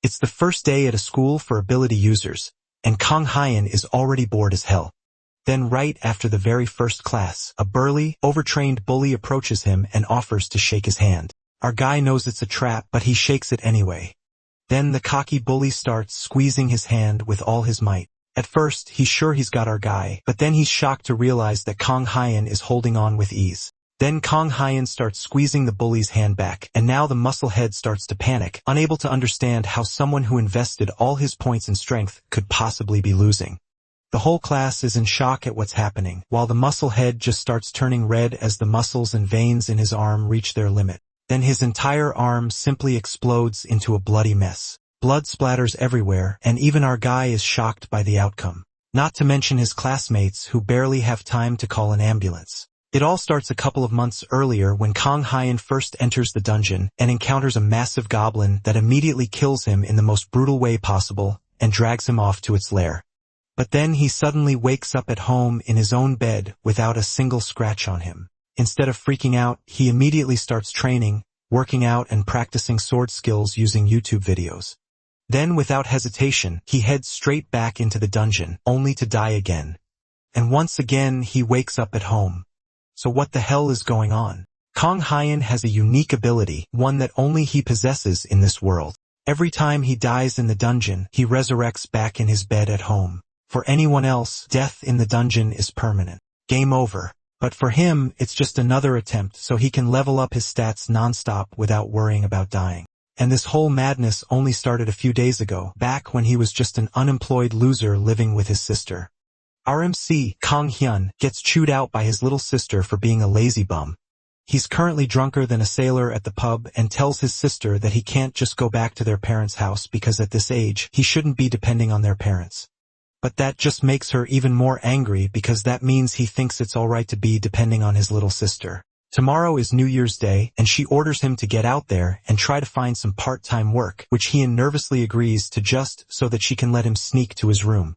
It's the first day at a school for ability users, and Kang Hyan is already bored as hell. Then right after the very first class, a burly, overtrained bully approaches him and offers to shake his hand. Our guy knows it's a trap, but he shakes it anyway. Then the cocky bully starts squeezing his hand with all his might. At first, he's sure he's got our guy, but then he's shocked to realize that Kang Hyan is holding on with ease. Then Kang Hyan starts squeezing the bully's hand back, and now the musclehead starts to panic, unable to understand how someone who invested all his points in strength could possibly be losing. The whole class is in shock at what's happening, while the musclehead just starts turning red as the muscles and veins in his arm reach their limit. Then his entire arm simply explodes into a bloody mess. Blood splatters everywhere, and even our guy is shocked by the outcome. Not to mention his classmates who barely have time to call an ambulance. It all starts a couple of months earlier when Kang Hyan first enters the dungeon and encounters a massive goblin that immediately kills him in the most brutal way possible and drags him off to its lair. But then he suddenly wakes up at home in his own bed without a single scratch on him. Instead of freaking out, he immediately starts training, working out and practicing sword skills using YouTube videos. Then without hesitation, he heads straight back into the dungeon, only to die again. And once again he wakes up at home. So what the hell is going on? Kang Hyan has a unique ability, one that only he possesses in this world. Every time he dies in the dungeon, he resurrects back in his bed at home. For anyone else, death in the dungeon is permanent. Game over. But for him, it's just another attempt so he can level up his stats non-stop without worrying about dying. And this whole madness only started a few days ago, back when he was just an unemployed loser living with his sister. Our MC, Kang Hyun, gets chewed out by his little sister for being a lazy bum. He's currently drunker than a sailor at the pub and tells his sister that he can't just go back to their parents' house because at this age, he shouldn't be depending on their parents. But that just makes her even more angry because that means he thinks it's alright to be depending on his little sister. Tomorrow is New Year's Day, and she orders him to get out there and try to find some part-time work, which he nervously agrees to just so that she can let him sneak to his room.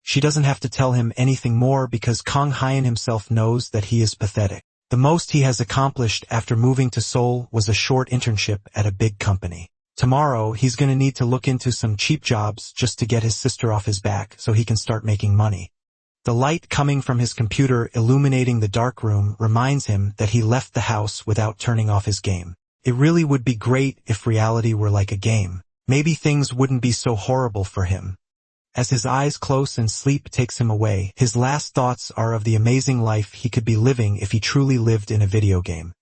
She doesn't have to tell him anything more because Kang Hyan himself knows that he is pathetic. The most he has accomplished after moving to Seoul was a short internship at a big company. Tomorrow, he's gonna need to look into some cheap jobs just to get his sister off his back so he can start making money. The light coming from his computer illuminating the dark room reminds him that he left the house without turning off his game. It really would be great if reality were like a game. Maybe things wouldn't be so horrible for him. As his eyes close and sleep takes him away, his last thoughts are of the amazing life he could be living if he truly lived in a video game.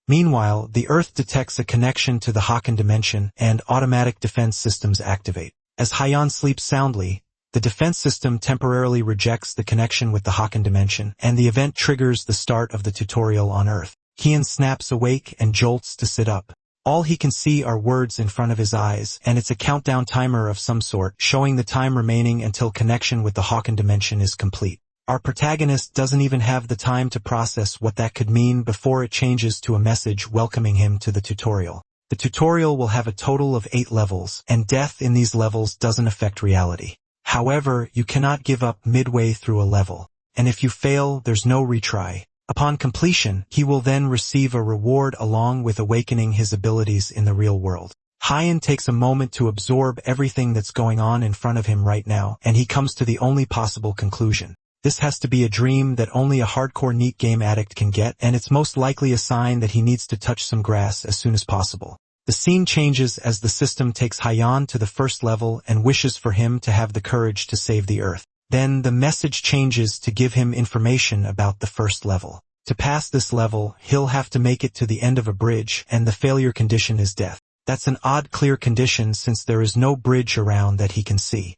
Meanwhile, the Earth detects a connection to the Hakan dimension and automatic defense systems activate. As Hyan sleeps soundly, the defense system temporarily rejects the connection with the Hakan dimension, and the event triggers the start of the tutorial on Earth. Hyan snaps awake and jolts to sit up. All he can see are words in front of his eyes, and it's a countdown timer of some sort, showing the time remaining until connection with the Hakan dimension is complete. Our protagonist doesn't even have the time to process what that could mean before it changes to a message welcoming him to the tutorial. The tutorial will have a total of 8 levels, and death in these levels doesn't affect reality. However, you cannot give up midway through a level, and if you fail, there's no retry. Upon completion, he will then receive a reward along with awakening his abilities in the real world. Hyan takes a moment to absorb everything that's going on in front of him right now, and he comes to the only possible conclusion. This has to be a dream that only a hardcore neat game addict can get, and it's most likely a sign that he needs to touch some grass as soon as possible. The scene changes as the system takes Hyan to the first level and wishes for him to have the courage to save the Earth. Then the message changes to give him information about the first level. To pass this level, he'll have to make it to the end of a bridge, and the failure condition is death. That's an odd clear condition since there is no bridge around that he can see.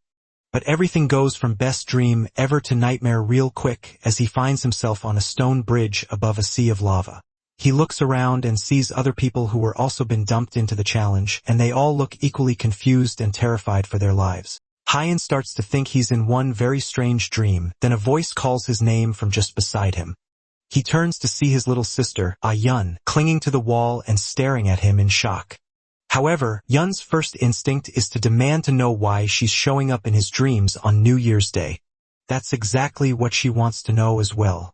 But everything goes from best dream ever to nightmare real quick as he finds himself on a stone bridge above a sea of lava. He looks around and sees other people who were also been dumped into the challenge, and they all look equally confused and terrified for their lives. Hyan starts to think he's in one very strange dream, then a voice calls his name from just beside him. He turns to see his little sister, Yun, clinging to the wall and staring at him in shock. However, Yun's first instinct is to demand to know why she's showing up in his dreams on New Year's Day. That's exactly what she wants to know as well.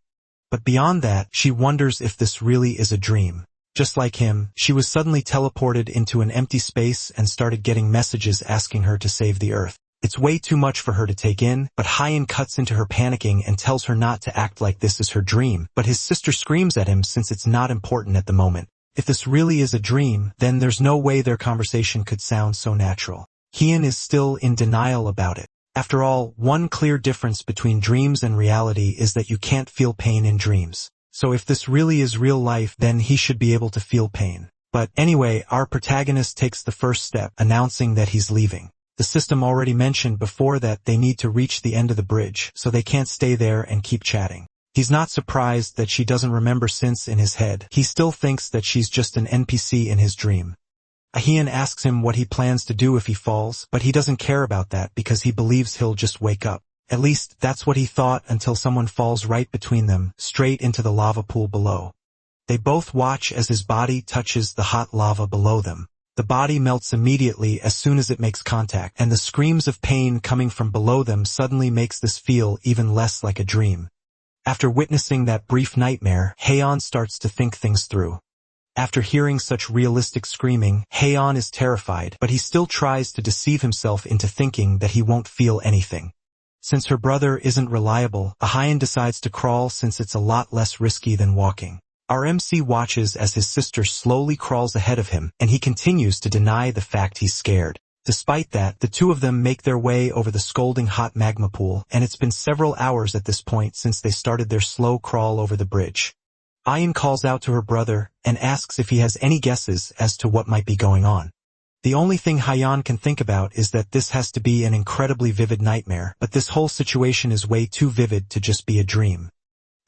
But beyond that, she wonders if this really is a dream. Just like him, she was suddenly teleported into an empty space and started getting messages asking her to save the Earth. It's way too much for her to take in, but Hyan cuts into her panicking and tells her not to act like this is her dream, but his sister screams at him since it's not important at the moment. If this really is a dream, then there's no way their conversation could sound so natural. Hyan is still in denial about it. After all, one clear difference between dreams and reality is that you can't feel pain in dreams. So if this really is real life, then he should be able to feel pain. But anyway, our protagonist takes the first step, announcing that he's leaving. The system already mentioned before that they need to reach the end of the bridge, so they can't stay there and keep chatting. He's not surprised that she doesn't remember since in his head, he still thinks that she's just an NPC in his dream. Hyan asks him what he plans to do if he falls, but he doesn't care about that because he believes he'll just wake up. At least, that's what he thought until someone falls right between them, straight into the lava pool below. They both watch as his body touches the hot lava below them. The body melts immediately as soon as it makes contact, and the screams of pain coming from below them suddenly makes this feel even less like a dream. After witnessing that brief nightmare, Hyan starts to think things through. After hearing such realistic screaming, Hyan is terrified, but he still tries to deceive himself into thinking that he won't feel anything. Since her brother isn't reliable, Hyan decides to crawl since it's a lot less risky than walking. Our MC watches as his sister slowly crawls ahead of him, and he continues to deny the fact he's scared. Despite that, the two of them make their way over the scalding hot magma pool, and it's been several hours at this point since they started their slow crawl over the bridge. Hyan calls out to her brother and asks if he has any guesses as to what might be going on. The only thing Hyan can think about is that this has to be an incredibly vivid nightmare, but this whole situation is way too vivid to just be a dream.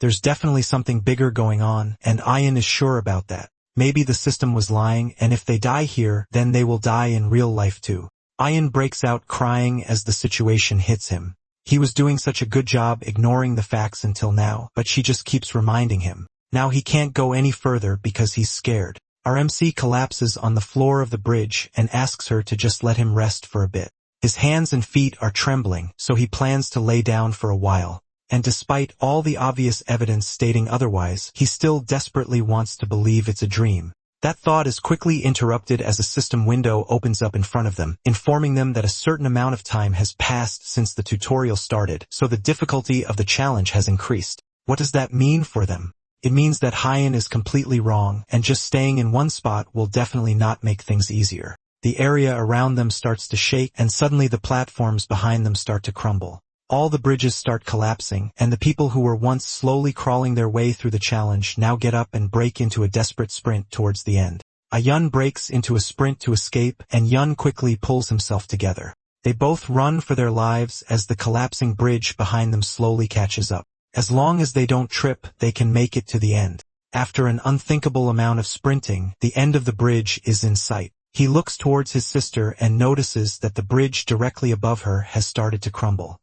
There's definitely something bigger going on, and Hyan is sure about that. Maybe the system was lying, and if they die here, then they will die in real life too. Hyan breaks out crying as the situation hits him. He was doing such a good job ignoring the facts until now, but she just keeps reminding him. Now he can't go any further because he's scared. Our MC collapses on the floor of the bridge and asks her to just let him rest for a bit. His hands and feet are trembling, so he plans to lay down for a while. And despite all the obvious evidence stating otherwise, he still desperately wants to believe it's a dream. That thought is quickly interrupted as a system window opens up in front of them, informing them that a certain amount of time has passed since the tutorial started, so the difficulty of the challenge has increased. What does that mean for them? It means that Hyan is completely wrong, and just staying in one spot will definitely not make things easier. The area around them starts to shake, and suddenly the platforms behind them start to crumble. All the bridges start collapsing, and the people who were once slowly crawling their way through the challenge now get up and break into a desperate sprint towards the end. Yun breaks into a sprint to escape, and Yun quickly pulls himself together. They both run for their lives as the collapsing bridge behind them slowly catches up. As long as they don't trip, they can make it to the end. After an unthinkable amount of sprinting, the end of the bridge is in sight. He looks towards his sister and notices that the bridge directly above her has started to crumble.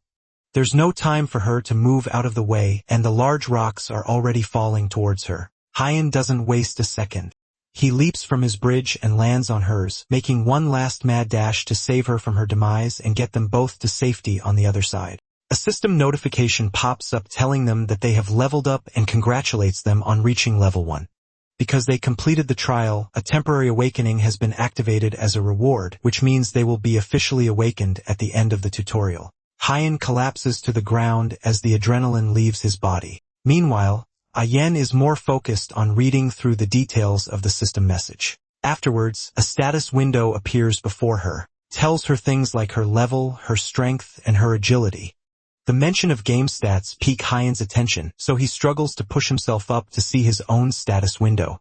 There's no time for her to move out of the way, and the large rocks are already falling towards her. Hyan doesn't waste a second. He leaps from his bridge and lands on hers, making one last mad dash to save her from her demise and get them both to safety on the other side. A system notification pops up telling them that they have leveled up and congratulates them on reaching level 1. Because they completed the trial, a temporary awakening has been activated as a reward, which means they will be officially awakened at the end of the tutorial. Hyan collapses to the ground as the adrenaline leaves his body. Meanwhile, Hyan is more focused on reading through the details of the system message. Afterwards, a status window appears before her, tells her things like her level, her strength, and her agility. The mention of game stats pique Hyan's attention, so he struggles to push himself up to see his own status window.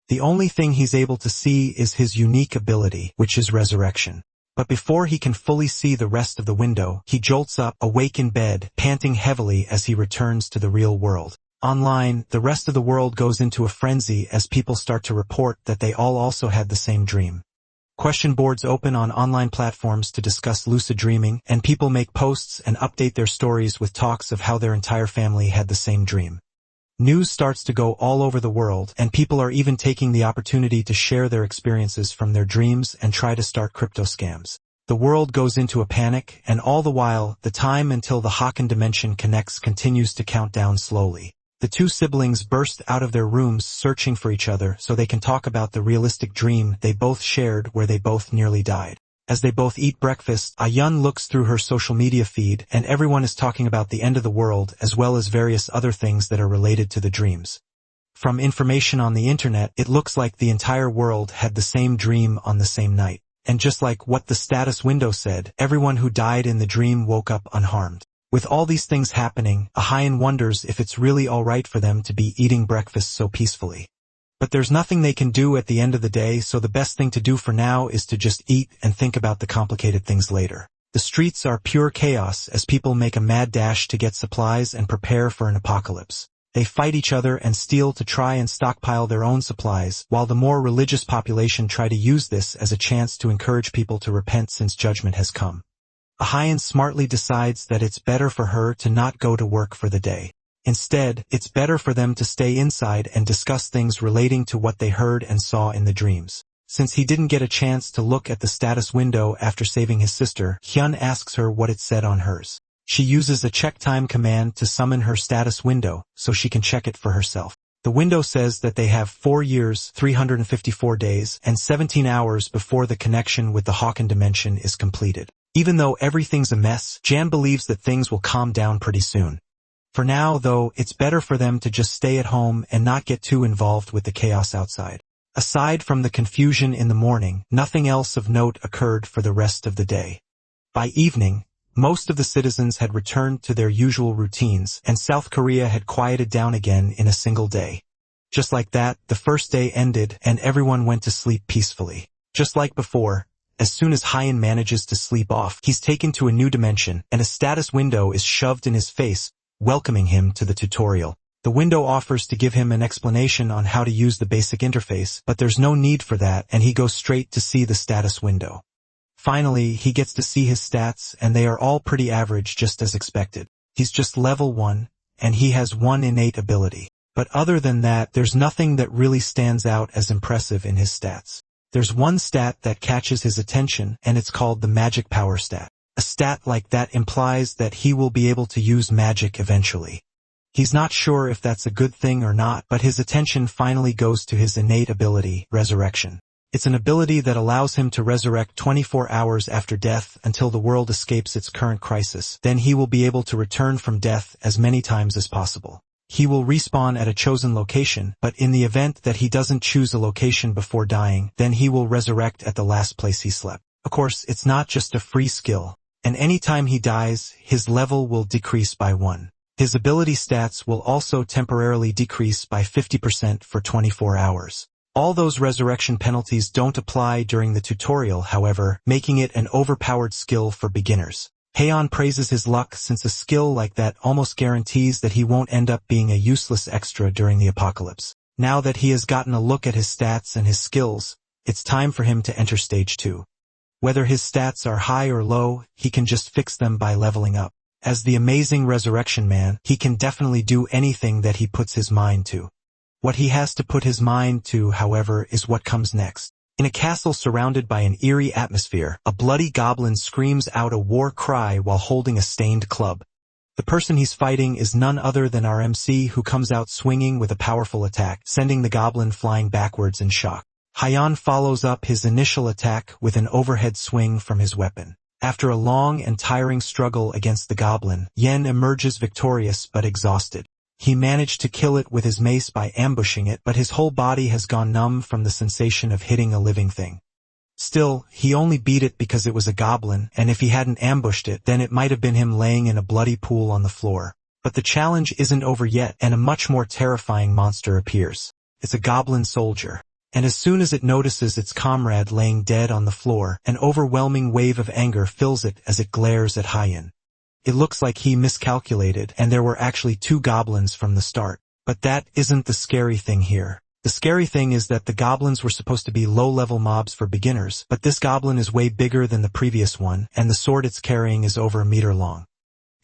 The only thing he's able to see is his unique ability, which is resurrection. But before he can fully see the rest of the window, he jolts up, awake in bed, panting heavily as he returns to the real world. Online, the rest of the world goes into a frenzy as people start to report that they all also had the same dream. Question boards open on online platforms to discuss lucid dreaming, and people make posts and update their stories with talks of how their entire family had the same dream. News starts to go all over the world, and people are even taking the opportunity to share their experiences from their dreams and try to start crypto scams. The world goes into a panic, and all the while, the time until the Haken dimension connects continues to count down slowly. The two siblings burst out of their rooms searching for each other so they can talk about the realistic dream they both shared where they both nearly died. As they both eat breakfast, Ayun looks through her social media feed and everyone is talking about the end of the world as well as various other things that are related to the dreams. From information on the internet, it looks like the entire world had the same dream on the same night. And just like what the status window said, everyone who died in the dream woke up unharmed. With all these things happening, Ayun wonders if it's really alright for them to be eating breakfast so peacefully. But there's nothing they can do at the end of the day, so the best thing to do for now is to just eat and think about the complicated things later. The streets are pure chaos as people make a mad dash to get supplies and prepare for an apocalypse. They fight each other and steal to try and stockpile their own supplies, while the more religious population try to use this as a chance to encourage people to repent since judgment has come. Ayun smartly decides that it's better for her to not go to work for the day. Instead, it's better for them to stay inside and discuss things relating to what they heard and saw in the dreams. Since he didn't get a chance to look at the status window after saving his sister, Hyun asks her what it said on hers. She uses a check time command to summon her status window so she can check it for herself. The window says that they have 4 years, 354 days, and 17 hours before the connection with the Hawken dimension is completed. Even though everything's a mess, Jan believes that things will calm down pretty soon. For now, though, it's better for them to just stay at home and not get too involved with the chaos outside. Aside from the confusion in the morning, nothing else of note occurred for the rest of the day. By evening, most of the citizens had returned to their usual routines, and South Korea had quieted down again in a single day. Just like that, the first day ended and everyone went to sleep peacefully. Just like before, as soon as Hyun manages to sleep off, he's taken to a new dimension, and a status window is shoved in his face, welcoming him to the tutorial. The window offers to give him an explanation on how to use the basic interface, but there's no need for that, and he goes straight to see the status window. Finally, he gets to see his stats, and they are all pretty average just as expected. He's just level 1, and he has 1 innate ability. But other than that, there's nothing that really stands out as impressive in his stats. There's one stat that catches his attention, and it's called the magic power stat. A stat like that implies that he will be able to use magic eventually. He's not sure if that's a good thing or not, but his attention finally goes to his innate ability, Resurrection. It's an ability that allows him to resurrect 24 hours after death until the world escapes its current crisis. Then he will be able to return from death as many times as possible. He will respawn at a chosen location, but in the event that he doesn't choose a location before dying, then he will resurrect at the last place he slept. Of course, it's not just a free skill, and anytime he dies, his level will decrease by 1. His ability stats will also temporarily decrease by 50% for 24 hours. All those resurrection penalties don't apply during the tutorial, however, making it an overpowered skill for beginners. Haeon praises his luck since a skill like that almost guarantees that he won't end up being a useless extra during the apocalypse. Now that he has gotten a look at his stats and his skills, it's time for him to enter stage 2. Whether his stats are high or low, he can just fix them by leveling up. As the amazing resurrection man, he can definitely do anything that he puts his mind to. What he has to put his mind to, however, is what comes next. In a castle surrounded by an eerie atmosphere, a bloody goblin screams out a war cry while holding a stained club. The person he's fighting is none other than our MC, who comes out swinging with a powerful attack, sending the goblin flying backwards in shock. Haeon follows up his initial attack with an overhead swing from his weapon. After a long and tiring struggle against the goblin, Yen emerges victorious but exhausted. He managed to kill it with his mace by ambushing it, but his whole body has gone numb from the sensation of hitting a living thing. Still, he only beat it because it was a goblin, and if he hadn't ambushed it, then it might have been him laying in a bloody pool on the floor. But the challenge isn't over yet, and a much more terrifying monster appears. It's a goblin soldier. And as soon as it notices its comrade laying dead on the floor, an overwhelming wave of anger fills it as it glares at Haeon. It looks like he miscalculated, and there were actually 2 goblins from the start. But that isn't the scary thing here. The scary thing is that the goblins were supposed to be low-level mobs for beginners, but this goblin is way bigger than the previous one, and the sword it's carrying is over a meter long.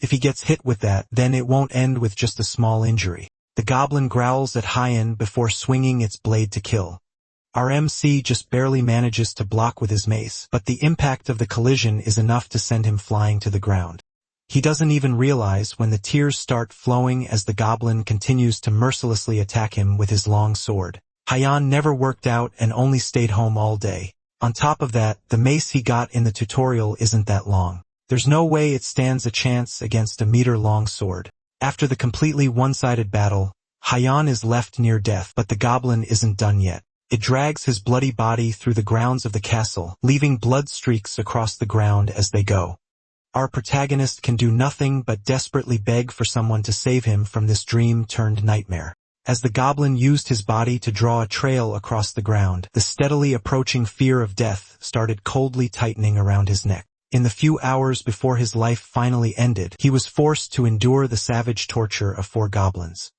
If he gets hit with that, then it won't end with just a small injury. The goblin growls at Haeon before swinging its blade to kill. Our MC just barely manages to block with his mace, but the impact of the collision is enough to send him flying to the ground. He doesn't even realize when the tears start flowing as the goblin continues to mercilessly attack him with his long sword. Hyan never worked out and only stayed home all day. On top of that, the mace he got in the tutorial isn't that long. There's no way it stands a chance against a meter-long sword. After the completely one-sided battle, Hyan is left near death, but the goblin isn't done yet. It drags his bloody body through the grounds of the castle, leaving blood streaks across the ground as they go. Our protagonist can do nothing but desperately beg for someone to save him from this dream-turned-nightmare. As the goblin used his body to draw a trail across the ground, the steadily approaching fear of death started coldly tightening around his neck. In the few hours before his life finally ended, he was forced to endure the savage torture of 4 goblins.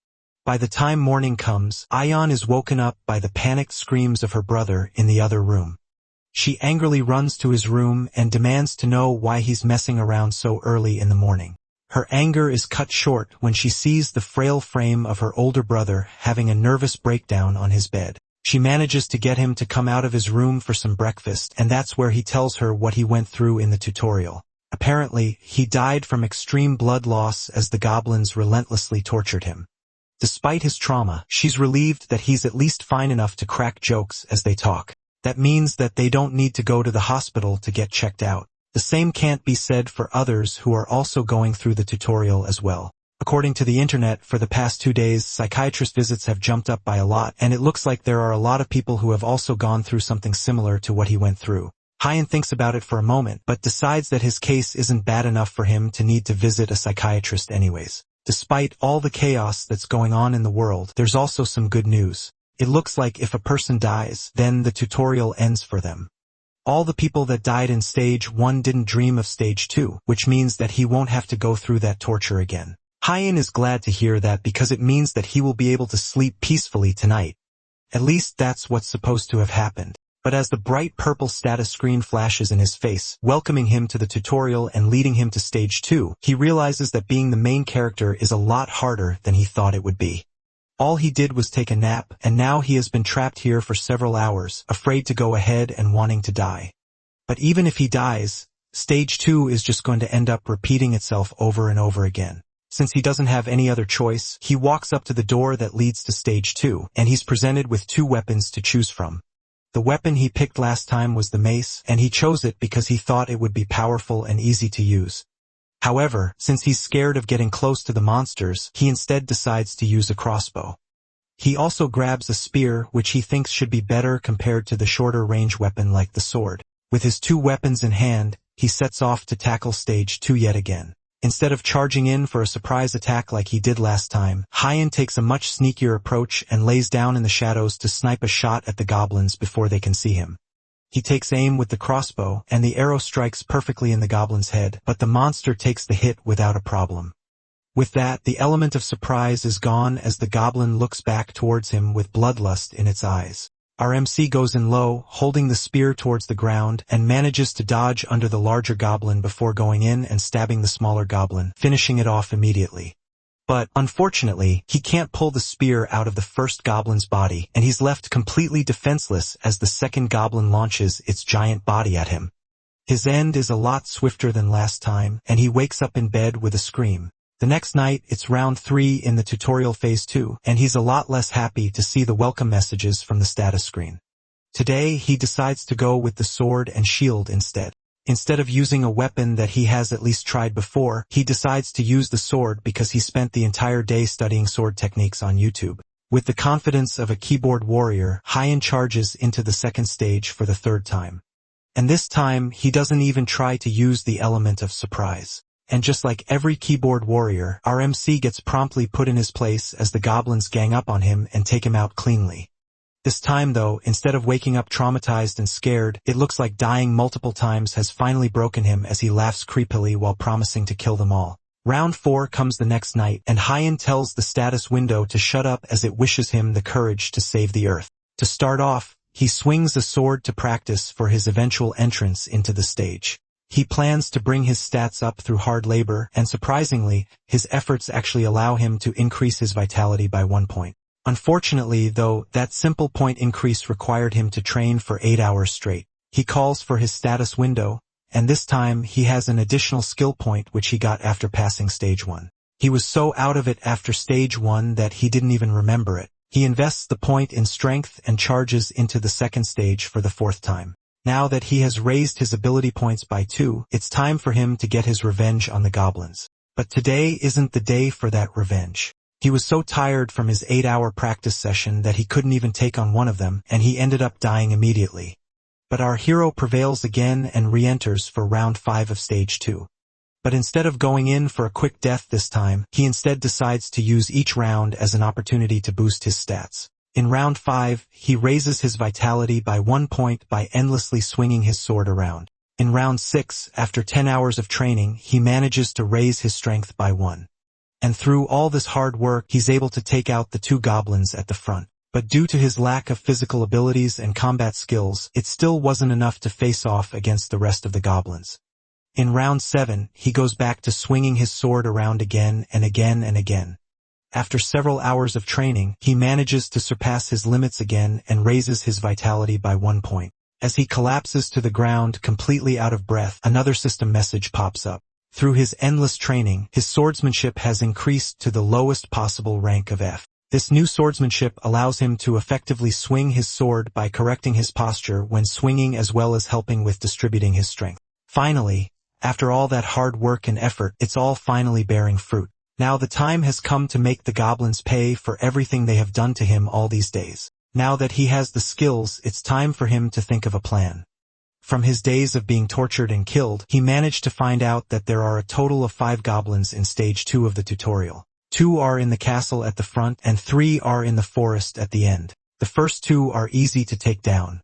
By the time morning comes, Ayan is woken up by the panicked screams of her brother in the other room. She angrily runs to his room and demands to know why he's messing around so early in the morning. Her anger is cut short when she sees the frail frame of her older brother having a nervous breakdown on his bed. She manages to get him to come out of his room for some breakfast, and that's where he tells her what he went through in the tutorial. Apparently, he died from extreme blood loss as the goblins relentlessly tortured him. Despite his trauma, she's relieved that he's at least fine enough to crack jokes as they talk. That means that they don't need to go to the hospital to get checked out. The same can't be said for others who are also going through the tutorial as well. According to the internet, for the past 2 days, psychiatrist visits have jumped up by a lot, and it looks like there are a lot of people who have also gone through something similar to what he went through. Hyan thinks about it for a moment, but decides that his case isn't bad enough for him to need to visit a psychiatrist anyways. Despite all the chaos that's going on in the world, there's also some good news. It looks like if a person dies, then the tutorial ends for them. All the people that died in Stage 1 didn't dream of Stage 2, which means that he won't have to go through that torture again. Hyan is glad to hear that because it means that he will be able to sleep peacefully tonight. At least that's what's supposed to have happened. But as the bright purple status screen flashes in his face, welcoming him to the tutorial and leading him to Stage 2, he realizes that being the main character is a lot harder than he thought it would be. All he did was take a nap, and now he has been trapped here for several hours, afraid to go ahead and wanting to die. But even if he dies, Stage 2 is just going to end up repeating itself over and over again. Since he doesn't have any other choice, he walks up to the door that leads to Stage 2, and he's presented with 2 weapons to choose from. The weapon he picked last time was the mace, and he chose it because he thought it would be powerful and easy to use. However, since he's scared of getting close to the monsters, he instead decides to use a crossbow. He also grabs a spear, which he thinks should be better compared to the shorter range weapon like the sword. With his 2 weapons in hand, he sets off to tackle Stage 2 yet again. Instead of charging in for a surprise attack like he did last time, Hyan takes a much sneakier approach and lays down in the shadows to snipe a shot at the goblins before they can see him. He takes aim with the crossbow, and the arrow strikes perfectly in the goblin's head, but the monster takes the hit without a problem. With that, the element of surprise is gone as the goblin looks back towards him with bloodlust in its eyes. Our MC goes in low, holding the spear towards the ground, and manages to dodge under the larger goblin before going in and stabbing the smaller goblin, finishing it off immediately. But, unfortunately, he can't pull the spear out of the first goblin's body, and he's left completely defenseless as the second goblin launches its giant body at him. His end is a lot swifter than last time, and he wakes up in bed with a scream. The next night, it's round 3 in the tutorial phase 2, and he's a lot less happy to see the welcome messages from the status screen. Today, he decides to go with the sword and shield instead. Instead of using a weapon that he has at least tried before, he decides to use the sword because he spent the entire day studying sword techniques on YouTube. With the confidence of a keyboard warrior, Hyan charges into the second stage for the 3rd time. And this time, he doesn't even try to use the element of surprise. And just like every keyboard warrior, our MC gets promptly put in his place as the goblins gang up on him and take him out cleanly. This time though, instead of waking up traumatized and scared, it looks like dying multiple times has finally broken him as he laughs creepily while promising to kill them all. Round 4 comes the next night, and Hyan tells the status window to shut up as it wishes him the courage to save the earth. To start off, he swings the sword to practice for his eventual entrance into the stage. He plans to bring his stats up through hard labor, and surprisingly, his efforts actually allow him to increase his vitality by 1 point. Unfortunately, though, that simple point increase required him to train for 8 hours straight. He calls for his status window, and this time he has an additional skill point which he got after passing stage 1. He was so out of it after stage 1 that he didn't even remember it. He invests the point in strength and charges into the second stage for the 4th time. Now that he has raised his ability points by 2, it's time for him to get his revenge on the goblins. But today isn't the day for that revenge. He was so tired from his 8-hour practice session that he couldn't even take on one of them, and he ended up dying immediately. But our hero prevails again and re-enters for round 5 of stage 2. But instead of going in for a quick death this time, he instead decides to use each round as an opportunity to boost his stats. In round 5, he raises his vitality by 1 point by endlessly swinging his sword around. In round 6, after 10 hours of training, he manages to raise his strength by 1. And through all this hard work, he's able to take out the 2 goblins at the front. But due to his lack of physical abilities and combat skills, it still wasn't enough to face off against the rest of the goblins. In round 7, he goes back to swinging his sword around again and again and again. After several hours of training, he manages to surpass his limits again and raises his vitality by 1 point. As he collapses to the ground completely out of breath, another system message pops up. Through his endless training, his swordsmanship has increased to the lowest possible rank of F. This new swordsmanship allows him to effectively swing his sword by correcting his posture when swinging as well as helping with distributing his strength. Finally, after all that hard work and effort, it's all finally bearing fruit. Now the time has come to make the goblins pay for everything they have done to him all these days. Now that he has the skills, it's time for him to think of a plan. From his days of being tortured and killed, he managed to find out that there are a total of 5 goblins in stage 2 of the tutorial. 2 are in the castle at the front and 3 are in the forest at the end. The first 2 are easy to take down.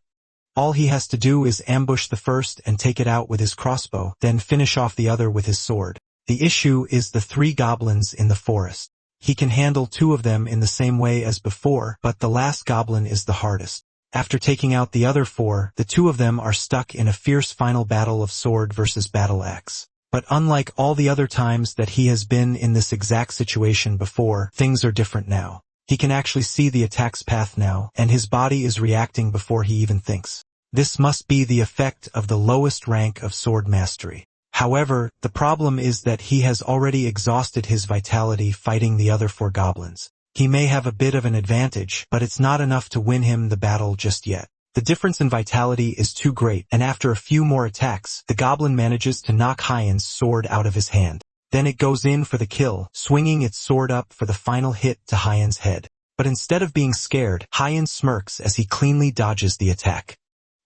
All he has to do is ambush the first and take it out with his crossbow, then finish off the other with his sword. The issue is the 3 goblins in the forest. He can handle 2 of them in the same way as before, but the last goblin is the hardest. After taking out the other 4, the 2 of them are stuck in a fierce final battle of sword versus battle axe. But unlike all the other times that he has been in this exact situation before, things are different now. He can actually see the attack's path now, and his body is reacting before he even thinks. This must be the effect of the lowest rank of sword mastery. However, the problem is that he has already exhausted his vitality fighting the other 4 goblins. He may have a bit of an advantage, but it's not enough to win him the battle just yet. The difference in vitality is too great, and after a few more attacks, the goblin manages to knock Hyen's sword out of his hand. Then it goes in for the kill, swinging its sword up for the final hit to Hyen's head. But instead of being scared, Hyen smirks as he cleanly dodges the attack.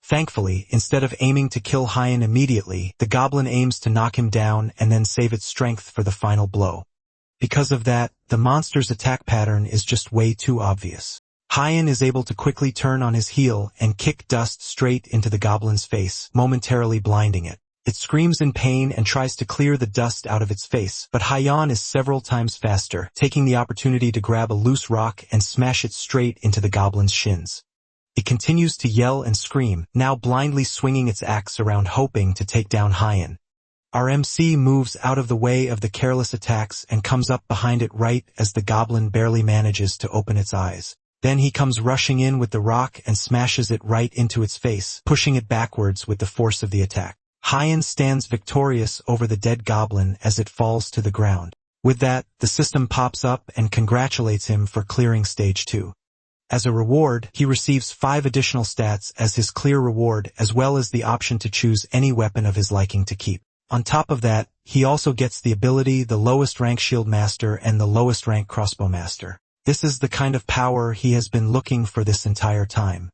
Thankfully, instead of aiming to kill Hyen immediately, the goblin aims to knock him down and then save its strength for the final blow. Because of that, the monster's attack pattern is just way too obvious. Hyen is able to quickly turn on his heel and kick dust straight into the goblin's face, momentarily blinding it. It screams in pain and tries to clear the dust out of its face, but Hyen is several times faster, taking the opportunity to grab a loose rock and smash it straight into the goblin's shins. It continues to yell and scream, now blindly swinging its axe around hoping to take down Hyen. Our MC moves out of the way of the careless attacks and comes up behind it right as the goblin barely manages to open its eyes. Then he comes rushing in with the rock and smashes it right into its face, pushing it backwards with the force of the attack. Hyen stands victorious over the dead goblin as it falls to the ground. With that, the system pops up and congratulates him for clearing stage 2. As a reward, he receives 5 additional stats as his clear reward, as well as the option to choose any weapon of his liking to keep. On top of that, he also gets the ability the lowest rank shield master and the lowest rank crossbow master. This is the kind of power he has been looking for this entire time.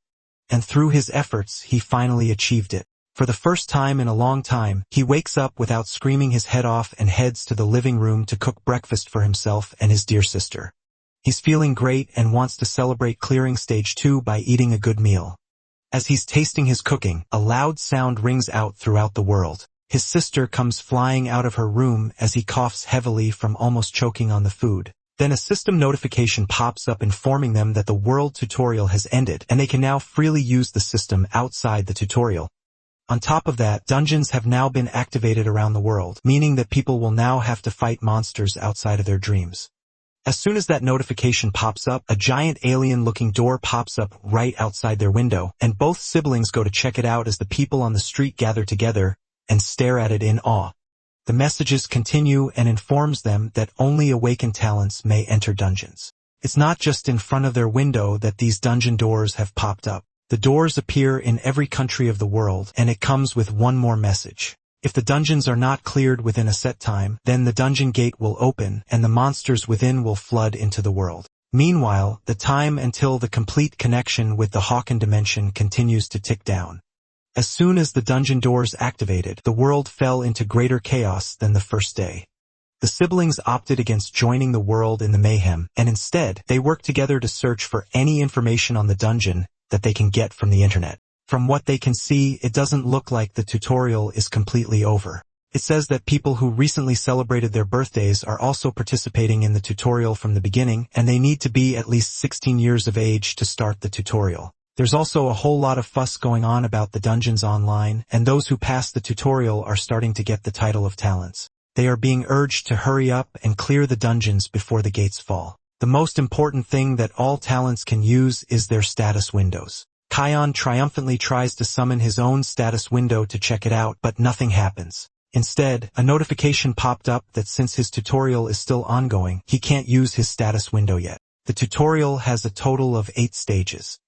And through his efforts, he finally achieved it. For the first time in a long time, he wakes up without screaming his head off and heads to the living room to cook breakfast for himself and his dear sister. He's feeling great and wants to celebrate clearing stage 2 by eating a good meal. As he's tasting his cooking, a loud sound rings out throughout the world. His sister comes flying out of her room as he coughs heavily from almost choking on the food. Then a system notification pops up informing them that the world tutorial has ended and they can now freely use the system outside the tutorial. On top of that, dungeons have now been activated around the world, meaning that people will now have to fight monsters outside of their dreams. As soon as that notification pops up, a giant alien-looking door pops up right outside their window, and both siblings go to check it out as the people on the street gather together, and stare at it in awe. The messages continue and informs them that only awakened talents may enter dungeons. It's not just in front of their window that these dungeon doors have popped up. The doors appear in every country of the world, and it comes with one more message. If the dungeons are not cleared within a set time, then the dungeon gate will open and the monsters within will flood into the world. Meanwhile, the time until the complete connection with the Hawken dimension continues to tick down. As soon as the dungeon doors activated, the world fell into greater chaos than the first day. The siblings opted against joining the world in the mayhem, and instead, they worked together to search for any information on the dungeon that they can get from the internet. From what they can see, it doesn't look like the tutorial is completely over. It says that people who recently celebrated their birthdays are also participating in the tutorial from the beginning, and they need to be at least 16 years of age to start the tutorial. There's also a whole lot of fuss going on about the dungeons online, and those who pass the tutorial are starting to get the title of talents. They are being urged to hurry up and clear the dungeons before the gates fall. The most important thing that all talents can use is their status windows. Kion triumphantly tries to summon his own status window to check it out, but nothing happens. Instead, a notification popped up that since his tutorial is still ongoing, he can't use his status window yet. The tutorial has a total of 8 stages.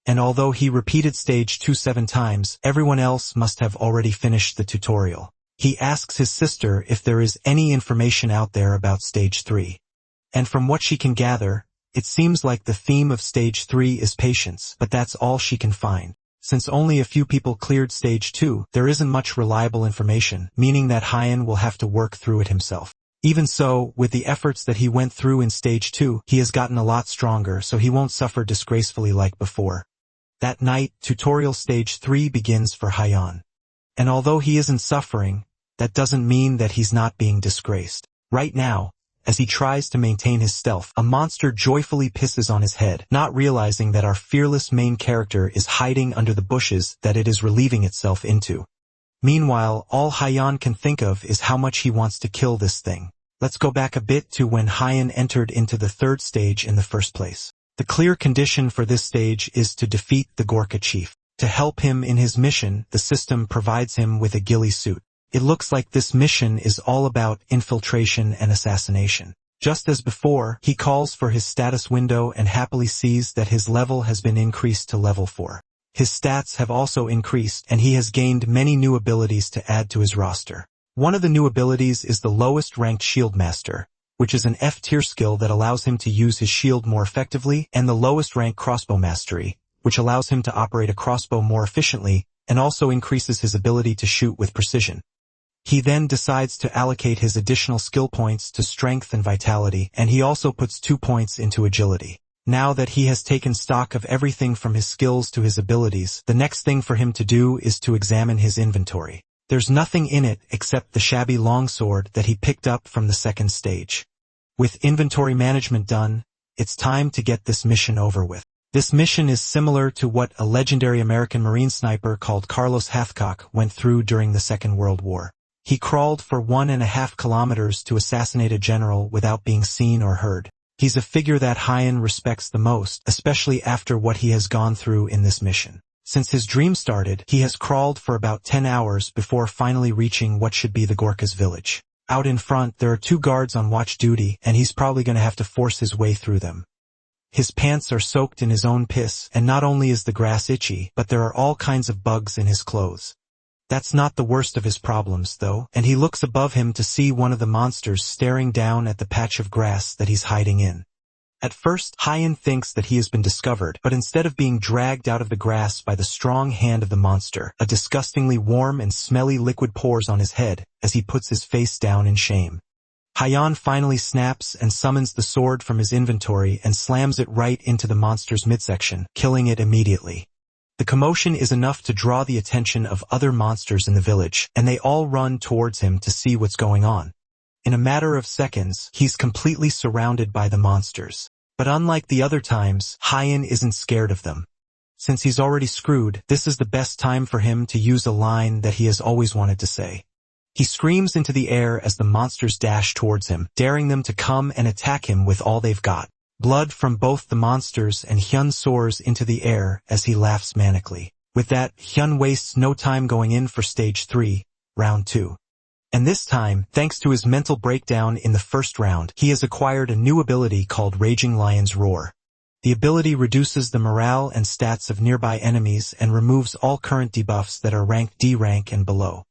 And although he repeated stage 2 7 times, everyone else must have already finished the tutorial. He asks his sister if there is any information out there about stage 3. And from what she can gather, it seems like the theme of stage 3 is patience, but that's all she can find. Since only a few people cleared stage 2, there isn't much reliable information, meaning that Hyan will have to work through it himself. Even so, with the efforts that he went through in stage 2, he has gotten a lot stronger, so he won't suffer disgracefully like before. That night, tutorial stage 3 begins for Hyan. And although he isn't suffering, that doesn't mean that he's not being disgraced. Right now, as he tries to maintain his stealth, a monster joyfully pisses on his head, not realizing that our fearless main character is hiding under the bushes that it is relieving itself into. Meanwhile, all Hyan can think of is how much he wants to kill this thing. Let's go back a bit to when Hyan entered into the 3rd stage in the first place. The clear condition for this stage is to defeat the Gorka chief. To help him in his mission, the system provides him with a ghillie suit. It looks like this mission is all about infiltration and assassination. Just as before, he calls for his status window and happily sees that his level has been increased to level 4. His stats have also increased, and he has gained many new abilities to add to his roster. One of the new abilities is the lowest ranked Shield Master, which is an F-tier skill that allows him to use his shield more effectively, and the lowest rank Crossbow Mastery, which allows him to operate a crossbow more efficiently, and also increases his ability to shoot with precision. He then decides to allocate his additional skill points to strength and vitality, and he also puts 2 points into agility. Now that he has taken stock of everything from his skills to his abilities, the next thing for him to do is to examine his inventory. There's nothing in it except the shabby longsword that he picked up from the 2nd stage. With inventory management done, it's time to get this mission over with. This mission is similar to what a legendary American Marine sniper called Carlos Hathcock went through during the Second World War. He crawled for 1.5 kilometers to assassinate a general without being seen or heard. He's a figure that Hyan respects the most, especially after what he has gone through in this mission. Since his dream started, he has crawled for about 10 hours before finally reaching what should be the Gorka's village. Out in front, there are 2 guards on watch duty, and he's probably going to have to force his way through them. His pants are soaked in his own piss, and not only is the grass itchy, but there are all kinds of bugs in his clothes. That's not the worst of his problems, though, and he looks above him to see one of the monsters staring down at the patch of grass that he's hiding in. At first, Hyan thinks that he has been discovered, but instead of being dragged out of the grass by the strong hand of the monster, a disgustingly warm and smelly liquid pours on his head as he puts his face down in shame. Hyan finally snaps and summons the sword from his inventory and slams it right into the monster's midsection, killing it immediately. The commotion is enough to draw the attention of other monsters in the village, and they all run towards him to see what's going on. In a matter of seconds, he's completely surrounded by the monsters. But unlike the other times, Hyan isn't scared of them. Since he's already screwed, this is the best time for him to use a line that he has always wanted to say. He screams into the air as the monsters dash towards him, daring them to come and attack him with all they've got. Blood from both the monsters and Hyun soars into the air as he laughs manically. With that, Hyun wastes no time going in for stage 3, Round 2. And this time, thanks to his mental breakdown in the first round, he has acquired a new ability called Raging Lion's Roar. The ability reduces the morale and stats of nearby enemies and removes all current debuffs that are ranked D rank and below.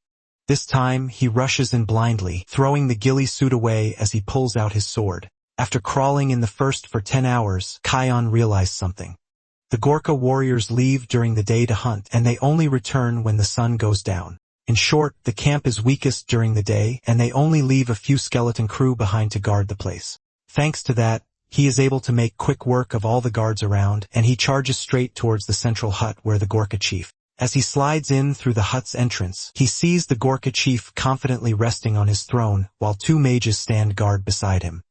This time, he rushes in blindly, throwing the ghillie suit away as he pulls out his sword. After crawling in the first for 10 hours, Kion realized something. The Gorkha warriors leave during the day to hunt, and they only return when the sun goes down. In short, the camp is weakest during the day, and they only leave a few skeleton crew behind to guard the place. Thanks to that, he is able to make quick work of all the guards around, and he charges straight towards the central hut where the Gorkha chief. As he slides in through the hut's entrance, he sees the Gorkha chief confidently resting on his throne, while 2 mages stand guard beside him.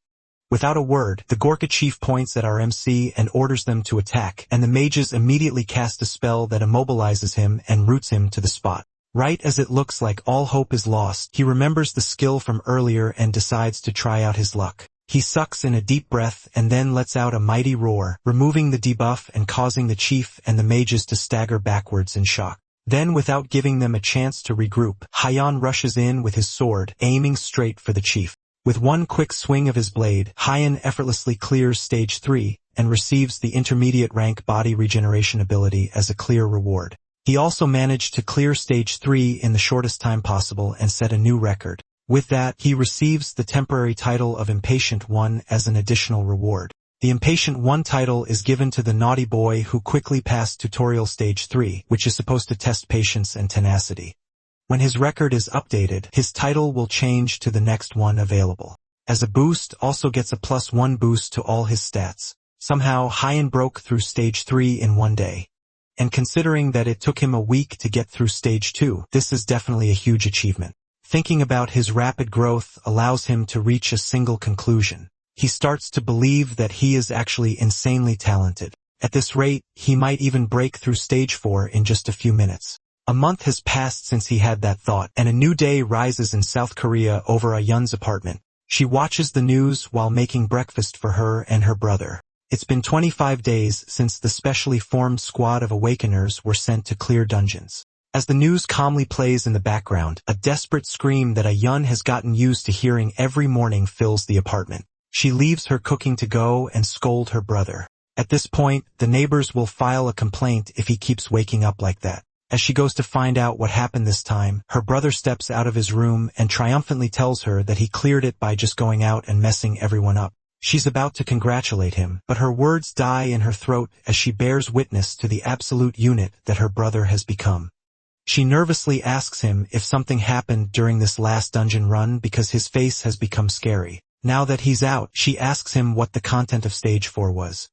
Without a word, the Gorkha chief points at our MC and orders them to attack, and the mages immediately cast a spell that immobilizes him and roots him to the spot. Right as it looks like all hope is lost, he remembers the skill from earlier and decides to try out his luck. He sucks in a deep breath and then lets out a mighty roar, removing the debuff and causing the chief and the mages to stagger backwards in shock. Then, without giving them a chance to regroup, Hyan rushes in with his sword, aiming straight for the chief. With one quick swing of his blade, Hyan effortlessly clears stage 3 and receives the intermediate rank body regeneration ability as a clear reward. He also managed to clear stage 3 in the shortest time possible and set a new record. With that, he receives the temporary title of Impatient 1 as an additional reward. The Impatient 1 title is given to the naughty boy who quickly passed tutorial stage 3, which is supposed to test patience and tenacity. When his record is updated, his title will change to the next one available. As a boost, also gets a +1 boost to all his stats. Somehow, Hyan broke through stage 3 in 1 day. And considering that it took him a week to get through stage 2, this is definitely a huge achievement. Thinking about his rapid growth allows him to reach a single conclusion. He starts to believe that he is actually insanely talented. At this rate, he might even break through stage 4 in just a few minutes. A month has passed since he had that thought, and a new day rises in South Korea over Ayun's apartment. She watches the news while making breakfast for her and her brother. It's been 25 days since the specially formed squad of Awakeners were sent to clear dungeons. As the news calmly plays in the background, a desperate scream that Ayun has gotten used to hearing every morning fills the apartment. She leaves her cooking to go and scold her brother. At this point, the neighbors will file a complaint if he keeps waking up like that. As she goes to find out what happened this time, her brother steps out of his room and triumphantly tells her that he cleared it by just going out and messing everyone up. She's about to congratulate him, but her words die in her throat as she bears witness to the absolute unit that her brother has become. She nervously asks him if something happened during this last dungeon run because his face has become scary. Now that he's out, she asks him what the content of stage 4 was.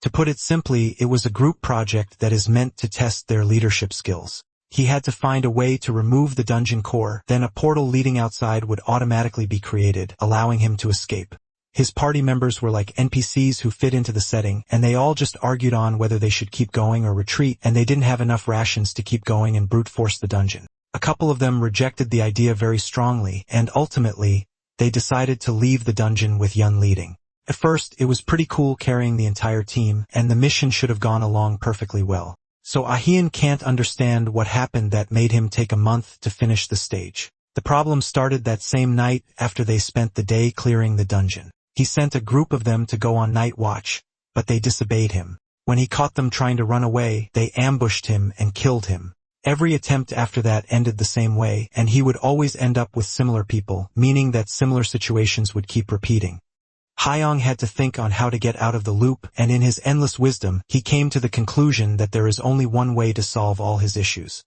To put it simply, it was a group project that is meant to test their leadership skills. He had to find a way to remove the dungeon core, then a portal leading outside would automatically be created, allowing him to escape. His party members were like NPCs who fit into the setting, and they all just argued on whether they should keep going or retreat, and they didn't have enough rations to keep going and brute force the dungeon. A couple of them rejected the idea very strongly, and ultimately, they decided to leave the dungeon with Yun leading. At first, it was pretty cool carrying the entire team, and the mission should have gone along perfectly well. So Ahian can't understand what happened that made him take a month to finish the stage. The problem started that same night after they spent the day clearing the dungeon. He sent a group of them to go on night watch, but they disobeyed him. When he caught them trying to run away, they ambushed him and killed him. Every attempt after that ended the same way, and he would always end up with similar people, meaning that similar situations would keep repeating. Hyong had to think on how to get out of the loop, and in his endless wisdom, he came to the conclusion that there is only one way to solve all his issues.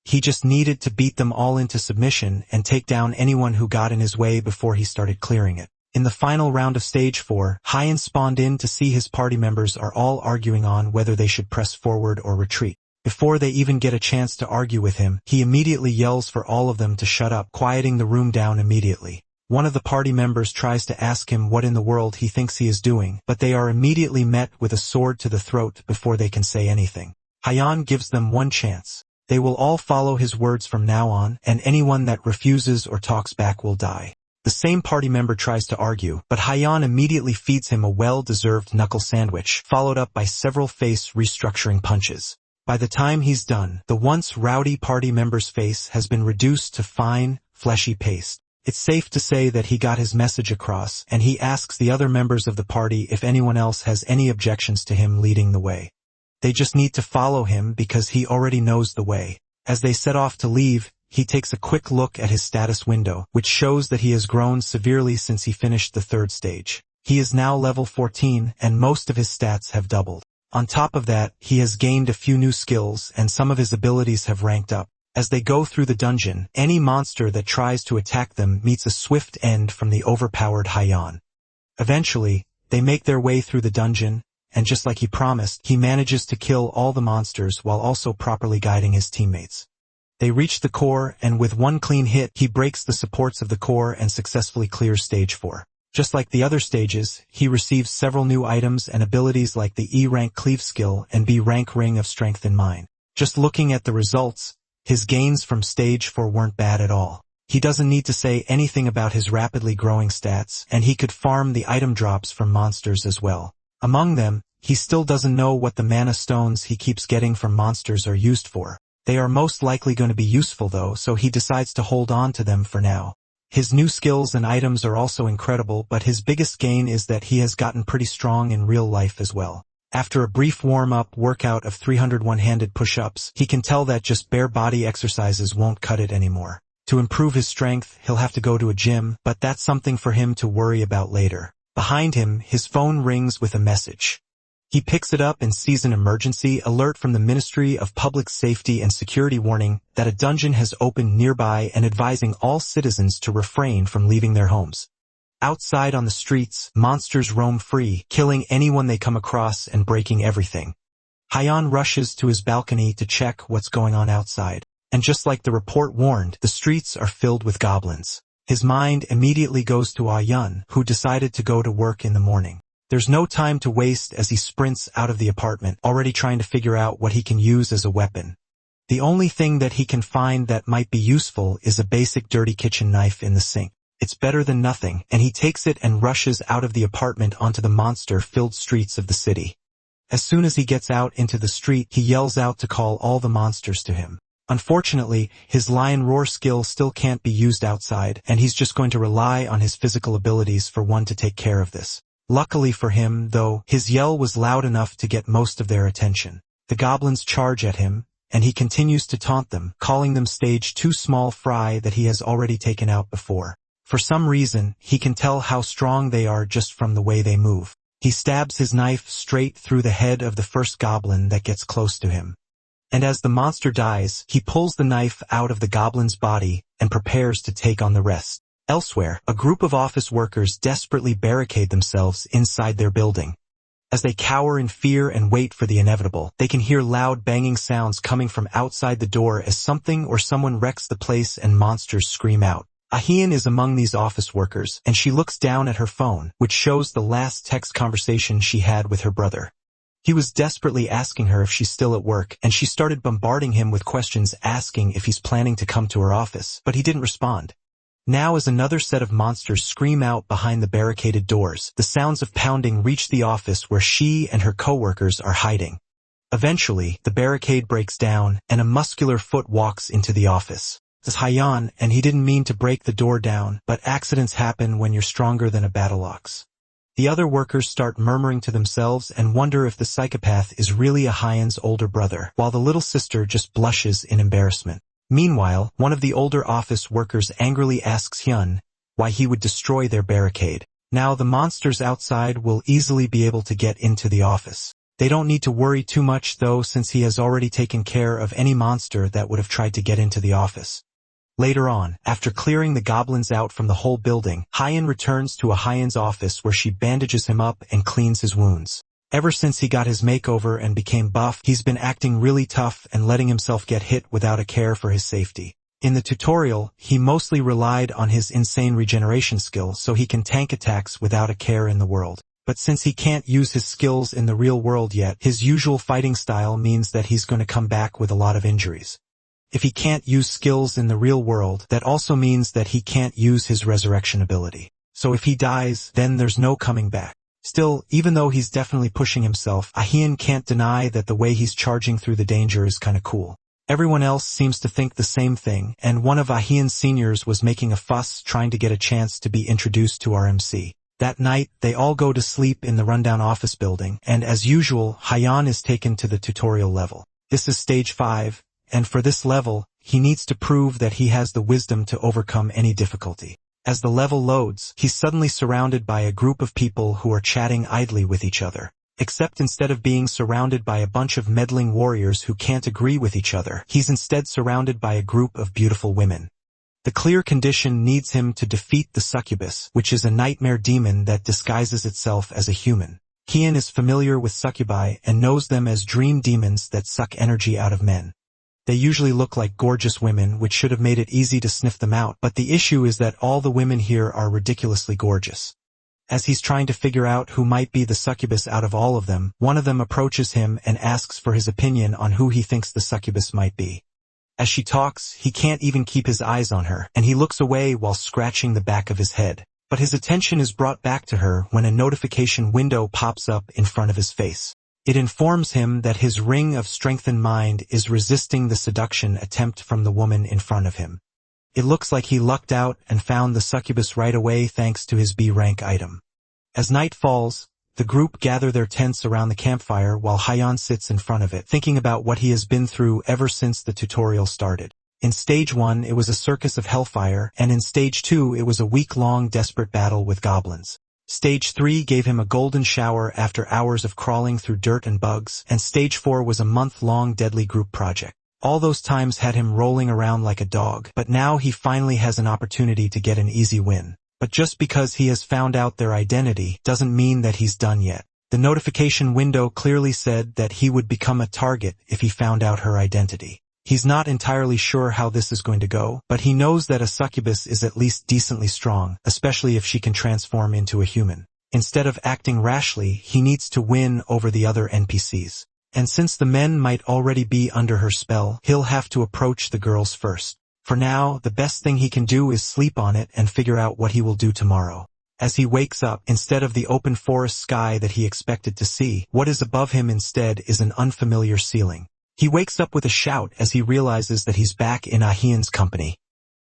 He just needed to beat them all into submission and take down anyone who got in his way before he started clearing it. In the final round of stage 4, Hyan spawned in to see his party members are all arguing on whether they should press forward or retreat. Before they even get a chance to argue with him, he immediately yells for all of them to shut up, quieting the room down immediately. One of the party members tries to ask him what in the world he thinks he is doing, but they are immediately met with a sword to the throat before they can say anything. Hyan gives them one chance. They will all follow his words from now on, and anyone that refuses or talks back will die. The same party member tries to argue, but Hyan immediately feeds him a well-deserved knuckle sandwich, followed up by several face restructuring punches. By the time he's done, the once rowdy party member's face has been reduced to fine, fleshy paste. It's safe to say that he got his message across, and he asks the other members of the party if anyone else has any objections to him leading the way. They just need to follow him because he already knows the way. As they set off to leave, he takes a quick look at his status window, which shows that he has grown severely since he finished the 3rd stage. He is now level 14, and most of his stats have doubled. On top of that, he has gained a few new skills, and some of his abilities have ranked up. As they go through the dungeon, any monster that tries to attack them meets a swift end from the overpowered Hyan. Eventually, they make their way through the dungeon, and just like he promised, he manages to kill all the monsters while also properly guiding his teammates. They reach the core, and with one clean hit, he breaks the supports of the core and successfully clears stage 4. Just like the other stages, he receives several new items and abilities like the E-rank cleave skill and B-rank ring of strength in mine. Just looking at the results, his gains from stage 4 weren't bad at all. He doesn't need to say anything about his rapidly growing stats, and he could farm the item drops from monsters as well. Among them, he still doesn't know what the mana stones he keeps getting from monsters are used for. They are most likely going to be useful though, so he decides to hold on to them for now. His new skills and items are also incredible, but his biggest gain is that he has gotten pretty strong in real life as well. After a brief warm-up workout of 300 one-handed push-ups, he can tell that just bare body exercises won't cut it anymore. To improve his strength, he'll have to go to a gym, but that's something for him to worry about later. Behind him, his phone rings with a message. He picks it up and sees an emergency alert from the Ministry of Public Safety and Security warning that a dungeon has opened nearby and advising all citizens to refrain from leaving their homes. Outside on the streets, monsters roam free, killing anyone they come across and breaking everything. Hyan rushes to his balcony to check what's going on outside, and just like the report warned, the streets are filled with goblins. His mind immediately goes to Ayun, who decided to go to work in the morning. There's no time to waste as he sprints out of the apartment, already trying to figure out what he can use as a weapon. The only thing that he can find that might be useful is a basic dirty kitchen knife in the sink. It's better than nothing, and he takes it and rushes out of the apartment onto the monster-filled streets of the city. As soon as he gets out into the street, he yells out to call all the monsters to him. Unfortunately, his lion roar skill still can't be used outside, and he's just going to rely on his physical abilities for one to take care of this. Luckily for him, though, his yell was loud enough to get most of their attention. The goblins charge at him, and he continues to taunt them, calling them stage 2 small fry that he has already taken out before. For some reason, he can tell how strong they are just from the way they move. He stabs his knife straight through the head of the first goblin that gets close to him. And as the monster dies, he pulls the knife out of the goblin's body and prepares to take on the rest. Elsewhere, a group of office workers desperately barricade themselves inside their building. As they cower in fear and wait for the inevitable, they can hear loud banging sounds coming from outside the door as something or someone wrecks the place and monsters scream out. Ahian is among these office workers, and she looks down at her phone, which shows the last text conversation she had with her brother. He was desperately asking her if she's still at work, and she started bombarding him with questions asking if he's planning to come to her office, but he didn't respond. Now as another set of monsters scream out behind the barricaded doors, the sounds of pounding reach the office where she and her coworkers are hiding. Eventually, the barricade breaks down, and a muscular foot walks into the office. It's Hyan, and he didn't mean to break the door down, but accidents happen when you're stronger than a battle ox. The other workers start murmuring to themselves and wonder if the psychopath is really Hyan's older brother, while the little sister just blushes in embarrassment. Meanwhile, one of the older office workers angrily asks Hyun why he would destroy their barricade. Now the monsters outside will easily be able to get into the office. They don't need to worry too much though, since he has already taken care of any monster that would have tried to get into the office. Later on, after clearing the goblins out from the whole building, Hyan returns to Hyan's office where she bandages him up and cleans his wounds. Ever since he got his makeover and became buff, he's been acting really tough and letting himself get hit without a care for his safety. In the tutorial, he mostly relied on his insane regeneration skill so he can tank attacks without a care in the world. But since he can't use his skills in the real world yet, his usual fighting style means that he's going to come back with a lot of injuries. If he can't use skills in the real world, that also means that he can't use his resurrection ability. So if he dies, then there's no coming back. Still, even though he's definitely pushing himself, Ahian can't deny that the way he's charging through the danger is kinda cool. Everyone else seems to think the same thing, and one of Ahian's seniors was making a fuss trying to get a chance to be introduced to our MC. That night, they all go to sleep in the rundown office building, and as usual, Hyan is taken to the tutorial level. This is stage 5, and for this level, he needs to prove that he has the wisdom to overcome any difficulty. As the level loads, he's suddenly surrounded by a group of people who are chatting idly with each other. Except instead of being surrounded by a bunch of meddling warriors who can't agree with each other, he's instead surrounded by a group of beautiful women. The clear condition needs him to defeat the succubus, which is a nightmare demon that disguises itself as a human. Hyan is familiar with succubi and knows them as dream demons that suck energy out of men. They usually look like gorgeous women, which should have made it easy to sniff them out, but the issue is that all the women here are ridiculously gorgeous. As he's trying to figure out who might be the succubus out of all of them, one of them approaches him and asks for his opinion on who he thinks the succubus might be. As she talks, he can't even keep his eyes on her, and he looks away while scratching the back of his head. But his attention is brought back to her when a notification window pops up in front of his face. It informs him that his ring of strengthened mind is resisting the seduction attempt from the woman in front of him. It looks like he lucked out and found the succubus right away thanks to his B-rank item. As night falls, the group gather their tents around the campfire while Hyan sits in front of it, thinking about what he has been through ever since the tutorial started. In stage 1, it was a circus of hellfire, and in stage 2, it was a week-long desperate battle with goblins. Stage 3 gave him a golden shower after hours of crawling through dirt and bugs, and stage 4 was a month-long deadly group project. All those times had him rolling around like a dog, but now he finally has an opportunity to get an easy win. But just because he has found out their identity doesn't mean that he's done yet. The notification window clearly said that he would become a target if he found out her identity. He's not entirely sure how this is going to go, but he knows that a succubus is at least decently strong, especially if she can transform into a human. Instead of acting rashly, he needs to win over the other NPCs. And since the men might already be under her spell, he'll have to approach the girls first. For now, the best thing he can do is sleep on it and figure out what he will do tomorrow. As he wakes up, instead of the open forest sky that he expected to see, what is above him instead is an unfamiliar ceiling. He wakes up with a shout as he realizes that he's back in Ahian's company.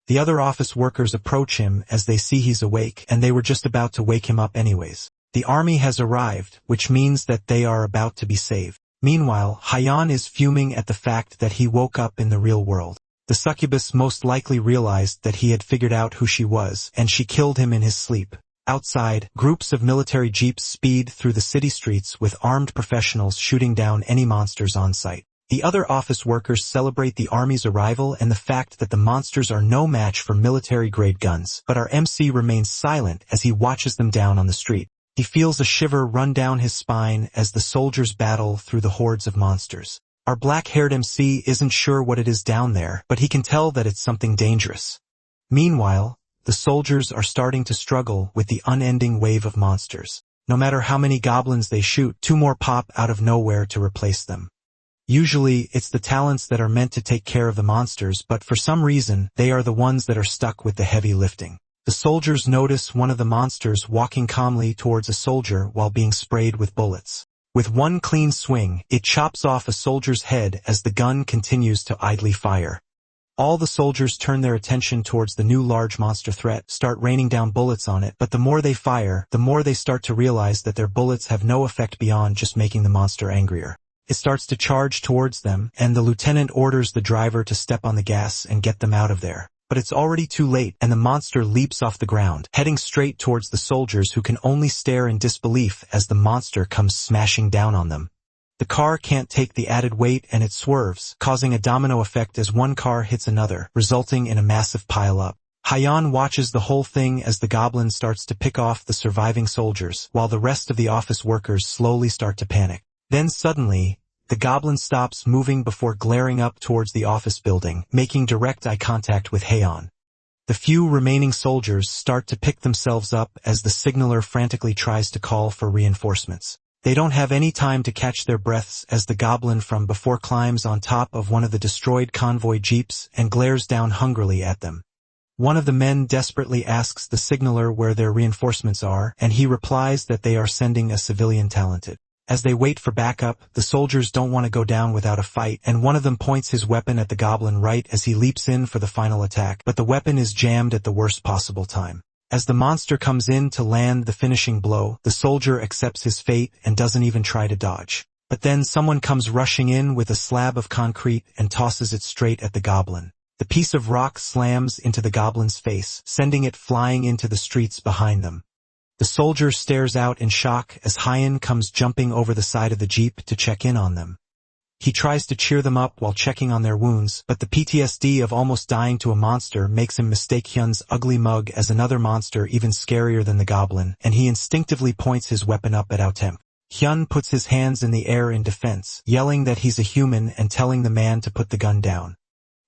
The other office workers approach him as they see he's awake, and they were just about to wake him up anyways. The army has arrived, which means that they are about to be saved. Meanwhile, Hyan is fuming at the fact that he woke up in the real world. The succubus most likely realized that he had figured out who she was, and she killed him in his sleep. Outside, groups of military jeeps speed through the city streets with armed professionals shooting down any monsters on sight. The other office workers celebrate the army's arrival and the fact that the monsters are no match for military-grade guns, but our MC remains silent as he watches them down on the street. He feels a shiver run down his spine as the soldiers battle through the hordes of monsters. Our black-haired MC isn't sure what it is down there, but he can tell that it's something dangerous. Meanwhile, the soldiers are starting to struggle with the unending wave of monsters. No matter how many goblins they shoot, 2 more pop out of nowhere to replace them. Usually, it's the talents that are meant to take care of the monsters, but for some reason, they are the ones that are stuck with the heavy lifting. The soldiers notice one of the monsters walking calmly towards a soldier while being sprayed with bullets. With one clean swing, it chops off a soldier's head as the gun continues to idly fire. All the soldiers turn their attention towards the new large monster threat, start raining down bullets on it, but the more they fire, the more they start to realize that their bullets have no effect beyond just making the monster angrier. It starts to charge towards them, and the lieutenant orders the driver to step on the gas and get them out of there. But it's already too late, and the monster leaps off the ground, heading straight towards the soldiers who can only stare in disbelief as the monster comes smashing down on them. The car can't take the added weight and it swerves, causing a domino effect as one car hits another, resulting in a massive pile-up. Hyan watches the whole thing as the goblin starts to pick off the surviving soldiers, while the rest of the office workers slowly start to panic. Then suddenly, the goblin stops moving before glaring up towards the office building, making direct eye contact with Hyan. The few remaining soldiers start to pick themselves up as the signaler frantically tries to call for reinforcements. They don't have any time to catch their breaths as the goblin from before climbs on top of one of the destroyed convoy jeeps and glares down hungrily at them. One of the men desperately asks the signaler where their reinforcements are, and he replies that they are sending a civilian talented. As they wait for backup, the soldiers don't want to go down without a fight, and one of them points his weapon at the goblin right as he leaps in for the final attack, but the weapon is jammed at the worst possible time. As the monster comes in to land the finishing blow, the soldier accepts his fate and doesn't even try to dodge. But then someone comes rushing in with a slab of concrete and tosses it straight at the goblin. The piece of rock slams into the goblin's face, sending it flying into the streets behind them. The soldier stares out in shock as Hyan comes jumping over the side of the jeep to check in on them. He tries to cheer them up while checking on their wounds, but the PTSD of almost dying to a monster makes him mistake Hyun's ugly mug as another monster even scarier than the goblin, and he instinctively points his weapon up at Autemp. Hyun puts his hands in the air in defense, yelling that he's a human and telling the man to put the gun down.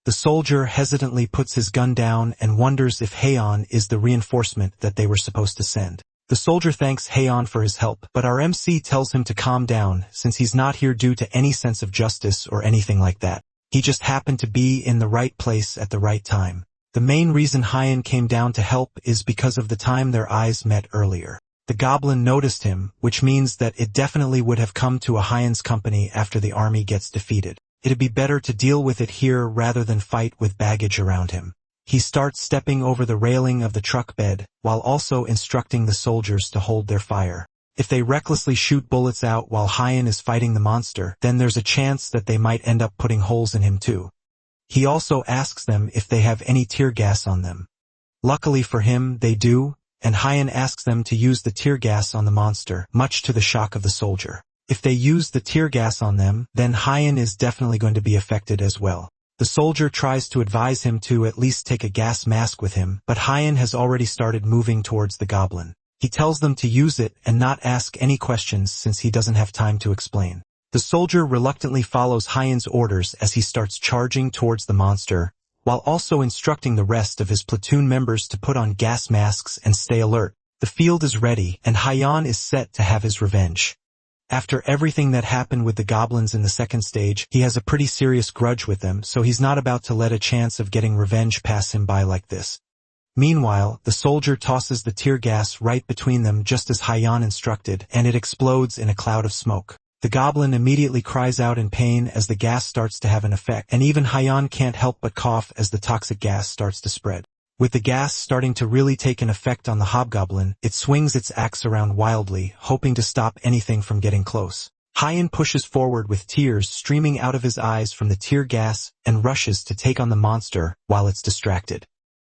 The soldier hesitantly puts his gun down and wonders if Haeon is the reinforcement that they were supposed to send. The soldier thanks Haeon for his help, but our MC tells him to calm down since he's not here due to any sense of justice or anything like that. He just happened to be in the right place at the right time. The main reason Hyan came down to help is because of the time their eyes met earlier. The goblin noticed him, which means that it definitely would have come to a Hyan's company after the army gets defeated. It'd be better to deal with it here rather than fight with baggage around him. He starts stepping over the railing of the truck bed, while also instructing the soldiers to hold their fire. If they recklessly shoot bullets out while Hyan is fighting the monster, then there's a chance that they might end up putting holes in him too. He also asks them if they have any tear gas on them. Luckily for him, they do, and Hyan asks them to use the tear gas on the monster, much to the shock of the soldier. If they use the tear gas on them, then Hyan is definitely going to be affected as well. The soldier tries to advise him to at least take a gas mask with him, but Hyan has already started moving towards the goblin. He tells them to use it and not ask any questions since he doesn't have time to explain. The soldier reluctantly follows Hyan's orders as he starts charging towards the monster, while also instructing the rest of his platoon members to put on gas masks and stay alert. The field is ready, and Hyan is set to have his revenge. After everything that happened with the goblins in the second stage, he has a pretty serious grudge with them, so he's not about to let a chance of getting revenge pass him by like this. Meanwhile, the soldier tosses the tear gas right between them just as Hyan instructed, and it explodes in a cloud of smoke. The goblin immediately cries out in pain as the gas starts to have an effect, and even Hyan can't help but cough as the toxic gas starts to spread. With the gas starting to really take an effect on the hobgoblin, it swings its axe around wildly, hoping to stop anything from getting close. Hyan pushes forward with tears streaming out of his eyes from the tear gas and rushes to take on the monster while it's distracted.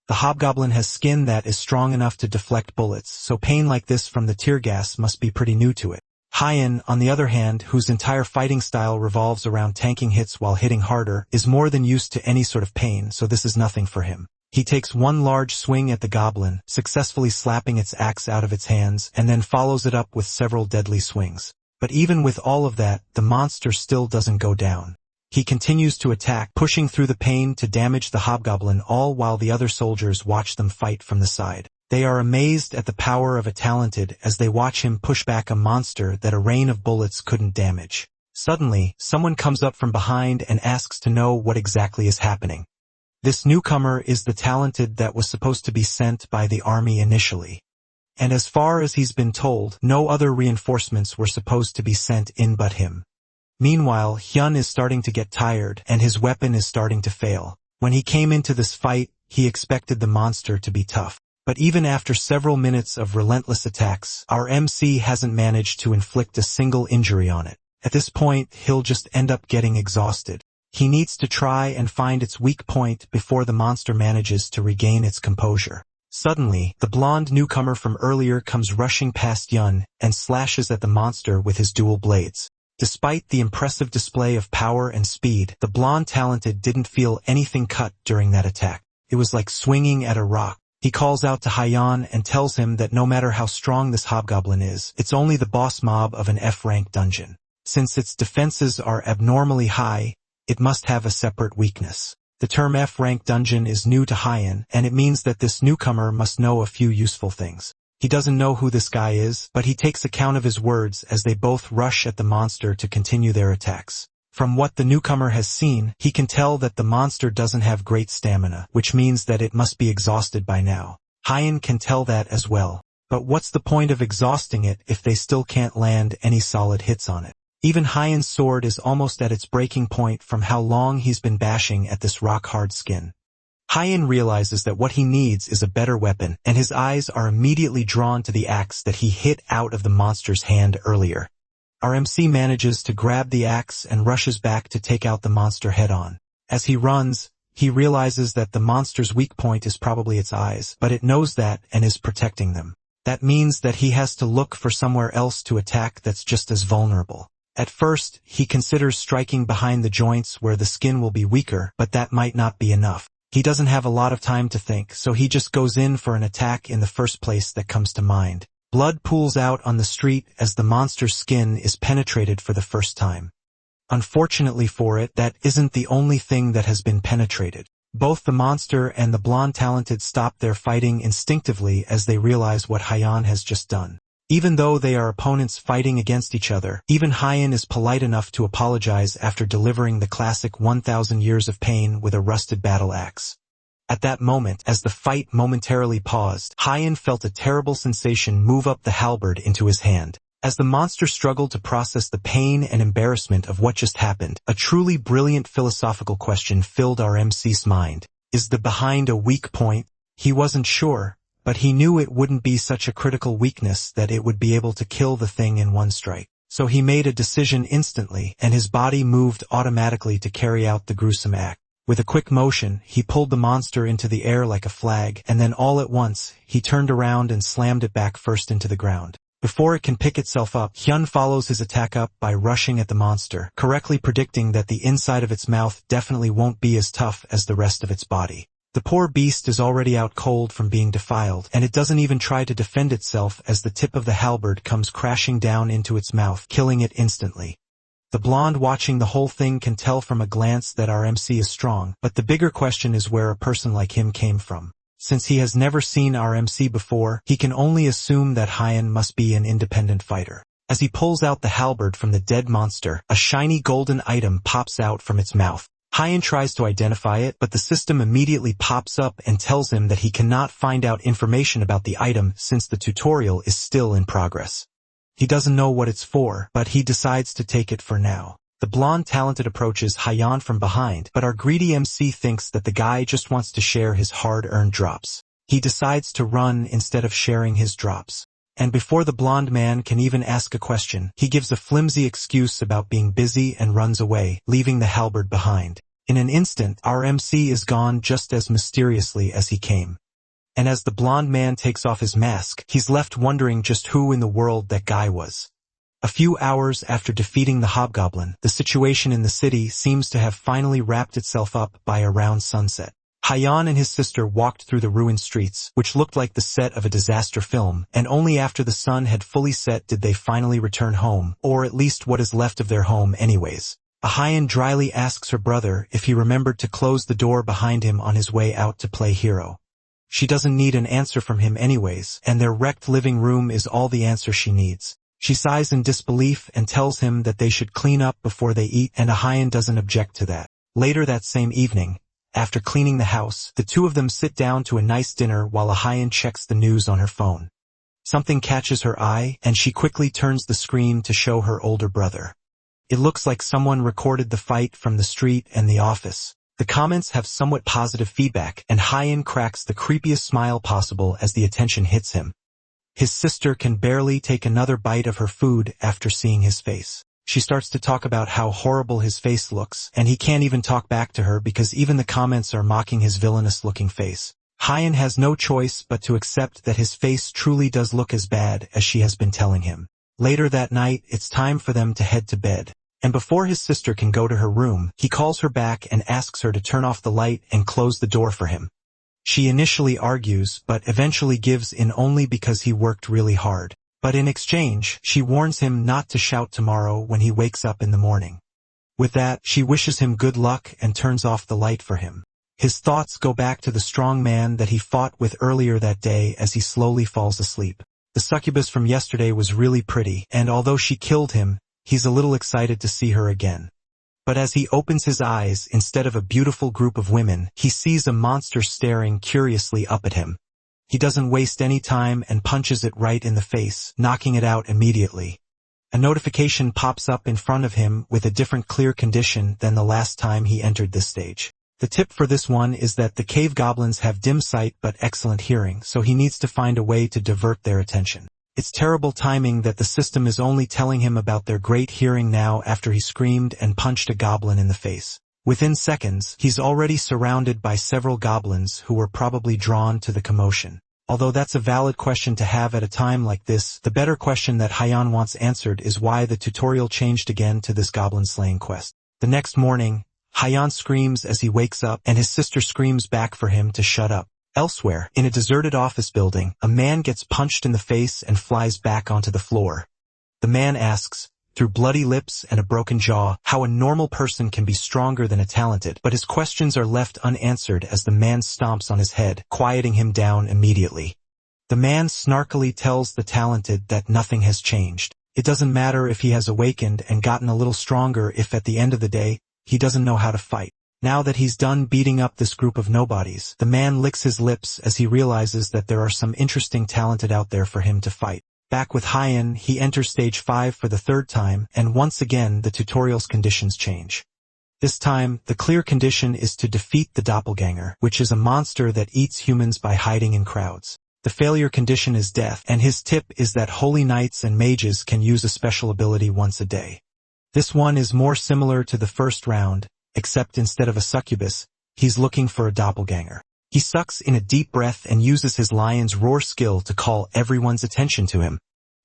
The hobgoblin has skin that is strong enough to deflect bullets, so pain like this from the tear gas must be pretty new to it. Hyan, on the other hand, whose entire fighting style revolves around tanking hits while hitting harder, is more than used to any sort of pain, so this is nothing for him. He takes one large swing at the goblin, successfully slapping its axe out of its hands, and then follows it up with several deadly swings. But even with all of that, the monster still doesn't go down. He continues to attack, pushing through the pain to damage the hobgoblin, all while the other soldiers watch them fight from the side. They are amazed at the power of a talented as they watch him push back a monster that a rain of bullets couldn't damage. Suddenly, someone comes up from behind and asks to know what exactly is happening. This newcomer is the talented that was supposed to be sent by the army initially. And as far as he's been told, no other reinforcements were supposed to be sent in but him. Meanwhile, Hyun is starting to get tired, and his weapon is starting to fail. When he came into this fight, he expected the monster to be tough. But even after several minutes of relentless attacks, our MC hasn't managed to inflict a single injury on it. At this point, he'll just end up getting exhausted. He needs to try and find its weak point before the monster manages to regain its composure. Suddenly, the blonde newcomer from earlier comes rushing past Hyun and slashes at the monster with his dual blades. Despite the impressive display of power and speed, the blonde talented didn't feel anything cut during that attack. It was like swinging at a rock. He calls out to Hyan and tells him that no matter how strong this hobgoblin is, it's only the boss mob of an F-rank dungeon. Since its defenses are abnormally high, it must have a separate weakness. The term F-rank dungeon is new to Hyan, and it means that this newcomer must know a few useful things. He doesn't know who this guy is, but he takes account of his words as they both rush at the monster to continue their attacks. From what the newcomer has seen, he can tell that the monster doesn't have great stamina, which means that it must be exhausted by now. Hyan can tell that as well. But what's the point of exhausting it if they still can't land any solid hits on it? Even Hyan's sword is almost at its breaking point from how long he's been bashing at this rock-hard skin. Hyan realizes that what he needs is a better weapon, and his eyes are immediately drawn to the axe that he hit out of the monster's hand earlier. Our MC manages to grab the axe and rushes back to take out the monster head-on. As he runs, he realizes that the monster's weak point is probably its eyes, but it knows that and is protecting them. That means that he has to look for somewhere else to attack that's just as vulnerable. At first, he considers striking behind the joints where the skin will be weaker, but that might not be enough. He doesn't have a lot of time to think, so he just goes in for an attack in the first place that comes to mind. Blood pools out on the street as the monster's skin is penetrated for the first time. Unfortunately for it, that isn't the only thing that has been penetrated. Both the monster and the blonde talented stop their fighting instinctively as they realize what Hyan has just done. Even though they are opponents fighting against each other, even Hyan is polite enough to apologize after delivering the classic 1,000 years of pain with a rusted battle axe. At that moment, as the fight momentarily paused, Hyan felt a terrible sensation move up the halberd into his hand. As the monster struggled to process the pain and embarrassment of what just happened, a truly brilliant philosophical question filled our MC's mind. Is the behind a weak point? He wasn't sure, but he knew it wouldn't be such a critical weakness that it would be able to kill the thing in one strike. So he made a decision instantly, and his body moved automatically to carry out the gruesome act. With a quick motion, he pulled the monster into the air like a flag, and then all at once, he turned around and slammed it back first into the ground. Before it can pick itself up, Hyun follows his attack up by rushing at the monster, correctly predicting that the inside of its mouth definitely won't be as tough as the rest of its body. The poor beast is already out cold from being defiled, and it doesn't even try to defend itself as the tip of the halberd comes crashing down into its mouth, killing it instantly. The blonde watching the whole thing can tell from a glance that our MC is strong, but the bigger question is where a person like him came from. Since he has never seen our MC before, he can only assume that Hyan must be an independent fighter. As he pulls out the halberd from the dead monster, a shiny golden item pops out from its mouth. Hyan tries to identify it, but the system immediately pops up and tells him that he cannot find out information about the item since the tutorial is still in progress. He doesn't know what it's for, but he decides to take it for now. The blonde talented approaches Hyan from behind, but our greedy MC thinks that the guy just wants to share his hard-earned drops. He decides to run instead of sharing his drops. And before the blonde man can even ask a question, he gives a flimsy excuse about being busy and runs away, leaving the halberd behind. In an instant, our MC is gone just as mysteriously as he came. And as the blonde man takes off his mask, he's left wondering just who in the world that guy was. A few hours after defeating the hobgoblin, the situation in the city seems to have finally wrapped itself up by around sunset. Hyan and his sister walked through the ruined streets, which looked like the set of a disaster film, and only after the sun had fully set did they finally return home, or at least what is left of their home anyways. Hyan dryly asks her brother if he remembered to close the door behind him on his way out to play hero. She doesn't need an answer from him anyways, and their wrecked living room is all the answer she needs. She sighs in disbelief and tells him that they should clean up before they eat, and Hyan doesn't object to that. Later that same evening, after cleaning the house, the two of them sit down to a nice dinner while Hyan checks the news on her phone. Something catches her eye, and she quickly turns the screen to show her older brother. It looks like someone recorded the fight from the street and the office. The comments have somewhat positive feedback, and Hyan cracks the creepiest smile possible as the attention hits him. His sister can barely take another bite of her food after seeing his face. She starts to talk about how horrible his face looks, and he can't even talk back to her because even the comments are mocking his villainous-looking face. Hyan has no choice but to accept that his face truly does look as bad as she has been telling him. Later that night, it's time for them to head to bed. And before his sister can go to her room, he calls her back and asks her to turn off the light and close the door for him. She initially argues, but eventually gives in only because he worked really hard. But in exchange, she warns him not to shout tomorrow when he wakes up in the morning. With that, she wishes him good luck and turns off the light for him. His thoughts go back to the strong man that he fought with earlier that day as he slowly falls asleep. The succubus from yesterday was really pretty, and although she killed him, he's a little excited to see her again. But as he opens his eyes, instead of a beautiful group of women, he sees a monster staring curiously up at him. He doesn't waste any time and punches it right in the face, knocking it out immediately. A notification pops up in front of him with a different clear condition than the last time he entered this stage. The tip for this one is that the cave goblins have dim sight but excellent hearing, so he needs to find a way to divert their attention. It's terrible timing that the system is only telling him about their great hearing now after he screamed and punched a goblin in the face. Within seconds, he's already surrounded by several goblins who were probably drawn to the commotion. Although that's a valid question to have at a time like this, the better question that Hyan wants answered is why the tutorial changed again to this goblin-slaying quest. The next morning, Hyan screams as he wakes up, and his sister screams back for him to shut up. Elsewhere, in a deserted office building, a man gets punched in the face and flies back onto the floor. The man asks, through bloody lips and a broken jaw, how a normal person can be stronger than a talented, but his questions are left unanswered as the man stomps on his head, quieting him down immediately. The man snarkily tells the talented that nothing has changed. It doesn't matter if he has awakened and gotten a little stronger if at the end of the day, he doesn't know how to fight. Now that he's done beating up this group of nobodies, the man licks his lips as he realizes that there are some interesting talented out there for him to fight. Back with Hyan, he enters stage 5 for the third time, and once again the tutorial's conditions change. This time, the clear condition is to defeat the doppelganger, which is a monster that eats humans by hiding in crowds. The failure condition is death, and his tip is that holy knights and mages can use a special ability once a day. This one is more similar to the first round, except instead of a succubus, he's looking for a doppelganger. He sucks in a deep breath and uses his lion's roar skill to call everyone's attention to him.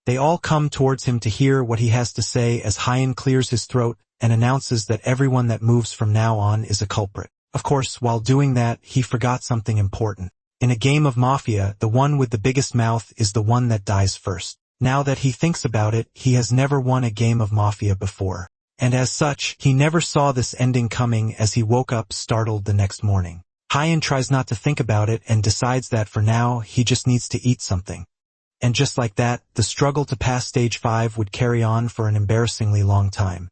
They all come towards him to hear what he has to say as Hyan clears his throat and announces that everyone that moves from now on is a culprit. Of course, while doing that, he forgot something important. In a game of Mafia, the one with the biggest mouth is the one that dies first. Now that he thinks about it, he has never won a game of Mafia before. And as such, he never saw this ending coming as he woke up startled the next morning. Hyan tries not to think about it and decides that for now, he just needs to eat something. And just like that, the struggle to pass stage 5 would carry on for an embarrassingly long time.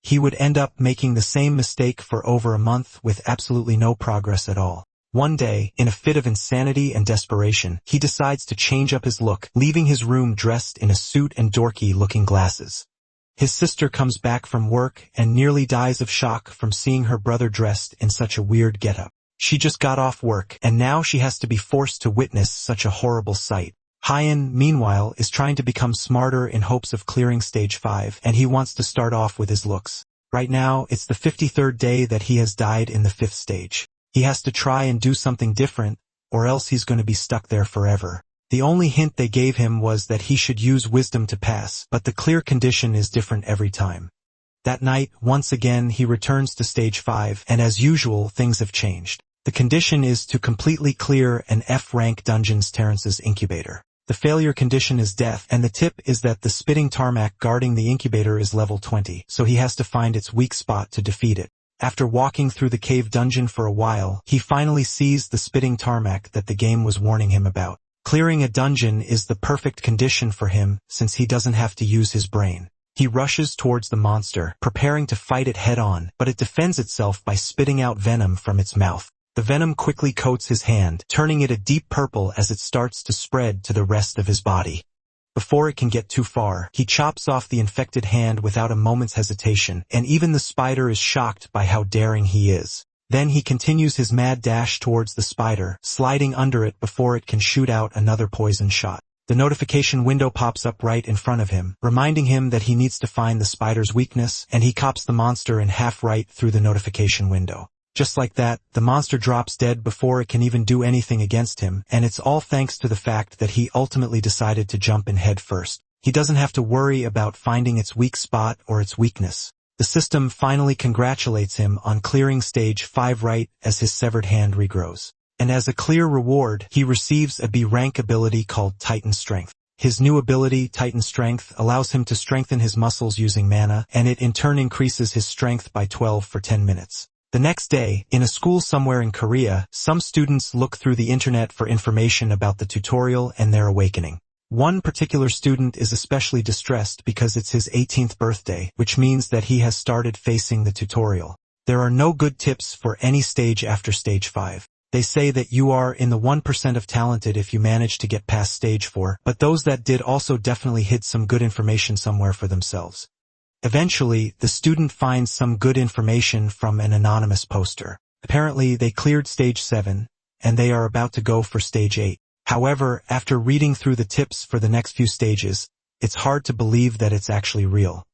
He would end up making the same mistake for over a month with absolutely no progress at all. One day, in a fit of insanity and desperation, he decides to change up his look, leaving his room dressed in a suit and dorky-looking glasses. His sister comes back from work and nearly dies of shock from seeing her brother dressed in such a weird getup. She just got off work, and now she has to be forced to witness such a horrible sight. Hyan, meanwhile, is trying to become smarter in hopes of clearing stage 5, and he wants to start off with his looks. Right now, it's the 53rd day that he has died in the 5th stage. He has to try and do something different, or else he's going to be stuck there forever. The only hint they gave him was that he should use wisdom to pass, but the clear condition is different every time. That night, once again, he returns to stage 5, and as usual, things have changed. The condition is to completely clear an F-rank dungeon's Terrence's incubator. The failure condition is death, and the tip is that the spitting tarmac guarding the incubator is level 20, so he has to find its weak spot to defeat it. After walking through the cave dungeon for a while, he finally sees the spitting tarmac that the game was warning him about. Clearing a dungeon is the perfect condition for him since he doesn't have to use his brain. He rushes towards the monster, preparing to fight it head-on, but it defends itself by spitting out venom from its mouth. The venom quickly coats his hand, turning it a deep purple as it starts to spread to the rest of his body. Before it can get too far, he chops off the infected hand without a moment's hesitation, and even the spider is shocked by how daring he is. Then he continues his mad dash towards the spider, sliding under it before it can shoot out another poison shot. The notification window pops up right in front of him, reminding him that he needs to find the spider's weakness, and he cops the monster in half right through the notification window. Just like that, the monster drops dead before it can even do anything against him, and it's all thanks to the fact that he ultimately decided to jump in head first. He doesn't have to worry about finding its weak spot or its weakness. The system finally congratulates him on clearing stage 5 right as his severed hand regrows. And as a clear reward, he receives a B-rank ability called Titan Strength. His new ability, Titan Strength, allows him to strengthen his muscles using mana, and it in turn increases his strength by 12 for 10 minutes. The next day, in a school somewhere in Korea, some students look through the internet for information about the tutorial and their awakening. One particular student is especially distressed because it's his 18th birthday, which means that he has started facing the tutorial. There are no good tips for any stage after stage 5. They say that you are in the 1% of talented if you manage to get past stage 4, but those that did also definitely hid some good information somewhere for themselves. Eventually, the student finds some good information from an anonymous poster. Apparently, they cleared stage 7, and they are about to go for stage 8. However, after reading through the tips for the next few stages, it's hard to believe that it's actually real.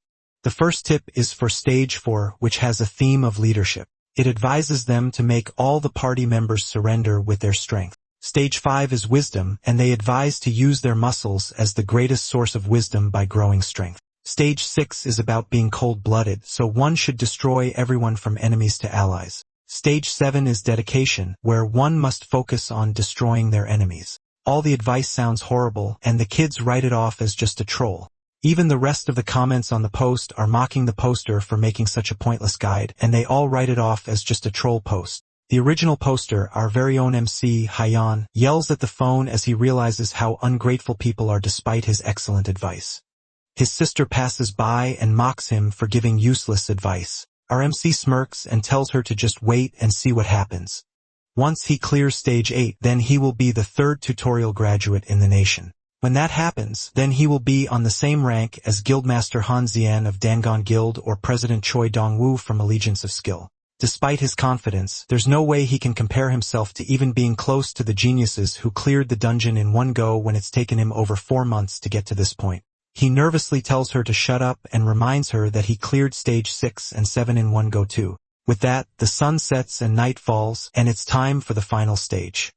The first tip is for stage 4, which has a theme of leadership. It advises them to make all the party members surrender with their strength. Stage 5 is wisdom, and they advise to use their muscles as the greatest source of wisdom by growing strength. Stage 6 is about being cold-blooded, so one should destroy everyone from enemies to allies. Stage 7 is dedication, where one must focus on destroying their enemies. All the advice sounds horrible, and the kids write it off as just a troll. Even the rest of the comments on the post are mocking the poster for making such a pointless guide, and they all write it off as just a troll post. The original poster, our very own MC, Hyan, yells at the phone as he realizes how ungrateful people are despite his excellent advice. His sister passes by and mocks him for giving useless advice. Our MC smirks and tells her to just wait and see what happens. Once he clears stage 8, then he will be the 3rd tutorial graduate in the nation. When that happens, then he will be on the same rank as Guildmaster Han Xian of Dangon Guild or President Choi Dong-woo from Allegiance of Skill. Despite his confidence, there's no way he can compare himself to even being close to the geniuses who cleared the dungeon in one go when it's taken him over 4 months to get to this point. He nervously tells her to shut up and reminds her that he cleared stage 6 and 7 in one go too. With that, the sun sets and night falls, and it's time for the final stage.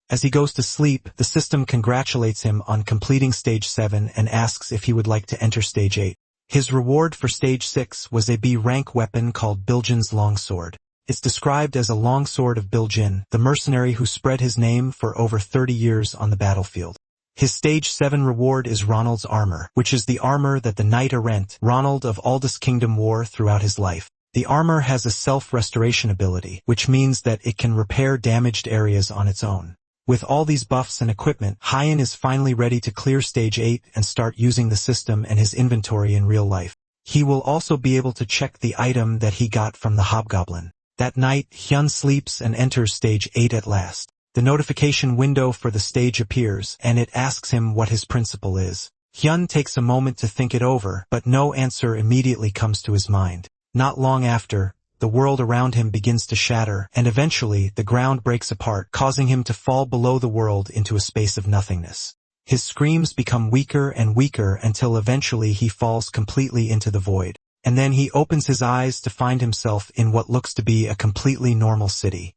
As he goes to sleep, the system congratulates him on completing stage 7 and asks if he would like to enter stage 8. His reward for stage 6 was a B-rank weapon called Biljin's longsword. It's described as a longsword of Biljin, the mercenary who spread his name for over 30 years on the battlefield. His stage 7 reward is Ronald's armor, which is the armor that the knight errant, Ronald of Aldous Kingdom, wore throughout his life. The armor has a self-restoration ability, which means that it can repair damaged areas on its own. With all these buffs and equipment, Hyan is finally ready to clear stage 8 and start using the system and his inventory in real life. He will also be able to check the item that he got from the hobgoblin. That night, Hyun sleeps and enters stage 8 at last. The notification window for the stage appears, and it asks him what his principle is. Hyun takes a moment to think it over, but no answer immediately comes to his mind. Not long after, the world around him begins to shatter, and eventually the ground breaks apart, causing him to fall below the world into a space of nothingness. His screams become weaker and weaker until eventually he falls completely into the void. And then he opens his eyes to find himself in what looks to be a completely normal city.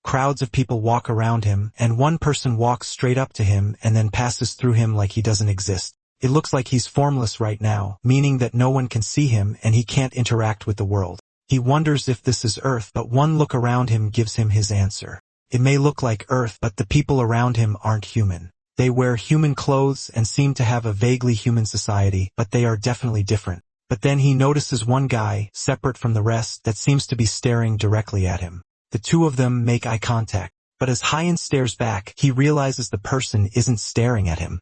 Crowds of people walk around him, and one person walks straight up to him and then passes through him like he doesn't exist. It looks like he's formless right now, meaning that no one can see him and he can't interact with the world. He wonders if this is Earth, but one look around him gives him his answer. It may look like Earth, but the people around him aren't human. They wear human clothes and seem to have a vaguely human society, but they are definitely different. But then he notices one guy, separate from the rest, that seems to be staring directly at him. The two of them make eye contact, but as Hyan stares back, he realizes the person isn't staring at him.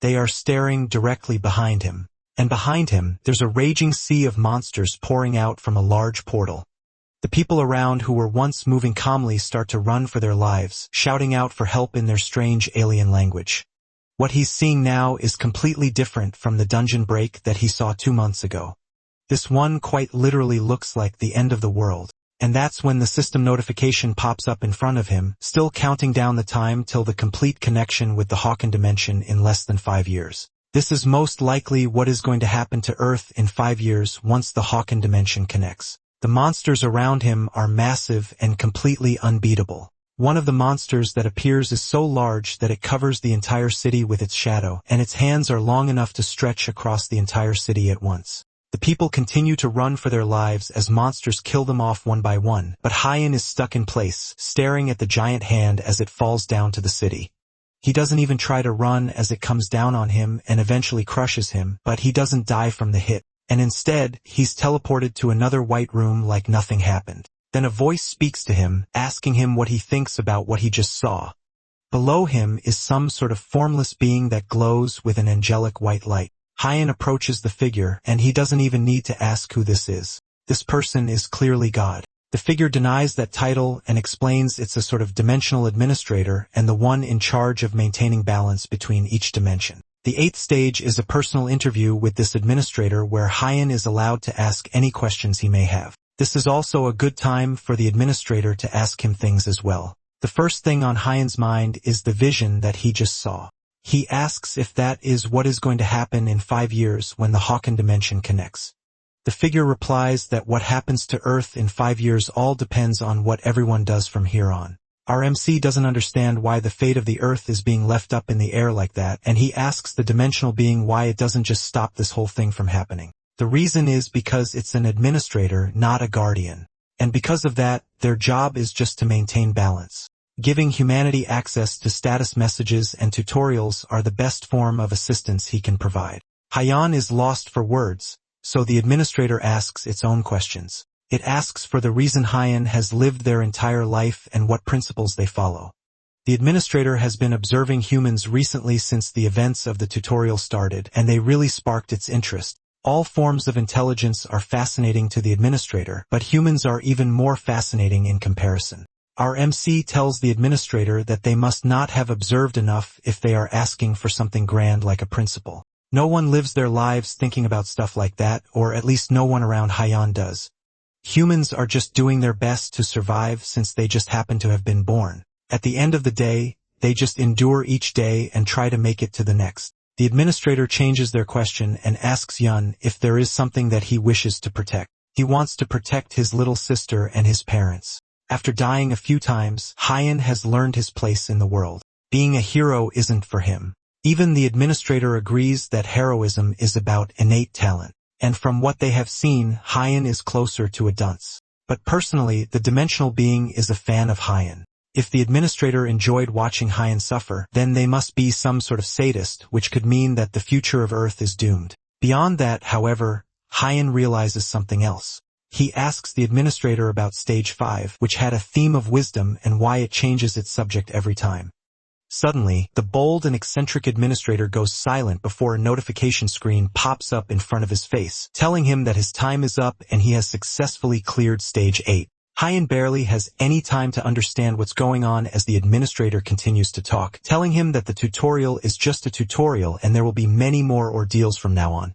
They are staring directly behind him. And behind him, there's a raging sea of monsters pouring out from a large portal. The people around who were once moving calmly start to run for their lives, shouting out for help in their strange alien language. What he's seeing now is completely different from the dungeon break that he saw 2 months ago. This one quite literally looks like the end of the world. And that's when the system notification pops up in front of him, still counting down the time till the complete connection with the Hawken dimension in less than 5 years. This is most likely what is going to happen to Earth in 5 years once the Hawken dimension connects. The monsters around him are massive and completely unbeatable. One of the monsters that appears is so large that it covers the entire city with its shadow, and its hands are long enough to stretch across the entire city at once. The people continue to run for their lives as monsters kill them off one by one, but Hyan is stuck in place, staring at the giant hand as it falls down to the city. He doesn't even try to run as it comes down on him and eventually crushes him, but he doesn't die from the hit, and instead, he's teleported to another white room like nothing happened. Then a voice speaks to him, asking him what he thinks about what he just saw. Below him is some sort of formless being that glows with an angelic white light. Hyan approaches the figure, and he doesn't even need to ask who this is. This person is clearly God. The figure denies that title and explains it's a sort of dimensional administrator and the one in charge of maintaining balance between each dimension. The 8th stage is a personal interview with this administrator where Hyan is allowed to ask any questions he may have. This is also a good time for the administrator to ask him things as well. The first thing on Hyan's mind is the vision that he just saw. He asks if that is what is going to happen in 5 years when the Hawken dimension connects. The figure replies that what happens to Earth in 5 years all depends on what everyone does from here on. Our MC doesn't understand why the fate of the Earth is being left up in the air like that, and he asks the dimensional being why it doesn't just stop this whole thing from happening. The reason is because it's an administrator, not a guardian. And because of that, their job is just to maintain balance. Giving humanity access to status messages and tutorials are the best form of assistance he can provide. Hyan is lost for words, so the administrator asks its own questions. It asks for the reason Hyan has lived their entire life and what principles they follow. The administrator has been observing humans recently since the events of the tutorial started, and they really sparked its interest. All forms of intelligence are fascinating to the administrator, but humans are even more fascinating in comparison. Our MC tells the administrator that they must not have observed enough if they are asking for something grand like a principle. No one lives their lives thinking about stuff like that, or at least no one around Hyan does. Humans are just doing their best to survive since they just happen to have been born. At the end of the day, they just endure each day and try to make it to the next. The administrator changes their question and asks Yun if there is something that he wishes to protect. He wants to protect his little sister and his parents. After dying a few times, Hyan has learned his place in the world. Being a hero isn't for him. Even the administrator agrees that heroism is about innate talent. And from what they have seen, Hyan is closer to a dunce. But personally, the dimensional being is a fan of Hyan. If the administrator enjoyed watching Hyan suffer, then they must be some sort of sadist, which could mean that the future of Earth is doomed. Beyond that, however, Hyan realizes something else. He asks the administrator about Stage 5, which had a theme of wisdom and why it changes its subject every time. Suddenly, the bold and eccentric administrator goes silent before a notification screen pops up in front of his face, telling him that his time is up and he has successfully cleared Stage 8. Hyan barely has any time to understand what's going on as the administrator continues to talk, telling him that the tutorial is just a tutorial and there will be many more ordeals from now on.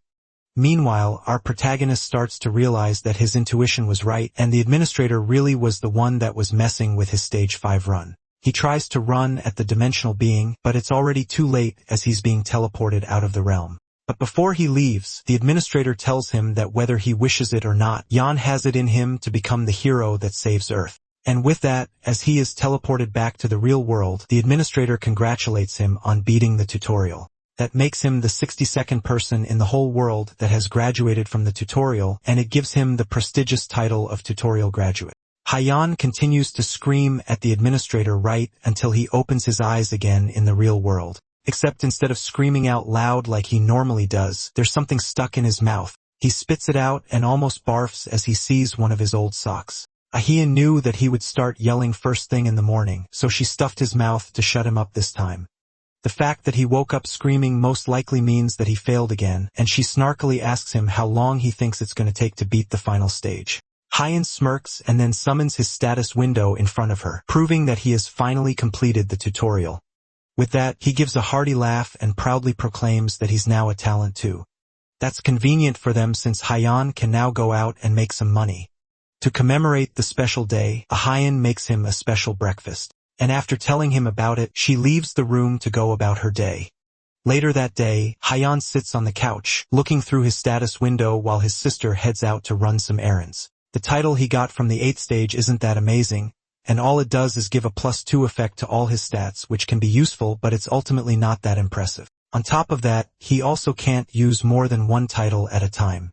Meanwhile, our protagonist starts to realize that his intuition was right and the administrator really was the one that was messing with his Stage 5 run. He tries to run at the dimensional being, but it's already too late as he's being teleported out of the realm. But before he leaves, the administrator tells him that whether he wishes it or not, Yan has it in him to become the hero that saves Earth. And with that, as he is teleported back to the real world, the administrator congratulates him on beating the tutorial. That makes him the 62nd person in the whole world that has graduated from the tutorial, and it gives him the prestigious title of tutorial graduate. Hyan continues to scream at the administrator right until he opens his eyes again in the real world. Except instead of screaming out loud like he normally does, there's something stuck in his mouth. He spits it out and almost barfs as he sees one of his old socks. Ahia knew that he would start yelling first thing in the morning, so she stuffed his mouth to shut him up this time. The fact that he woke up screaming most likely means that he failed again, and she snarkily asks him how long he thinks it's going to take to beat the final stage. Hyan smirks and then summons his status window in front of her, proving that he has finally completed the tutorial. With that, he gives a hearty laugh and proudly proclaims that he's now a talent too. That's convenient for them since Hyan can now go out and make some money. To commemorate the special day, Hyan makes him a special breakfast. And after telling him about it, she leaves the room to go about her day. Later that day, Hyan sits on the couch, looking through his status window while his sister heads out to run some errands. The title he got from the 8th stage isn't that amazing, and all it does is give a +2 effect to all his stats, which can be useful, but it's ultimately not that impressive. On top of that, he also can't use more than one title at a time.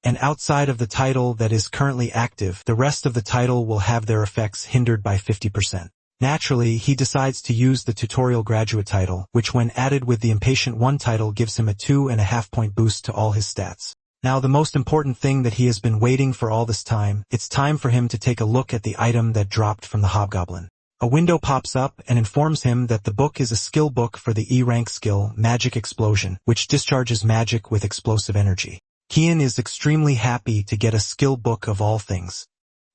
And outside of the title that is currently active, the rest of the title will have their effects hindered by 50%. Naturally, he decides to use the tutorial graduate title, which when added with the Impatient 1 title gives him a 2.5 point boost to all his stats. Now the most important thing that he has been waiting for all this time, it's time for him to take a look at the item that dropped from the hobgoblin. A window pops up and informs him that the book is a skill book for the E-rank skill, Magic Explosion, which discharges magic with explosive energy. Hyun is extremely happy to get a skill book of all things.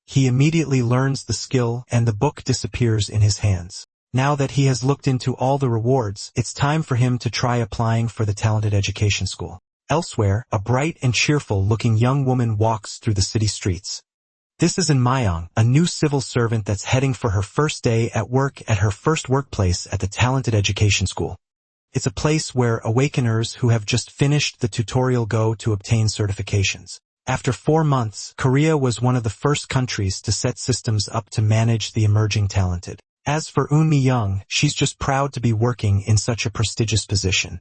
He immediately learns the skill and the book disappears in his hands. Now that he has looked into all the rewards, it's time for him to try applying for the talented education school. Elsewhere, a bright and cheerful-looking young woman walks through the city streets. This is Myung, a new civil servant that's heading for her first day at work at her first workplace at the talented education school. It's a place where awakeners who have just finished the tutorial go to obtain certifications. After 4 months, Korea was one of the first countries to set systems up to manage the emerging talented. As for Myung, she's just proud to be working in such a prestigious position.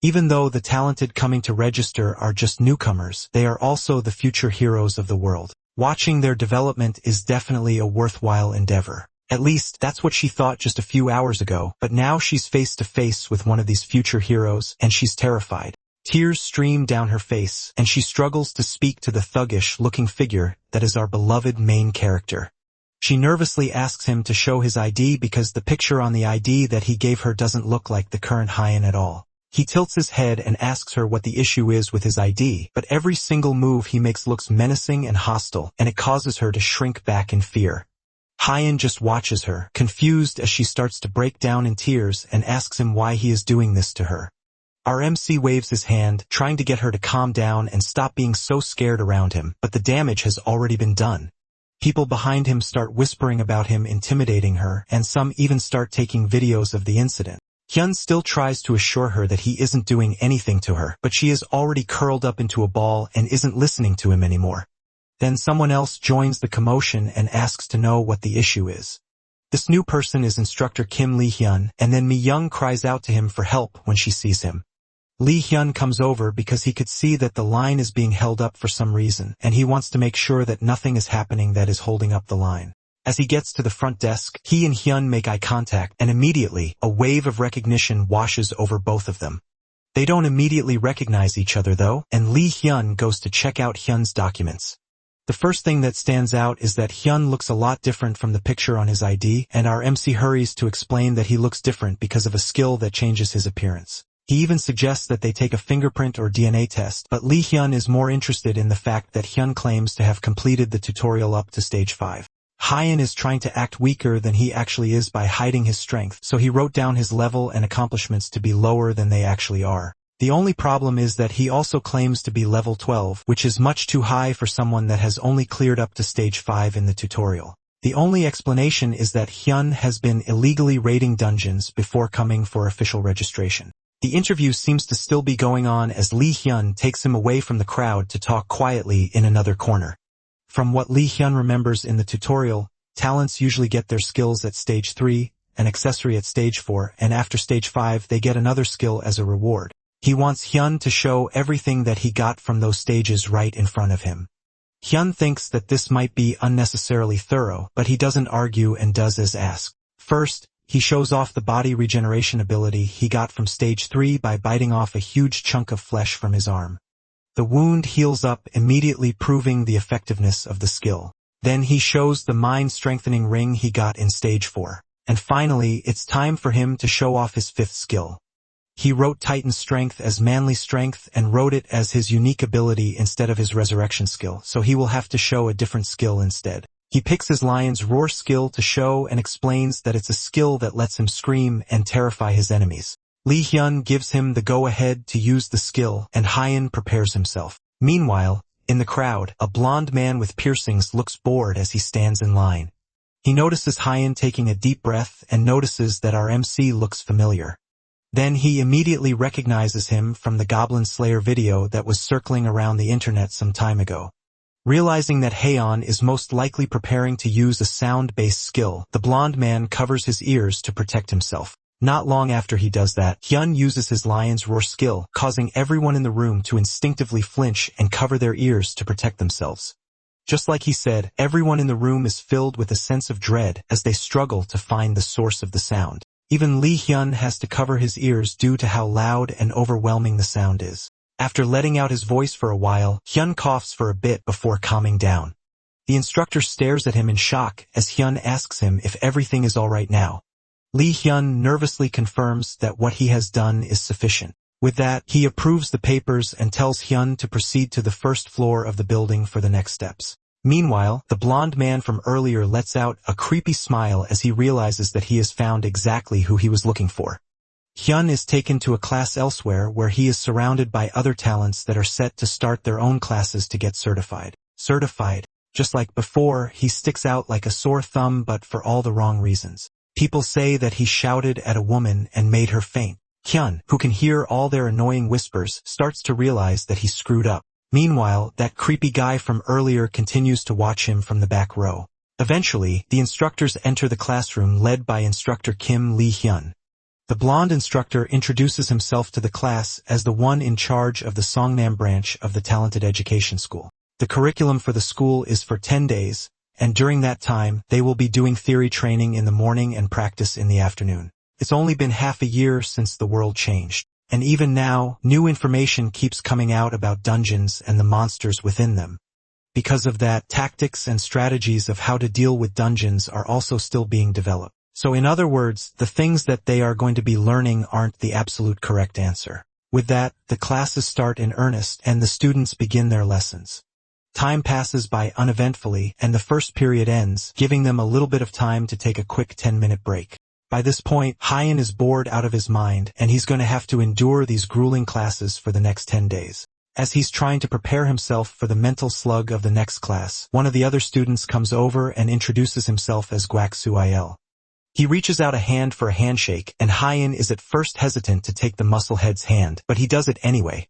Even though the talented coming to register are just newcomers, they are also the future heroes of the world. Watching their development is definitely a worthwhile endeavor. At least, that's what she thought just a few hours ago, but now she's face to face with one of these future heroes, and she's terrified. Tears stream down her face, and she struggles to speak to the thuggish-looking figure that is our beloved main character. She nervously asks him to show his ID because the picture on the ID that he gave her doesn't look like the current Hyun at all. He tilts his head and asks her what the issue is with his ID, but every single move he makes looks menacing and hostile, and it causes her to shrink back in fear. Hyun just watches her, confused as she starts to break down in tears and asks him why he is doing this to her. Our MC waves his hand, trying to get her to calm down and stop being so scared around him, but the damage has already been done. People behind him start whispering about him intimidating her, and some even start taking videos of the incident. Hyun still tries to assure her that he isn't doing anything to her, but she is already curled up into a ball and isn't listening to him anymore. Then someone else joins the commotion and asks to know what the issue is. This new person is instructor Kim Lee-hyun, and then Mi-young cries out to him for help when she sees him. Lee-hyun comes over because he could see that the line is being held up for some reason, and he wants to make sure that nothing is happening that is holding up the line. As he gets to the front desk, he and Hyun make eye contact, and immediately, a wave of recognition washes over both of them. They don't immediately recognize each other though, and Lee-hyun goes to check out Hyun's documents. The first thing that stands out is that Hyun looks a lot different from the picture on his ID, and our MC hurries to explain that he looks different because of a skill that changes his appearance. He even suggests that they take a fingerprint or DNA test, but Lee-hyun is more interested in the fact that Hyun claims to have completed the tutorial up to stage 5. Hyun is trying to act weaker than he actually is by hiding his strength, so he wrote down his level and accomplishments to be lower than they actually are. The only problem is that he also claims to be level 12, which is much too high for someone that has only cleared up to stage 5 in the tutorial. The only explanation is that Hyun has been illegally raiding dungeons before coming for official registration. The interview seems to still be going on as Lee-hyun takes him away from the crowd to talk quietly in another corner. From what Lee-hyun remembers in the tutorial, talents usually get their skills at stage 3, an accessory at stage 4, and after stage 5 they get another skill as a reward. He wants Hyun to show everything that he got from those stages right in front of him. Hyun thinks that this might be unnecessarily thorough, but he doesn't argue and does as asked. First, he shows off the body regeneration ability he got from stage 3 by biting off a huge chunk of flesh from his arm. The wound heals up, immediately proving the effectiveness of the skill. Then he shows the mind-strengthening ring he got in stage 4. And finally, it's time for him to show off his 5th skill. He wrote Titan Strength as Manly Strength and wrote it as his unique ability instead of his Resurrection skill, so he will have to show a different skill instead. He picks his Lion's Roar skill to show and explains that it's a skill that lets him scream and terrify his enemies. Lee-hyun gives him the go-ahead to use the skill, and Hyun prepares himself. Meanwhile, in the crowd, a blonde man with piercings looks bored as he stands in line. He notices Hyun taking a deep breath and notices that our MC looks familiar. Then he immediately recognizes him from the Goblin Slayer video that was circling around the internet some time ago. Realizing that Haeon is most likely preparing to use a sound-based skill, the blonde man covers his ears to protect himself. Not long after he does that, Hyun uses his Lion's Roar skill, causing everyone in the room to instinctively flinch and cover their ears to protect themselves. Just like he said, everyone in the room is filled with a sense of dread as they struggle to find the source of the sound. Even Lee-hyun has to cover his ears due to how loud and overwhelming the sound is. After letting out his voice for a while, Hyun coughs for a bit before calming down. The instructor stares at him in shock as Hyun asks him if everything is alright now. Lee Hyun nervously confirms that what he has done is sufficient. With that, he approves the papers and tells Hyun to proceed to the first floor of the building for the next steps. Meanwhile, the blonde man from earlier lets out a creepy smile as he realizes that he has found exactly who he was looking for. Hyun is taken to a class elsewhere where he is surrounded by other talents that are set to start their own classes to get certified. Just like before, he sticks out like a sore thumb but for all the wrong reasons. People say that he shouted at a woman and made her faint. Hyun, who can hear all their annoying whispers, starts to realize that he screwed up. Meanwhile, that creepy guy from earlier continues to watch him from the back row. Eventually, the instructors enter the classroom led by instructor Kim Lee-hyun. The blonde instructor introduces himself to the class as the one in charge of the Songnam branch of the Talented Education School. The curriculum for the school is for 10 days, and during that time, they will be doing theory training in the morning and practice in the afternoon. It's only been half a year since the world changed. And even now, new information keeps coming out about dungeons and the monsters within them. Because of that, tactics and strategies of how to deal with dungeons are also still being developed. So in other words, the things that they are going to be learning aren't the absolute correct answer. With that, the classes start in earnest and the students begin their lessons. Time passes by uneventfully and the first period ends, giving them a little bit of time to take a quick 10-minute break. By this point, Hyun is bored out of his mind, and he's going to have to endure these grueling classes for the next 10 days. As he's trying to prepare himself for the mental slug of the next class, one of the other students comes over and introduces himself as Gwaksu-il. He reaches out a hand for a handshake, and Hyun is at first hesitant to take the musclehead's hand, but he does it anyway.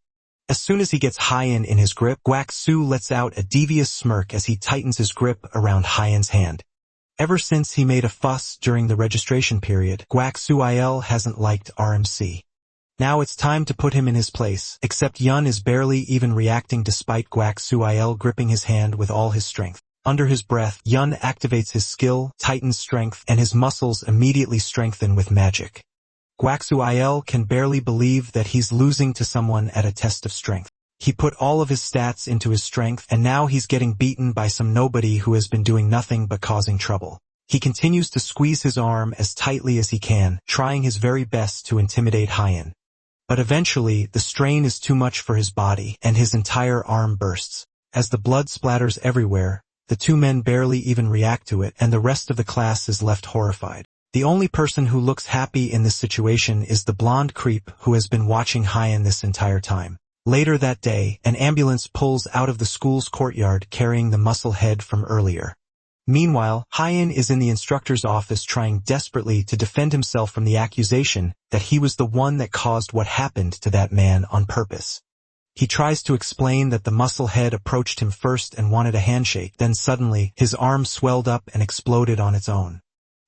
As soon as he gets Hyun in his grip, Gwaksu lets out a devious smirk as he tightens his grip around Hyun's hand. Ever since he made a fuss during the registration period, Gwaksu-il hasn't liked RMC. Now it's time to put him in his place, except Hyun is barely even reacting despite Gwaksu-il gripping his hand with all his strength. Under his breath, Hyun activates his skill, tightens strength, and his muscles immediately strengthen with magic. Gwaksu-il can barely believe that he's losing to someone at a test of strength. He put all of his stats into his strength, and now he's getting beaten by some nobody who has been doing nothing but causing trouble. He continues to squeeze his arm as tightly as he can, trying his very best to intimidate Hyun. But eventually, the strain is too much for his body, and his entire arm bursts. As the blood splatters everywhere, the two men barely even react to it, and the rest of the class is left horrified. The only person who looks happy in this situation is the blonde creep who has been watching Hyun this entire time. Later that day, an ambulance pulls out of the school's courtyard carrying the muscle head from earlier. Meanwhile, Hyun is in the instructor's office trying desperately to defend himself from the accusation that he was the one that caused what happened to that man on purpose. He tries to explain that the muscle head approached him first and wanted a handshake, then suddenly, his arm swelled up and exploded on its own.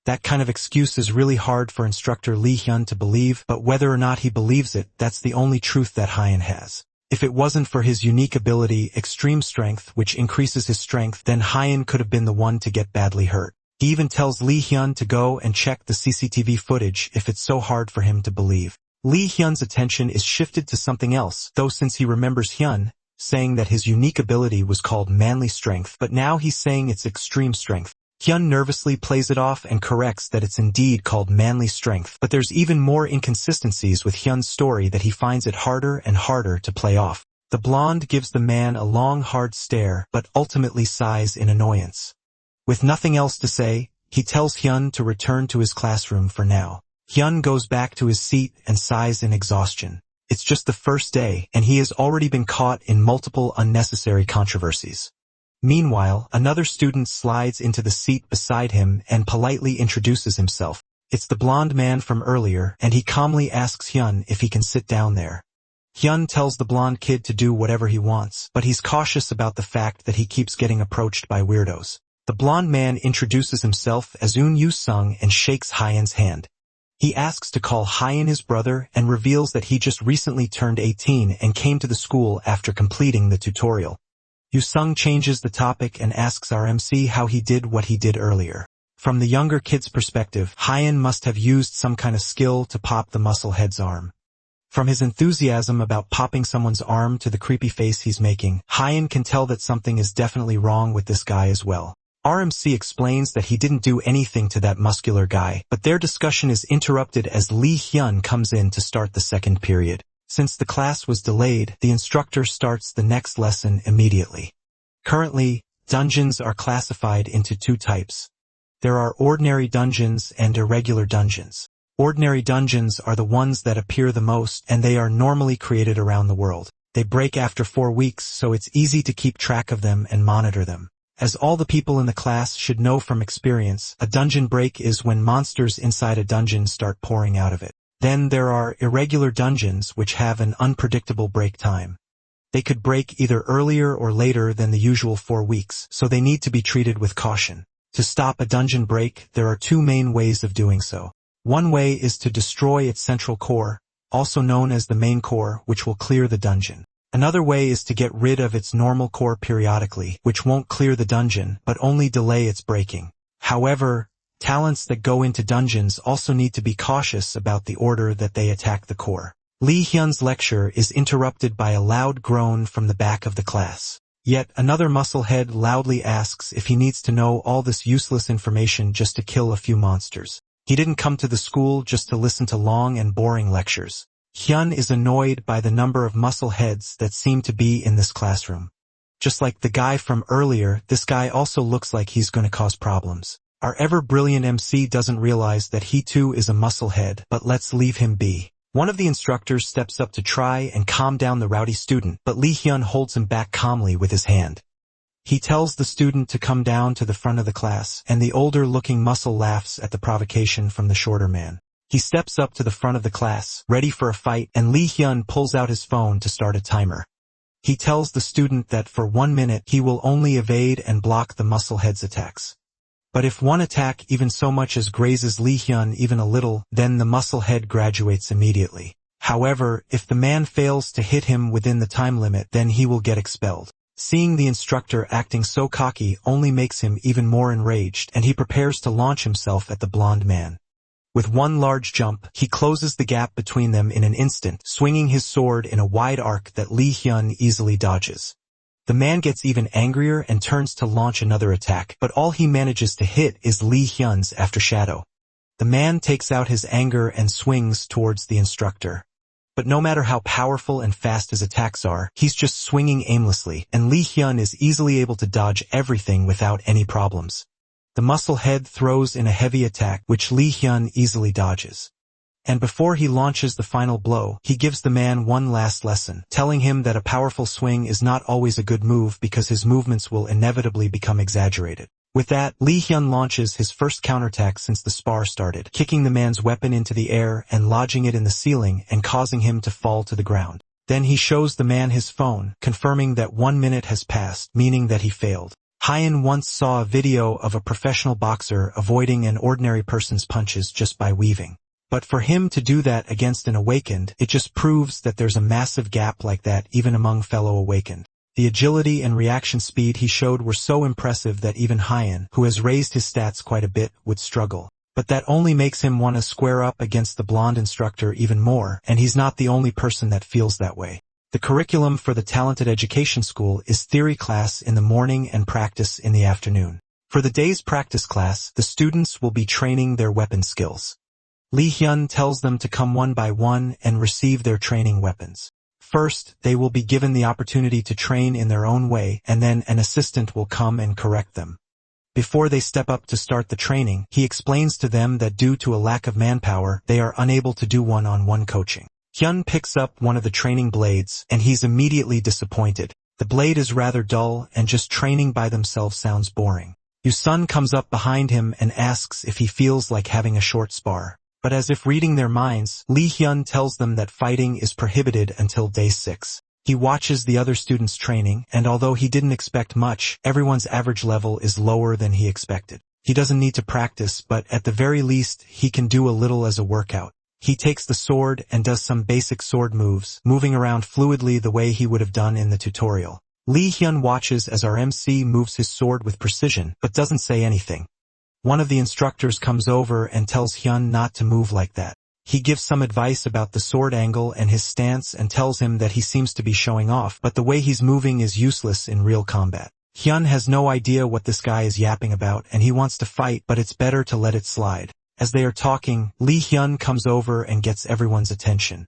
That kind of excuse is really hard for instructor Lee-hyun to believe, but whether or not he believes it, that's the only truth that Hyun has. If it wasn't for his unique ability, Extreme Strength, which increases his strength, then Hyun could have been the one to get badly hurt. He even tells Lee-hyun to go and check the CCTV footage if it's so hard for him to believe. Lee-hyun's attention is shifted to something else, though since he remembers Hyun saying that his unique ability was called Manly Strength, but now he's saying it's Extreme Strength. Hyun nervously plays it off and corrects that it's indeed called Manly Strength, but there's even more inconsistencies with Hyun's story that he finds it harder and harder to play off. The blonde gives the man a long hard stare, but ultimately sighs in annoyance. With nothing else to say, he tells Hyun to return to his classroom for now. Hyun goes back to his seat and sighs in exhaustion. It's just the first day, and he has already been caught in multiple unnecessary controversies. Meanwhile, another student slides into the seat beside him and politely introduces himself. It's the blonde man from earlier, and he calmly asks Hyun if he can sit down there. Hyun tells the blonde kid to do whatever he wants, but he's cautious about the fact that he keeps getting approached by weirdos. The blonde man introduces himself as Eun Yu-sung and shakes Hyun's hand. He asks to call Hyun his brother and reveals that he just recently turned 18 and came to the school after completing the tutorial. Yu-sung changes the topic and asks RMC how he did what he did earlier. From the younger kid's perspective, Hyun must have used some kind of skill to pop the muscle head's arm. From his enthusiasm about popping someone's arm to the creepy face he's making, Hyan can tell that something is definitely wrong with this guy as well. RMC explains that he didn't do anything to that muscular guy, but their discussion is interrupted as Lee Hyun comes in to start the second period. Since the class was delayed, the instructor starts the next lesson immediately. Currently, dungeons are classified into two types. There are ordinary dungeons and irregular dungeons. Ordinary dungeons are the ones that appear the most, and they are normally created around the world. They break after 4 weeks, so it's easy to keep track of them and monitor them. As all the people in the class should know from experience, a dungeon break is when monsters inside a dungeon start pouring out of it. Then there are irregular dungeons which have an unpredictable break time. They could break either earlier or later than the usual 4 weeks, so they need to be treated with caution. To stop a dungeon break, there are two main ways of doing so. One way is to destroy its central core, also known as the main core, which will clear the dungeon. Another way is to get rid of its normal core periodically, which won't clear the dungeon, but only delay its breaking. However, talents that go into dungeons also need to be cautious about the order that they attack the core. Lee Hyun's lecture is interrupted by a loud groan from the back of the class. Yet another musclehead loudly asks if he needs to know all this useless information just to kill a few monsters. He didn't come to the school just to listen to long and boring lectures. Hyun is annoyed by the number of muscleheads that seem to be in this classroom. Just like the guy from earlier, this guy also looks like he's going to cause problems. Our ever-brilliant MC doesn't realize that he too is a musclehead, but let's leave him be. One of the instructors steps up to try and calm down the rowdy student, but Lee Hyun holds him back calmly with his hand. He tells the student to come down to the front of the class, and the older-looking muscle laughs at the provocation from the shorter man. He steps up to the front of the class, ready for a fight, and Lee Hyun pulls out his phone to start a timer. He tells the student that for 1 minute he will only evade and block the musclehead's attacks. But if one attack even so much as grazes Lee Hyun even a little, then the musclehead graduates immediately. However, if the man fails to hit him within the time limit, then he will get expelled. Seeing the instructor acting so cocky only makes him even more enraged, and he prepares to launch himself at the blonde man. With one large jump, he closes the gap between them in an instant, swinging his sword in a wide arc that Lee Hyun easily dodges. The man gets even angrier and turns to launch another attack, but all he manages to hit is Lee Hyun's aftershadow. The man takes out his anger and swings towards the instructor. But no matter how powerful and fast his attacks are, he's just swinging aimlessly, and Lee Hyun is easily able to dodge everything without any problems. The musclehead throws in a heavy attack, which Lee Hyun easily dodges. And before he launches the final blow, he gives the man one last lesson, telling him that a powerful swing is not always a good move because his movements will inevitably become exaggerated. With that, Lee Hyun launches his first counterattack since the spar started, kicking the man's weapon into the air and lodging it in the ceiling and causing him to fall to the ground. Then he shows the man his phone, confirming that 1 minute has passed, meaning that he failed. Hyan once saw a video of a professional boxer avoiding an ordinary person's punches just by weaving. But for him to do that against an awakened, it just proves that there's a massive gap like that even among fellow awakened. The agility and reaction speed he showed were so impressive that even Hyan, who has raised his stats quite a bit, would struggle. But that only makes him want to square up against the blonde instructor even more, and he's not the only person that feels that way. The curriculum for the talented education school is theory class in the morning and practice in the afternoon. For the day's practice class, the students will be training their weapon skills. Lee Hyun tells them to come one by one and receive their training weapons. First, they will be given the opportunity to train in their own way, and then an assistant will come and correct them. Before they step up to start the training, he explains to them that due to a lack of manpower, they are unable to do one-on-one coaching. Hyun picks up one of the training blades, and he's immediately disappointed. The blade is rather dull, and just training by themselves sounds boring. Yusun comes up behind him and asks if he feels like having a short spar. But as if reading their minds, Lee Hyun tells them that fighting is prohibited until day 6. He watches the other students training, and although he didn't expect much, everyone's average level is lower than he expected. He doesn't need to practice, but at the very least, he can do a little as a workout. He takes the sword and does some basic sword moves, moving around fluidly the way he would have done in the tutorial. Lee Hyun watches as our MC moves his sword with precision, but doesn't say anything. One of the instructors comes over and tells Hyun not to move like that. He gives some advice about the sword angle and his stance and tells him that he seems to be showing off, but the way he's moving is useless in real combat. Hyun has no idea what this guy is yapping about and he wants to fight, but it's better to let it slide. As they are talking, Lee Hyun comes over and gets everyone's attention.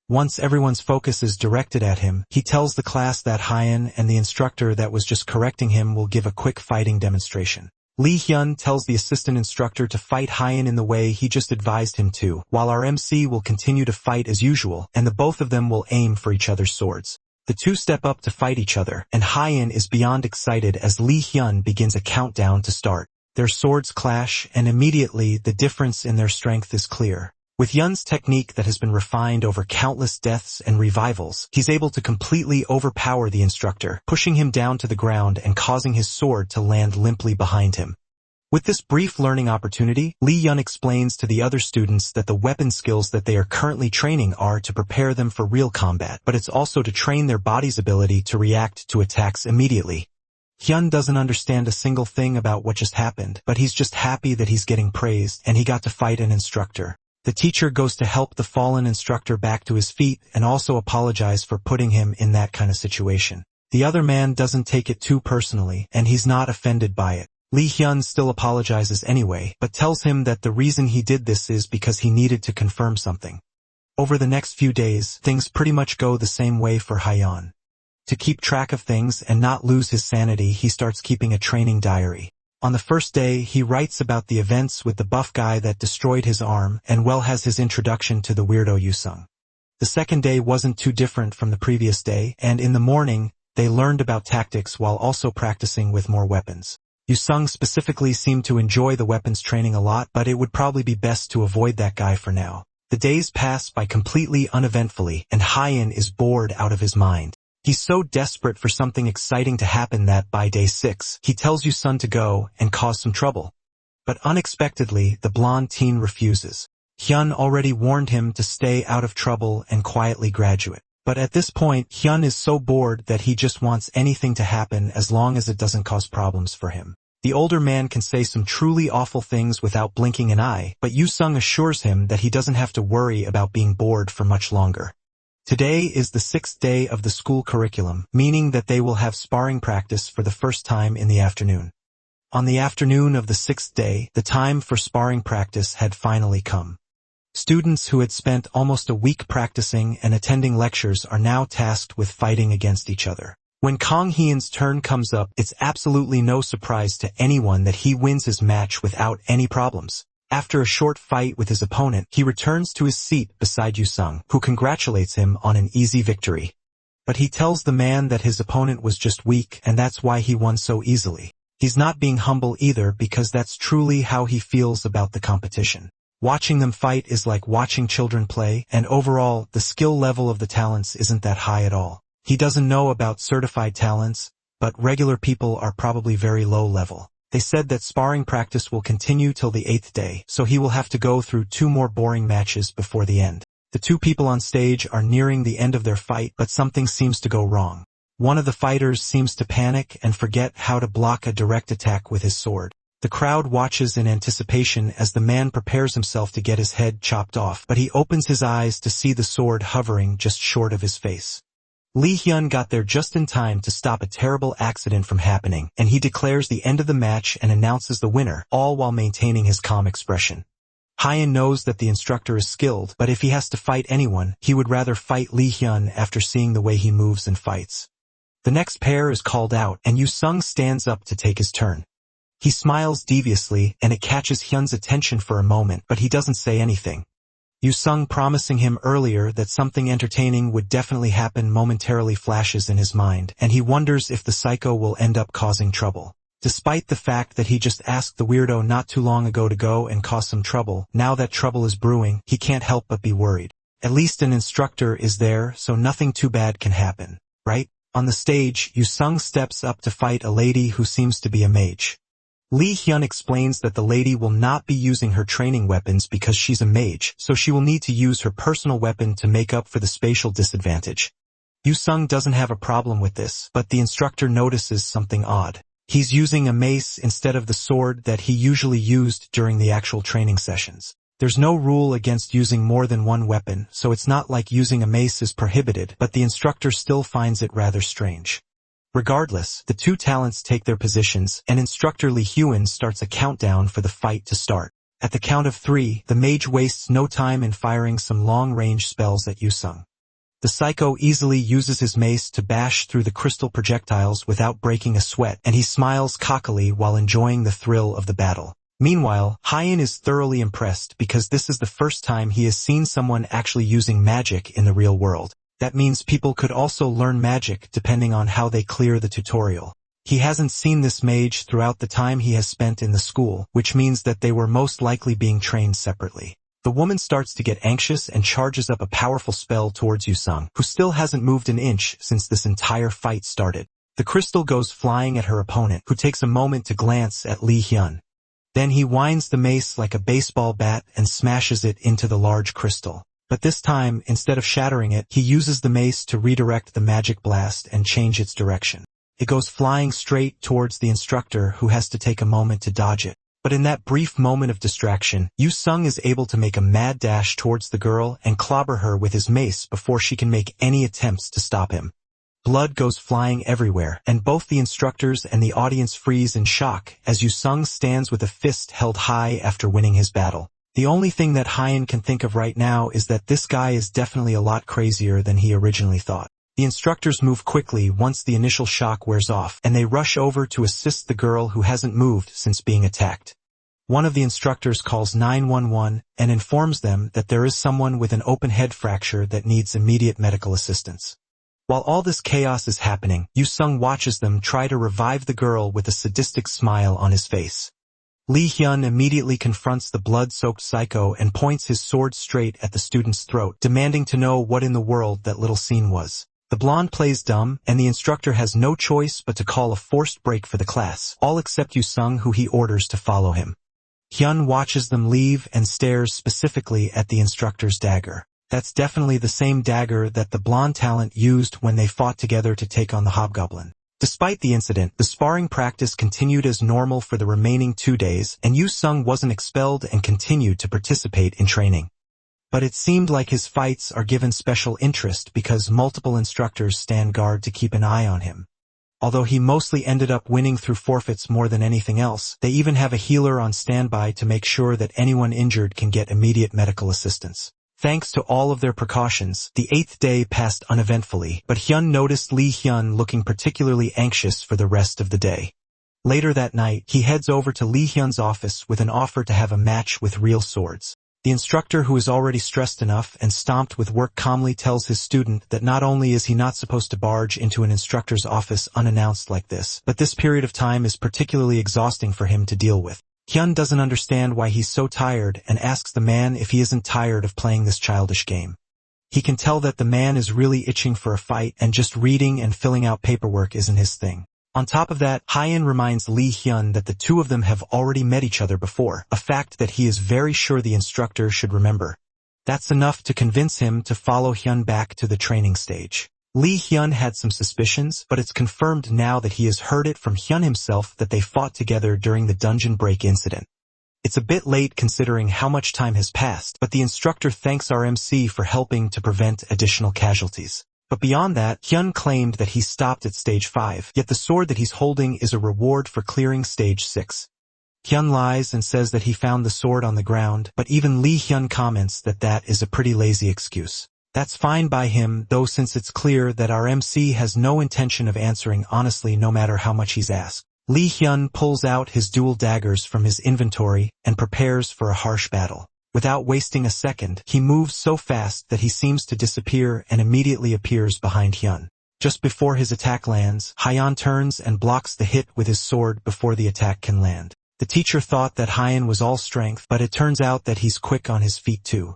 Once everyone's focus is directed at him, he tells the class that Hyun and the instructor that was just correcting him will give a quick fighting demonstration. Lee Hyun tells the assistant instructor to fight Hyun in the way he just advised him to, while our MC will continue to fight as usual, and the both of them will aim for each other's swords. The two step up to fight each other, and Hyun is beyond excited as Lee Hyun begins a countdown to start. Their swords clash, and immediately the difference in their strength is clear. With Hyun's technique that has been refined over countless deaths and revivals, he's able to completely overpower the instructor, pushing him down to the ground and causing his sword to land limply behind him. With this brief learning opportunity, Lee Hyun explains to the other students that the weapon skills that they are currently training are to prepare them for real combat, but it's also to train their body's ability to react to attacks immediately. Hyun doesn't understand a single thing about what just happened, but he's just happy that he's getting praised and he got to fight an instructor. The teacher goes to help the fallen instructor back to his feet and also apologize for putting him in that kind of situation. The other man doesn't take it too personally, and he's not offended by it. Lee Hyun still apologizes anyway, but tells him that the reason he did this is because he needed to confirm something. Over the next few days, things pretty much go the same way for Hyun. To keep track of things and not lose his sanity, he starts keeping a training diary. On the first day, he writes about the events with the buff guy that destroyed his arm, and has his introduction to the weirdo Yusung. The second day wasn't too different from the previous day, and in the morning, they learned about tactics while also practicing with more weapons. Yusung specifically seemed to enjoy the weapons training a lot, but it would probably be best to avoid that guy for now. The days pass by completely uneventfully, and Hyun is bored out of his mind. He's so desperate for something exciting to happen that by day 6, he tells Yusung to go and cause some trouble. But unexpectedly, the blonde teen refuses. Hyun already warned him to stay out of trouble and quietly graduate. But at this point, Hyun is so bored that he just wants anything to happen as long as it doesn't cause problems for him. The older man can say some truly awful things without blinking an eye, but Yusung assures him that he doesn't have to worry about being bored for much longer. Today is the 6th day of the school curriculum, meaning that they will have sparring practice for the first time in the afternoon. On the afternoon of the 6th day, the time for sparring practice had finally come. Students who had spent almost a week practicing and attending lectures are now tasked with fighting against each other. When Kang Hyun's turn comes up, it's absolutely no surprise to anyone that he wins his match without any problems. After a short fight with his opponent, he returns to his seat beside Yusung, who congratulates him on an easy victory. But he tells the man that his opponent was just weak and that's why he won so easily. He's not being humble either because that's truly how he feels about the competition. Watching them fight is like watching children play, and overall, the skill level of the talents isn't that high at all. He doesn't know about certified talents, but regular people are probably very low level. They said that sparring practice will continue till the 8th day, so he will have to go through 2 more boring matches before the end. The 2 people on stage are nearing the end of their fight, but something seems to go wrong. One of the fighters seems to panic and forget how to block a direct attack with his sword. The crowd watches in anticipation as the man prepares himself to get his head chopped off, but he opens his eyes to see the sword hovering just short of his face. Lee Hyun got there just in time to stop a terrible accident from happening, and he declares the end of the match and announces the winner, all while maintaining his calm expression. Hyun knows that the instructor is skilled, but if he has to fight anyone, he would rather fight Lee Hyun after seeing the way he moves and fights. The next pair is called out, and Yusung stands up to take his turn. He smiles deviously, and it catches Hyun's attention for a moment, but he doesn't say anything. Yusung promising him earlier that something entertaining would definitely happen momentarily flashes in his mind, and he wonders if the psycho will end up causing trouble. Despite the fact that he just asked the weirdo not too long ago to go and cause some trouble, now that trouble is brewing, he can't help but be worried. At least an instructor is there, so nothing too bad can happen, right? On the stage, Yusung steps up to fight a lady who seems to be a mage. Lee Hyun explains that the lady will not be using her training weapons because she's a mage, so she will need to use her personal weapon to make up for the spatial disadvantage. Yusung doesn't have a problem with this, but the instructor notices something odd. He's using a mace instead of the sword that he usually used during the actual training sessions. There's no rule against using more than one weapon, so it's not like using a mace is prohibited, but the instructor still finds it rather strange. Regardless, the two talents take their positions, and instructor Lee Hyun starts a countdown for the fight to start. At the count of 3, the mage wastes no time in firing some long-range spells at Yusung. The psycho easily uses his mace to bash through the crystal projectiles without breaking a sweat, and he smiles cockily while enjoying the thrill of the battle. Meanwhile, Hyun is thoroughly impressed because this is the first time he has seen someone actually using magic in the real world. That means people could also learn magic depending on how they clear the tutorial. He hasn't seen this mage throughout the time he has spent in the school, which means that they were most likely being trained separately. The woman starts to get anxious and charges up a powerful spell towards Yusung, who still hasn't moved an inch since this entire fight started. The crystal goes flying at her opponent, who takes a moment to glance at Lee Hyun. Then he winds the mace like a baseball bat and smashes it into the large crystal. But this time, instead of shattering it, he uses the mace to redirect the magic blast and change its direction. It goes flying straight towards the instructor, who has to take a moment to dodge it. But in that brief moment of distraction, Yusung is able to make a mad dash towards the girl and clobber her with his mace before she can make any attempts to stop him. Blood goes flying everywhere, and both the instructors and the audience freeze in shock as Yusung stands with a fist held high after winning his battle. The only thing that Hyun can think of right now is that this guy is definitely a lot crazier than he originally thought. The instructors move quickly once the initial shock wears off, and they rush over to assist the girl who hasn't moved since being attacked. One of the instructors calls 911 and informs them that there is someone with an open head fracture that needs immediate medical assistance. While all this chaos is happening, Yusung watches them try to revive the girl with a sadistic smile on his face. Lee Hyun immediately confronts the blood-soaked psycho and points his sword straight at the student's throat, demanding to know what in the world that little scene was. The blonde plays dumb, and the instructor has no choice but to call a forced break for the class, all except Yusung, who he orders to follow him. Hyun watches them leave and stares specifically at the instructor's dagger. That's definitely the same dagger that the blonde talent used when they fought together to take on the hobgoblin. Despite the incident, the sparring practice continued as normal for the remaining 2 days, and Yusung wasn't expelled and continued to participate in training. But it seemed like his fights are given special interest because multiple instructors stand guard to keep an eye on him. Although he mostly ended up winning through forfeits more than anything else, they even have a healer on standby to make sure that anyone injured can get immediate medical assistance. Thanks to all of their precautions, the 8th day passed uneventfully, but Hyun noticed Lee Hyun looking particularly anxious for the rest of the day. Later that night, he heads over to Lee Hyun's office with an offer to have a match with real swords. The instructor, who is already stressed enough and stomped with work, calmly tells his student that not only is he not supposed to barge into an instructor's office unannounced like this, but this period of time is particularly exhausting for him to deal with. Hyun doesn't understand why he's so tired and asks the man if he isn't tired of playing this childish game. He can tell that the man is really itching for a fight, and just reading and filling out paperwork isn't his thing. On top of that, Hyun reminds Lee Hyun that the two of them have already met each other before, a fact that he is very sure the instructor should remember. That's enough to convince him to follow Hyun back to the training stage. Lee Hyun had some suspicions, but it's confirmed now that he has heard it from Hyun himself that they fought together during the dungeon break incident. It's a bit late considering how much time has passed, but the instructor thanks our MC for helping to prevent additional casualties. But beyond that, Hyun claimed that he stopped at stage 5, yet the sword that he's holding is a reward for clearing stage 6. Hyun lies and says that he found the sword on the ground, but even Lee Hyun comments that that is a pretty lazy excuse. That's fine by him, though, since it's clear that our MC has no intention of answering honestly no matter how much he's asked. Lee Hyun pulls out his dual daggers from his inventory and prepares for a harsh battle. Without wasting a second, he moves so fast that he seems to disappear and immediately appears behind Hyun. Just before his attack lands, Hyun turns and blocks the hit with his sword before the attack can land. The teacher thought that Hyun was all strength, but it turns out that he's quick on his feet too.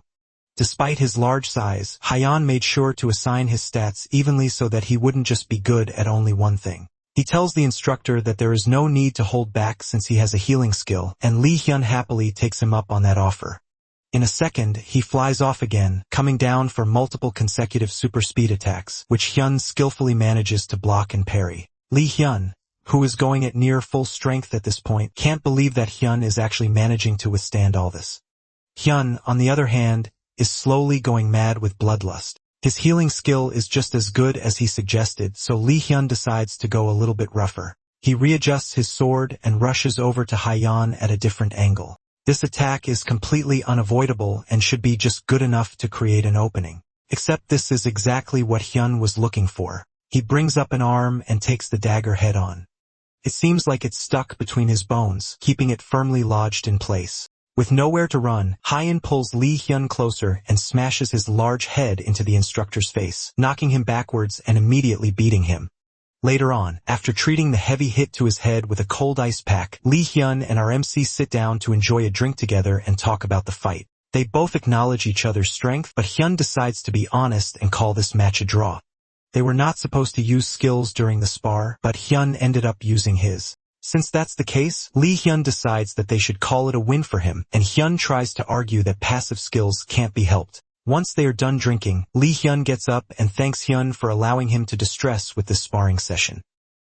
Despite his large size, Hyun made sure to assign his stats evenly so that he wouldn't just be good at only one thing. He tells the instructor that there is no need to hold back since he has a healing skill, and Lee Hyun happily takes him up on that offer. In a second, he flies off again, coming down for multiple consecutive super speed attacks, which Hyun skillfully manages to block and parry. Lee Hyun, who is going at near full strength at this point, can't believe that Hyun is actually managing to withstand all this. Hyun, on the other hand, is slowly going mad with bloodlust. His healing skill is just as good as he suggested, so Lee Hyun decides to go a little bit rougher. He readjusts his sword and rushes over to Hyeon at a different angle. This attack is completely unavoidable and should be just good enough to create an opening. Except this is exactly what Hyun was looking for. He brings up an arm and takes the dagger head on. It seems like it's stuck between his bones, keeping it firmly lodged in place. With nowhere to run, Hyeon pulls Lee Hyun closer and smashes his large head into the instructor's face, knocking him backwards and immediately beating him. Later on, after treating the heavy hit to his head with a cold ice pack, Lee Hyun and our MC sit down to enjoy a drink together and talk about the fight. They both acknowledge each other's strength, but Hyun decides to be honest and call this match a draw. They were not supposed to use skills during the spar, but Hyun ended up using his. Since that's the case, Lee Hyun decides that they should call it a win for him, and Hyun tries to argue that passive skills can't be helped. Once they are done drinking, Lee Hyun gets up and thanks Hyun for allowing him to distress with this sparring session.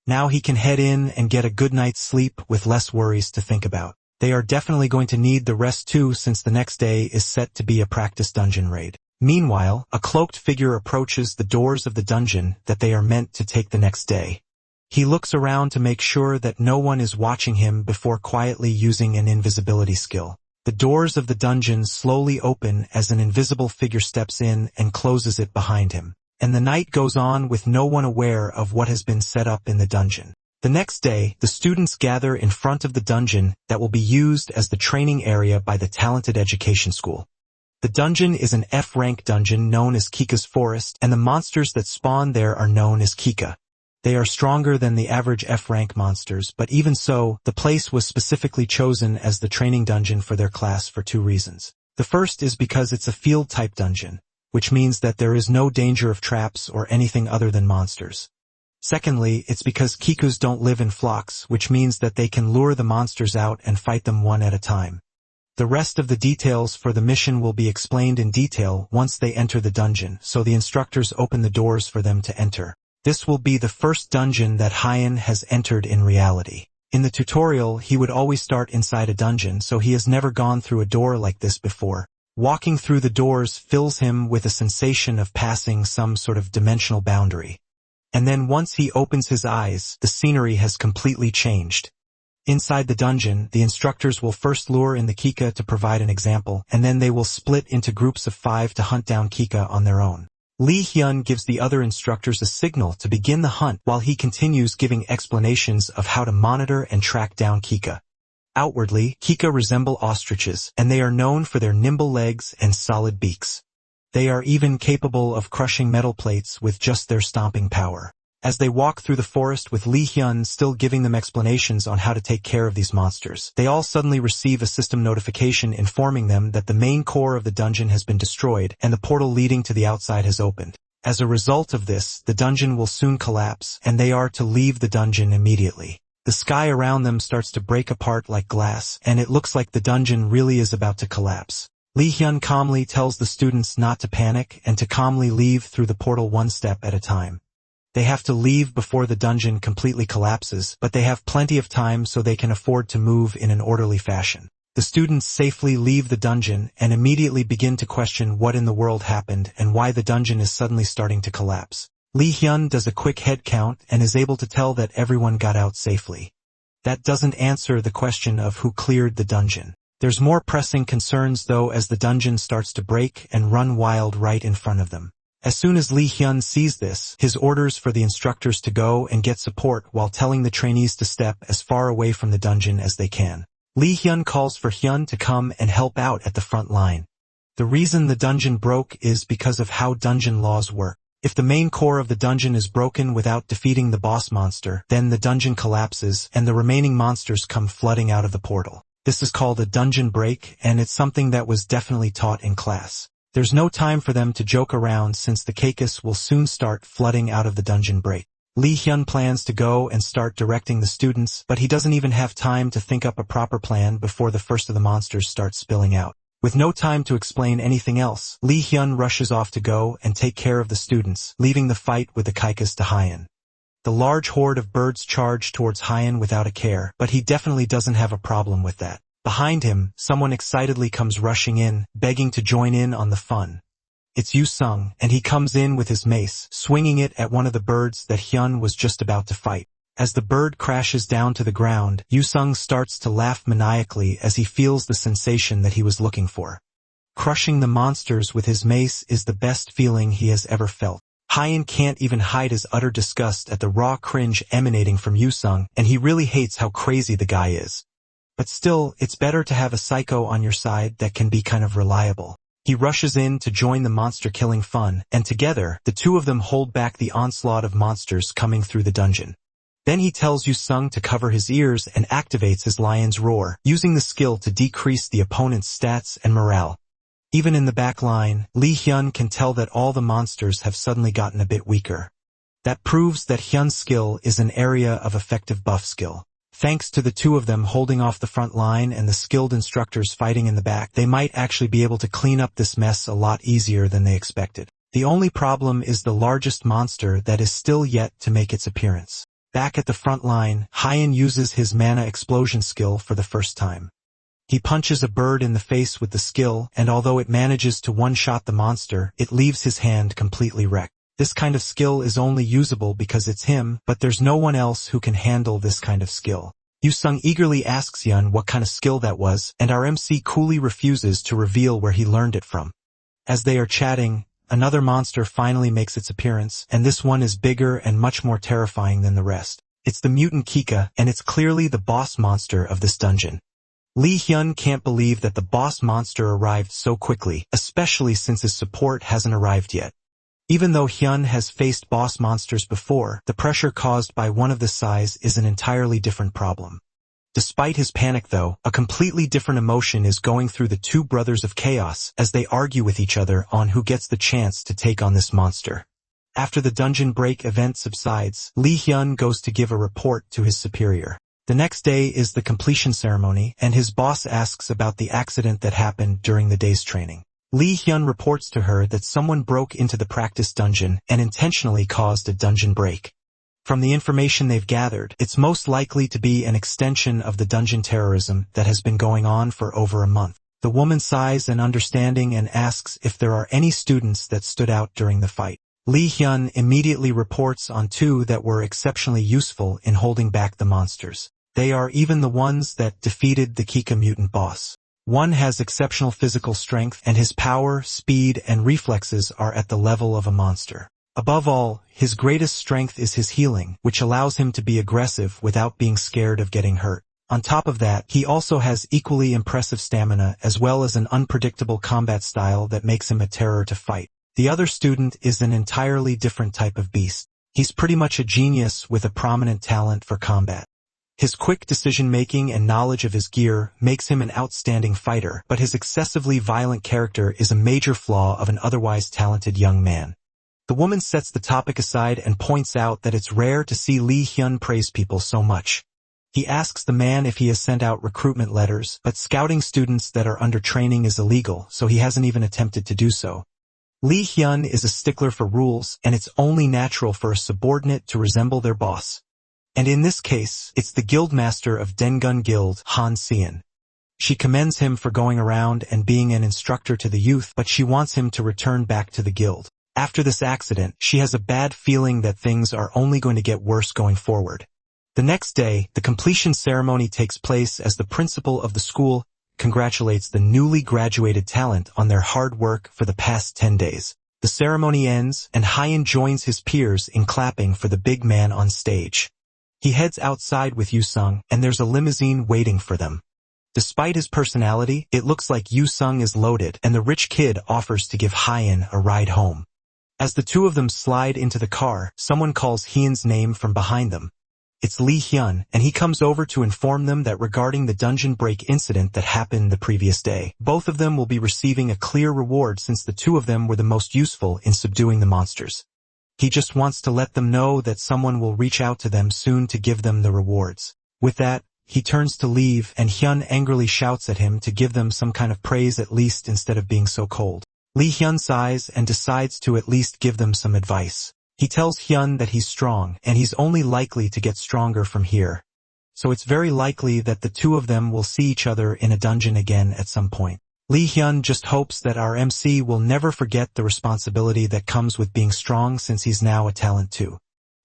Now he can head in and get a good night's sleep with less worries to think about. They are definitely going to need the rest too, since the next day is set to be a practice dungeon raid. Meanwhile, a cloaked figure approaches the doors of the dungeon that they are meant to take the next day. He looks around to make sure that no one is watching him before quietly using an invisibility skill. The doors of the dungeon slowly open as an invisible figure steps in and closes it behind him. And the night goes on with no one aware of what has been set up in the dungeon. The next day, the students gather in front of the dungeon that will be used as the training area by the talented education school. The dungeon is an F-rank dungeon known as Kika's Forest, and the monsters that spawn there are known as Kika. They are stronger than the average F-rank monsters, but even so, the place was specifically chosen as the training dungeon for their class for two reasons. The first is because it's a field-type dungeon, which means that there is no danger of traps or anything other than monsters. Secondly, it's because Kikus don't live in flocks, which means that they can lure the monsters out and fight them one at a time. The rest of the details for the mission will be explained in detail once they enter the dungeon, so the instructors open the doors for them to enter. This will be the first dungeon that Hyeon has entered in reality. In the tutorial, he would always start inside a dungeon, so he has never gone through a door like this before. Walking through the doors fills him with a sensation of passing some sort of dimensional boundary. And then once he opens his eyes, the scenery has completely changed. Inside the dungeon, the instructors will first lure in the Kika to provide an example, and then they will split into groups of 5 to hunt down Kika on their own. Lee Hyun gives the other instructors a signal to begin the hunt while he continues giving explanations of how to monitor and track down Kika. Outwardly, Kika resemble ostriches, and they are known for their nimble legs and solid beaks. They are even capable of crushing metal plates with just their stomping power. As they walk through the forest with Lee Hyun still giving them explanations on how to take care of these monsters, they all suddenly receive a system notification informing them that the main core of the dungeon has been destroyed and the portal leading to the outside has opened. As a result of this, the dungeon will soon collapse, and they are to leave the dungeon immediately. The sky around them starts to break apart like glass, and it looks like the dungeon really is about to collapse. Lee Hyun calmly tells the students not to panic and to calmly leave through the portal one step at a time. They have to leave before the dungeon completely collapses, but they have plenty of time so they can afford to move in an orderly fashion. The students safely leave the dungeon and immediately begin to question what in the world happened and why the dungeon is suddenly starting to collapse. Lee Hyun does a quick head count and is able to tell that everyone got out safely. That doesn't answer the question of who cleared the dungeon. There's more pressing concerns though, as the dungeon starts to break and run wild right in front of them. As soon as Lee Hyun sees this, his orders for the instructors to go and get support while telling the trainees to step as far away from the dungeon as they can. Lee Hyun calls for Hyun to come and help out at the front line. The reason the dungeon broke is because of how dungeon laws work. If the main core of the dungeon is broken without defeating the boss monster, then the dungeon collapses and the remaining monsters come flooding out of the portal. This is called a dungeon break, and it's something that was definitely taught in class. There's no time for them to joke around since the Kakis will soon start flooding out of the dungeon break. Lee Hyun plans to go and start directing the students, but he doesn't even have time to think up a proper plan before the first of the monsters start spilling out. With no time to explain anything else, Lee Hyun rushes off to go and take care of the students, leaving the fight with the Kakis to Hyeon. The large horde of birds charge towards Hyeon without a care, but he definitely doesn't have a problem with that. Behind him, someone excitedly comes rushing in, begging to join in on the fun. It's Yu-sung, and he comes in with his mace, swinging it at one of the birds that Hyun was just about to fight. As the bird crashes down to the ground, Yu-sung starts to laugh maniacally as he feels the sensation that he was looking for. Crushing the monsters with his mace is the best feeling he has ever felt. Hyun can't even hide his utter disgust at the raw cringe emanating from Yu-sung, and he really hates how crazy the guy is. But still, it's better to have a psycho on your side that can be kind of reliable. He rushes in to join the monster-killing fun, and together, the two of them hold back the onslaught of monsters coming through the dungeon. Then he tells Yu-sung to cover his ears and activates his lion's roar, using the skill to decrease the opponent's stats and morale. Even in the back line, Lee Hyun can tell that all the monsters have suddenly gotten a bit weaker. That proves that Hyun's skill is an area of effective buff skill. Thanks to the two of them holding off the front line and the skilled instructors fighting in the back, they might actually be able to clean up this mess a lot easier than they expected. The only problem is the largest monster that is still yet to make its appearance. Back at the front line, Hyun uses his mana explosion skill for the first time. He punches a bird in the face with the skill, and although it manages to one-shot the monster, it leaves his hand completely wrecked. This kind of skill is only usable because it's him, but there's no one else who can handle this kind of skill. Yu-sung eagerly asks Hyun what kind of skill that was, and our MC coolly refuses to reveal where he learned it from. As they are chatting, another monster finally makes its appearance, and this one is bigger and much more terrifying than the rest. It's the mutant Kika, and it's clearly the boss monster of this dungeon. Lee Hyun can't believe that the boss monster arrived so quickly, especially since his support hasn't arrived yet. Even though Hyun has faced boss monsters before, the pressure caused by one of this size is an entirely different problem. Despite his panic though, a completely different emotion is going through the two brothers of chaos as they argue with each other on who gets the chance to take on this monster. After the dungeon break event subsides, Lee Hyun goes to give a report to his superior. The next day is the completion ceremony, and his boss asks about the accident that happened during the day's training. Lee Hyun reports to her that someone broke into the practice dungeon and intentionally caused a dungeon break. From the information they've gathered, it's most likely to be an extension of the dungeon terrorism that has been going on for over a month. The woman sighs in understanding and asks if there are any students that stood out during the fight. Lee Hyun immediately reports on two that were exceptionally useful in holding back the monsters. They are even the ones that defeated the Kika mutant boss. One has exceptional physical strength, and his power, speed, and reflexes are at the level of a monster. Above all, his greatest strength is his healing, which allows him to be aggressive without being scared of getting hurt. On top of that, he also has equally impressive stamina as well as an unpredictable combat style that makes him a terror to fight. The other student is an entirely different type of beast. He's pretty much a genius with a prominent talent for combat. His quick decision-making and knowledge of his gear makes him an outstanding fighter, but his excessively violent character is a major flaw of an otherwise talented young man. The woman sets the topic aside and points out that it's rare to see Lee Hyun praise people so much. He asks the man if he has sent out recruitment letters, but scouting students that are under training is illegal, so he hasn't even attempted to do so. Lee Hyun is a stickler for rules, and it's only natural for a subordinate to resemble their boss. And in this case, it's the guildmaster of Dengun Guild, Han Seon. She commends him for going around and being an instructor to the youth, but she wants him to return back to the guild. After this accident, she has a bad feeling that things are only going to get worse going forward. The next day, the completion ceremony takes place as the principal of the school congratulates the newly graduated talent on their hard work for the past 10 days. The ceremony ends, and Hyun joins his peers in clapping for the big man on stage. He heads outside with Yu-sung, and there's a limousine waiting for them. Despite his personality, it looks like Yu-sung is loaded, and the rich kid offers to give Hyun a ride home. As the two of them slide into the car, someone calls Hyun's name from behind them. It's Lee Hyun, and he comes over to inform them that regarding the dungeon break incident that happened the previous day, both of them will be receiving a clear reward since the two of them were the most useful in subduing the monsters. He just wants to let them know that someone will reach out to them soon to give them the rewards. With that, he turns to leave, and Hyun angrily shouts at him to give them some kind of praise at least instead of being so cold. Lee Hyun sighs and decides to at least give them some advice. He tells Hyun that he's strong, and he's only likely to get stronger from here. so it's very likely that the two of them will see each other in a dungeon again at some point. Lee Hyun just hopes that our MC will never forget the responsibility that comes with being strong since he's now a talent too.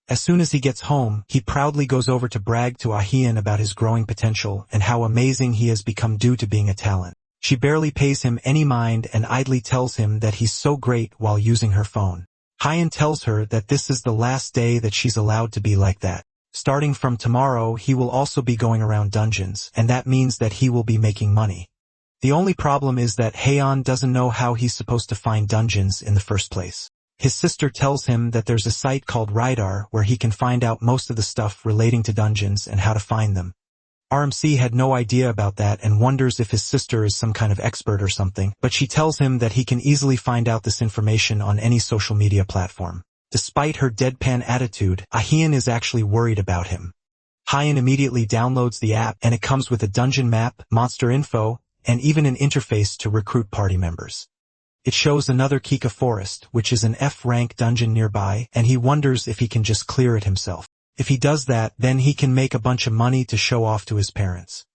As soon as he gets home, he proudly goes over to brag to Ah Hyun about his growing potential and how amazing he has become due to being a talent. She barely pays him any mind and idly tells him that he's so great while using her phone. Hyun tells her that this is the last day that she's allowed to be like that. Starting from tomorrow, he will also be going around dungeons, and that means that he will be making money. The only problem is that Haeon doesn't know how he's supposed to find dungeons in the first place. His sister tells him that there's a site called Rydar where he can find out most of the stuff relating to dungeons and how to find them. RMC had no idea about that and wonders if his sister is some kind of expert or something, but she tells him that he can easily find out this information on any social media platform. Despite her deadpan attitude, Ah Hyun is actually worried about him. Hyun immediately downloads the app and it comes with a dungeon map, monster info, and even an interface to recruit party members. It shows another Kika forest, which is an F-rank dungeon nearby, and he wonders if he can just clear it himself. If he does that, then he can make a bunch of money to show off to his parents.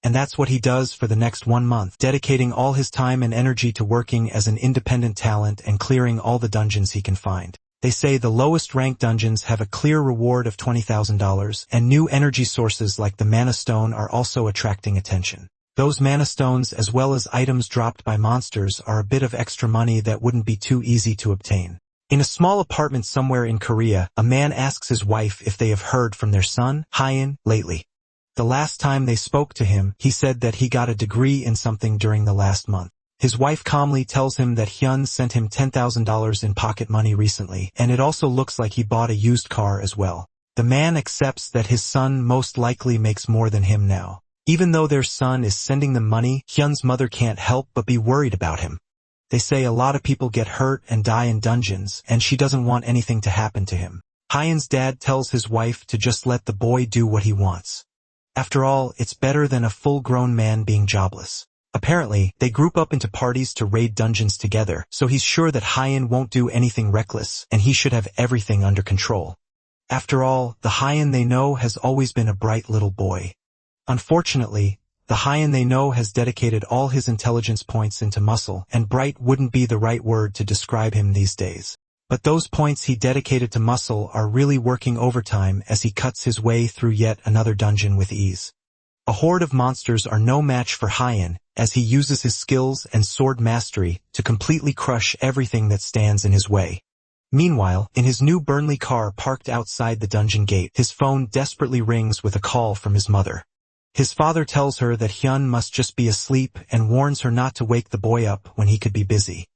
And that's what he does for the next 1 month, dedicating all his time and energy to working as an independent talent and clearing all the dungeons he can find. They say the lowest ranked dungeons have a clear reward of $20,000, and new energy sources like the Mana Stone are also attracting attention. Those Mana Stones, as well as items dropped by monsters, are a bit of extra money that wouldn't be too easy to obtain. In a small apartment somewhere in Korea, a man asks his wife if they have heard from their son, Hyun, lately. The last time they spoke to him, he said that he got a degree in something during the last month. His wife calmly tells him that Hyun sent him $10,000 in pocket money recently, and it also looks like he bought a used car as well. The man accepts that his son most likely makes more than him now. Even though their son is sending them money, Hyun's mother can't help but be worried about him. They say a lot of people get hurt and die in dungeons, and she doesn't want anything to happen to him. Hyun's dad tells his wife to just let the boy do what he wants. After all, it's better than a full-grown man being jobless. Apparently, they group up into parties to raid dungeons together, so he's sure that Hyun won't do anything reckless, and he should have everything under control. After all, the Hyun they know has always been a bright little boy. Unfortunately, the Hyun they know has dedicated all his intelligence points into muscle, and bright wouldn't be the right word to describe him these days. But those points he dedicated to muscle are really working overtime as he cuts his way through yet another dungeon with ease. A horde of monsters are no match for Hyun, as he uses his skills and sword mastery to completely crush everything that stands in his way. Meanwhile, in his new Burnley car parked outside the dungeon gate, his phone desperately rings with a call from his mother. His father tells her that Hyun must just be asleep and warns her not to wake the boy up when he could be busy.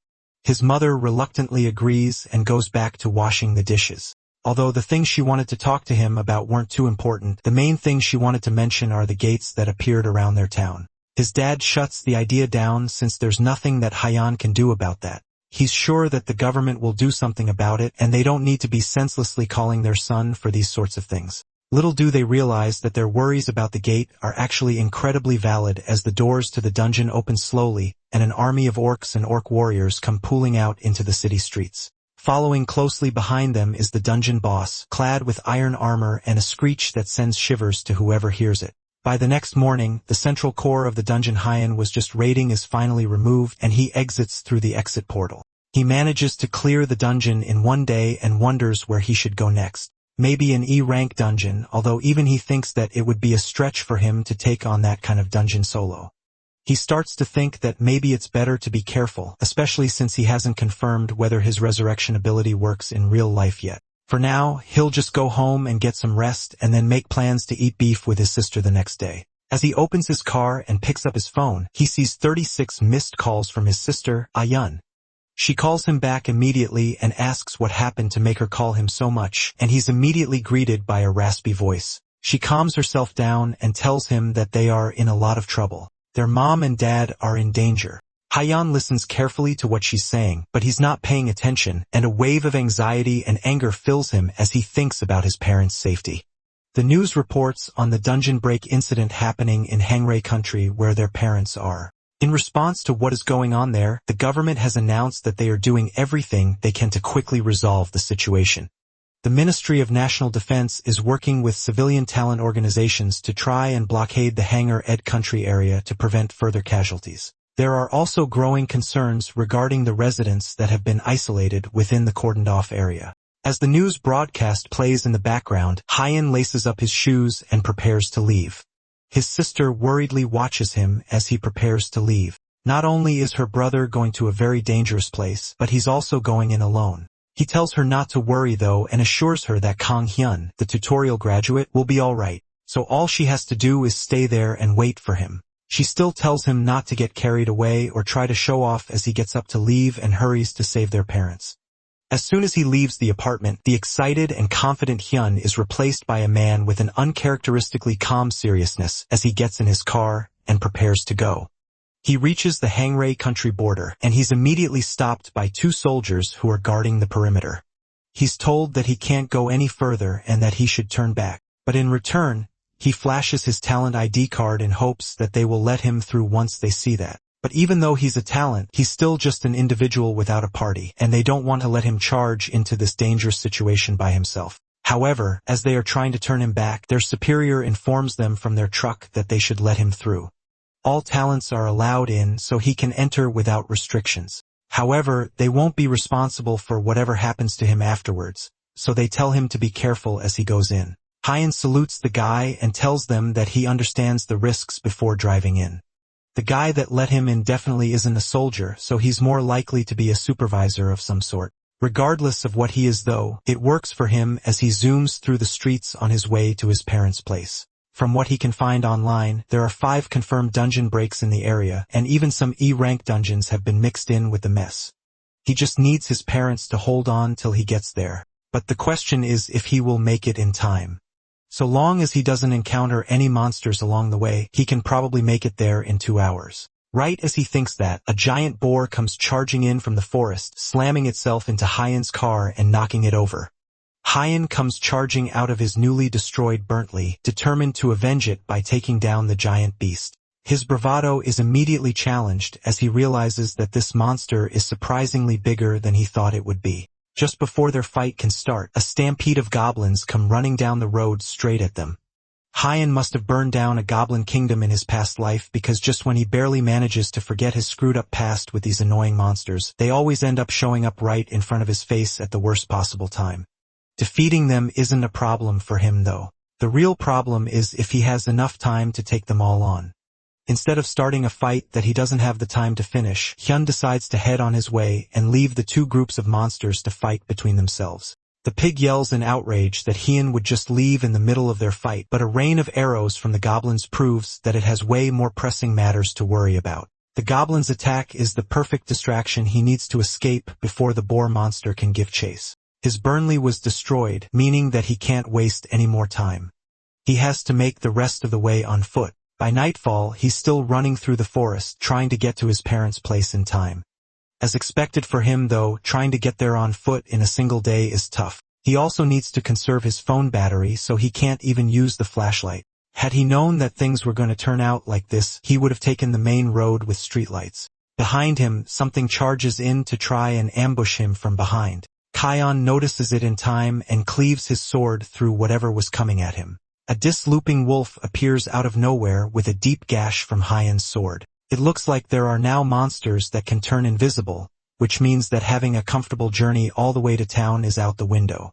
His mother reluctantly agrees and goes back to washing the dishes. Although the things she wanted to talk to him about weren't too important, the main things she wanted to mention are the gates that appeared around their town. His dad shuts the idea down since there's nothing that Hyun can do about that. He's sure that the government will do something about it, and they don't need to be senselessly calling their son for these sorts of things. Little do they realize that their worries about the gate are actually incredibly valid as the doors to the dungeon open slowly and an army of orcs and orc warriors come pooling out into the city streets. Following closely behind them is the dungeon boss, clad with iron armor and a screech that sends shivers to whoever hears it. By the next morning, the central core of the dungeon Hyun was just raiding is finally removed and he exits through the exit portal. He manages to clear the dungeon in 1 day and wonders where he should go next. Maybe an E-rank dungeon, although even he thinks that it would be a stretch for him to take on that kind of dungeon solo. He starts to think that maybe it's better to be careful, especially since he hasn't confirmed whether his resurrection ability works in real life yet. For now, he'll just go home and get some rest and then make plans to eat beef with his sister the next day. As he opens his car and picks up his phone, he sees 36 missed calls from his sister, Ayun. She calls him back immediately and asks what happened to make her call him so much, and he's immediately greeted by a raspy voice. She calms herself down and tells him that they are in a lot of trouble. Their mom and dad are in danger. Hyun listens carefully to what she's saying, but he's not paying attention, and a wave of anxiety and anger fills him as he thinks about his parents' safety. The news reports on the dungeon break incident happening in Hangrae country where their parents are. In response to what is going on there, the government has announced that they are doing everything they can to quickly resolve the situation. The Ministry of National Defense is working with civilian talent organizations to try and blockade the Hangar Ed country area to prevent further casualties. There are also growing concerns regarding the residents that have been isolated within the cordoned-off area. As the news broadcast plays in the background, Hyun laces up his shoes and prepares to leave. His sister worriedly watches him as he prepares to leave. Not only is her brother going to a very dangerous place, but he's also going in alone. He tells her not to worry though and assures her that Kang Hyun, the tutorial graduate, will be alright, so all she has to do is stay there and wait for him. She still tells him not to get carried away or try to show off as he gets up to leave and hurries to save their parents. As soon as he leaves the apartment, the excited and confident Hyun is replaced by a man with an uncharacteristically calm seriousness as he gets in his car and prepares to go. He reaches the Hangrae country border, and he's immediately stopped by 2 soldiers who are guarding the perimeter. He's told that he can't go any further and that he should turn back, but in return, he flashes his talent ID card in hopes that they will let him through once they see that. But even though he's a talent, he's still just an individual without a party, and they don't want to let him charge into this dangerous situation by himself. However, as they are trying to turn him back, their superior informs them from their truck that they should let him through. All talents are allowed in so he can enter without restrictions. However, they won't be responsible for whatever happens to him afterwards, so they tell him to be careful as he goes in. Hyun salutes the guy and tells them that he understands the risks before driving in. The guy that let him in definitely isn't a soldier, so he's more likely to be a supervisor of some sort. Regardless of what he is though, it works for him as he zooms through the streets on his way to his parents' place. From what he can find online, there are 5 confirmed dungeon breaks in the area, and even some E-rank dungeons have been mixed in with the mess. He just needs his parents to hold on till he gets there. But the question is if he will make it in time. So long as he doesn't encounter any monsters along the way, he can probably make it there in 2 hours. Right as he thinks that, a giant boar comes charging in from the forest, slamming itself into Hyun's car and knocking it over. Hyun comes charging out of his newly destroyed Bentley, determined to avenge it by taking down the giant beast. His bravado is immediately challenged as he realizes that this monster is surprisingly bigger than he thought it would be. Just before their fight can start, a stampede of goblins come running down the road straight at them. Hyun must have burned down a goblin kingdom in his past life because just when he barely manages to forget his screwed-up past with these annoying monsters, they always end up showing up right in front of his face at the worst possible time. Defeating them isn't a problem for him though. The real problem is if he has enough time to take them all on. Instead of starting a fight that he doesn't have the time to finish, Hyun decides to head on his way and leave the 2 groups of monsters to fight between themselves. The pig yells in outrage that Hyun would just leave in the middle of their fight, but a rain of arrows from the goblins proves that it has way more pressing matters to worry about. The goblin's attack is the perfect distraction he needs to escape before the boar monster can give chase. His Burnley was destroyed, meaning that he can't waste any more time. He has to make the rest of the way on foot. By nightfall, he's still running through the forest, trying to get to his parents' place in time. As expected for him though, trying to get there on foot in a single day is tough. He also needs to conserve his phone battery so he can't even use the flashlight. Had he known that things were going to turn out like this, he would have taken the main road with streetlights. Behind him, something charges in to try and ambush him from behind. Kion notices it in time and cleaves his sword through whatever was coming at him. A dislooping wolf appears out of nowhere with a deep gash from Hyun's sword. It looks like there are now monsters that can turn invisible, which means that having a comfortable journey all the way to town is out the window.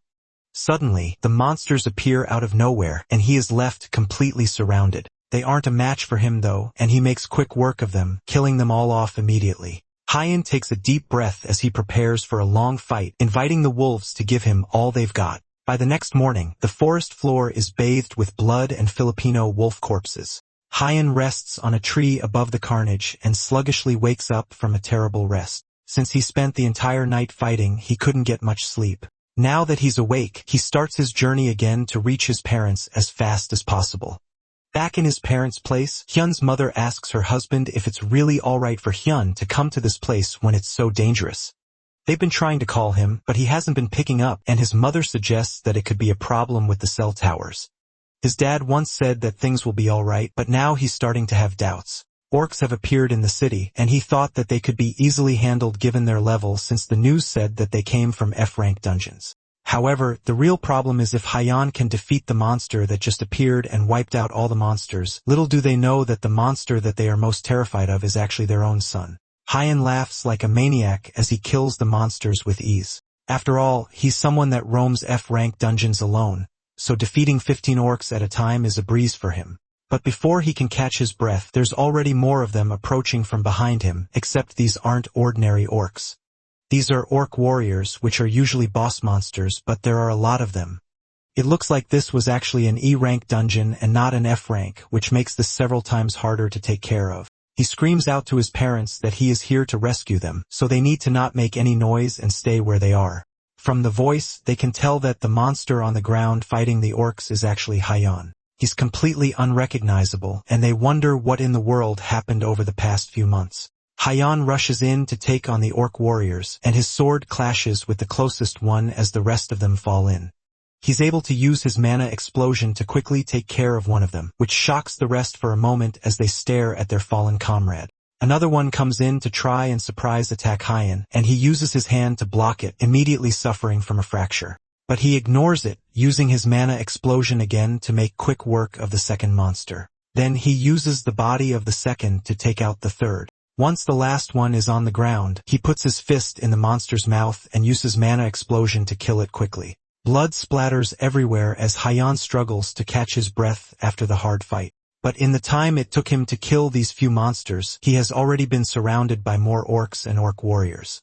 Suddenly, the monsters appear out of nowhere, and he is left completely surrounded. They aren't a match for him though, and he makes quick work of them, killing them all off immediately. Hyun takes a deep breath as he prepares for a long fight, inviting the wolves to give him all they've got. By the next morning, the forest floor is bathed with blood and Filipino wolf corpses. Hyun rests on a tree above the carnage and sluggishly wakes up from a terrible rest. Since he spent the entire night fighting, he couldn't get much sleep. Now that he's awake, he starts his journey again to reach his parents as fast as possible. Back in his parents' place, Hyun's mother asks her husband if it's really alright for Hyun to come to this place when it's so dangerous. They've been trying to call him, but he hasn't been picking up, and his mother suggests that it could be a problem with the cell towers. His dad once said that things will be alright, but now he's starting to have doubts. Orcs have appeared in the city, and he thought that they could be easily handled given their level since the news said that they came from F-rank dungeons. However, the real problem is if Haiyan can defeat the monster that just appeared and wiped out all the monsters, little do they know that the monster that they are most terrified of is actually their own son. Haiyan laughs like a maniac as he kills the monsters with ease. After all, he's someone that roams F-rank dungeons alone, so defeating 15 orcs at a time is a breeze for him. But before he can catch his breath, there's already more of them approaching from behind him, except these aren't ordinary orcs. These are orc warriors, which are usually boss monsters, but there are a lot of them. It looks like this was actually an E-rank dungeon and not an F-rank, which makes this several times harder to take care of. He screams out to his parents that he is here to rescue them, so they need to not make any noise and stay where they are. From the voice, they can tell that the monster on the ground fighting the orcs is actually Haiyan. He's completely unrecognizable, and they wonder what in the world happened over the past few months. Haiyan rushes in to take on the orc warriors, and his sword clashes with the closest one as the rest of them fall in. He's able to use his mana explosion to quickly take care of one of them, which shocks the rest for a moment as they stare at their fallen comrade. Another one comes in to try and surprise attack Haiyan, and he uses his hand to block it, immediately suffering from a fracture. But he ignores it, using his mana explosion again to make quick work of the second monster. Then he uses the body of the second to take out the third. Once the last one is on the ground, he puts his fist in the monster's mouth and uses mana explosion to kill it quickly. Blood splatters everywhere as Haiyan struggles to catch his breath after the hard fight. But in the time it took him to kill these few monsters, he has already been surrounded by more orcs and orc warriors.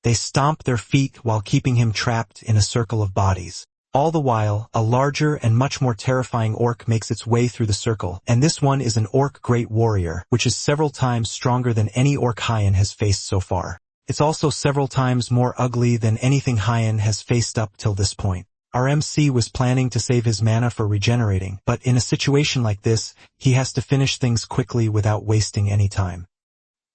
They stomp their feet while keeping him trapped in a circle of bodies. All the while, a larger and much more terrifying orc makes its way through the circle, and this one is an orc great warrior, which is several times stronger than any orc Haiyan has faced so far. It's also several times more ugly than anything Haiyan has faced up till this point. Our MC was planning to save his mana for regenerating, but in a situation like this, he has to finish things quickly without wasting any time.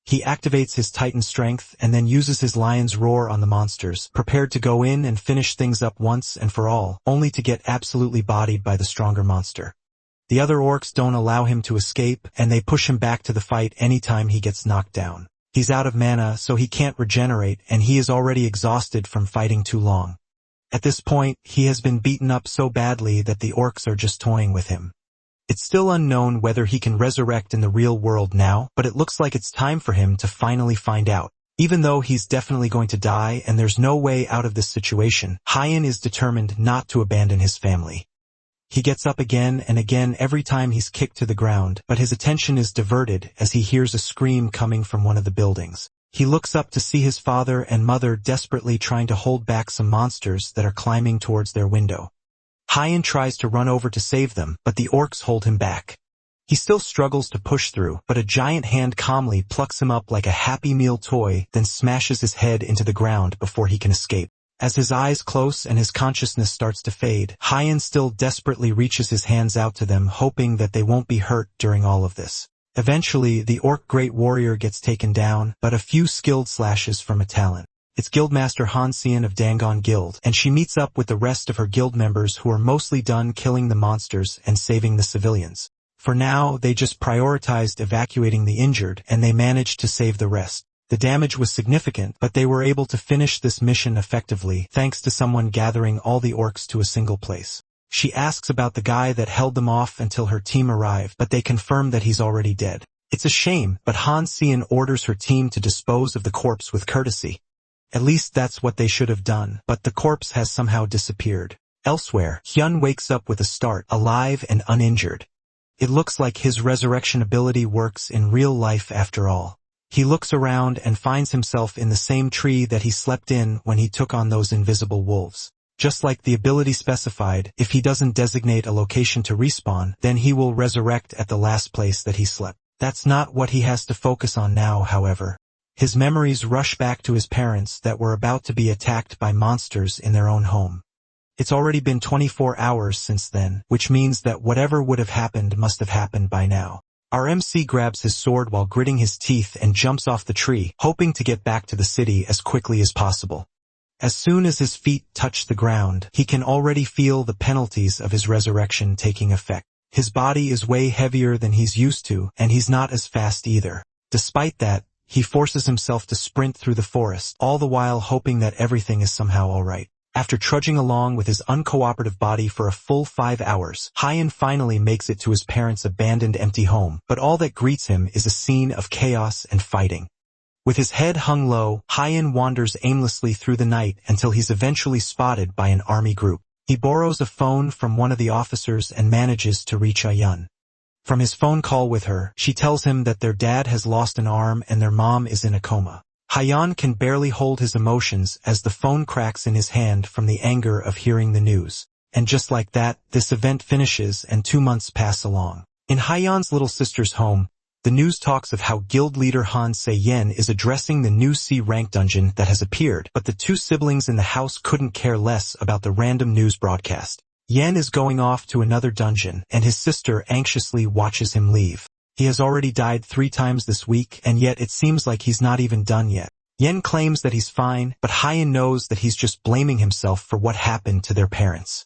He activates his Titan strength and then uses his lion's roar on the monsters, prepared to go in and finish things up once and for all, only to get absolutely bodied by the stronger monster. The other orcs don't allow him to escape, and they push him back to the fight anytime he gets knocked down. He's out of mana, so he can't regenerate, and he is already exhausted from fighting too long. At this point, he has been beaten up so badly that the orcs are just toying with him. It's still unknown whether he can resurrect in the real world now, but it looks like it's time for him to finally find out. Even though he's definitely going to die and there's no way out of this situation, Haiyan is determined not to abandon his family. He gets up again and again every time he's kicked to the ground, but his attention is diverted as he hears a scream coming from one of the buildings. He looks up to see his father and mother desperately trying to hold back some monsters that are climbing towards their window. Haiyan tries to run over to save them, but the orcs hold him back. He still struggles to push through, but a giant hand calmly plucks him up like a Happy Meal toy, then smashes his head into the ground before he can escape. As his eyes close and his consciousness starts to fade, Haiyan still desperately reaches his hands out to them, hoping that they won't be hurt during all of this. Eventually, the orc great warrior gets taken down, but a few skilled slashes from a talent. It's Guildmaster Hansian of Dangon Guild, and she meets up with the rest of her guild members who are mostly done killing the monsters and saving the civilians. For now, they just prioritized evacuating the injured, and they managed to save the rest. The damage was significant, but they were able to finish this mission effectively thanks to someone gathering all the orcs to a single place. She asks about the guy that held them off until her team arrived, but they confirm that he's already dead. It's a shame, but Hansian orders her team to dispose of the corpse with courtesy. At least that's what they should have done, but the corpse has somehow disappeared. Elsewhere, Hyun wakes up with a start, alive and uninjured. It looks like his resurrection ability works in real life after all. He looks around and finds himself in the same tree that he slept in when he took on those invisible wolves. Just like the ability specified, if he doesn't designate a location to respawn, then he will resurrect at the last place that he slept. That's not what he has to focus on now, however. His memories rush back to his parents that were about to be attacked by monsters in their own home. It's already been 24 hours since then, which means that whatever would have happened must have happened by now. Our MC grabs his sword while gritting his teeth and jumps off the tree, hoping to get back to the city as quickly as possible. As soon as his feet touch the ground, he can already feel the penalties of his resurrection taking effect. His body is way heavier than he's used to, and he's not as fast either. Despite that, he forces himself to sprint through the forest, all the while hoping that everything is somehow alright. After trudging along with his uncooperative body for a full 5 hours, Hyan finally makes it to his parents' abandoned empty home, but all that greets him is a scene of chaos and fighting. With his head hung low, Hyan wanders aimlessly through the night until he's eventually spotted by an army group. He borrows a phone from one of the officers and manages to reach Ayun. From his phone call with her, she tells him that their dad has lost an arm and their mom is in a coma. Hyan can barely hold his emotions as the phone cracks in his hand from the anger of hearing the news. And just like that, this event finishes and 2 months pass along. In Hyan's little sister's home, the news talks of how guild leader Han Se-yen is addressing the new C-rank dungeon that has appeared, but the two siblings in the house couldn't care less about the random news broadcast. Yen is going off to another dungeon, and his sister anxiously watches him leave. He has already died 3 times this week, and yet it seems like he's not even done yet. Yen claims that he's fine, but Hyan knows that he's just blaming himself for what happened to their parents.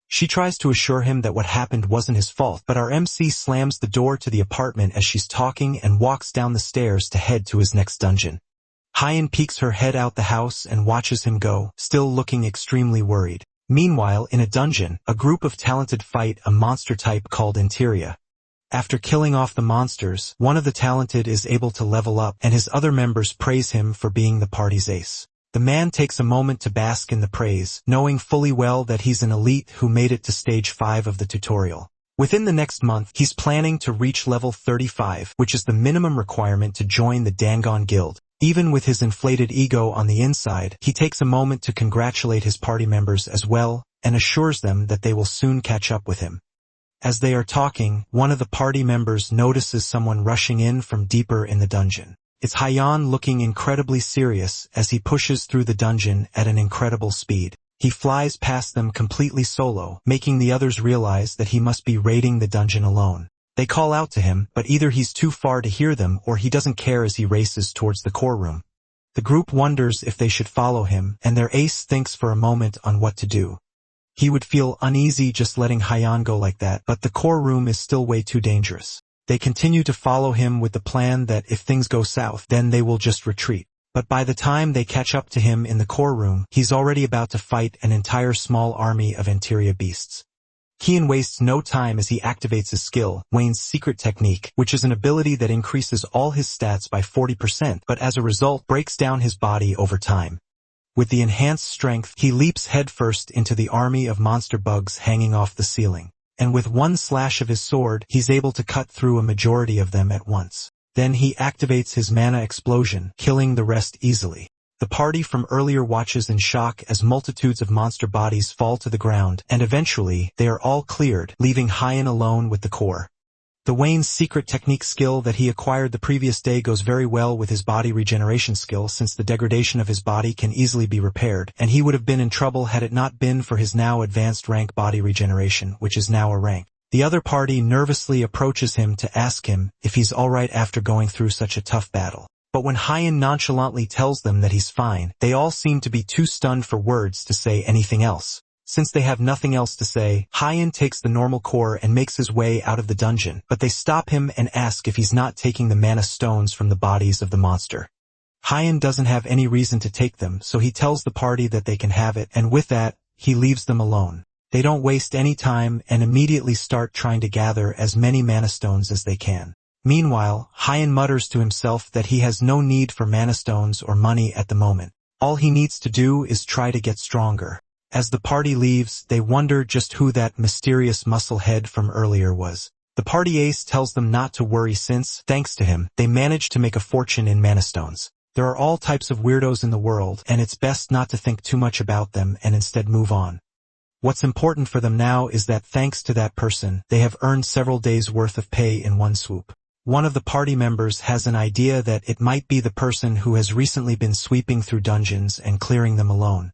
She tries to assure him that what happened wasn't his fault, but our MC slams the door to the apartment as she's talking and walks down the stairs to head to his next dungeon. Hyan peeks her head out the house and watches him go, still looking extremely worried. Meanwhile, in a dungeon, a group of talented fight a monster type called Interia. After killing off the monsters, one of the talented is able to level up, and his other members praise him for being the party's ace. The man takes a moment to bask in the praise, knowing fully well that he's an elite who made it to stage 5 of the tutorial. Within the next month, he's planning to reach level 35, which is the minimum requirement to join the Dangon Guild. Even with his inflated ego on the inside, he takes a moment to congratulate his party members as well, and assures them that they will soon catch up with him. As they are talking, one of the party members notices someone rushing in from deeper in the dungeon. It's Hyan looking incredibly serious as he pushes through the dungeon at an incredible speed. He flies past them completely solo, making the others realize that he must be raiding the dungeon alone. They call out to him, but either he's too far to hear them or he doesn't care as he races towards the core room. The group wonders if they should follow him, and their ace thinks for a moment on what to do. He would feel uneasy just letting Hyan go like that, but the core room is still way too dangerous. They continue to follow him with the plan that if things go south, then they will just retreat. But by the time they catch up to him in the core room, he's already about to fight an entire small army of Interia beasts. Kian wastes no time as he activates his skill, Wayne's secret technique, which is an ability that increases all his stats by 40%, but as a result breaks down his body over time. With the enhanced strength, he leaps headfirst into the army of monster bugs hanging off the ceiling. And with one slash of his sword, he's able to cut through a majority of them at once. Then he activates his mana explosion, killing the rest easily. The party from earlier watches in shock as multitudes of monster bodies fall to the ground, and eventually, they are all cleared, leaving Hyan alone with the core. The Wayne's secret technique skill that he acquired the previous day goes very well with his body regeneration skill since the degradation of his body can easily be repaired, and he would have been in trouble had it not been for his now advanced rank body regeneration, which is now a rank. The other party nervously approaches him to ask him if he's alright after going through such a tough battle. But when Hyan nonchalantly tells them that he's fine, they all seem to be too stunned for words to say anything else. Since they have nothing else to say, Hyan takes the normal core and makes his way out of the dungeon, but they stop him and ask if he's not taking the mana stones from the bodies of the monster. Hyan doesn't have any reason to take them, so he tells the party that they can have it, and with that, he leaves them alone. They don't waste any time and immediately start trying to gather as many mana stones as they can. Meanwhile, Hyan mutters to himself that he has no need for mana stones or money at the moment. All he needs to do is try to get stronger. As the party leaves, they wonder just who that mysterious muscle head from earlier was. The party ace tells them not to worry since, thanks to him, they managed to make a fortune in mana stones. There are all types of weirdos in the world, and it's best not to think too much about them and instead move on. What's important for them now is that thanks to that person, they have earned several days' worth of pay in one swoop. One of the party members has an idea that it might be the person who has recently been sweeping through dungeons and clearing them alone.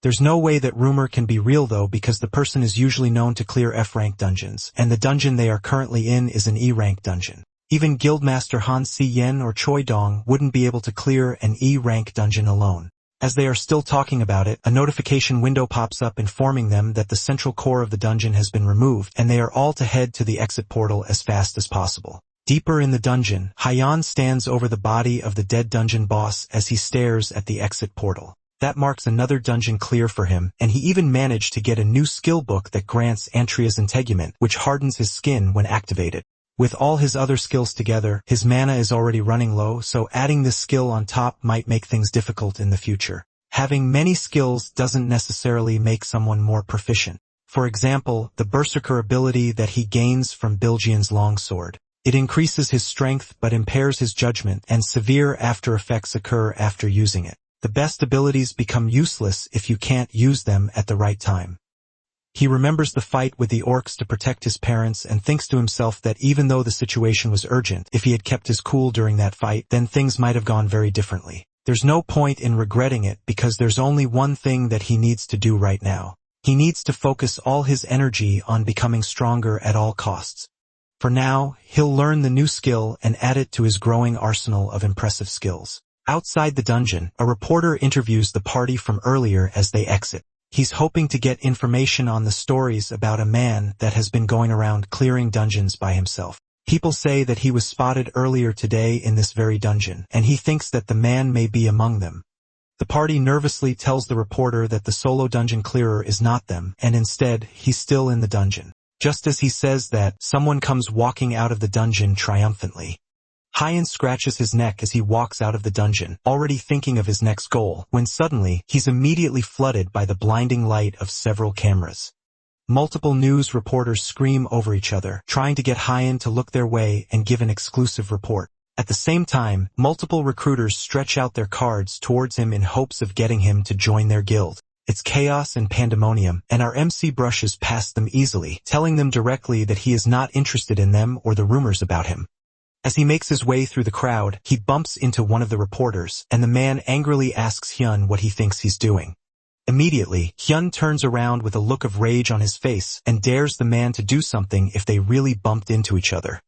There's no way that rumor can be real though because the person is usually known to clear F-rank dungeons, and the dungeon they are currently in is an E-rank dungeon. Even Guildmaster Han Si-yen or Choi Dong wouldn't be able to clear an E-rank dungeon alone. As they are still talking about it, a notification window pops up informing them that the central core of the dungeon has been removed, and they are all to head to the exit portal as fast as possible. Deeper in the dungeon, Hyan stands over the body of the dead dungeon boss as he stares at the exit portal. That marks another dungeon clear for him, and he even managed to get a new skill book that grants Antria's integument, which hardens his skin when activated. With all his other skills together, his mana is already running low, so adding this skill on top might make things difficult in the future. Having many skills doesn't necessarily make someone more proficient. For example, the Berserker ability that he gains from Bilgeon's longsword. It increases his strength but impairs his judgment, and severe after effects occur after using it. The best abilities become useless if you can't use them at the right time. He remembers the fight with the orcs to protect his parents and thinks to himself that even though the situation was urgent, if he had kept his cool during that fight, then things might have gone very differently. There's no point in regretting it because there's only one thing that he needs to do right now. He needs to focus all his energy on becoming stronger at all costs. For now, he'll learn the new skill and add it to his growing arsenal of impressive skills. Outside the dungeon, a reporter interviews the party from earlier as they exit. He's hoping to get information on the stories about a man that has been going around clearing dungeons by himself. People say that he was spotted earlier today in this very dungeon, and he thinks that the man may be among them. The party nervously tells the reporter that the solo dungeon clearer is not them, and instead, he's still in the dungeon. Just as he says that, someone comes walking out of the dungeon triumphantly. Hyen scratches his neck as he walks out of the dungeon, already thinking of his next goal, when suddenly, he's immediately flooded by the blinding light of several cameras. Multiple news reporters scream over each other, trying to get Hyen to look their way and give an exclusive report. At the same time, multiple recruiters stretch out their cards towards him in hopes of getting him to join their guild. It's chaos and pandemonium, and our MC brushes past them easily, telling them directly that he is not interested in them or the rumors about him. As he makes his way through the crowd, he bumps into one of the reporters, and the man angrily asks Hyun what he thinks he's doing. Immediately, Hyun turns around with a look of rage on his face and dares the man to do something if they really bumped into each other.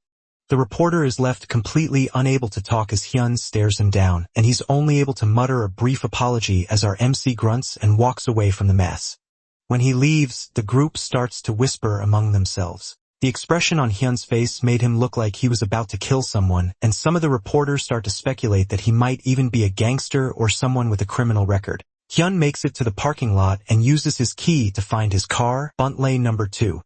The reporter is left completely unable to talk as Hyun stares him down, and he's only able to mutter a brief apology as our MC grunts and walks away from the mass. When he leaves, the group starts to whisper among themselves. The expression on Hyun's face made him look like he was about to kill someone, and some of the reporters start to speculate that he might even be a gangster or someone with a criminal record. Hyun makes it to the parking lot and uses his key to find his car, Buntley number 2.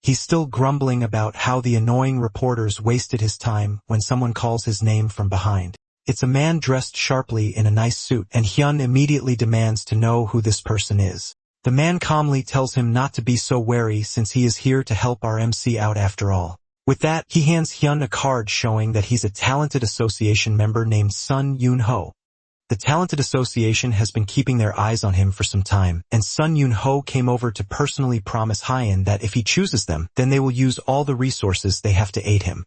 He's still grumbling about how the annoying reporters wasted his time when someone calls his name from behind. It's a man dressed sharply in a nice suit, and Hyun immediately demands to know who this person is. The man calmly tells him not to be so wary since he is here to help our MC out after all. With that, he hands Hyun a card showing that he's a Talented Association member named Sun Yoon-ho. The Talented Association has been keeping their eyes on him for some time, and Sun Yoon-ho came over to personally promise Hyen that if he chooses them, then they will use all the resources they have to aid him.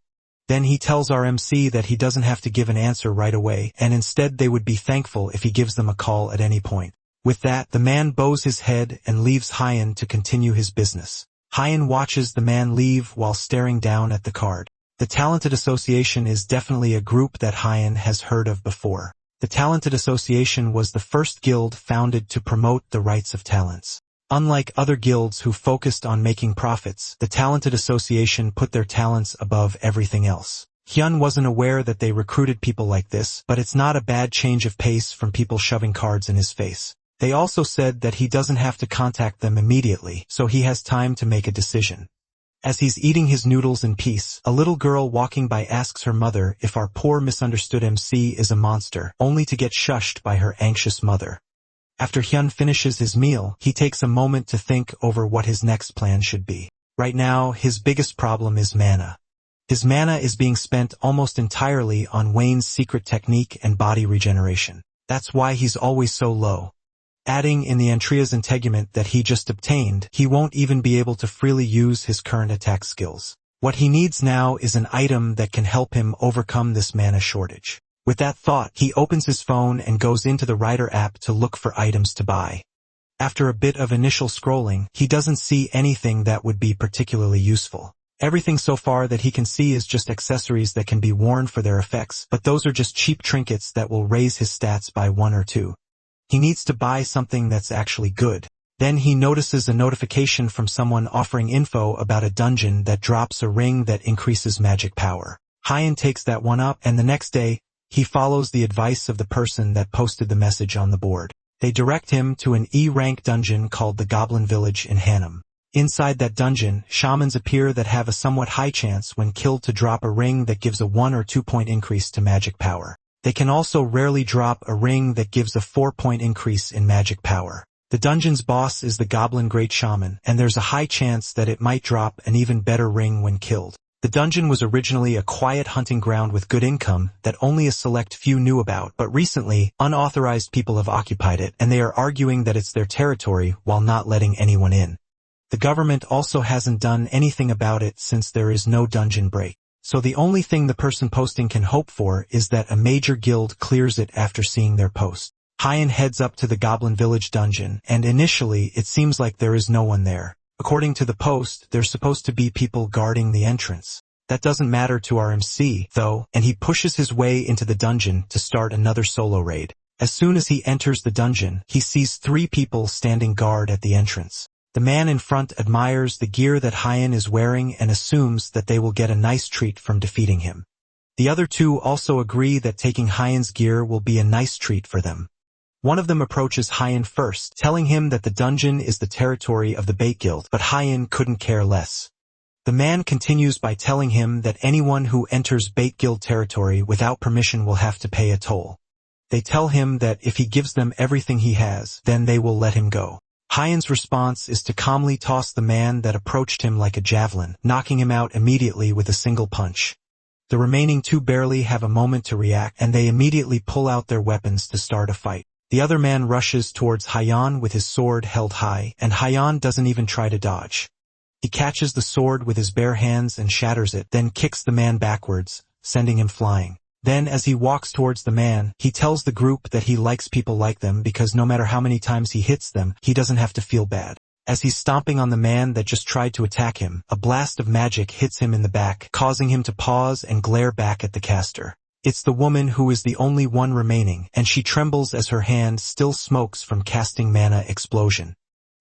Then he tells our MC that he doesn't have to give an answer right away, and instead they would be thankful if he gives them a call at any point. With that, the man bows his head and leaves Hyen to continue his business. Hyen watches the man leave while staring down at the card. The Talented Association is definitely a group that Hyen has heard of before. The Talented Association was the first guild founded to promote the rights of talents. Unlike other guilds who focused on making profits, the Talented Association put their talents above everything else. Hyun wasn't aware that they recruited people like this, but it's not a bad change of pace from people shoving cards in his face. They also said that he doesn't have to contact them immediately, so he has time to make a decision. As he's eating his noodles in peace, a little girl walking by asks her mother if our poor misunderstood MC is a monster, only to get shushed by her anxious mother. After Hyun finishes his meal, he takes a moment to think over what his next plan should be. Right now, his biggest problem is mana. His mana is being spent almost entirely on Wayne's secret technique and body regeneration. That's why he's always so low. Adding in the Antria's integument that he just obtained, he won't even be able to freely use his current attack skills. What he needs now is an item that can help him overcome this mana shortage. With that thought, he opens his phone and goes into the Writer app to look for items to buy. After a bit of initial scrolling, he doesn't see anything that would be particularly useful. Everything so far that he can see is just accessories that can be worn for their effects, but those are just cheap trinkets that will raise his stats by 1 or 2. He needs to buy something that's actually good. Then he notices a notification from someone offering info about a dungeon that drops a ring that increases magic power. Hyen takes that one up, and the next day, he follows the advice of the person that posted the message on the board. They direct him to an E-rank dungeon called the Goblin Village in Hanam. Inside that dungeon, shamans appear that have a somewhat high chance when killed to drop a ring that gives a 1 or 2 point increase to magic power. They can also rarely drop a ring that gives a 4-point increase in magic power. The dungeon's boss is the Goblin Great Shaman, and there's a high chance that it might drop an even better ring when killed. The dungeon was originally a quiet hunting ground with good income that only a select few knew about, but recently, unauthorized people have occupied it, and they are arguing that it's their territory while not letting anyone in. The government also hasn't done anything about it since there is no dungeon break. So the only thing the person posting can hope for is that a major guild clears it after seeing their post. Hyan heads up to the Goblin Village dungeon, and initially it seems like there is no one there. According to the post, there's supposed to be people guarding the entrance. That doesn't matter to our MC, though, and he pushes his way into the dungeon to start another solo raid. As soon as he enters the dungeon, he sees 3 people standing guard at the entrance. The man in front admires the gear that Hyan is wearing and assumes that they will get a nice treat from defeating him. The other 2 also agree that taking Hyan's gear will be a nice treat for them. One of them approaches Hyan first, telling him that the dungeon is the territory of the Bait Guild, but Hyan couldn't care less. The man continues by telling him that anyone who enters Bait Guild territory without permission will have to pay a toll. They tell him that if he gives them everything he has, then they will let him go. Hyan's response is to calmly toss the man that approached him like a javelin, knocking him out immediately with a single punch. The remaining 2 barely have a moment to react, and they immediately pull out their weapons to start a fight. The other man rushes towards Hyan with his sword held high, and Hyan doesn't even try to dodge. He catches the sword with his bare hands and shatters it, then kicks the man backwards, sending him flying. Then as he walks towards the man, he tells the group that he likes people like them because no matter how many times he hits them, he doesn't have to feel bad. As he's stomping on the man that just tried to attack him, a blast of magic hits him in the back, causing him to pause and glare back at the caster. It's the woman who is the only one remaining, and she trembles as her hand still smokes from casting Mana Explosion.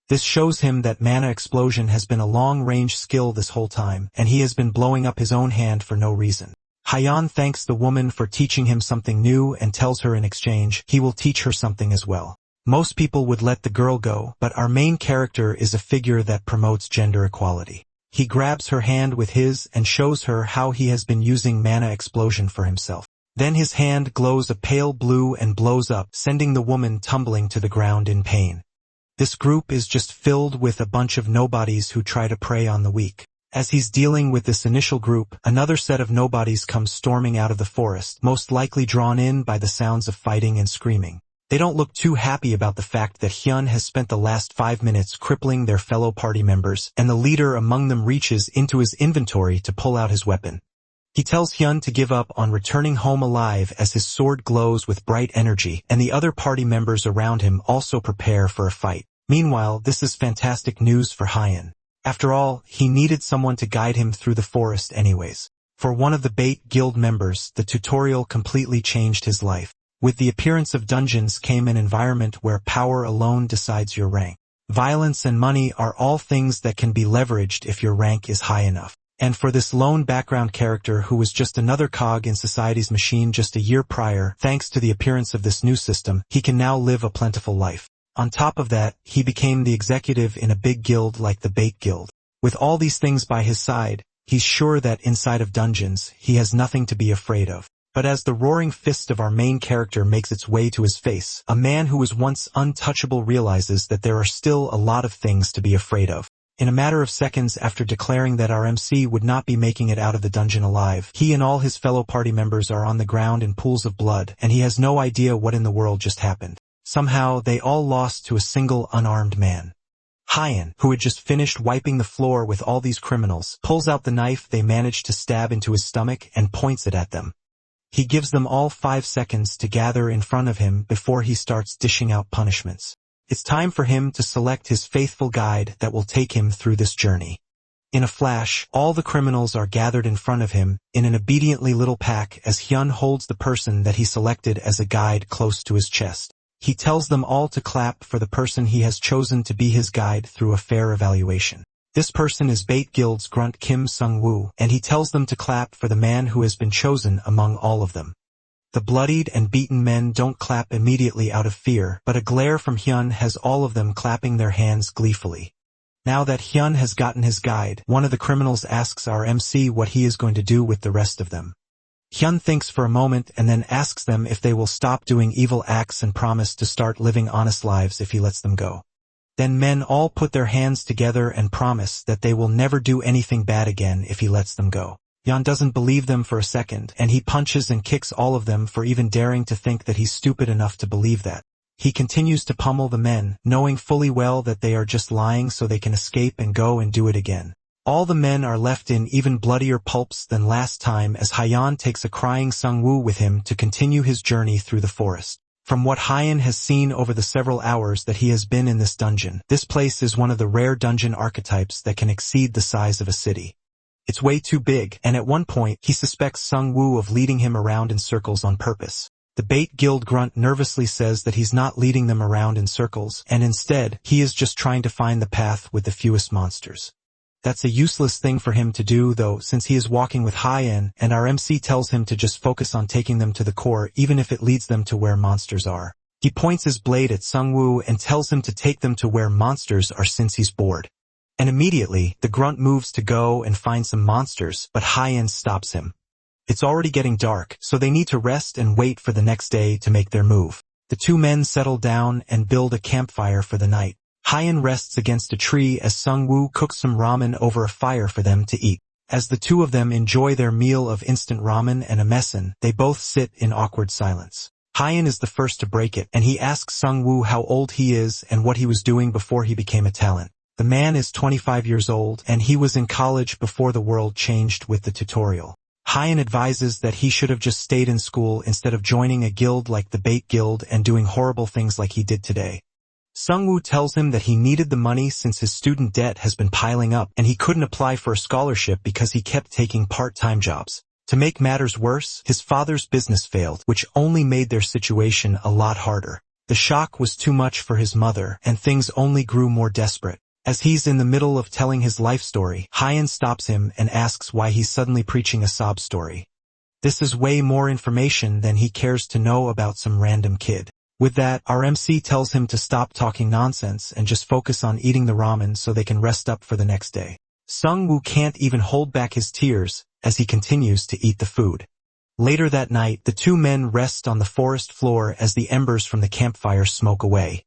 This shows him that Mana Explosion has been a long-range skill this whole time, and he has been blowing up his own hand for no reason. Hyan thanks the woman for teaching him something new and tells her in exchange he will teach her something as well. Most people would let the girl go, but our main character is a figure that promotes gender equality. He grabs her hand with his and shows her how he has been using Mana Explosion for himself. Then his hand glows a pale blue and blows up, sending the woman tumbling to the ground in pain. This group is just filled with a bunch of nobodies who try to prey on the weak. As he's dealing with this initial group, another set of nobodies comes storming out of the forest, most likely drawn in by the sounds of fighting and screaming. They don't look too happy about the fact that Hyun has spent the last 5 minutes crippling their fellow party members, and the leader among them reaches into his inventory to pull out his weapon. He tells Hyun to give up on returning home alive as his sword glows with bright energy, and the other party members around him also prepare for a fight. Meanwhile, this is fantastic news for Hyun. After all, he needed someone to guide him through the forest anyways. For one of the Bait Guild members, the tutorial completely changed his life. With the appearance of dungeons came an environment where power alone decides your rank. Violence and money are all things that can be leveraged if your rank is high enough. And for this lone background character who was just another cog in society's machine just a year prior, thanks to the appearance of this new system, he can now live a plentiful life. On top of that, he became the executive in a big guild like the Bait Guild. With all these things by his side, he's sure that inside of dungeons, he has nothing to be afraid of. But as the roaring fist of our main character makes its way to his face, a man who was once untouchable realizes that there are still a lot of things to be afraid of. In a matter of seconds after declaring that our MC would not be making it out of the dungeon alive, he and all his fellow party members are on the ground in pools of blood, and he has no idea what in the world just happened. Somehow, they all lost to a single unarmed man. Hyun, who had just finished wiping the floor with all these criminals, pulls out the knife they managed to stab into his stomach and points it at them. He gives them all 5 seconds to gather in front of him before he starts dishing out punishments. It's time for him to select his faithful guide that will take him through this journey. In a flash, all the criminals are gathered in front of him in an obediently little pack as Hyun holds the person that he selected as a guide close to his chest. He tells them all to clap for the person he has chosen to be his guide through a fair evaluation. This person is Bait Guild's grunt Kim Sung-woo, and he tells them to clap for the man who has been chosen among all of them. The bloodied and beaten men don't clap immediately out of fear, but a glare from Hyun has all of them clapping their hands gleefully. Now that Hyun has gotten his guide, one of the criminals asks our MC what he is going to do with the rest of them. Hyun thinks for a moment and then asks them if they will stop doing evil acts and promise to start living honest lives if he lets them go. Then men all put their hands together and promise that they will never do anything bad again if he lets them go. Hyun doesn't believe them for a second, and he punches and kicks all of them for even daring to think that he's stupid enough to believe that. He continues to pummel the men, knowing fully well that they are just lying so they can escape and go and do it again. All the men are left in even bloodier pulps than last time as Hyun takes a crying Sungwoo with him to continue his journey through the forest. From what Hyun has seen over the several hours that he has been in this dungeon, this place is one of the rare dungeon archetypes that can exceed the size of a city. It's way too big, and at one point, he suspects Sungwoo of leading him around in circles on purpose. The Bait Guild grunt nervously says that he's not leading them around in circles, and instead, he is just trying to find the path with the fewest monsters. That's a useless thing for him to do though, since he is walking with Hyun, and our MC tells him to just focus on taking them to the core even if it leads them to where monsters are. He points his blade at Sungwoo and tells him to take them to where monsters are since he's bored. And immediately, the grunt moves to go and find some monsters, but Hyun stops him. It's already getting dark, so they need to rest and wait for the next day to make their move. The two men settle down and build a campfire for the night. Hyun rests against a tree as Sungwoo cooks some ramen over a fire for them to eat. As the two of them enjoy their meal of instant ramen and a meson, they both sit in awkward silence. Hyun is the first to break it, and he asks Sungwoo how old he is and what he was doing before he became a talent. The man is 25 years old, and he was in college before the world changed with the tutorial. Hyun advises that he should have just stayed in school instead of joining a guild like the Bait Guild and doing horrible things like he did today. Sungwoo tells him that he needed the money since his student debt has been piling up and he couldn't apply for a scholarship because he kept taking part-time jobs. To make matters worse, his father's business failed, which only made their situation a lot harder. The shock was too much for his mother, and things only grew more desperate. As he's in the middle of telling his life story, Hyun stops him and asks why he's suddenly preaching a sob story. This is way more information than he cares to know about some random kid. With that, our MC tells him to stop talking nonsense and just focus on eating the ramen so they can rest up for the next day. Sungwoo can't even hold back his tears as he continues to eat the food. Later that night, the two men rest on the forest floor as the embers from the campfire smoke away.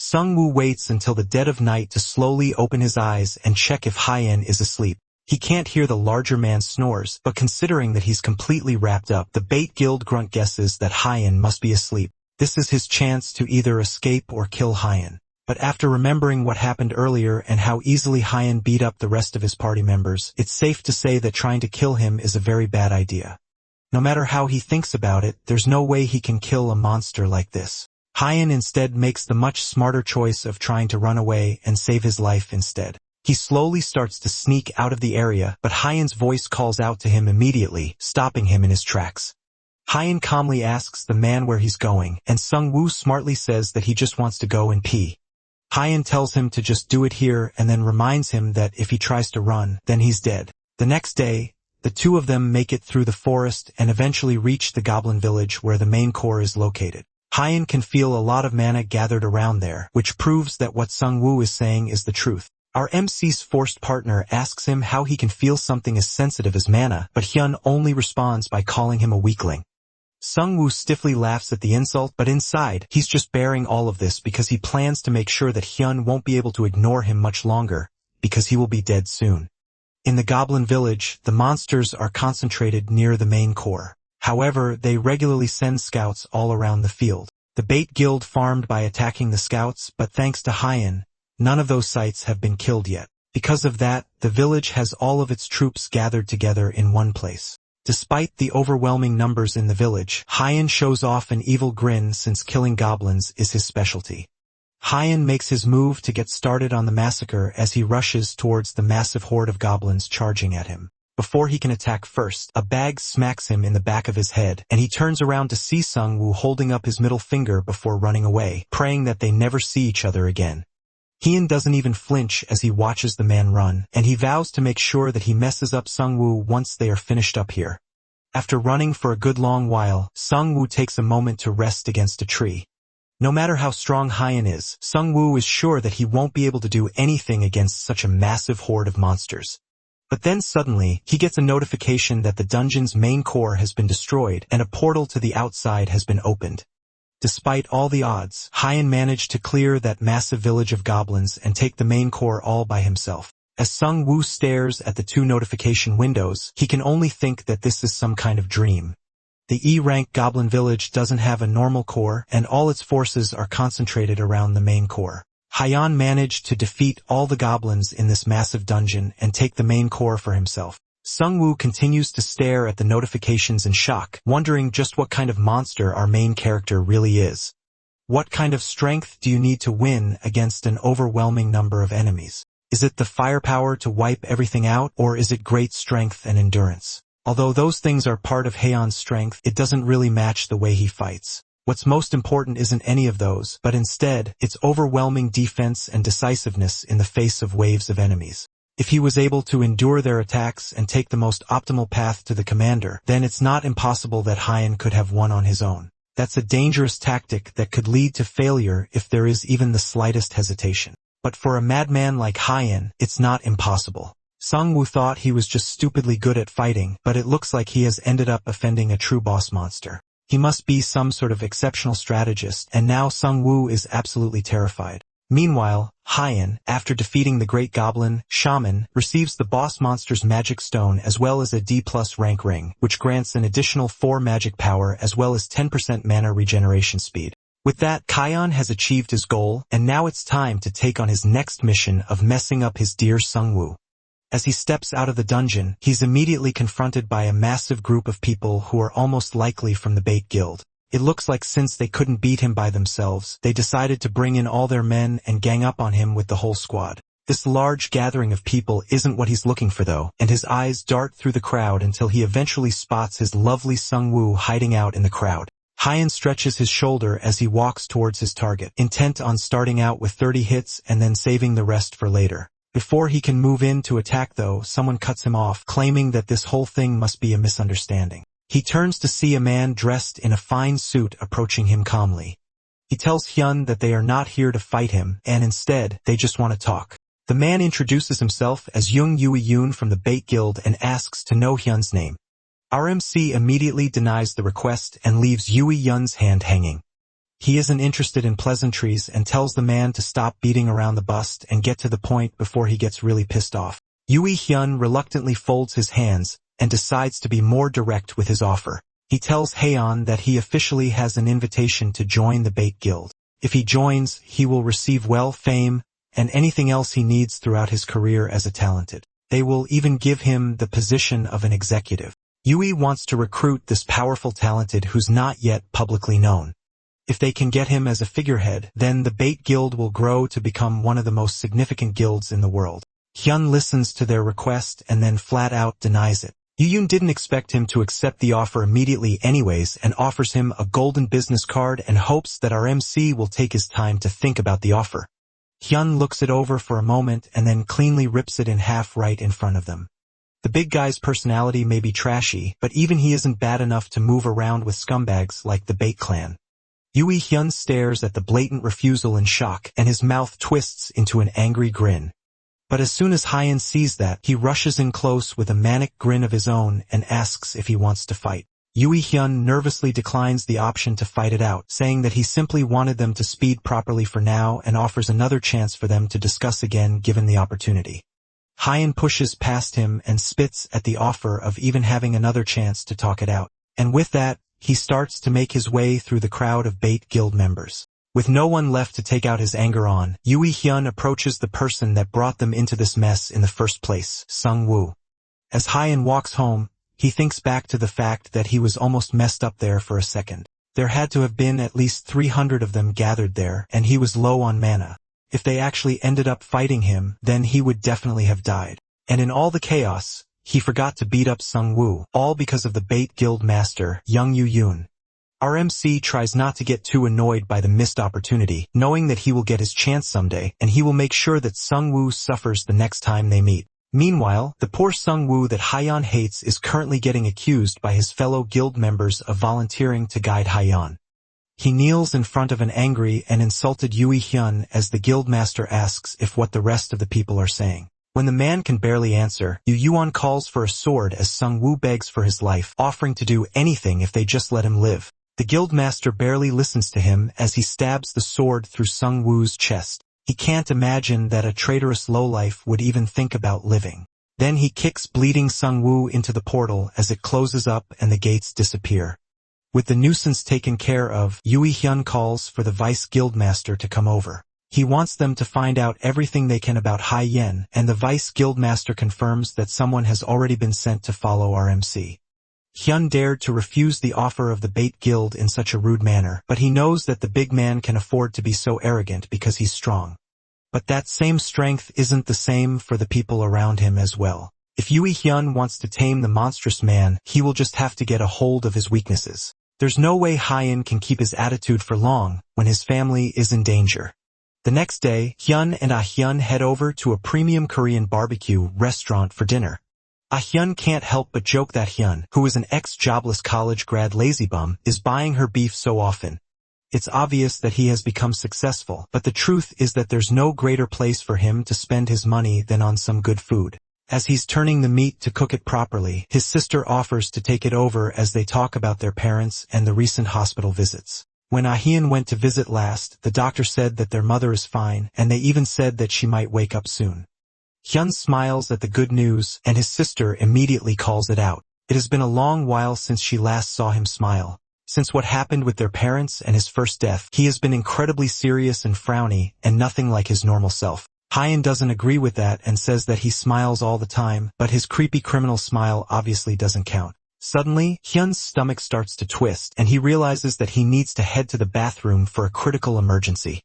Sungwoo waits until the dead of night to slowly open his eyes and check if Hyun is asleep. He can't hear the larger man's snores, but considering that he's completely wrapped up, the Bait Guild grunt guesses that Hyun must be asleep. This is his chance to either escape or kill Hyun. But after remembering what happened earlier and how easily Hyun beat up the rest of his party members, it's safe to say that trying to kill him is a very bad idea. No matter how he thinks about it, there's no way he can kill a monster like this. Hyun instead makes the much smarter choice of trying to run away and save his life instead. He slowly starts to sneak out of the area, but Hyun's voice calls out to him immediately, stopping him in his tracks. Hyun calmly asks the man where he's going, and Sungwoo smartly says that he just wants to go and pee. Hyun tells him to just do it here and then reminds him that if he tries to run, then he's dead. The next day, the two of them make it through the forest and eventually reach the goblin village where the main core is located. Hyun can feel a lot of mana gathered around there, which proves that what Sungwoo is saying is the truth. Our MC's forced partner asks him how he can feel something as sensitive as mana, but Hyun only responds by calling him a weakling. Sungwoo stiffly laughs at the insult, but inside, he's just bearing all of this because he plans to make sure that Hyun won't be able to ignore him much longer, because he will be dead soon. In the goblin village, the monsters are concentrated near the main core. However, they regularly send scouts all around the field. The Bait Guild farmed by attacking the scouts, but thanks to Hyun, none of those sites have been killed yet. Because of that, the village has all of its troops gathered together in one place. Despite the overwhelming numbers in the village, Hyun shows off an evil grin since killing goblins is his specialty. Hyun makes his move to get started on the massacre as he rushes towards the massive horde of goblins charging at him. Before he can attack first, a bag smacks him in the back of his head, and he turns around to see Sungwoo holding up his middle finger before running away, praying that they never see each other again. Hyun doesn't even flinch as he watches the man run, and he vows to make sure that he messes up Sungwoo once they are finished up here. After running for a good long while, Sung-woo takes a moment to rest against a tree. No matter how strong Hyan is, Sung-woo is sure that he won't be able to do anything against such a massive horde of monsters. But then suddenly, he gets a notification that the dungeon's main core has been destroyed and a portal to the outside has been opened. Despite all the odds, Hyan managed to clear that massive village of goblins and take the main core all by himself. As Sung-woo stares at the two notification windows, he can only think that this is some kind of dream. The E-rank goblin village doesn't have a normal core, and all its forces are concentrated around the main core. Hyan managed to defeat all the goblins in this massive dungeon and take the main core for himself. Sung-woo continues to stare at the notifications in shock, wondering just what kind of monster our main character really is. What kind of strength do you need to win against an overwhelming number of enemies? Is it the firepower to wipe everything out, or is it great strength and endurance? Although those things are part of Hyan's strength, it doesn't really match the way he fights. What's most important isn't any of those, but instead, it's overwhelming defense and decisiveness in the face of waves of enemies. If he was able to endure their attacks and take the most optimal path to the commander, then it's not impossible that Hyan could have won on his own. That's a dangerous tactic that could lead to failure if there is even the slightest hesitation. But for a madman like Hyan, it's not impossible. Sung-woo thought he was just stupidly good at fighting, but it looks like he has ended up offending a true boss monster. He must be some sort of exceptional strategist, and now Sung-woo is absolutely terrified. Meanwhile, Hyan, after defeating the great goblin, Shaman, receives the boss monster's magic stone as well as a D+ rank ring, which grants an additional 4 magic power as well as 10% mana regeneration speed. With that, Hyan has achieved his goal, and now it's time to take on his next mission of messing up his dear Sung-woo. As he steps out of the dungeon, he's immediately confronted by a massive group of people who are almost likely from the Bait Guild. It looks like since they couldn't beat him by themselves, they decided to bring in all their men and gang up on him with the whole squad. This large gathering of people isn't what he's looking for though, and his eyes dart through the crowd until he eventually spots his lovely Sung-woo hiding out in the crowd. Hyan stretches his shoulder as he walks towards his target, intent on starting out with 30 hits and then saving the rest for later. Before he can move in to attack though, someone cuts him off, claiming that this whole thing must be a misunderstanding. He turns to see a man dressed in a fine suit approaching him calmly. He tells Hyun that they are not here to fight him, and instead, they just want to talk. The man introduces himself as Young Yui Yoon from the Bait Guild and asks to know Hyun's name. Our MC immediately denies the request and leaves Yui Yun's hand hanging. He isn't interested in pleasantries and tells the man to stop beating around the bust and get to the point before he gets really pissed off. Yui Hyun reluctantly folds his hands and decides to be more direct with his offer. He tells Hyan that he officially has an invitation to join the Bait Guild. If he joins, he will receive fame, and anything else he needs throughout his career as a talented. They will even give him the position of an executive. Yui wants to recruit this powerful talented who's not yet publicly known. If they can get him as a figurehead, then the Bait Guild will grow to become one of the most significant guilds in the world. Hyun listens to their request and then flat out denies it. Yuyun didn't expect him to accept the offer immediately anyways and offers him a golden business card and hopes that our MC will take his time to think about the offer. Hyun looks it over for a moment and then cleanly rips it in half right in front of them. The big guy's personality may be trashy, but even he isn't bad enough to move around with scumbags like the Bait clan. Yui Hyun stares at the blatant refusal in shock, and his mouth twists into an angry grin. But as soon as Hyan sees that, he rushes in close with a manic grin of his own and asks if he wants to fight. Yui Hyun nervously declines the option to fight it out, saying that he simply wanted them to speed properly for now and offers another chance for them to discuss again given the opportunity. Hyan pushes past him and spits at the offer of even having another chance to talk it out. And with that, he starts to make his way through the crowd of Bait Guild members. With no one left to take out his anger on, Yui Hyun approaches the person that brought them into this mess in the first place, Sung-woo. As Hyan walks home, he thinks back to the fact that he was almost messed up there for a second. There had to have been at least 300 of them gathered there, and he was low on mana. If they actually ended up fighting him, then he would definitely have died. And in all the chaos, he forgot to beat up Sung-woo, all because of the Bait Guild master, Young Yu-yoon. Our MC tries not to get too annoyed by the missed opportunity, knowing that he will get his chance someday, and he will make sure that Sung-woo suffers the next time they meet. Meanwhile, the poor Sung-woo that Hyeon hates is currently getting accused by his fellow guild members of volunteering to guide Hyeon. He kneels in front of an angry and insulted Yui-hyun as the guildmaster asks if what the rest of the people are saying. When the man can barely answer, Yu-yuan calls for a sword as Sung-woo begs for his life, offering to do anything if they just let him live. The guildmaster barely listens to him as he stabs the sword through Sung-woo's chest. He can't imagine that a traitorous lowlife would even think about living. Then he kicks bleeding Sung-woo into the portal as it closes up and the gates disappear. With the nuisance taken care of, Yui-hyun calls for the vice guildmaster to come over. He wants them to find out everything they can about Hyeon, and the vice guildmaster confirms that someone has already been sent to follow RMC. Hyun dared to refuse the offer of the bait guild in such a rude manner, but he knows that the big man can afford to be so arrogant because he's strong. But that same strength isn't the same for the people around him as well. If Yui-hyun wants to tame the monstrous man, he will just have to get a hold of his weaknesses. There's no way Hyeon can keep his attitude for long when his family is in danger. The next day, Hyun and Ah-hyun head over to a premium Korean barbecue restaurant for dinner. Ah-hyun can't help but joke that Hyun, who is an ex-jobless college grad lazybum, is buying her beef so often. It's obvious that he has become successful, but the truth is that there's no greater place for him to spend his money than on some good food. As he's turning the meat to cook it properly, his sister offers to take it over as they talk about their parents and the recent hospital visits. When Ah-hyun went to visit last, the doctor said that their mother is fine, and they even said that she might wake up soon. Hyun smiles at the good news, and his sister immediately calls it out. It has been a long while since she last saw him smile. Since what happened with their parents and his first death, he has been incredibly serious and frowny, and nothing like his normal self. Hyun doesn't agree with that and says that he smiles all the time, but his creepy criminal smile obviously doesn't count. Suddenly, Hyun's stomach starts to twist, and he realizes that he needs to head to the bathroom for a critical emergency.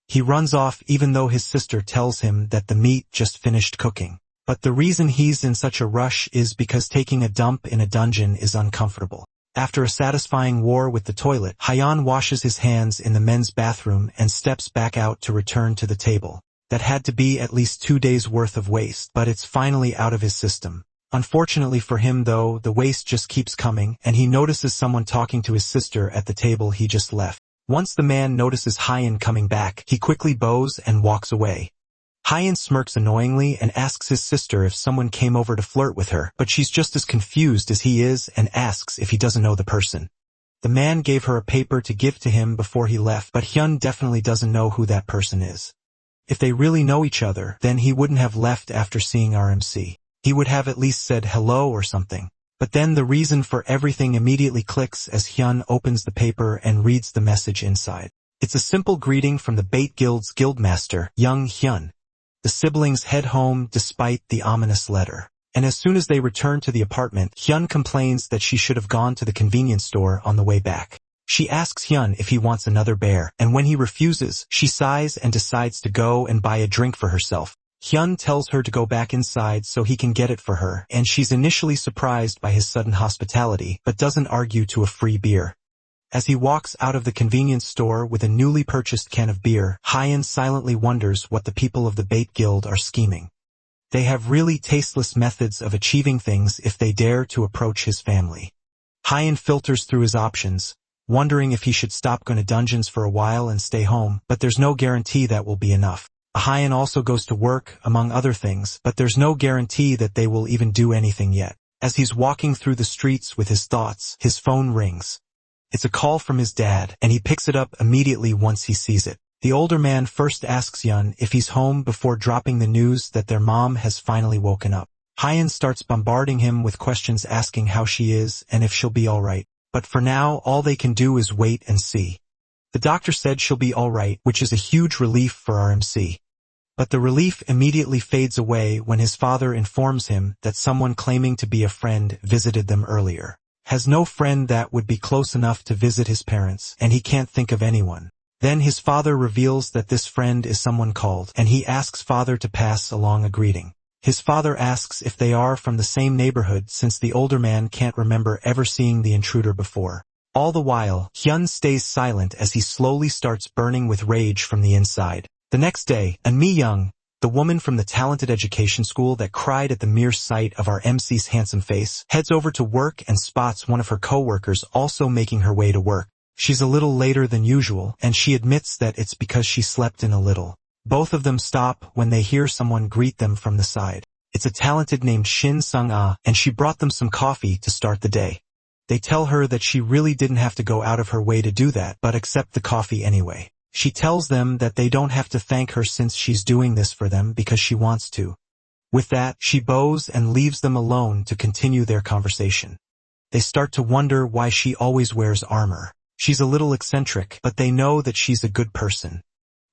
He runs off even though his sister tells him that the meat just finished cooking. But the reason he's in such a rush is because taking a dump in a dungeon is uncomfortable. After a satisfying war with the toilet, Hyun washes his hands in the men's bathroom and steps back out to return to the table. That had to be at least 2 days worth of waste, but it's finally out of his system. Unfortunately for him though, the waste just keeps coming, and he notices someone talking to his sister at the table he just left. Once the man notices Hyun coming back, he quickly bows and walks away. Hyun smirks annoyingly and asks his sister if someone came over to flirt with her, but she's just as confused as he is and asks if he doesn't know the person. The man gave her a paper to give to him before he left, but Hyun definitely doesn't know who that person is. If they really know each other, then he wouldn't have left after seeing RMC. He would have at least said hello or something. But then the reason for everything immediately clicks as Hyun opens the paper and reads the message inside. It's a simple greeting from the Bait Guild's guildmaster, young Hyun. The siblings head home despite the ominous letter. And as soon as they return to the apartment, Hyun complains that she should have gone to the convenience store on the way back. She asks Hyun if he wants another bear, and when he refuses, she sighs and decides to go and buy a drink for herself. Hyun tells her to go back inside so he can get it for her, and she's initially surprised by his sudden hospitality, but doesn't argue to a free beer. As he walks out of the convenience store with a newly purchased can of beer, Hyun silently wonders what the people of the Bait Guild are scheming. They have really tasteless methods of achieving things if they dare to approach his family. Hyun filters through his options, wondering if he should stop going to dungeons for a while and stay home, but there's no guarantee that will be enough. Hyun also goes to work, among other things, but there's no guarantee that they will even do anything yet. As he's walking through the streets with his thoughts, his phone rings. It's a call from his dad, and he picks it up immediately once he sees it. The older man first asks Hyun if he's home before dropping the news that their mom has finally woken up. Hyun starts bombarding him with questions asking how she is and if she'll be alright. But for now, all they can do is wait and see. The doctor said she'll be alright, which is a huge relief for RMC. But the relief immediately fades away when his father informs him that someone claiming to be a friend visited them earlier. Has no friend that would be close enough to visit his parents, and he can't think of anyone. Then his father reveals that this friend is someone called, and he asks father to pass along a greeting. His father asks if they are from the same neighborhood since the older man can't remember ever seeing the intruder before. All the while, Hyun stays silent as he slowly starts burning with rage from the inside. The next day, An Mi-young, The woman from the talented education school that cried at the mere sight of our MC's handsome face heads over to work and spots one of her co-workers also making her way to work. She's a little later than usual, and she admits that it's because she slept in a little. Both of them stop when they hear someone greet them from the side. It's a talented named Shin Sung-ah, and she brought them some coffee to start the day. They tell her that she really didn't have to go out of her way to do that, but accept the coffee anyway. She tells them that they don't have to thank her since she's doing this for them because she wants to. With that, she bows and leaves them alone to continue their conversation. They start to wonder why she always wears armor. She's a little eccentric, but they know that she's a good person.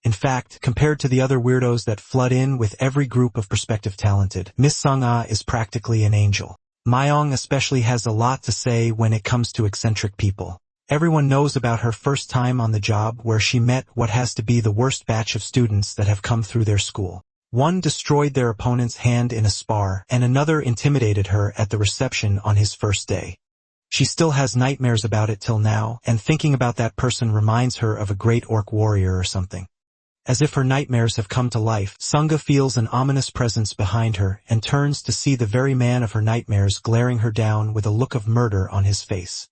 In fact, compared to the other weirdos that flood in with every group of prospective talented, Miss Sung-ah is practically an angel. Myung especially has a lot to say when it comes to eccentric people. Everyone knows about her first time on the job where she met what has to be the worst batch of students that have come through their school. One destroyed their opponent's hand in a spar, and another intimidated her at the reception on his first day. She still has nightmares about it till now, and thinking about that person reminds her of a great orc warrior or something. As if her nightmares have come to life, Sunga feels an ominous presence behind her and turns to see the very man of her nightmares glaring her down with a look of murder on his face.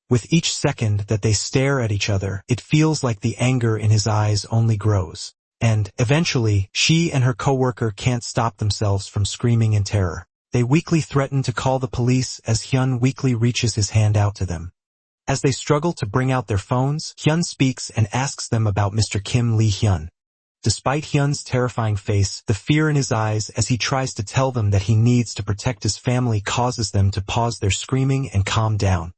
With each second that they stare at each other, it feels like the anger in his eyes only grows. And, eventually, she and her coworker can't stop themselves from screaming in terror. They weakly threaten to call the police as Hyun weakly reaches his hand out to them. As they struggle to bring out their phones, Hyun speaks and asks them about Mr. Kim Lee-hyun. Despite Hyun's terrifying face, the fear in his eyes as he tries to tell them that he needs to protect his family causes them to pause their screaming and calm down.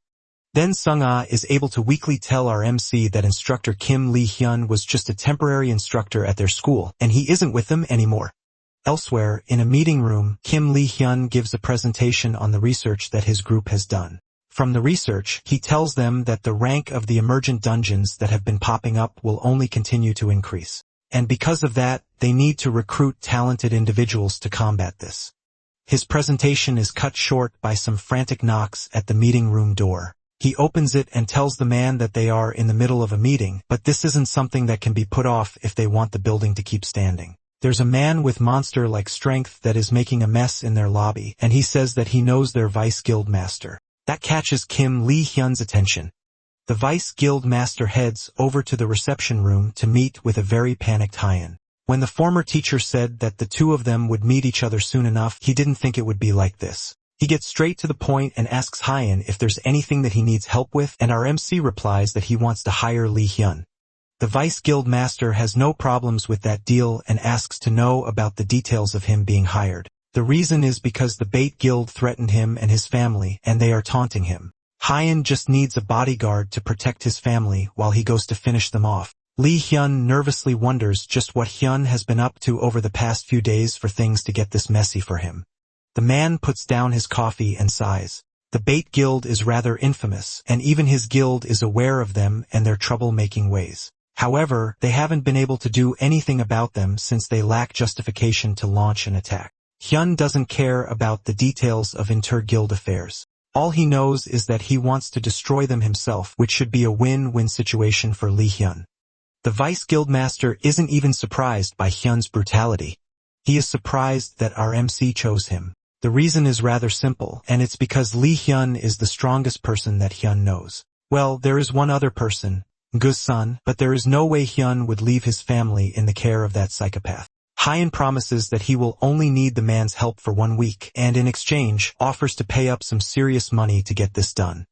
Then Sung-ah is able to weakly tell our MC that instructor Kim Lee-hyun was just a temporary instructor at their school, and he isn't with them anymore. Elsewhere, in a meeting room, Kim Lee-hyun gives a presentation on the research that his group has done. From the research, he tells them that the rank of the emergent dungeons that have been popping up will only continue to increase. And because of that, they need to recruit talented individuals to combat this. His presentation is cut short by some frantic knocks at the meeting room door. He opens it and tells the man that they are in the middle of a meeting, but this isn't something that can be put off if they want the building to keep standing. There's a man with monster-like strength that is making a mess in their lobby, and he says that he knows their vice guild master. That catches Kim Lee-hyun's attention. The vice guild master heads over to the reception room to meet with a very panicked Hyun. When the former teacher said that the two of them would meet each other soon enough, he didn't think it would be like this. He gets straight to the point and asks Hyun if there's anything that he needs help with, and our MC replies that he wants to hire Lee-hyun. The Vice Guild Master has no problems with that deal and asks to know about the details of him being hired. The reason is because the Bait Guild threatened him and his family, and they are taunting him. Hyun just needs a bodyguard to protect his family while he goes to finish them off. Lee-hyun nervously wonders just what Hyun has been up to over the past few days for things to get this messy for him. The man puts down his coffee and sighs. The Bait Guild is rather infamous, and even his guild is aware of them and their troublemaking ways. However, they haven't been able to do anything about them since they lack justification to launch an attack. Hyun doesn't care about the details of inter-guild affairs. All he knows is that he wants to destroy them himself, which should be a win-win situation for Lee-hyun. The Vice Guildmaster isn't even surprised by Hyun's brutality. He is surprised that our MC chose him. The reason is rather simple, and it's because Lee-hyun is the strongest person that Hyun knows. Well, there is one other person, Gu's son, but there is no way Hyun would leave his family in the care of that psychopath. Hyun promises that he will only need the man's help for 1 week, and in exchange, offers to pay up some serious money to get this done.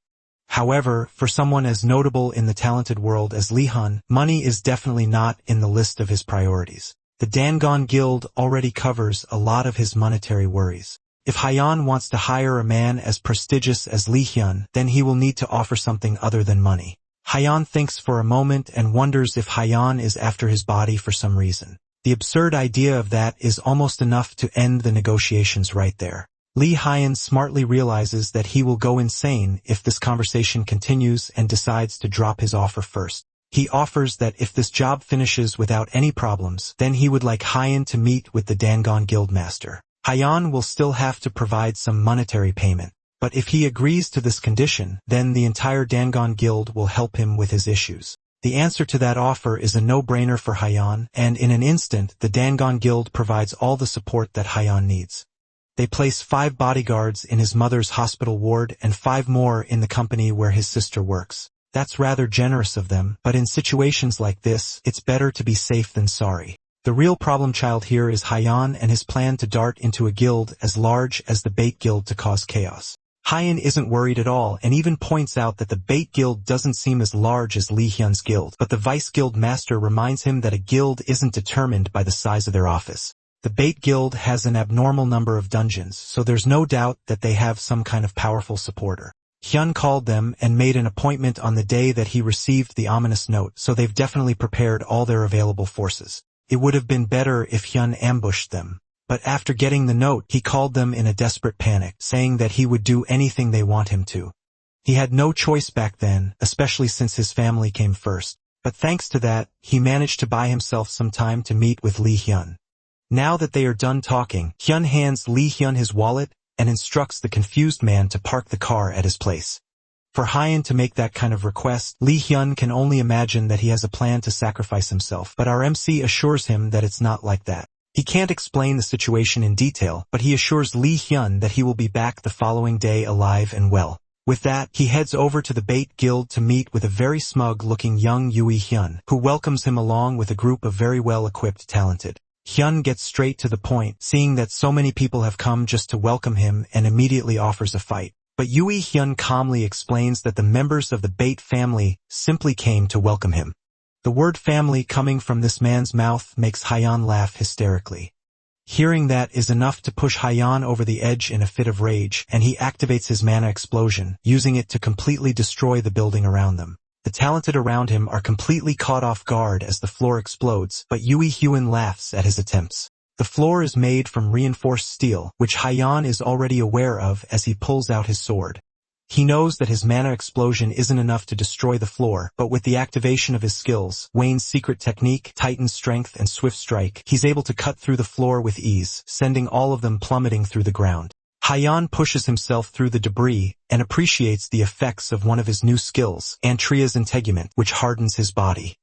However, for someone as notable in the talented world as Lee-hyun, money is definitely not in the list of his priorities. The Dangon Guild already covers a lot of his monetary worries. If Hyun wants to hire a man as prestigious as Lee-hyun, then he will need to offer something other than money. Hyun thinks for a moment and wonders if Hyun is after his body for some reason. The absurd idea of that is almost enough to end the negotiations right there. Lee-hyun smartly realizes that he will go insane if this conversation continues and decides to drop his offer first. He offers that if this job finishes without any problems, then he would like Hyun to meet with the Dangon Guildmaster. Hyun will still have to provide some monetary payment. But if he agrees to this condition, then the entire Dangon Guild will help him with his issues. The answer to that offer is a no-brainer for Hyan, and in an instant, the Dangon Guild provides all the support that Hyan needs. They place 5 bodyguards in his mother's hospital ward and 5 more in the company where his sister works. That's rather generous of them, but in situations like this, it's better to be safe than sorry. The real problem child here is Hyan and his plan to dart into a guild as large as the Bait Guild to cause chaos. Hyan isn't worried at all and even points out that the Bait Guild doesn't seem as large as Lee Hyun's guild, but the Vice Guild Master reminds him that a guild isn't determined by the size of their office. The Bait Guild has an abnormal number of dungeons, so there's no doubt that they have some kind of powerful supporter. Hyun called them and made an appointment on the day that he received the ominous note, so they've definitely prepared all their available forces. It would have been better if Hyun ambushed them. But after getting the note, he called them in a desperate panic, saying that he would do anything they want him to. He had no choice back then, especially since his family came first. But thanks to that, he managed to buy himself some time to meet with Lee Hyun. Now that they are done talking, Hyun hands Lee Hyun his wallet and instructs the confused man to park the car at his place. For Hyan to make that kind of request, Lee Hyun can only imagine that he has a plan to sacrifice himself, but our MC assures him that it's not like that. He can't explain the situation in detail, but he assures Lee Hyun that he will be back the following day alive and well. With that, he heads over to the Bait Guild to meet with a very smug-looking young Yui Hyun, who welcomes him along with a group of very well-equipped talented. Hyun gets straight to the point, seeing that so many people have come just to welcome him and immediately offers a fight. But Yui Hyun calmly explains that the members of the Bait family simply came to welcome him. The word family coming from this man's mouth makes Hyan laugh hysterically. Hearing that is enough to push Hyan over the edge in a fit of rage, and he activates his mana explosion, using it to completely destroy the building around them. The talented around him are completely caught off guard as the floor explodes, but Yui Hyun laughs at his attempts. The floor is made from reinforced steel, which Hyan is already aware of as he pulls out his sword. He knows that his mana explosion isn't enough to destroy the floor, but with the activation of his skills, Wayne's secret technique, Titan's strength and swift strike, he's able to cut through the floor with ease, sending all of them plummeting through the ground. Hyan pushes himself through the debris and appreciates the effects of one of his new skills, Antria's integument, which hardens his body.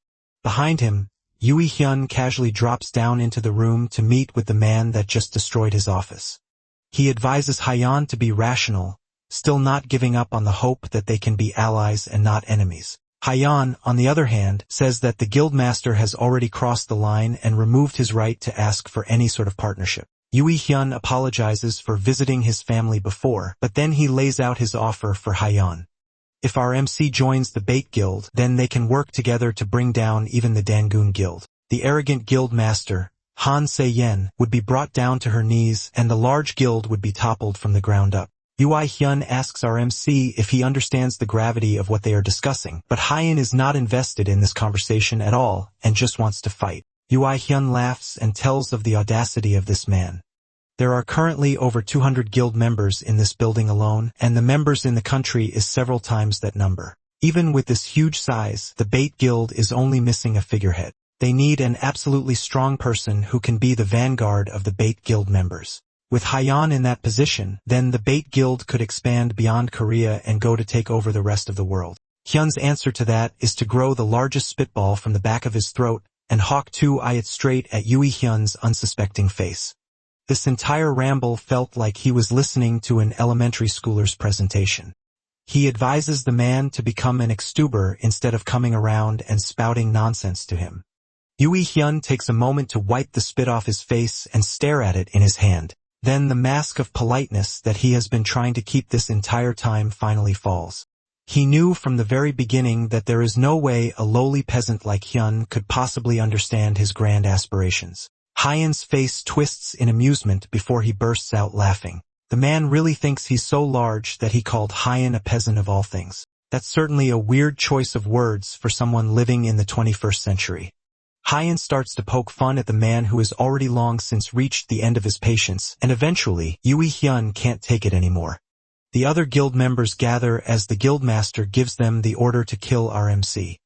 Behind him, Yui Hyun casually drops down into the room to meet with the man that just destroyed his office. He advises Hyan to be rational, still not giving up on the hope that they can be allies and not enemies. Hyan, on the other hand, says that the guildmaster has already crossed the line and removed his right to ask for any sort of partnership. Yui Hyun apologizes for visiting his family before, but then he lays out his offer for Hyan. If our MC joins the Bait Guild, then they can work together to bring down even the Dangun Guild. The arrogant guild master, Han Se-yen, would be brought down to her knees and the large guild would be toppled from the ground up. Yui Hyun asks our MC if he understands the gravity of what they are discussing, but Hyan is not invested in this conversation at all and just wants to fight. Yui Hyun laughs and tells of the audacity of this man. There are currently over 200 guild members in this building alone, and the members in the country is several times that number. Even with this huge size, the Bait Guild is only missing a figurehead. They need an absolutely strong person who can be the vanguard of the Bait Guild members. With Hyan in that position, then the Bait Guild could expand beyond Korea and go to take over the rest of the world. Hyun's answer to that is to grow the largest spitball from the back of his throat and hawk eye it straight at Yui Hyun's unsuspecting face. This entire ramble felt like he was listening to an elementary schooler's presentation. He advises the man to become an extuber instead of coming around and spouting nonsense to him. Yui Hyun takes a moment to wipe the spit off his face and stare at it in his hand. Then the mask of politeness that he has been trying to keep this entire time finally falls. He knew from the very beginning that there is no way a lowly peasant like Hyun could possibly understand his grand aspirations. Hyan's face twists in amusement before he bursts out laughing. The man really thinks he's so large that he called Hyan a peasant of all things. That's certainly a weird choice of words for someone living in the 21st century. Hyan starts to poke fun at the man who has already long since reached the end of his patience, and eventually, Yui Hyun can't take it anymore. The other guild members gather as the guildmaster gives them the order to kill our MC.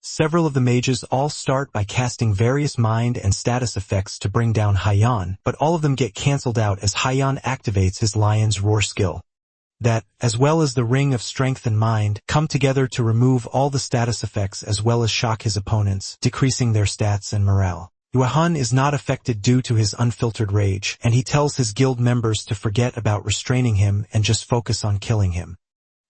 Several of the mages all start by casting various mind and status effects to bring down Hyan, but all of them get cancelled out as Hyan activates his Lion's Roar skill. that, as well as the Ring of Strength and Mind, come together to remove all the status effects as well as shock his opponents, decreasing their stats and morale. Yuehun is not affected due to his unfiltered rage, and he tells his guild members to forget about restraining him and just focus on killing him.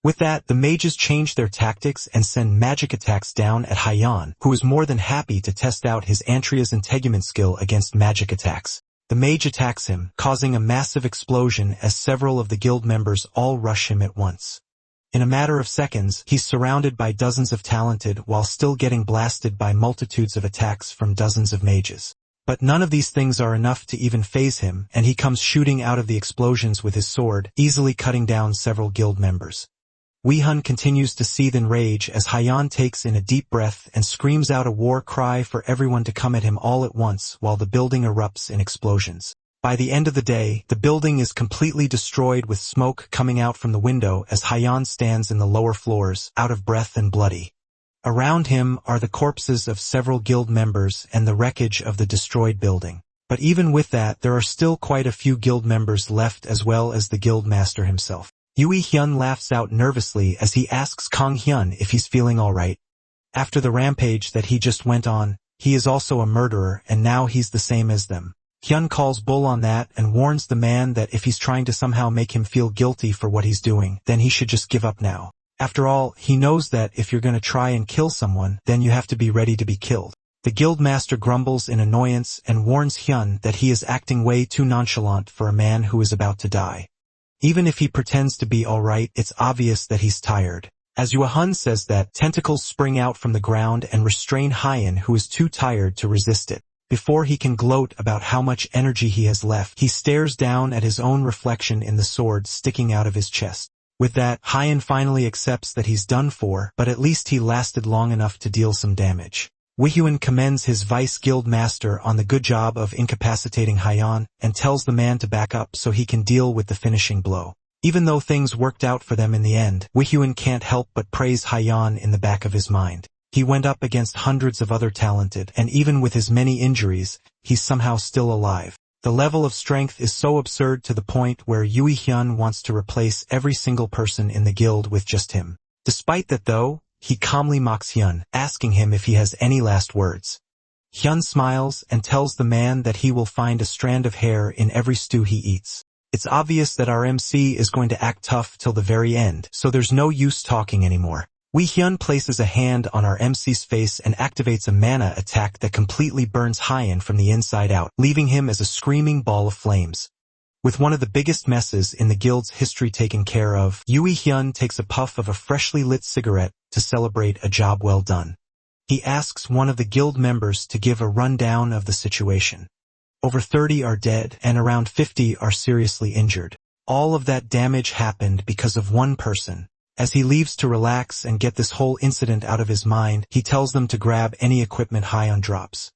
With that, the mages change their tactics and send magic attacks down at Haiyan, who is more than happy to test out his Antria's integument skill against magic attacks. The mage attacks him, causing a massive explosion as several of the guild members all rush him at once. In a matter of seconds, he's surrounded by dozens of talented while still getting blasted by multitudes of attacks from dozens of mages. But none of these things are enough to even faze him, and he comes shooting out of the explosions with his sword, easily cutting down several guild members. Yuehun continues to seethe in rage as Haiyan takes in a deep breath and screams out a war cry for everyone to come at him all at once while the building erupts in explosions. By the end of the day, the building is completely destroyed with smoke coming out from the window as Haiyan stands in the lower floors, out of breath and bloody. Around him are the corpses of several guild members and the wreckage of the destroyed building. But even with that, there are still quite a few guild members left as well as the guild master himself. Yuehun laughs out nervously as he asks Kang Hyun if he's feeling alright. After the rampage that he just went on, he is also a murderer and now he's the same as them. Hyun calls bull on that and warns the man that if he's trying to somehow make him feel guilty for what he's doing, then he should just give up now. After all, he knows that if you're gonna try and kill someone, then you have to be ready to be killed. The guildmaster grumbles in annoyance and warns Hyun that he is acting way too nonchalant for a man who is about to die. Even if he pretends to be alright, it's obvious that he's tired. As Yuehun says that, tentacles spring out from the ground and restrain Haiyan, who is too tired to resist it. Before he can gloat about how much energy he has left, he stares down at his own reflection in the sword sticking out of his chest. With that, Haiyan finally accepts that he's done for, but at least he lasted long enough to deal some damage. Yuehun commends his vice guild master on the good job of incapacitating Haiyan and tells the man to back up so he can deal with the finishing blow. Even though things worked out for them in the end, Yuehun can't help but praise Haiyan in the back of his mind. He went up against hundreds of other talented, and even with his many injuries, he's somehow still alive. The level of strength is so absurd to the point where Yuehun wants to replace every single person in the guild with just him. Despite that though, he calmly mocks Hyun, asking him if he has any last words. Hyun smiles and tells the man that he will find a strand of hair in every stew he eats. It's obvious that our MC is going to act tough till the very end, so there's no use talking anymore. Yuehun places a hand on our MC's face and activates a mana attack that completely burns Haiyan from the inside out, leaving him as a screaming ball of flames. With one of the biggest messes in the guild's history taken care of, Yuehun takes a puff of a freshly lit cigarette to celebrate a job well done. He asks one of the guild members to give a rundown of the situation. Over 30 are dead and around 50 are seriously injured. All of that damage happened because of one person. As he leaves to relax and get this whole incident out of his mind, he tells them to grab any equipment Haiyan drops.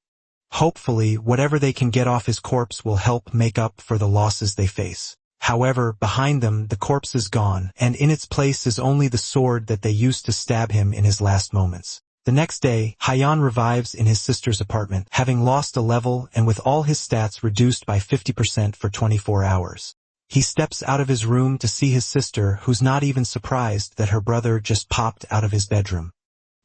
Hopefully, whatever they can get off his corpse will help make up for the losses they face. However, behind them, the corpse is gone, and in its place is only the sword that they used to stab him in his last moments. The next day, Haiyan revives in his sister's apartment, having lost a level and with all his stats reduced by 50% for 24 hours. He steps out of his room to see his sister, who's not even surprised that her brother just popped out of his bedroom.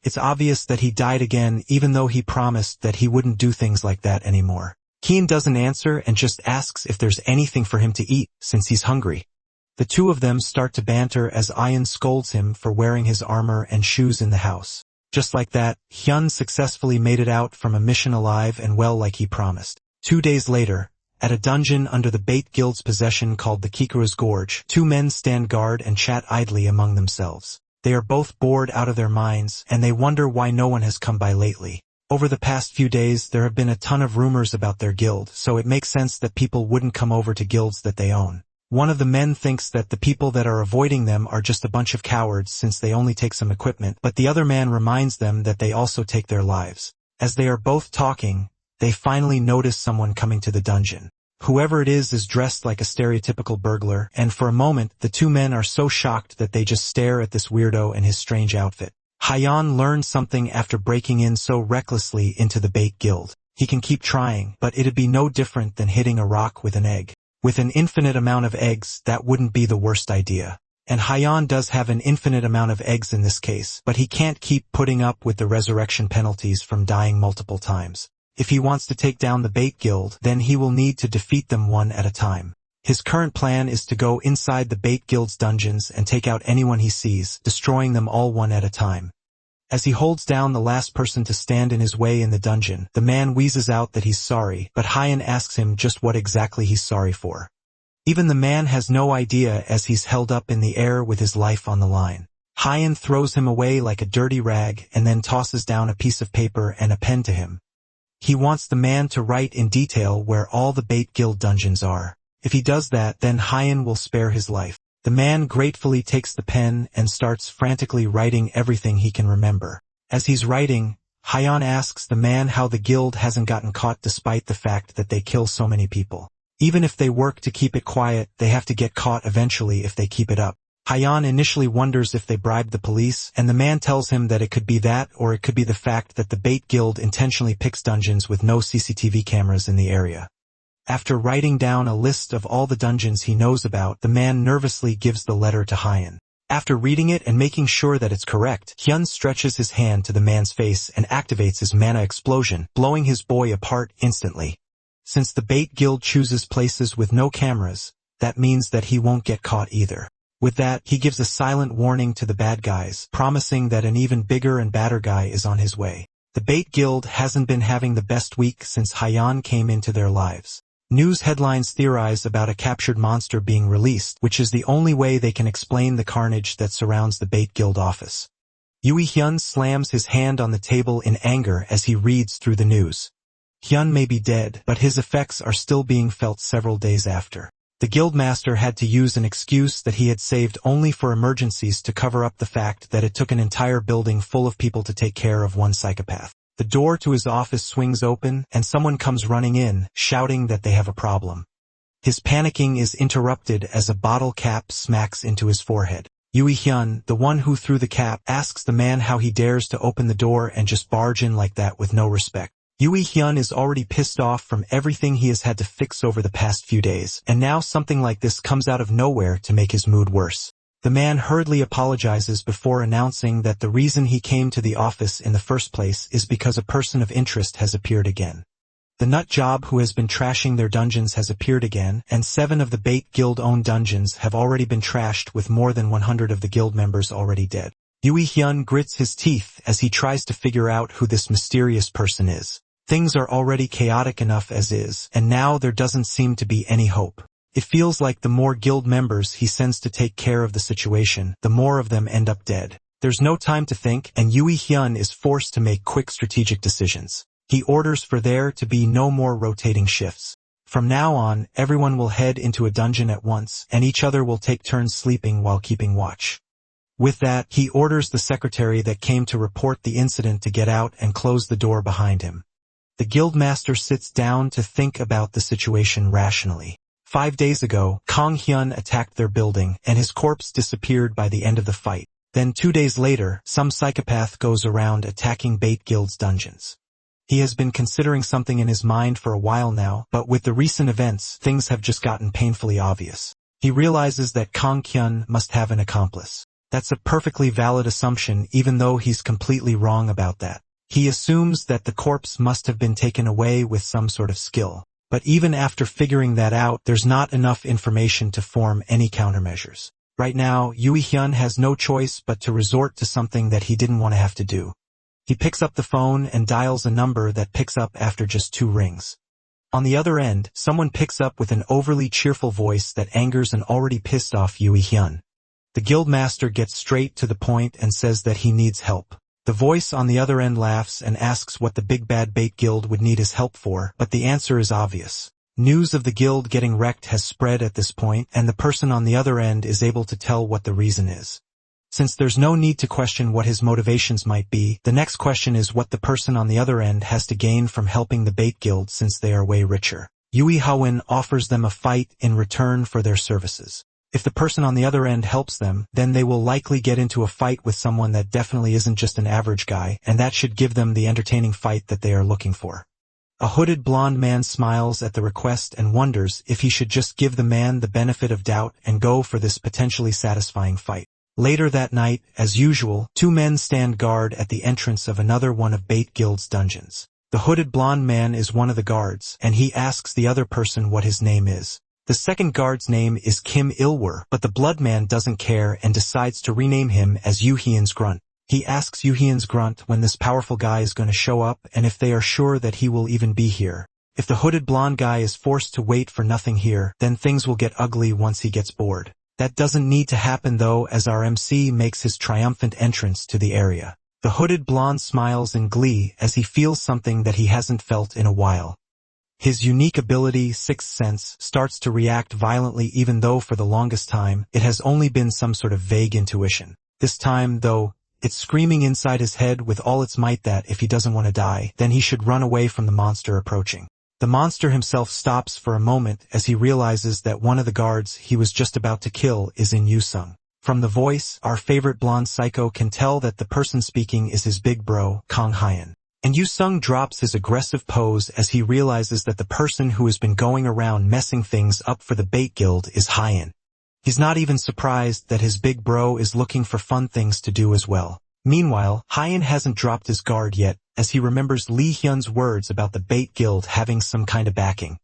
It's obvious that he died again, even though he promised that he wouldn't do things like that anymore. Keen doesn't answer and just asks if there's anything for him to eat, since he's hungry. The two of them start to banter as Ayan scolds him for wearing his armor and shoes in the house. Just like that, Hyun successfully made it out from a mission alive and well like he promised. 2 days later, at a dungeon under the Bait Guild's possession called the Kikura's Gorge, two men stand guard and chat idly among themselves. They are both bored out of their minds, and they wonder why no one has come by lately. Over the past few days, there have been a ton of rumors about their guild, so it makes sense that people wouldn't come over to guilds that they own. One of the men thinks that the people that are avoiding them are just a bunch of cowards since they only take some equipment, but the other man reminds them that they also take their lives. As they are both talking, they finally notice someone coming to the dungeon. Whoever it is dressed like a stereotypical burglar, and for a moment, the two men are so shocked that they just stare at this weirdo and his strange outfit. Haiyan learned something after breaking in so recklessly into the Bait Guild. He can keep trying, but it'd be no different than hitting a rock with an egg. With an infinite amount of eggs, that wouldn't be the worst idea. And Hyan does have an infinite amount of eggs in this case, but he can't keep putting up with the resurrection penalties from dying multiple times. If he wants to take down the bait guild, then he will need to defeat them one at a time. His current plan is to go inside the bait guild's dungeons and take out anyone he sees, destroying them all one at a time. As he holds down the last person to stand in his way in the dungeon, the man wheezes out that he's sorry, but Hyan asks him just what exactly he's sorry for. Even the man has no idea as he's held up in the air with his life on the line. Hyan throws him away like a dirty rag and then tosses down a piece of paper and a pen to him. He wants the man to write in detail where all the bait guild dungeons are. If he does that, then Hyan will spare his life. The man gratefully takes the pen and starts frantically writing everything he can remember. As he's writing, Hyan asks the man how the guild hasn't gotten caught despite the fact that they kill so many people. Even if they work to keep it quiet, they have to get caught eventually if they keep it up. Hyan initially wonders if they bribed the police, and the man tells him that it could be that or it could be the fact that the bait guild intentionally picks dungeons with no CCTV cameras in the area. After writing down a list of all the dungeons he knows about, the man nervously gives the letter to Hyan. After reading it and making sure that it's correct, Hyun stretches his hand to the man's face and activates his mana explosion, blowing his boy apart instantly. Since the bait guild chooses places with no cameras, that means that he won't get caught either. With that, he gives a silent warning to the bad guys, promising that an even bigger and badder guy is on his way. The bait guild hasn't been having the best week since Hyan came into their lives. News headlines theorize about a captured monster being released, which is the only way they can explain the carnage that surrounds the bait guild office. Yui Hyun slams his hand on the table in anger as he reads through the news. Hyun may be dead, but his effects are still being felt several days after. The guildmaster had to use an excuse that he had saved only for emergencies to cover up the fact that it took an entire building full of people to take care of one psychopath. The door to his office swings open, and someone comes running in, shouting that they have a problem. His panicking is interrupted as a bottle cap smacks into his forehead. Yui Hyun, the one who threw the cap, asks the man how he dares to open the door and just barge in like that with no respect. Yui Hyun is already pissed off from everything he has had to fix over the past few days, and now something like this comes out of nowhere to make his mood worse. The man hurriedly apologizes before announcing that the reason he came to the office in the first place is because a person of interest has appeared again. The nut job who has been trashing their dungeons has appeared again, and 7 of the bait guild-owned dungeons have already been trashed with more than 100 of the guild members already dead. Yui Hyun grits his teeth as he tries to figure out who this mysterious person is. Things are already chaotic enough as is, and now there doesn't seem to be any hope. It feels like the more guild members he sends to take care of the situation, the more of them end up dead. There's no time to think, and Yui Hyun is forced to make quick strategic decisions. He orders for there to be no more rotating shifts. From now on, everyone will head into a dungeon at once, and each other will take turns sleeping while keeping watch. With that, he orders the secretary that came to report the incident to get out and close the door behind him. The guildmaster sits down to think about the situation rationally. 5 days ago, Kang Hyun attacked their building, and his corpse disappeared by the end of the fight. Then 2 days later, some psychopath goes around attacking bait guild's dungeons. He has been considering something in his mind for a while now, but with the recent events, things have just gotten painfully obvious. He realizes that Kang Hyun must have an accomplice. That's a perfectly valid assumption, even though he's completely wrong about that. He assumes that the corpse must have been taken away with some sort of skill. But even after figuring that out, there's not enough information to form any countermeasures. Right now, Yui Hyun has no choice but to resort to something that he didn't want to have to do. He picks up the phone and dials a number that picks up after just 2 rings. On the other end, someone picks up with an overly cheerful voice that angers an already pissed off Yui Hyun. The guildmaster gets straight to the point and says that he needs help. The voice on the other end laughs and asks what the big bad bait guild would need his help for, but the answer is obvious. News of the guild getting wrecked has spread at this point, and the person on the other end is able to tell what the reason is. Since there's no need to question what his motivations might be, the next question is what the person on the other end has to gain from helping the bait guild since they are way richer. Yui Hawin offers them a fight in return for their services. If the person on the other end helps them, then they will likely get into a fight with someone that definitely isn't just an average guy, and that should give them the entertaining fight that they are looking for. A hooded blonde man smiles at the request and wonders if he should just give the man the benefit of doubt and go for this potentially satisfying fight. Later that night, as usual, two men stand guard at the entrance of another one of Bait Guild's dungeons. The hooded blonde man is one of the guards, and he asks the other person what his name is. The second guard's name is Kim Ilwer, but the blood man doesn't care and decides to rename him as Yuhyun's Grunt. He asks Yuhyun's Grunt when this powerful guy is going to show up and if they are sure that he will even be here. If the hooded blonde guy is forced to wait for nothing here, then things will get ugly once he gets bored. That doesn't need to happen though, as our MC makes his triumphant entrance to the area. The hooded blonde smiles in glee as he feels something that he hasn't felt in a while. His unique ability, Sixth Sense, starts to react violently even though for the longest time it has only been some sort of vague intuition. This time, though, it's screaming inside his head with all its might that if he doesn't want to die, then he should run away from the monster approaching. The monster himself stops for a moment as he realizes that one of the guards he was just about to kill is in Yusung. From the voice, our favorite blonde psycho can tell that the person speaking is his big bro, Kang Hyun. And Yusung drops his aggressive pose as he realizes that the person who has been going around messing things up for the Bait Guild is Hyun. He's not even surprised that his big bro is looking for fun things to do as well. Meanwhile, Hyun hasn't dropped his guard yet, as he remembers Lee Hyun's words about the Bait Guild having some kind of backing.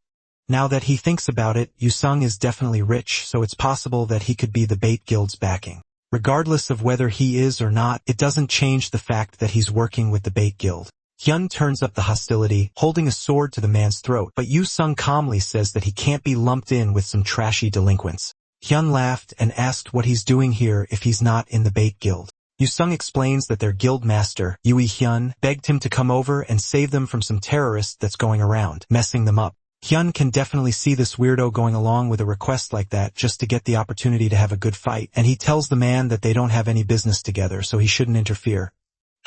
Now that he thinks about it, Yusung is definitely rich, so it's possible that he could be the Bait Guild's backing. Regardless of whether he is or not, it doesn't change the fact that he's working with the Bait Guild. Hyun turns up the hostility, holding a sword to the man's throat, but Yusung calmly says that he can't be lumped in with some trashy delinquents. Hyun laughed and asked what he's doing here if he's not in the Bait Guild. Yusung explains that their guild master, Yui Hyun, begged him to come over and save them from some terrorist that's going around, messing them up. Hyun can definitely see this weirdo going along with a request like that just to get the opportunity to have a good fight, and he tells the man that they don't have any business together, so he shouldn't interfere.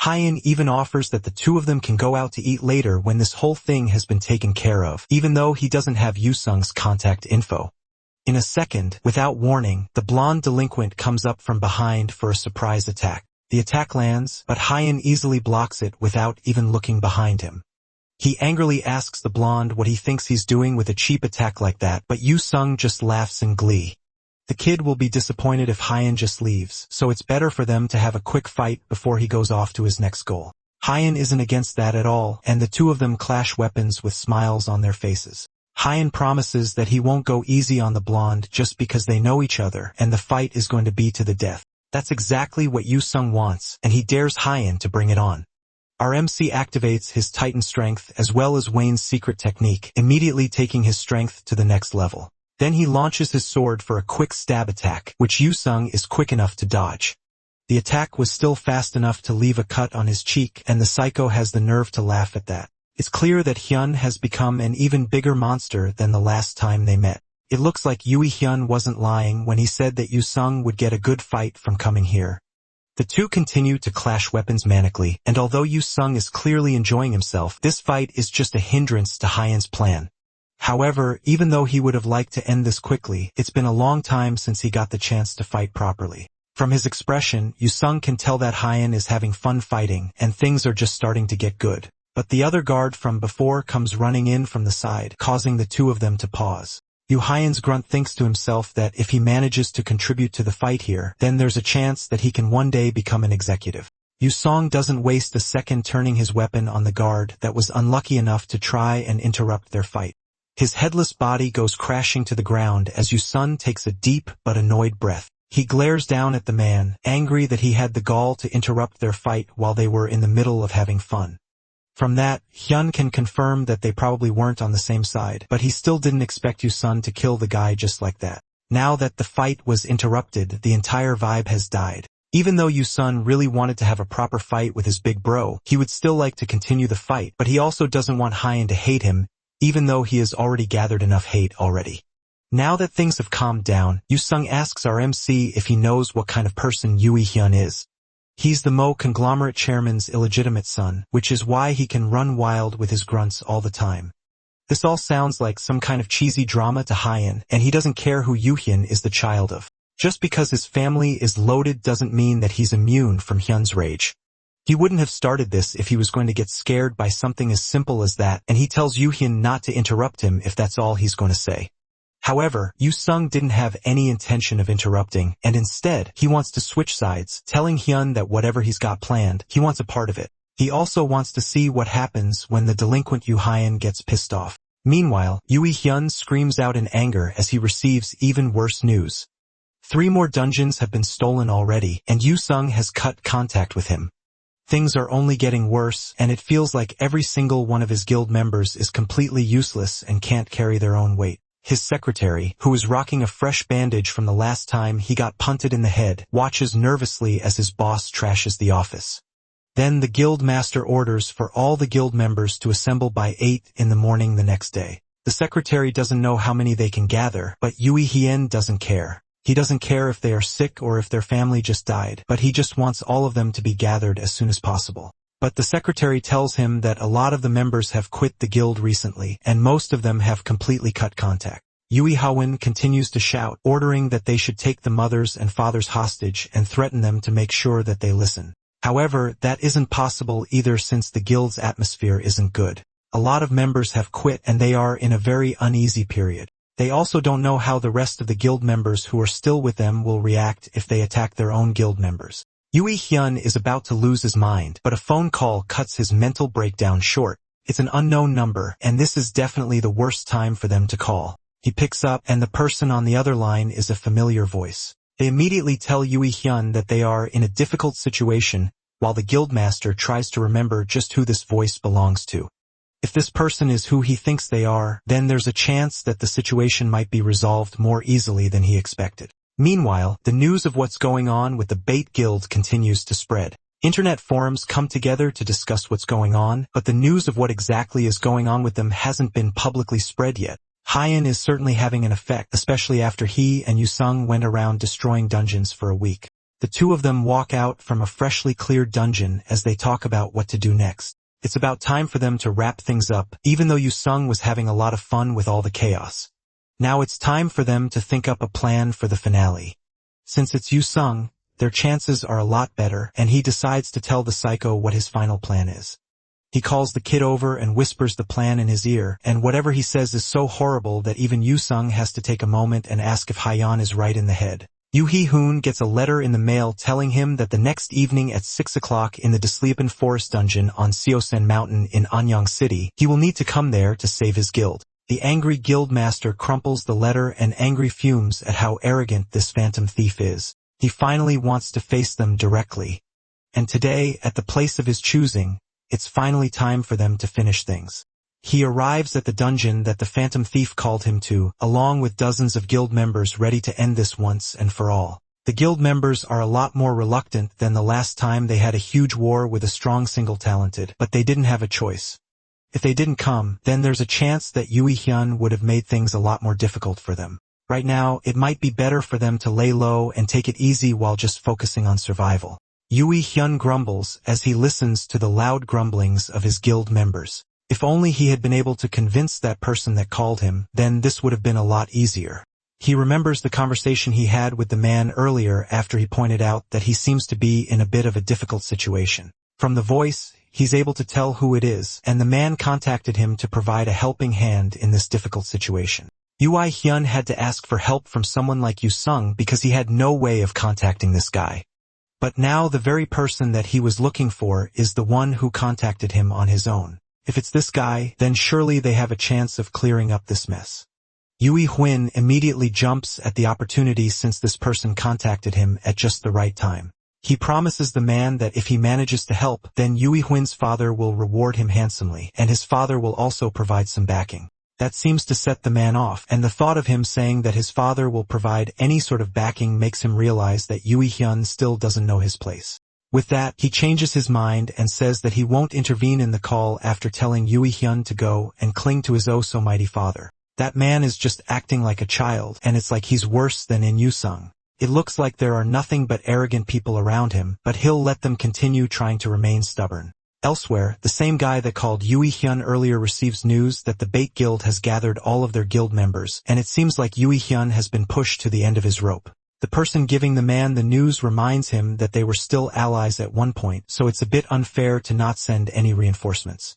Hyun even offers that the two of them can go out to eat later when this whole thing has been taken care of, even though he doesn't have Yusung's contact info. In a second, without warning, the blonde delinquent comes up from behind for a surprise attack. The attack lands, but Hyun easily blocks it without even looking behind him. He angrily asks the blonde what he thinks he's doing with a cheap attack like that, but Yusung just laughs in glee. The kid will be disappointed if Hyun just leaves, so it's better for them to have a quick fight before he goes off to his next goal. Hyun isn't against that at all, and the two of them clash weapons with smiles on their faces. Hyun promises that he won't go easy on the blonde just because they know each other, and the fight is going to be to the death. That's exactly what Yusung wants, and he dares Hyun to bring it on. Our MC activates his Titan strength as well as Wayne's secret technique, immediately taking his strength to the next level. Then he launches his sword for a quick stab attack, which Yusung is quick enough to dodge. The attack was still fast enough to leave a cut on his cheek, and the psycho has the nerve to laugh at that. It's clear that Hyun has become an even bigger monster than the last time they met. It looks like Yui Hyun wasn't lying when he said that Yusung would get a good fight from coming here. The two continue to clash weapons manically, and although Yusung is clearly enjoying himself, this fight is just a hindrance to Hyun's plan. However, even though he would have liked to end this quickly, it's been a long time since he got the chance to fight properly. From his expression, Yusung can tell that Hyun is having fun fighting, and things are just starting to get good. But the other guard from before comes running in from the side, causing the two of them to pause. Hyun's Grunt thinks to himself that if he manages to contribute to the fight here, then there's a chance that he can one day become an executive. Yusung doesn't waste a second turning his weapon on the guard that was unlucky enough to try and interrupt their fight. His headless body goes crashing to the ground as Yusung takes a deep but annoyed breath. He glares down at the man, angry that he had the gall to interrupt their fight while they were in the middle of having fun. From that, Hyun can confirm that they probably weren't on the same side, but he still didn't expect Yusung to kill the guy just like that. Now that the fight was interrupted, the entire vibe has died. Even though Yusung really wanted to have a proper fight with his big bro, he would still like to continue the fight, but he also doesn't want Hyun to hate him, even though he has already gathered enough hate already. Now that things have calmed down, Yusung asks our MC if he knows what kind of person Yui Hyun is. He's the Mo conglomerate chairman's illegitimate son, which is why he can run wild with his grunts all the time. This all sounds like some kind of cheesy drama to Hyun, and he doesn't care who Yuhyun is the child of. Just because his family is loaded doesn't mean that he's immune from Hyun's rage. He wouldn't have started this if he was going to get scared by something as simple as that, and he tells Yoo Hyun not to interrupt him if that's all he's going to say. However, Yoo Sung didn't have any intention of interrupting, and instead, he wants to switch sides, telling Hyun that whatever he's got planned, he wants a part of it. He also wants to see what happens when the delinquent Yoo Hyun gets pissed off. Meanwhile, Yoo Hyun screams out in anger as he receives even worse news. 3 more dungeons have been stolen already, and Yoo Sung has cut contact with him. Things are only getting worse, and it feels like every single one of his guild members is completely useless and can't carry their own weight. His secretary, who is rocking a fresh bandage from the last time he got punted in the head, watches nervously as his boss trashes the office. Then the guild master orders for all the guild members to assemble by 8 in the morning the next day. The secretary doesn't know how many they can gather, but Yoo Hyun doesn't care. He doesn't care if they are sick or if their family just died, but he just wants all of them to be gathered as soon as possible. But the secretary tells him that a lot of the members have quit the guild recently, and most of them have completely cut contact. Yoo Hyun continues to shout, ordering that they should take the mothers and fathers hostage and threaten them to make sure that they listen. However, that isn't possible either since the guild's atmosphere isn't good. A lot of members have quit and they are in a very uneasy period. They also don't know how the rest of the guild members who are still with them will react if they attack their own guild members. Yoo Hyun is about to lose his mind, but a phone call cuts his mental breakdown short. It's an unknown number, and this is definitely the worst time for them to call. He picks up, and the person on the other line is a familiar voice. They immediately tell Yoo Hyun that they are in a difficult situation, while the guildmaster tries to remember just who this voice belongs to. If this person is who he thinks they are, then there's a chance that the situation might be resolved more easily than he expected. Meanwhile, the news of what's going on with the Bait Guild continues to spread. Internet forums come together to discuss what's going on, but the news of what exactly is going on with them hasn't been publicly spread yet. Hyun is certainly having an effect, especially after he and Yoo Sung went around destroying dungeons for a week. The two of them walk out from a freshly cleared dungeon as they talk about what to do next. It's about time for them to wrap things up, even though Yoo Sung was having a lot of fun with all the chaos. Now it's time for them to think up a plan for the finale. Since it's Yoo Sung, their chances are a lot better, and he decides to tell the psycho what his final plan is. He calls the kid over and whispers the plan in his ear, and whatever he says is so horrible that even Yoo Sung has to take a moment and ask if Hyun is right in the head. Yoo Hyun gets a letter in the mail telling him that the next evening at 6 o'clock in the Desleepan Forest Dungeon on Seosen Mountain in Anyang City, he will need to come there to save his guild. The angry guildmaster crumples the letter and angry fumes at how arrogant this phantom thief is. He finally wants to face them directly. And today, at the place of his choosing, it's finally time for them to finish things. He arrives at the dungeon that the phantom thief called him to, along with dozens of guild members ready to end this once and for all. The guild members are a lot more reluctant than the last time they had a huge war with a strong single talented, but they didn't have a choice. If they didn't come, then there's a chance that Yoo Hyun would have made things a lot more difficult for them. Right now, it might be better for them to lay low and take it easy while just focusing on survival. Yoo Hyun grumbles as he listens to the loud grumblings of his guild members. If only he had been able to convince that person that called him, then this would have been a lot easier. He remembers the conversation he had with the man earlier after he pointed out that he seems to be in a bit of a difficult situation. From the voice, he's able to tell who it is, and the man contacted him to provide a helping hand in this difficult situation. Yoo Hyun had to ask for help from someone like Yoo Sung because he had no way of contacting this guy. But now the very person that he was looking for is the one who contacted him on his own. If it's this guy, then surely they have a chance of clearing up this mess. Yoo Hyun immediately jumps at the opportunity since this person contacted him at just the right time. He promises the man that if he manages to help, then Yoo Hyun's father will reward him handsomely, and his father will also provide some backing. That seems to set the man off, and the thought of him saying that his father will provide any sort of backing makes him realize that Yoo Hyun still doesn't know his place. With that, he changes his mind and says that he won't intervene in the call after telling Yoo Hyun to go and cling to his oh-so-mighty father. That man is just acting like a child, and it's like he's worse than in Yoo Sung. It looks like there are nothing but arrogant people around him, but he'll let them continue trying to remain stubborn. Elsewhere, the same guy that called Yoo Hyun earlier receives news that the Bait Guild has gathered all of their guild members, and it seems like Yoo Hyun has been pushed to the end of his rope. The person giving the man the news reminds him that they were still allies at one point, so it's a bit unfair to not send any reinforcements.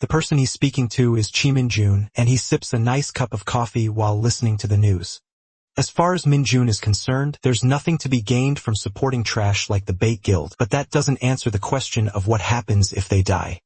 The person he's speaking to is Min-jun, and he sips a nice cup of coffee while listening to the news. As far as Min-jun is concerned, there's nothing to be gained from supporting trash like the Bait Guild, but that doesn't answer the question of what happens if they die.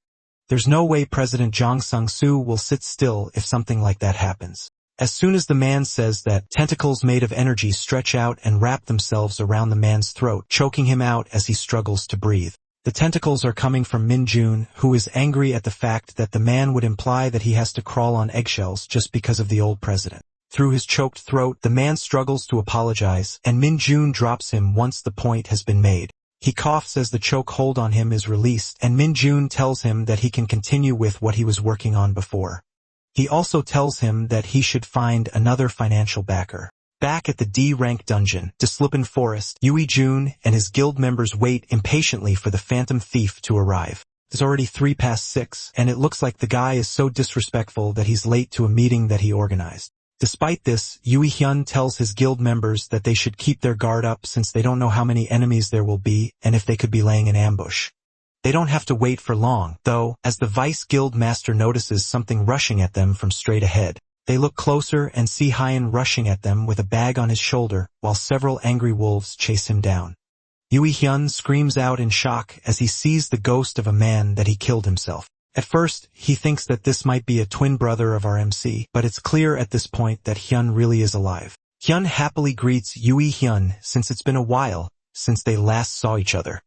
There's no way President Jang Sung-soo will sit still if something like that happens. As soon as the man says that, tentacles made of energy stretch out and wrap themselves around the man's throat, choking him out as he struggles to breathe. The tentacles are coming from Min-jun, who is angry at the fact that the man would imply that he has to crawl on eggshells just because of the old president. Through his choked throat, the man struggles to apologize, and Min-jun drops him once the point has been made. He coughs as the choke hold on him is released, and Min-jun tells him that he can continue with what he was working on before. He also tells him that he should find another financial backer. Back at the D-rank dungeon, Deslipin Forest, Yui-jun and his guild members wait impatiently for the phantom thief to arrive. It's already 6:03, and it looks like the guy is so disrespectful that he's late to a meeting that he organized. Despite this, Yui-hyun tells his guild members that they should keep their guard up since they don't know how many enemies there will be and if they could be laying an ambush. They don't have to wait for long, though, as the Vice Guild Master notices something rushing at them from straight ahead. They look closer and see Hyan rushing at them with a bag on his shoulder, while several angry wolves chase him down. Yui-hyun screams out in shock as he sees the ghost of a man that he killed himself. At first, he thinks that this might be a twin brother of our MC, but it's clear at this point that Hyun really is alive. Hyun happily greets Yui-hyun since it's been a while since they last saw each other.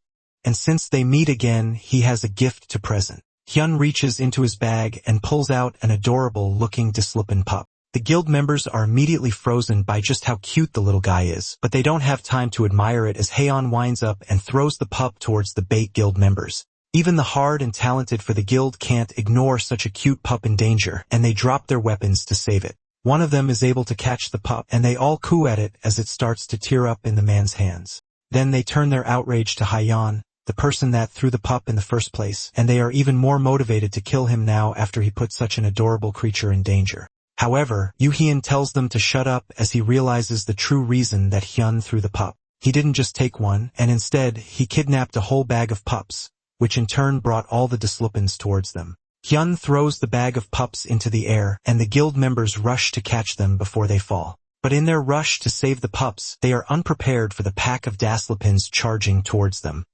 And since they meet again, he has a gift to present. Hyun reaches into his bag and pulls out an adorable-looking Deslipin pup. The guild members are immediately frozen by just how cute the little guy is, but they don't have time to admire it as Haeon winds up and throws the pup towards the Bait Guild members. Even the hard and talented for the guild can't ignore such a cute pup in danger, and they drop their weapons to save it. One of them is able to catch the pup, and they all coo at it as it starts to tear up in the man's hands. Then they turn their outrage to Hyan, the person that threw the pup in the first place, and they are even more motivated to kill him now after he put such an adorable creature in danger. However, Yui-hyun tells them to shut up as he realizes the true reason that Hyun threw the pup. He didn't just take one, and instead, he kidnapped a whole bag of pups, which in turn brought all the Deslipins towards them. Hyun throws the bag of pups into the air, and the guild members rush to catch them before they fall. But in their rush to save the pups, they are unprepared for the pack of Deslipins charging towards them.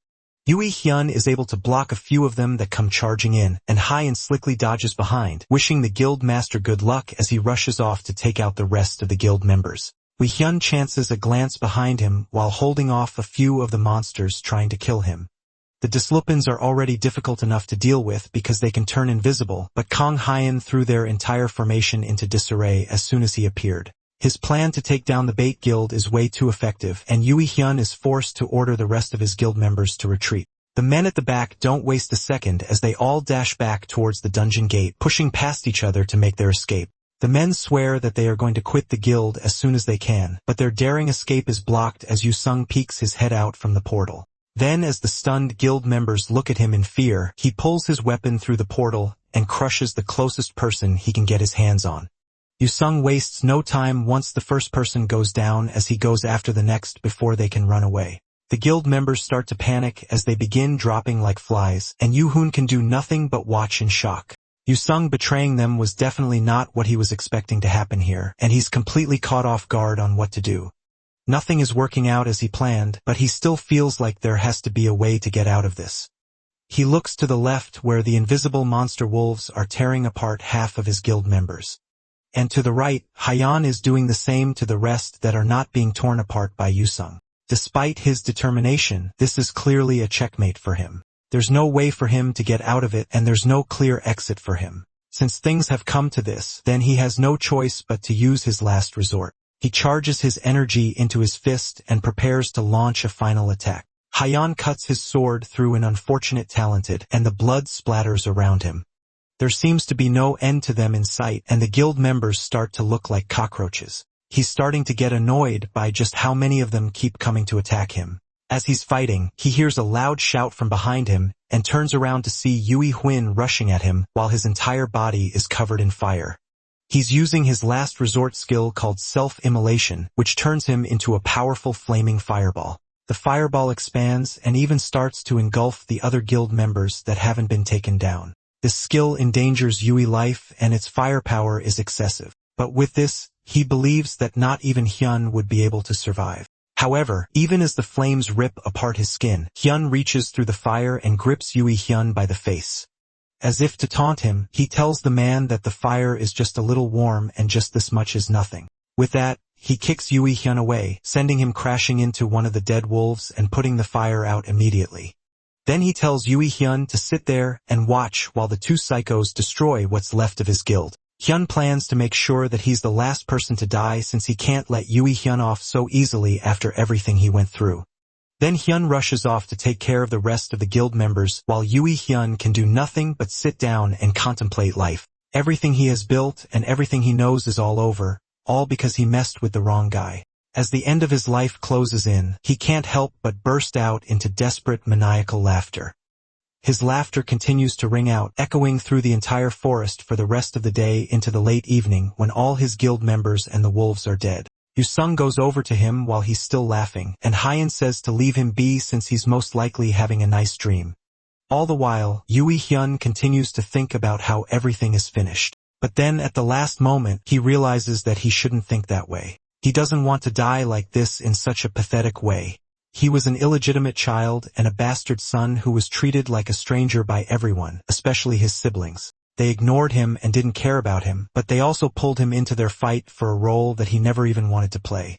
Yui-hyun is able to block a few of them that come charging in, and Hyan slickly dodges behind, wishing the guild master good luck as he rushes off to take out the rest of the guild members. Yui-hyun chances a glance behind him while holding off a few of the monsters trying to kill him. The Deslipins are already difficult enough to deal with because they can turn invisible, but Kang Hyan threw their entire formation into disarray as soon as he appeared. His plan to take down the Bait Guild is way too effective, and Yui-hyun is forced to order the rest of his guild members to retreat. The men at the back don't waste a second as they all dash back towards the dungeon gate, pushing past each other to make their escape. The men swear that they are going to quit the guild as soon as they can, but their daring escape is blocked as Yu-sung peeks his head out from the portal. Then as the stunned guild members look at him in fear, he pulls his weapon through the portal and crushes the closest person he can get his hands on. Yu-sung wastes no time once the first person goes down as he goes after the next before they can run away. The guild members start to panic as they begin dropping like flies, and Yu-hoon can do nothing but watch in shock. Yu-sung betraying them was definitely not what he was expecting to happen here, and he's completely caught off guard on what to do. Nothing is working out as he planned, but he still feels like there has to be a way to get out of this. He looks to the left where the invisible monster wolves are tearing apart half of his guild members. And to the right, Hyan is doing the same to the rest that are not being torn apart by Yu-sung. Despite his determination, this is clearly a checkmate for him. There's no way for him to get out of it, and there's no clear exit for him. Since things have come to this, then he has no choice but to use his last resort. He charges his energy into his fist and prepares to launch a final attack. Hyan cuts his sword through an unfortunate talented, and the blood splatters around him. There seems to be no end to them in sight, and the guild members start to look like cockroaches. He's starting to get annoyed by just how many of them keep coming to attack him. As he's fighting, he hears a loud shout from behind him, and turns around to see Yui Huin rushing at him, while his entire body is covered in fire. He's using his last resort skill called self-immolation, which turns him into a powerful flaming fireball. The fireball expands and even starts to engulf the other guild members that haven't been taken down. This skill endangers Yui life and its firepower is excessive. But with this, he believes that not even Hyun would be able to survive. However, even as the flames rip apart his skin, Hyun reaches through the fire and grips Yui Hyun by the face. As if to taunt him, he tells the man that the fire is just a little warm and just this much is nothing. With that, he kicks Yui Hyun away, sending him crashing into one of the dead wolves and putting the fire out immediately. Then he tells Yui Hyun to sit there and watch while the two psychos destroy what's left of his guild. Hyun plans to make sure that he's the last person to die since he can't let Yui Hyun off so easily after everything he went through. Then Hyun rushes off to take care of the rest of the guild members while Yui Hyun can do nothing but sit down and contemplate life. Everything he has built and everything he knows is all over, all because he messed with the wrong guy. As the end of his life closes in, he can't help but burst out into desperate maniacal laughter. His laughter continues to ring out, echoing through the entire forest for the rest of the day into the late evening when all his guild members and the wolves are dead. Yusung goes over to him while he's still laughing, and Hyan says to leave him be since he's most likely having a nice dream. All the while, Yui Hyun continues to think about how everything is finished. But then at the last moment, he realizes that he shouldn't think that way. He doesn't want to die like this in such a pathetic way. He was an illegitimate child and a bastard son who was treated like a stranger by everyone, especially his siblings. They ignored him and didn't care about him, but they also pulled him into their fight for a role that he never even wanted to play.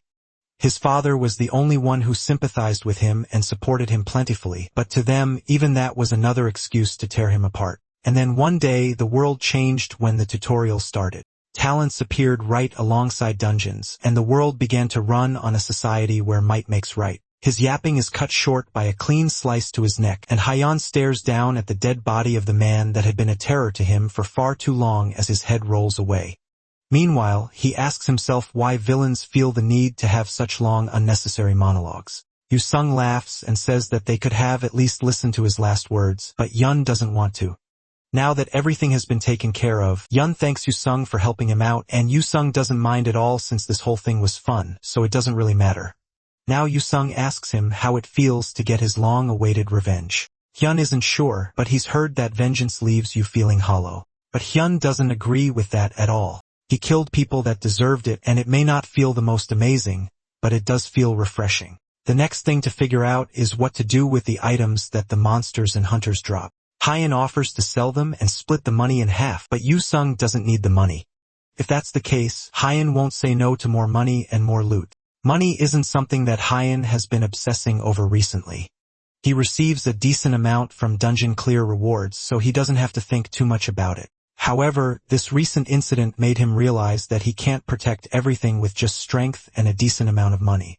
His father was the only one who sympathized with him and supported him plentifully, but to them, even that was another excuse to tear him apart. And then one day, the world changed when the tutorial started. Talents appeared right alongside dungeons, and the world began to run on a society where might makes right. His yapping is cut short by a clean slice to his neck, and Hyan stares down at the dead body of the man that had been a terror to him for far too long as his head rolls away. Meanwhile, he asks himself why villains feel the need to have such long unnecessary monologues. Yusung laughs and says that they could have at least listened to his last words, but Yun doesn't want to. Now that everything has been taken care of, Yun thanks Yusung for helping him out, and Yusung doesn't mind at all since this whole thing was fun, so it doesn't really matter. Now Yusung asks him how it feels to get his long-awaited revenge. Hyun isn't sure, but he's heard that vengeance leaves you feeling hollow. But Hyun doesn't agree with that at all. He killed people that deserved it, and it may not feel the most amazing, but it does feel refreshing. The next thing to figure out is what to do with the items that the monsters and hunters drop. Hyan offers to sell them and split the money in half, but Yusung doesn't need the money. If that's the case, Hyan won't say no to more money and more loot. Money isn't something that Hyan has been obsessing over recently. He receives a decent amount from dungeon clear rewards, so he doesn't have to think too much about it. However, this recent incident made him realize that he can't protect everything with just strength and a decent amount of money.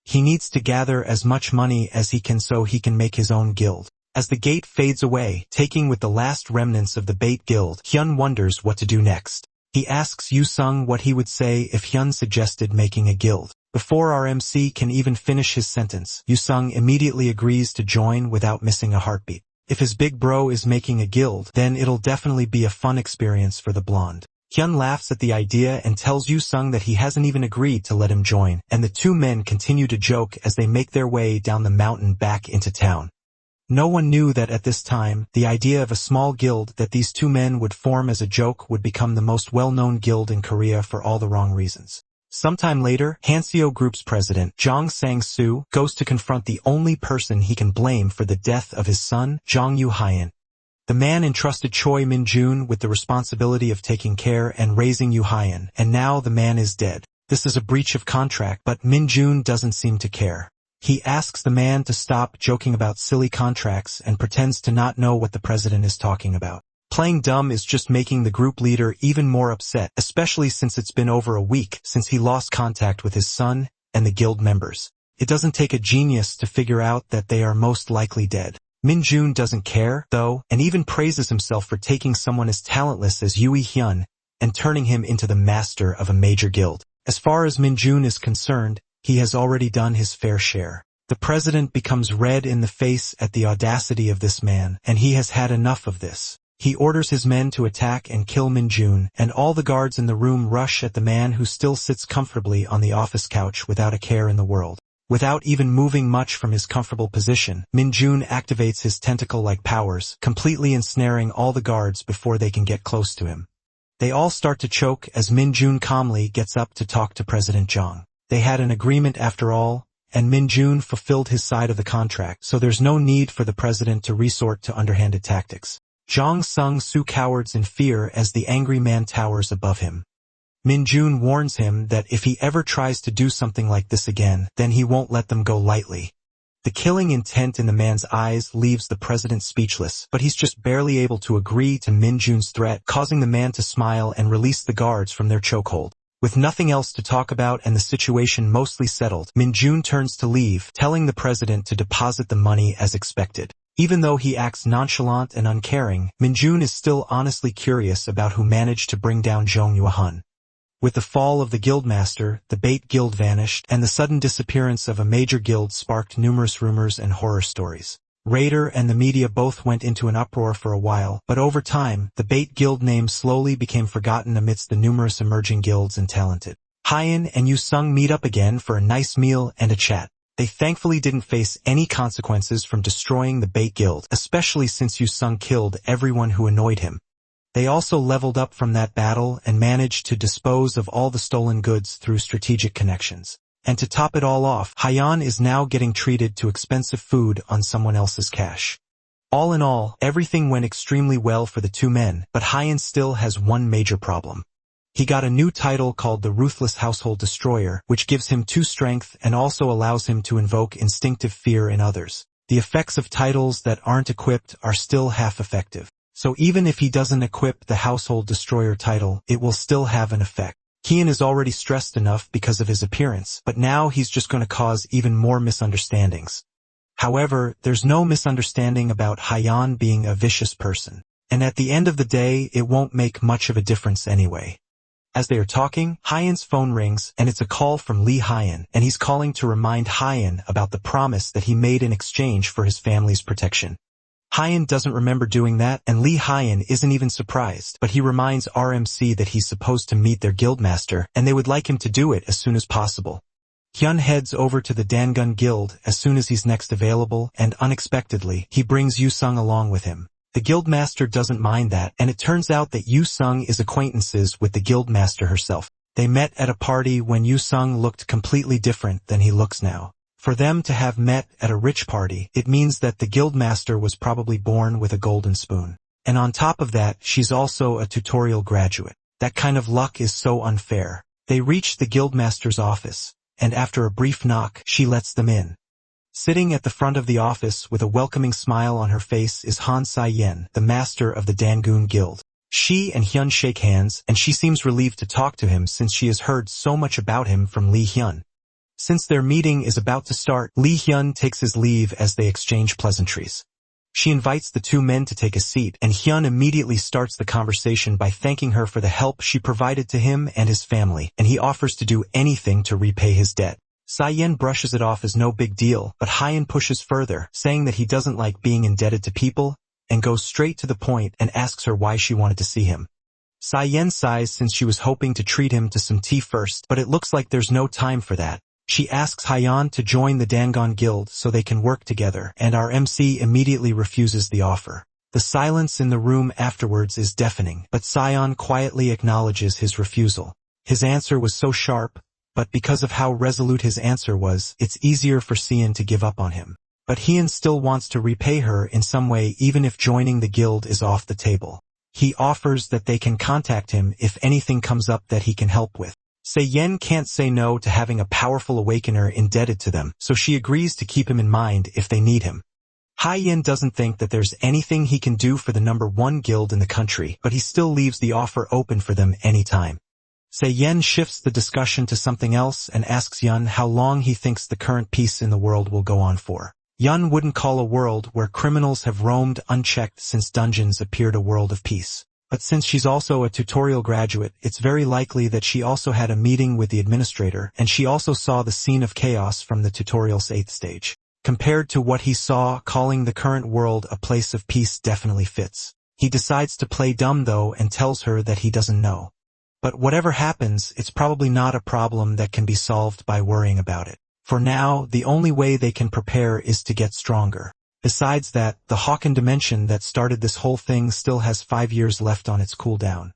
He needs to gather as much money as he can so he can make his own guild. As the gate fades away, taking with the last remnants of the bait guild, Hyun wonders what to do next. He asks Yusung what he would say if Hyun suggested making a guild. Before our MC can even finish his sentence, Yusung immediately agrees to join without missing a heartbeat. If his big bro is making a guild, then it'll definitely be a fun experience for the blonde. Hyun laughs at the idea and tells Yusung that he hasn't even agreed to let him join, and the two men continue to joke as they make their way down the mountain back into town. No one knew that at this time, the idea of a small guild that these two men would form as a joke would become the most well-known guild in Korea for all the wrong reasons. Sometime later, Hanseo Group's president, Jong Sang-soo, goes to confront the only person he can blame for the death of his son, Jong Yoo-hyun. The man entrusted Choi Min-jun with the responsibility of taking care and raising Yoo-hyun, and now the man is dead. This is a breach of contract, but Min-jun doesn't seem to care. He asks the man to stop joking about silly contracts and pretends to not know what the president is talking about. Playing dumb is just making the group leader even more upset, especially since it's been over a week since he lost contact with his son and the guild members. It doesn't take a genius to figure out that they are most likely dead. Min-jun doesn't care, though, and even praises himself for taking someone as talentless as Yui Hyun and turning him into the master of a major guild. As far as Min-jun is concerned, he has already done his fair share. The president becomes red in the face at the audacity of this man, and he has had enough of this. He orders his men to attack and kill Minjun, and all the guards in the room rush at the man who still sits comfortably on the office couch without a care in the world. Without even moving much from his comfortable position, Minjun activates his tentacle-like powers, completely ensnaring all the guards before they can get close to him. They all start to choke as Minjun calmly gets up to talk to President Zhang. They had an agreement after all, and Minjun fulfilled his side of the contract, so there's no need for the president to resort to underhanded tactics. Zhang Sung Su cowers in fear as the angry man towers above him. Minjun warns him that if he ever tries to do something like this again, then he won't let them go lightly. The killing intent in the man's eyes leaves the president speechless, but he's just barely able to agree to Minjun's threat, causing the man to smile and release the guards from their chokehold. With nothing else to talk about and the situation mostly settled, Minjun turns to leave, telling the president to deposit the money as expected. Even though he acts nonchalant and uncaring, Minjun is still honestly curious about who managed to bring down Zhong Yuehun. With the fall of the guildmaster, the bait guild vanished, and the sudden disappearance of a major guild sparked numerous rumors and horror stories. Raider and the media both went into an uproar for a while, but over time, the bait guild name slowly became forgotten amidst the numerous emerging guilds and talented. Hyan and Yu Sung meet up again for a nice meal and a chat. They thankfully didn't face any consequences from destroying the bait guild, especially since Yu Sung killed everyone who annoyed him. They also leveled up from that battle and managed to dispose of all the stolen goods through strategic connections. And to top it all off, Hyan is now getting treated to expensive food on someone else's cash. All in all, everything went extremely well for the two men, but Hyan still has one major problem. He got a new title called the Ruthless Household Destroyer, which gives him 2 strength and also allows him to invoke instinctive fear in others. The effects of titles that aren't equipped are still half effective. So even if he doesn't equip the Household Destroyer title, it will still have an effect. Kian is already stressed enough because of his appearance, but now he's just going to cause even more misunderstandings. However, there's no misunderstanding about Hyan being a vicious person. And at the end of the day, it won't make much of a difference anyway. As they are talking, Hyan's phone rings, and it's a call from Lee Hyan, and he's calling to remind Hyan about the promise that he made in exchange for his family's protection. Hyan doesn't remember doing that, and Lee Hyan isn't even surprised, but he reminds RMC that he's supposed to meet their guildmaster, and they would like him to do it as soon as possible. Hyun heads over to the Dangun Guild as soon as he's next available, and unexpectedly, he brings Yu Sung along with him. The guildmaster doesn't mind that, and it turns out that Yu Sung is acquaintances with the guildmaster herself. They met at a party when Yu Sung looked completely different than he looks now. For them to have met at a rich party, it means that the guildmaster was probably born with a golden spoon. And on top of that, she's also a tutorial graduate. That kind of luck is so unfair. They reach the guildmaster's office, and after a brief knock, she lets them in. Sitting at the front of the office with a welcoming smile on her face is Han Sai-yen, the master of the Dangun Guild. She and Hyun shake hands, and she seems relieved to talk to him since she has heard so much about him from Lee Hyun. Since their meeting is about to start, Lee Hyun takes his leave as they exchange pleasantries. She invites the two men to take a seat, and Hyun immediately starts the conversation by thanking her for the help she provided to him and his family, and he offers to do anything to repay his debt. Sai-yen brushes it off as no big deal, but Hyan pushes further, saying that he doesn't like being indebted to people, and goes straight to the point and asks her why she wanted to see him. Sai-yen sighs since she was hoping to treat him to some tea first, but it looks like there's no time for that. She asks Hyan to join the Dangun Guild so they can work together, and our MC immediately refuses the offer. The silence in the room afterwards is deafening, but Sion quietly acknowledges his refusal. His answer was so sharp, but because of how resolute his answer was, it's easier for Sion to give up on him. But Hyun still wants to repay her in some way even if joining the guild is off the table. He offers that they can contact him if anything comes up that he can help with. Se-yen can't say no to having a powerful Awakener indebted to them, so she agrees to keep him in mind if they need him. Hai-yen doesn't think that there's anything he can do for the #1 guild in the country, but he still leaves the offer open for them anytime. Se-yen shifts the discussion to something else and asks Yun how long he thinks the current peace in the world will go on for. Yun wouldn't call a world where criminals have roamed unchecked since dungeons appeared a world of peace. But since she's also a tutorial graduate, it's very likely that she also had a meeting with the administrator, and she also saw the scene of chaos from the tutorial's 8th stage. Compared to what he saw, calling the current world a place of peace definitely fits. He decides to play dumb though and tells her that he doesn't know. But whatever happens, it's probably not a problem that can be solved by worrying about it. For now, the only way they can prepare is to get stronger. Besides that, the Hawken dimension that started this whole thing still has 5 years left on its cooldown.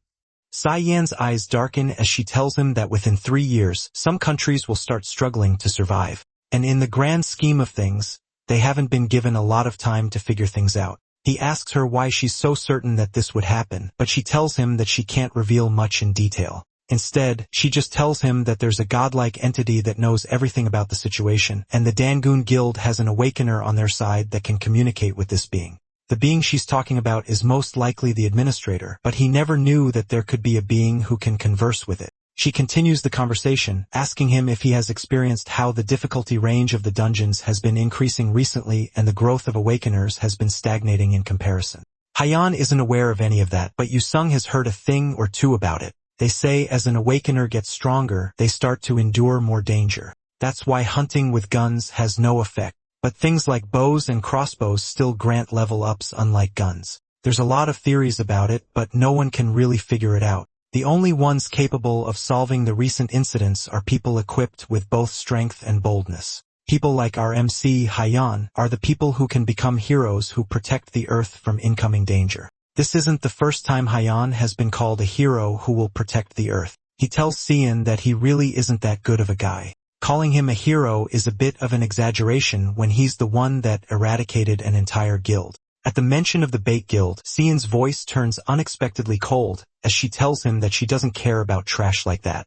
Cyan's eyes darken as she tells him that within 3 years, some countries will start struggling to survive. And in the grand scheme of things, they haven't been given a lot of time to figure things out. He asks her why she's so certain that this would happen, but she tells him that she can't reveal much in detail. Instead, she just tells him that there's a godlike entity that knows everything about the situation, and the Dangoon Guild has an Awakener on their side that can communicate with this being. The being she's talking about is most likely the administrator, but he never knew that there could be a being who can converse with it. She continues the conversation, asking him if he has experienced how the difficulty range of the dungeons has been increasing recently and the growth of Awakeners has been stagnating in comparison. Hyan isn't aware of any of that, but Yusung has heard a thing or two about it. They say as an Awakener gets stronger, they start to endure more danger. That's why hunting with guns has no effect. But things like bows and crossbows still grant level ups unlike guns. There's a lot of theories about it, but no one can really figure it out. The only ones capable of solving the recent incidents are people equipped with both strength and boldness. People like our MC Hyan are the people who can become heroes who protect the earth from incoming danger. This isn't the first time Hyan has been called a hero who will protect the earth. He tells Cyan that he really isn't that good of a guy. Calling him a hero is a bit of an exaggeration when he's the one that eradicated an entire guild. At the mention of the Bait Guild, Cyan's voice turns unexpectedly cold, as she tells him that she doesn't care about trash like that.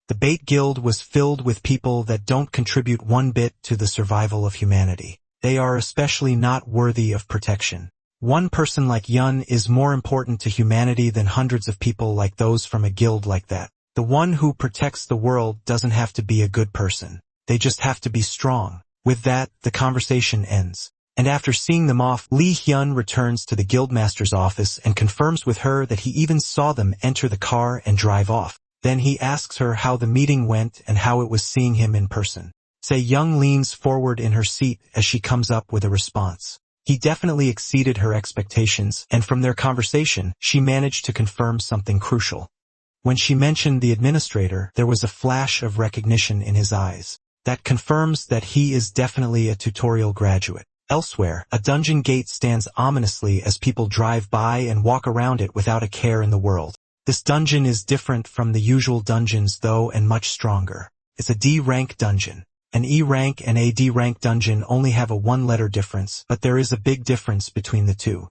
The Bait Guild was filled with people that don't contribute one bit to the survival of humanity. They are especially not worthy of protection. One person like Yun is more important to humanity than hundreds of people like those from a guild like that. The one who protects the world doesn't have to be a good person. They just have to be strong. With that, the conversation ends. And after seeing them off, Lee Hyun returns to the guildmaster's office and confirms with her that he even saw them enter the car and drive off. Then he asks her how the meeting went and how it was seeing him in person. Se-young leans forward in her seat as she comes up with a response. He definitely exceeded her expectations, and from their conversation, she managed to confirm something crucial. When she mentioned the administrator, there was a flash of recognition in his eyes. That confirms that he is definitely a tutorial graduate. Elsewhere, a dungeon gate stands ominously as people drive by and walk around it without a care in the world. This dungeon is different from the usual dungeons though and much stronger. It's a D-rank dungeon. An E-rank and a D-rank dungeon only have a one-letter difference, but there is a big difference between the two.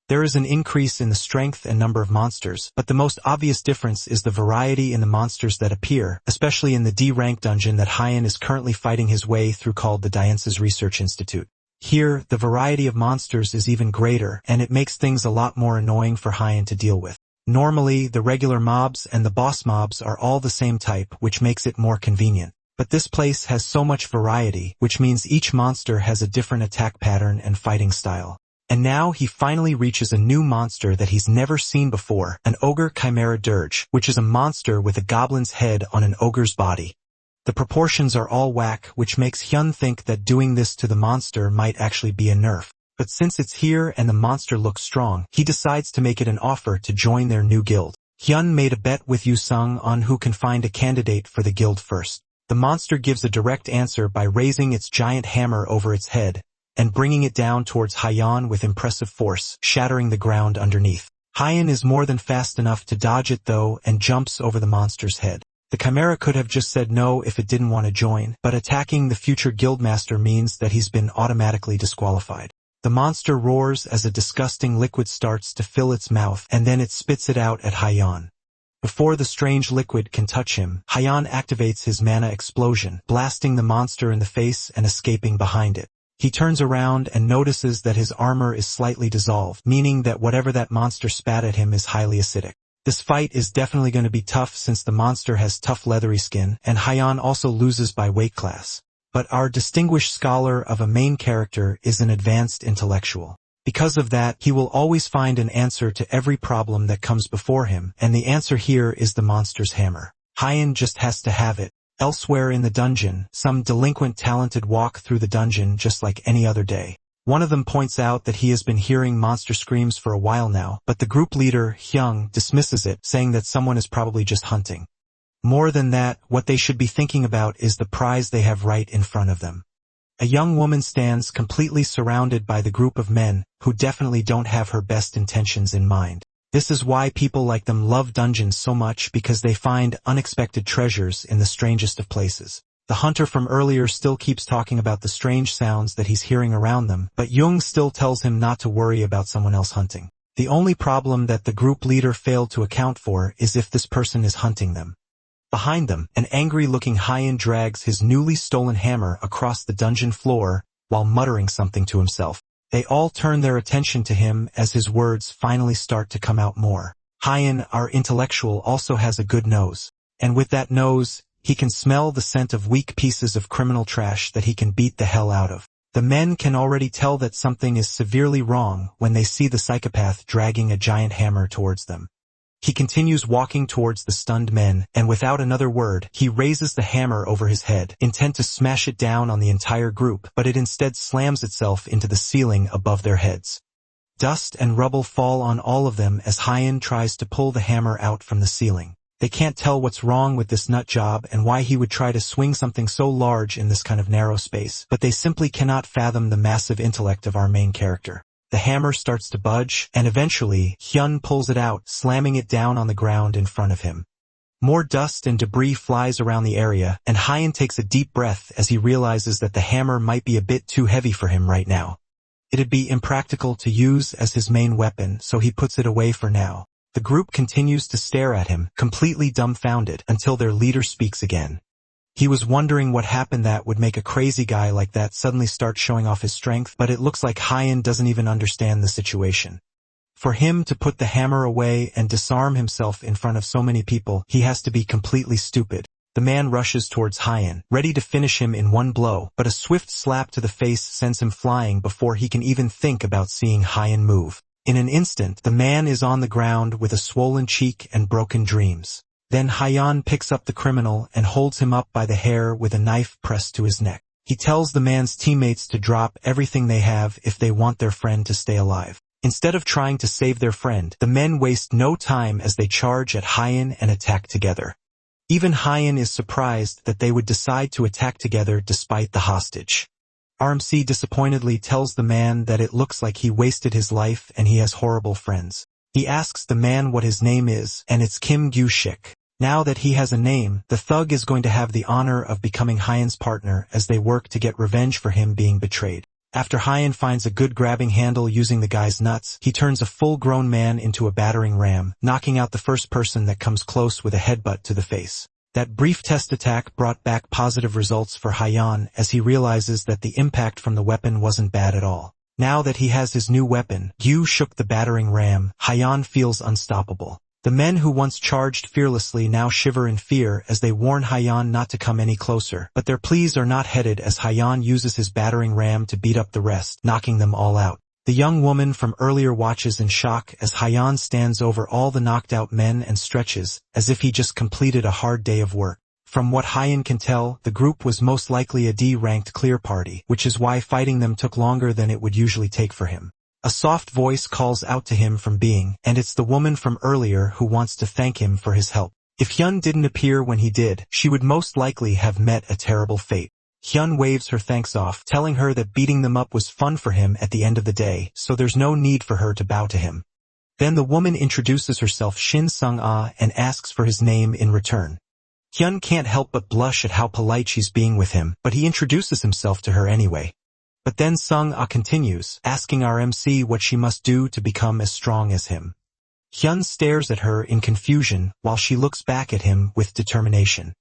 There is an increase in the strength and number of monsters, but the most obvious difference is the variety in the monsters that appear, especially in the D-rank dungeon that Hyan is currently fighting his way through called the Diance's Research Institute. Here, the variety of monsters is even greater, and it makes things a lot more annoying for Hyan to deal with. Normally, the regular mobs and the boss mobs are all the same type, which makes it more convenient. But this place has so much variety, which means each monster has a different attack pattern and fighting style. And now he finally reaches a new monster that he's never seen before, an ogre chimera dirge, which is a monster with a goblin's head on an ogre's body. The proportions are all whack, which makes Hyun think that doing this to the monster might actually be a nerf. But since it's here and the monster looks strong, he decides to make it an offer to join their new guild. Hyun made a bet with Yusung on who can find a candidate for the guild first. The monster gives a direct answer by raising its giant hammer over its head and bringing it down towards Hyan with impressive force, shattering the ground underneath. Hyan is more than fast enough to dodge it though and jumps over the monster's head. The chimera could have just said no if it didn't want to join, but attacking the future guildmaster means that he's been automatically disqualified. The monster roars as a disgusting liquid starts to fill its mouth, and then it spits it out at Hyan. Before the strange liquid can touch him, Hyan activates his mana explosion, blasting the monster in the face and escaping behind it. He turns around and notices that his armor is slightly dissolved, meaning that whatever that monster spat at him is highly acidic. This fight is definitely going to be tough since the monster has tough leathery skin, and Hyan also loses by weight class. But our distinguished scholar of a main character is an advanced intellectual. Because of that, he will always find an answer to every problem that comes before him, and the answer here is the monster's hammer. Hyan just has to have it. Elsewhere in the dungeon, some delinquent talented walk through the dungeon just like any other day. One of them points out that he has been hearing monster screams for a while now, but the group leader, Hyung, dismisses it, saying that someone is probably just hunting. More than that, what they should be thinking about is the prize they have right in front of them. A young woman stands completely surrounded by the group of men, who definitely don't have her best intentions in mind. This is why people like them love dungeons so much, because they find unexpected treasures in the strangest of places. The hunter from earlier still keeps talking about the strange sounds that he's hearing around them, but Jung still tells him not to worry about someone else hunting. The only problem that the group leader failed to account for is if this person is hunting them. Behind them, an angry-looking Hyen drags his newly stolen hammer across the dungeon floor while muttering something to himself. They all turn their attention to him as his words finally start to come out more. Hyen, our intellectual, also has a good nose. And with that nose, he can smell the scent of weak pieces of criminal trash that he can beat the hell out of. The men can already tell that something is severely wrong when they see the psychopath dragging a giant hammer towards them. He continues walking towards the stunned men, and without another word, he raises the hammer over his head, intent to smash it down on the entire group, but it instead slams itself into the ceiling above their heads. Dust and rubble fall on all of them as Hyen tries to pull the hammer out from the ceiling. They can't tell what's wrong with this nut job and why he would try to swing something so large in this kind of narrow space, but they simply cannot fathom the massive intellect of our main character. The hammer starts to budge, and eventually, Hyun pulls it out, slamming it down on the ground in front of him. More dust and debris flies around the area, and Hyen takes a deep breath as he realizes that the hammer might be a bit too heavy for him right now. It'd be impractical to use as his main weapon, so he puts it away for now. The group continues to stare at him, completely dumbfounded, until their leader speaks again. He was wondering what happened that would make a crazy guy like that suddenly start showing off his strength, but it looks like Hyen doesn't even understand the situation. For him to put the hammer away and disarm himself in front of so many people, he has to be completely stupid. The man rushes towards Hyen, ready to finish him in one blow, but a swift slap to the face sends him flying before he can even think about seeing Hyen move. In an instant, the man is on the ground with a swollen cheek and broken dreams. Then Hyen picks up the criminal and holds him up by the hair with a knife pressed to his neck. He tells the man's teammates to drop everything they have if they want their friend to stay alive. Instead of trying to save their friend, the men waste no time as they charge at Hyen and attack together. Even Hyen is surprised that they would decide to attack together despite the hostage. RMC disappointedly tells the man that it looks like he wasted his life and he has horrible friends. He asks the man what his name is, and it's Kim Gyu-shik. Now that he has a name, the thug is going to have the honor of becoming Hyen's partner as they work to get revenge for him being betrayed. After Hyen finds a good grabbing handle using the guy's nuts, he turns a full-grown man into a battering ram, knocking out the first person that comes close with a headbutt to the face. That brief test attack brought back positive results for Hyen as he realizes that the impact from the weapon wasn't bad at all. Now that he has his new weapon, Gyu shook the battering ram, Hyen feels unstoppable. The men who once charged fearlessly now shiver in fear as they warn Hyen not to come any closer, but their pleas are not heeded as Hyen uses his battering ram to beat up the rest, knocking them all out. The young woman from earlier watches in shock as Hyen stands over all the knocked out men and stretches, as if he just completed a hard day of work. From what Hyen can tell, the group was most likely a D-ranked clear party, which is why fighting them took longer than it would usually take for him. A soft voice calls out to him from being, and it's the woman from earlier who wants to thank him for his help. If Hyun didn't appear when he did, she would most likely have met a terrible fate. Hyun waves her thanks off, telling her that beating them up was fun for him at the end of the day, so there's no need for her to bow to him. Then the woman introduces herself Shin Sung-ah and asks for his name in return. Hyun can't help but blush at how polite she's being with him, but he introduces himself to her anyway. But then Sung-ah continues, asking our MC what she must do to become as strong as him. Hyun stares at her in confusion while she looks back at him with determination.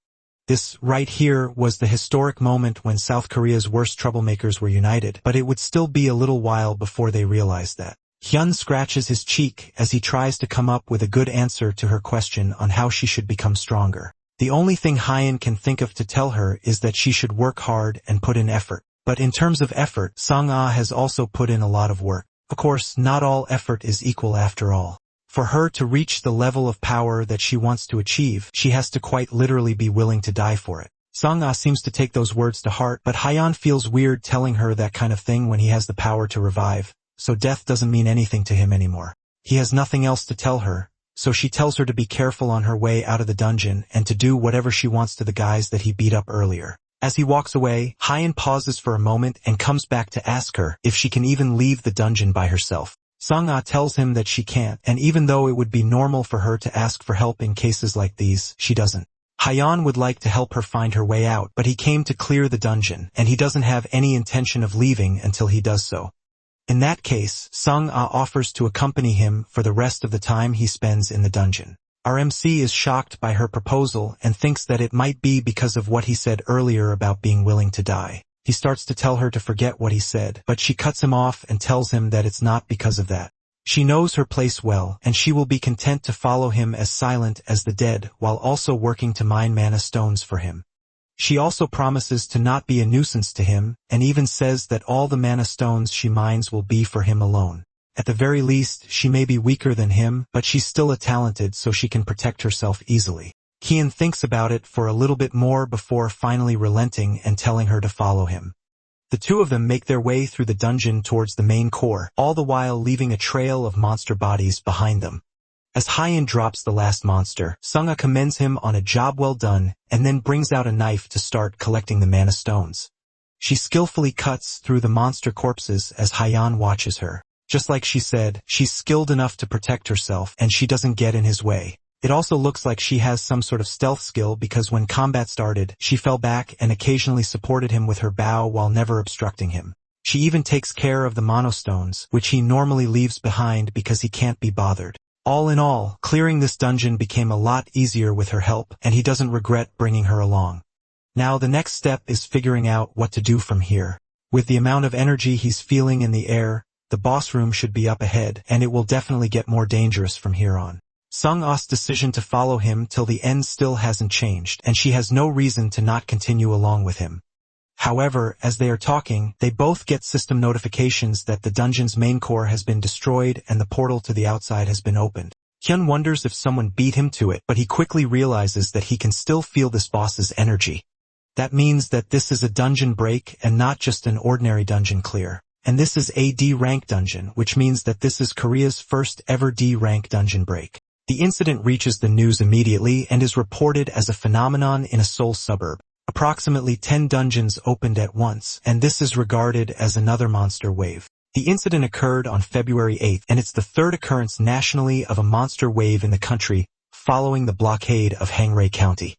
This right here was the historic moment when South Korea's worst troublemakers were united, but it would still be a little while before they realized that. Hyun scratches his cheek as he tries to come up with a good answer to her question on how she should become stronger. The only thing Hyen can think of to tell her is that she should work hard and put in effort. But in terms of effort, Sung-ah has also put in a lot of work. Of course, not all effort is equal after all. For her to reach the level of power that she wants to achieve, she has to quite literally be willing to die for it. Sung-ah seems to take those words to heart, but Hyeon feels weird telling her that kind of thing when he has the power to revive, so death doesn't mean anything to him anymore. He has nothing else to tell her, so she tells her to be careful on her way out of the dungeon and to do whatever she wants to the guys that he beat up earlier. As he walks away, Hyeon pauses for a moment and comes back to ask her if she can even leave the dungeon by herself. Sung-ah tells him that she can't, and even though it would be normal for her to ask for help in cases like these, she doesn't. Hyeon would like to help her find her way out, but he came to clear the dungeon, and he doesn't have any intention of leaving until he does so. In that case, Sung-ah offers to accompany him for the rest of the time he spends in the dungeon. Our MC is shocked by her proposal and thinks that it might be because of what he said earlier about being willing to die. He starts to tell her to forget what he said, but she cuts him off and tells him that it's not because of that. She knows her place well, and she will be content to follow him as silent as the dead while also working to mine mana stones for him. She also promises to not be a nuisance to him, and even says that all the mana stones she mines will be for him alone. At the very least, she may be weaker than him, but she's still a talented so she can protect herself easily. Kian thinks about it for a little bit more before finally relenting and telling her to follow him. The two of them make their way through the dungeon towards the main core, all the while leaving a trail of monster bodies behind them. As Hyeon drops the last monster, Sung-ah commends him on a job well done, and then brings out a knife to start collecting the mana stones. She skillfully cuts through the monster corpses as Hyeon watches her. Just like she said, she's skilled enough to protect herself, and she doesn't get in his way. It also looks like she has some sort of stealth skill because when combat started, she fell back and occasionally supported him with her bow while never obstructing him. She even takes care of the monostones, which he normally leaves behind because he can't be bothered. All in all, clearing this dungeon became a lot easier with her help, and he doesn't regret bringing her along. Now the next step is figuring out what to do from here. With the amount of energy he's feeling in the air, the boss room should be up ahead, and it will definitely get more dangerous from here on. Sung-ah's decision to follow him till the end still hasn't changed, and she has no reason to not continue along with him. However, as they are talking, they both get system notifications that the dungeon's main core has been destroyed and the portal to the outside has been opened. Hyun wonders if someone beat him to it, but he quickly realizes that he can still feel this boss's energy. That means that this is a dungeon break and not just an ordinary dungeon clear. And this is a D-rank dungeon, which means that this is Korea's first ever D-rank dungeon break. The incident reaches the news immediately and is reported as a phenomenon in a Seoul suburb. Approximately 10 dungeons opened at once, and this is regarded as another monster wave. The incident occurred on February 8th, and it's the third occurrence nationally of a monster wave in the country, following the blockade of Hangrae County.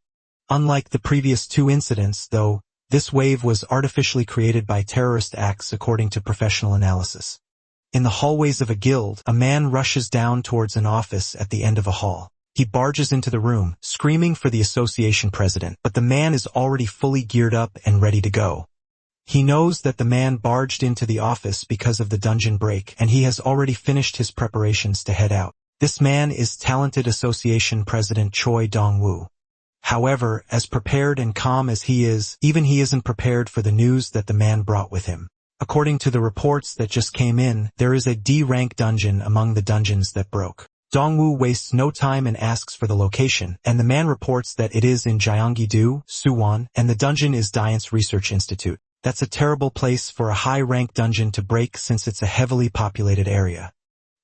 Unlike the previous two incidents, though, this wave was artificially created by terrorist acts according to professional analysis. In the hallways of a guild, a man rushes down towards an office at the end of a hall. He barges into the room, screaming for the association president, but the man is already fully geared up and ready to go. He knows that the man barged into the office because of the dungeon break, and he has already finished his preparations to head out. This man is talented association president Choi Dong-woo. However, as prepared and calm as he is, even he isn't prepared for the news that the man brought with him. According to the reports that just came in, there is a D-rank dungeon among the dungeons that broke. Dong-woo wastes no time and asks for the location, and the man reports that it is in Gyeonggi-do, Suwon, and the dungeon is Science Research Institute. That's a terrible place for a high-rank dungeon to break since it's a heavily populated area.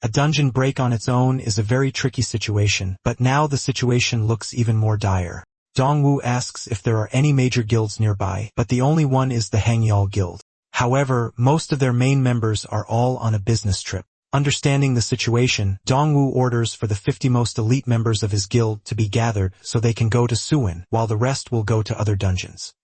A dungeon break on its own is a very tricky situation, but now the situation looks even more dire. Dong-woo asks if there are any major guilds nearby, but the only one is the Hangyal Guild. However, most of their main members are all on a business trip. Understanding the situation, Dong-woo orders for the 50 most elite members of his guild to be gathered so they can go to Suwon, while the rest will go to other dungeons.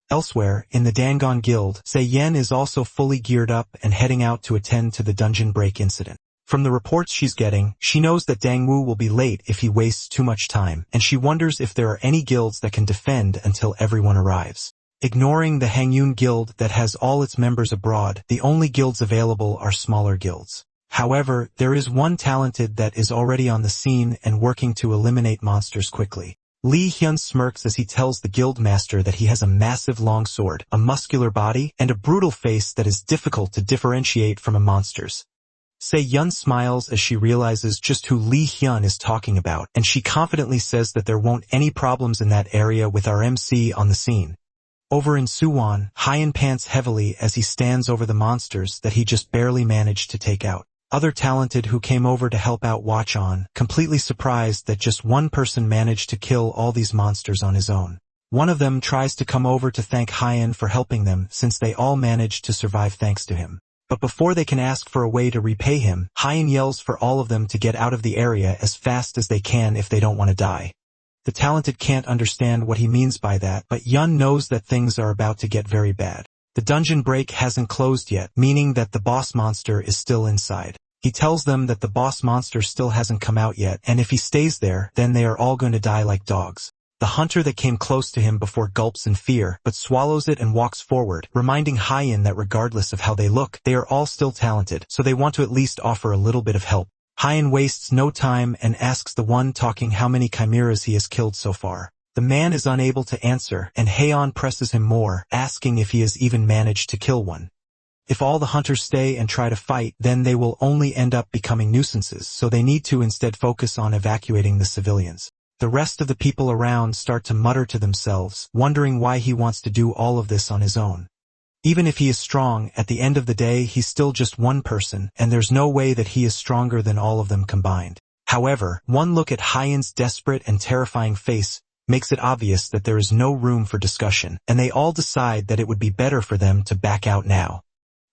Elsewhere, in the Dangon Guild, Se-yen is also fully geared up and heading out to attend to the dungeon break incident. From the reports she's getting, she knows that Dang-woo will be late if he wastes too much time, and she wonders if there are any guilds that can defend until everyone arrives. Ignoring the Hangyun Guild that has all its members abroad, the only guilds available are smaller guilds. However, there is one talented that is already on the scene and working to eliminate monsters quickly. Lee Hyun smirks as he tells the guild master that he has a massive long sword, a muscular body, and a brutal face that is difficult to differentiate from a monster's. Se-yun smiles as she realizes just who Lee Hyun is talking about, and she confidently says that there won't any problems in that area with our MC on the scene. Over in Suwon, Hyan pants heavily as he stands over the monsters that he just barely managed to take out. Other talented who came over to help out watch on, completely surprised that just one person managed to kill all these monsters on his own. One of them tries to come over to thank Hyan for helping them since they all managed to survive thanks to him. But before they can ask for a way to repay him, Hyan yells for all of them to get out of the area as fast as they can if they don't want to die. The talented can't understand what he means by that, but Yun knows that things are about to get very bad. The dungeon break hasn't closed yet, meaning that the boss monster is still inside. He tells them that the boss monster still hasn't come out yet, and if he stays there, then they are all going to die like dogs. The hunter that came close to him before gulps in fear, but swallows it and walks forward, reminding Hyan that regardless of how they look, they are all still talented, so they want to at least offer a little bit of help. Hyan wastes no time and asks the one talking how many chimeras he has killed so far. The man is unable to answer, and Haeon presses him more, asking if he has even managed to kill one. If all the hunters stay and try to fight, then they will only end up becoming nuisances, so they need to instead focus on evacuating the civilians. The rest of the people around start to mutter to themselves, wondering why he wants to do all of this on his own. Even if he is strong, at the end of the day he's still just one person, and there's no way that he is stronger than all of them combined. However, one look at Hyan's desperate and terrifying face makes it obvious that there is no room for discussion, and they all decide that it would be better for them to back out now.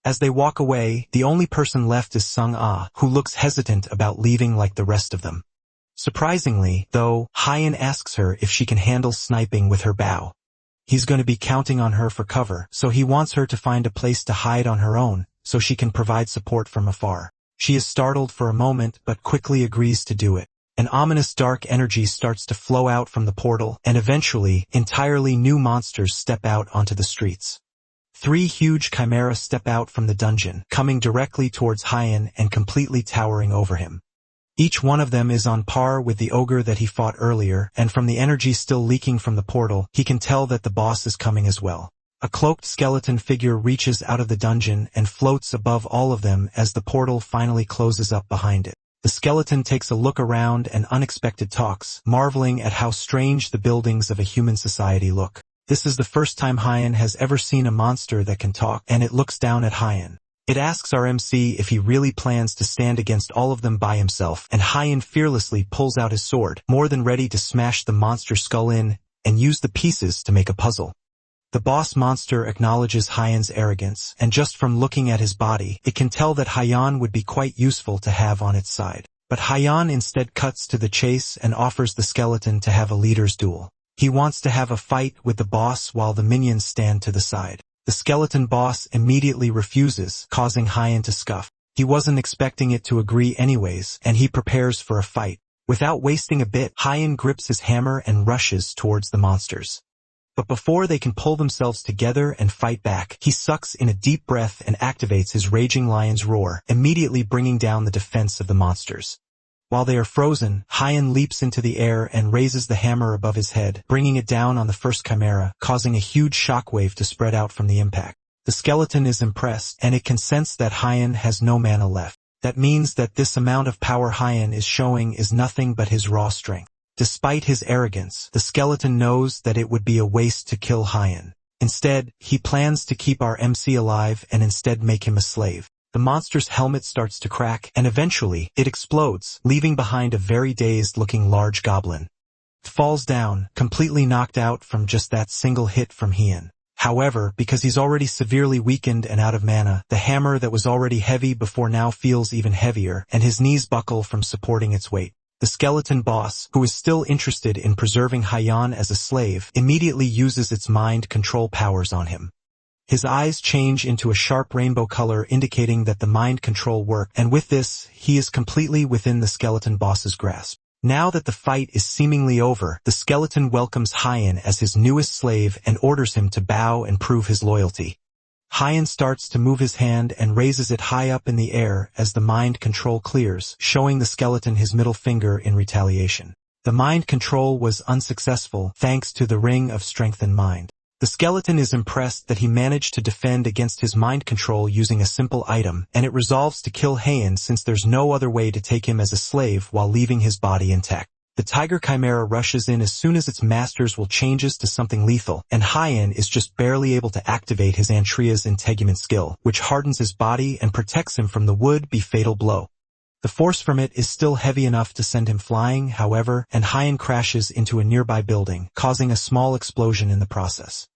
As they walk away, the only person left is Sung-ah, who looks hesitant about leaving like the rest of them. Surprisingly, though, Hyan asks her if she can handle sniping with her bow. He's going to be counting on her for cover, so he wants her to find a place to hide on her own, so she can provide support from afar. She is startled for a moment, but quickly agrees to do it. An ominous dark energy starts to flow out from the portal, and eventually, entirely new monsters step out onto the streets. 3 huge chimera step out from the dungeon, coming directly towards Hyan and completely towering over him. Each one of them is on par with the ogre that he fought earlier, and from the energy still leaking from the portal, he can tell that the boss is coming as well. A cloaked skeleton figure reaches out of the dungeon and floats above all of them as the portal finally closes up behind it. The skeleton takes a look around and unexpected talks, marveling at how strange the buildings of a human society look. This is the first time Hyan has ever seen a monster that can talk, and it looks down at Hyan. It asks our MC if he really plans to stand against all of them by himself, and Hyan fearlessly pulls out his sword, more than ready to smash the monster skull in, and use the pieces to make a puzzle. The boss monster acknowledges Hyan's arrogance, and just from looking at his body, it can tell that Hyan would be quite useful to have on its side. But Hyan instead cuts to the chase and offers the skeleton to have a leader's duel. He wants to have a fight with the boss while the minions stand to the side. The skeleton boss immediately refuses, causing Hyan to scuff. He wasn't expecting it to agree anyways, and he prepares for a fight. Without wasting a bit, Hyan grips his hammer and rushes towards the monsters. But before they can pull themselves together and fight back, he sucks in a deep breath and activates his raging lion's roar, immediately bringing down the defense of the monsters. While they are frozen, Hyan leaps into the air and raises the hammer above his head, bringing it down on the first chimera, causing a huge shockwave to spread out from the impact. The skeleton is impressed, and it can sense that Hyan has no mana left. That means that this amount of power Hyan is showing is nothing but his raw strength. Despite his arrogance, the skeleton knows that it would be a waste to kill Hyan. Instead, he plans to keep our MC alive and instead make him a slave. The monster's helmet starts to crack, and eventually, it explodes, leaving behind a very dazed-looking large goblin. It falls down, completely knocked out from just that single hit from Hyan. However, because he's already severely weakened and out of mana, the hammer that was already heavy before now feels even heavier, and his knees buckle from supporting its weight. The skeleton boss, who is still interested in preserving Hyan as a slave, immediately uses its mind control powers on him. His eyes change into a sharp rainbow color indicating that the mind control worked, and with this, he is completely within the skeleton boss's grasp. Now that the fight is seemingly over, the skeleton welcomes Hyan as his newest slave and orders him to bow and prove his loyalty. Hyan starts to move his hand and raises it high up in the air as the mind control clears, showing the skeleton his middle finger in retaliation. The mind control was unsuccessful thanks to the Ring of Strength and Mind. The skeleton is impressed that he managed to defend against his mind control using a simple item, and it resolves to kill Hyan since there's no other way to take him as a slave while leaving his body intact. The tiger chimera rushes in as soon as its master's will changes to something lethal, and Hyen is just barely able to activate his Antria's integument skill, which hardens his body and protects him from the would-be fatal blow. The force from it is still heavy enough to send him flying, however, and Hyen crashes into a nearby building, causing a small explosion in the process.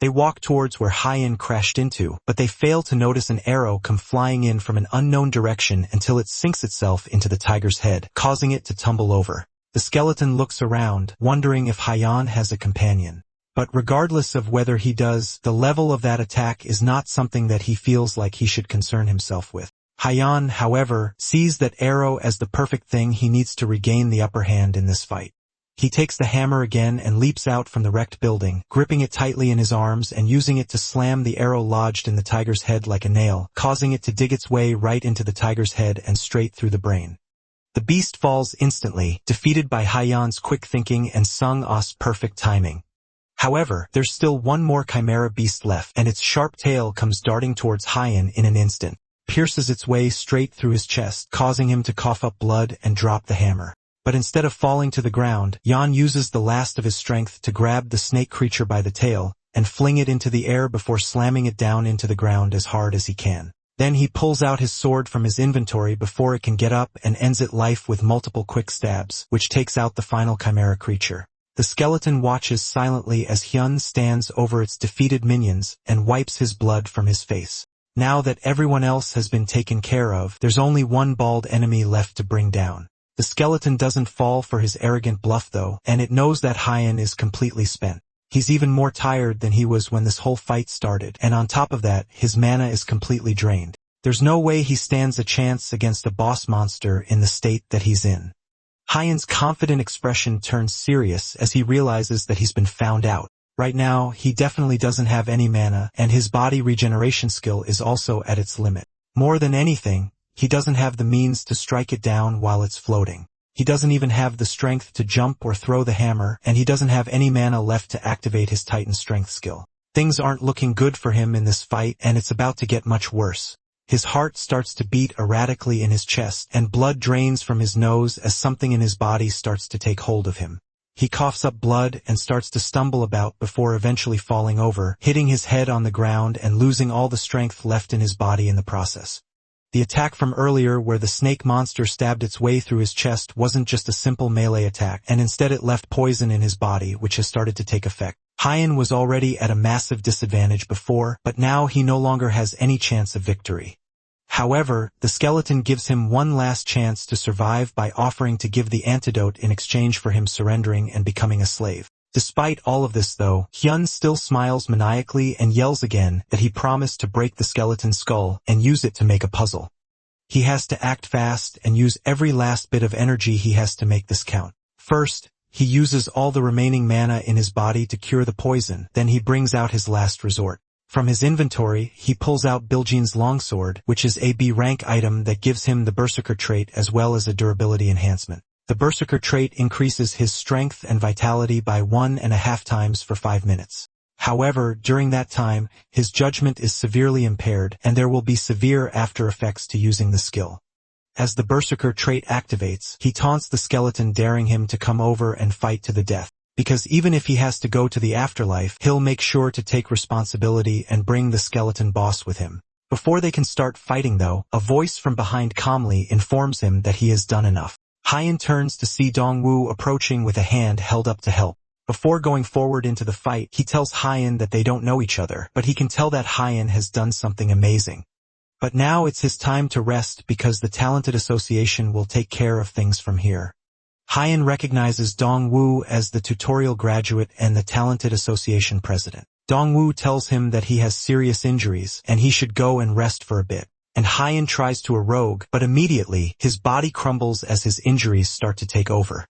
They walk towards where Hyen crashed into, but they fail to notice an arrow come flying in from an unknown direction until it sinks itself into the tiger's head, causing it to tumble over. The skeleton looks around, wondering if Hyen has a companion. But regardless of whether he does, the level of that attack is not something that he feels like he should concern himself with. Hyen, however, sees that arrow as the perfect thing he needs to regain the upper hand in this fight. He takes the hammer again and leaps out from the wrecked building, gripping it tightly in his arms and using it to slam the arrow lodged in the tiger's head like a nail, causing it to dig its way right into the tiger's head and straight through the brain. The beast falls instantly, defeated by Hyen's quick thinking and Sung-Ah's perfect timing. However, there's still one more chimera beast left, and its sharp tail comes darting towards Hyen in an instant, pierces its way straight through his chest, causing him to cough up blood and drop the hammer. But instead of falling to the ground, Yan uses the last of his strength to grab the snake creature by the tail and fling it into the air before slamming it down into the ground as hard as he can. Then he pulls out his sword from his inventory before it can get up and ends its life with multiple quick stabs, which takes out the final chimera creature. The skeleton watches silently as Hyun stands over its defeated minions and wipes his blood from his face. Now that everyone else has been taken care of, there's only one bald enemy left to bring down. The skeleton doesn't fall for his arrogant bluff though, and it knows that Hyen is completely spent. He's even more tired than he was when this whole fight started, and on top of that, his mana is completely drained. There's no way he stands a chance against a boss monster in the state that he's in. Hyen's confident expression turns serious as he realizes that he's been found out. Right now, he definitely doesn't have any mana, and his body regeneration skill is also at its limit. More than anything, he doesn't have the means to strike it down while it's floating. He doesn't even have the strength to jump or throw the hammer, and he doesn't have any mana left to activate his Titan strength skill. Things aren't looking good for him in this fight, and it's about to get much worse. His heart starts to beat erratically in his chest, and blood drains from his nose as something in his body starts to take hold of him. He coughs up blood and starts to stumble about before eventually falling over, hitting his head on the ground and losing all the strength left in his body in the process. The attack from earlier where the snake monster stabbed its way through his chest wasn't just a simple melee attack, and instead it left poison in his body, which has started to take effect. Hyen was already at a massive disadvantage before, but now he no longer has any chance of victory. However, the skeleton gives him one last chance to survive by offering to give the antidote in exchange for him surrendering and becoming a slave. Despite all of this though, Hyun still smiles maniacally and yells again that he promised to break the skeleton's skull and use it to make a puzzle. He has to act fast and use every last bit of energy he has to make this count. First, he uses all the remaining mana in his body to cure the poison, then he brings out his last resort. From his inventory, he pulls out Biljin's longsword, which is a B rank item that gives him the Berserker trait as well as a durability enhancement. The Berserker trait increases his strength and vitality by 1.5 times for 5 minutes. However, during that time, his judgment is severely impaired, and there will be severe after effects to using the skill. As the Berserker trait activates, he taunts the skeleton, daring him to come over and fight to the death. Because even if he has to go to the afterlife, he'll make sure to take responsibility and bring the skeleton boss with him. Before they can start fighting though, a voice from behind calmly informs him that he has done enough. Hyen turns to see Dongwoo approaching with a hand held up to help. Before going forward into the fight, he tells Hyen that they don't know each other, but he can tell that Hyen has done something amazing. But now it's his time to rest because the Talented Association will take care of things from here. Hyen recognizes Dongwoo as the tutorial graduate and the Talented Association president. Dongwoo tells him that he has serious injuries and he should go and rest for a bit. And Hyen tries to rogue, but immediately, his body crumbles as his injuries start to take over.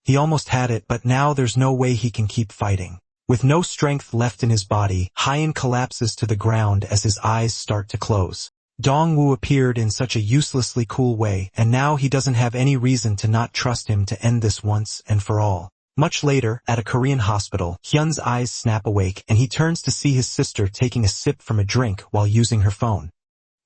He almost had it, but now there's no way he can keep fighting. With no strength left in his body, Hyen collapses to the ground as his eyes start to close. Dongwoo appeared in such a uselessly cool way, and now he doesn't have any reason to not trust him to end this once and for all. Much later, at a Korean hospital, Hyun's eyes snap awake, and he turns to see his sister taking a sip from a drink while using her phone.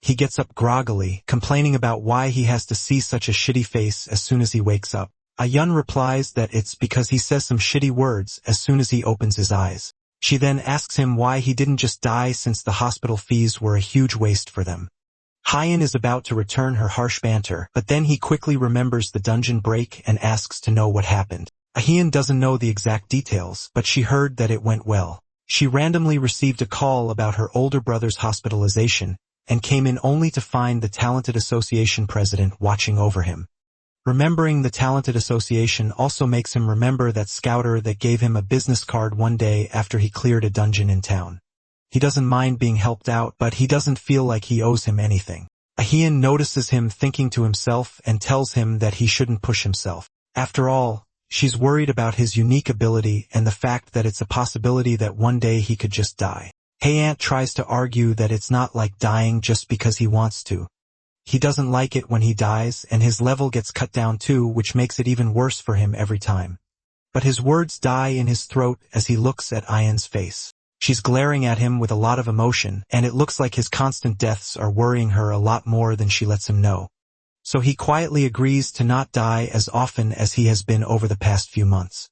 He gets up groggily, complaining about why he has to see such a shitty face as soon as he wakes up. Ayun replies that it's because he says some shitty words as soon as he opens his eyes. She then asks him why he didn't just die since the hospital fees were a huge waste for them. Hyun is about to return her harsh banter, but then he quickly remembers the dungeon break and asks to know what happened. Hyun doesn't know the exact details, but she heard that it went well. She randomly received a call about her older brother's hospitalization, and came in only to find the Talented Association president watching over him. Remembering the Talented Association also makes him remember that scouter that gave him a business card one day after he cleared a dungeon in town. He doesn't mind being helped out, but he doesn't feel like he owes him anything. Hyun notices him thinking to himself and tells him that he shouldn't push himself. After all, she's worried about his unique ability and the fact that it's a possibility that one day he could just die. Hyun tries to argue that it's not like dying just because he wants to. He doesn't like it when he dies, and his level gets cut down too, which makes it even worse for him every time. But his words die in his throat as he looks at Ayun's face. She's glaring at him with a lot of emotion, and it looks like his constant deaths are worrying her a lot more than she lets him know. So he quietly agrees to not die as often as he has been over the past few months.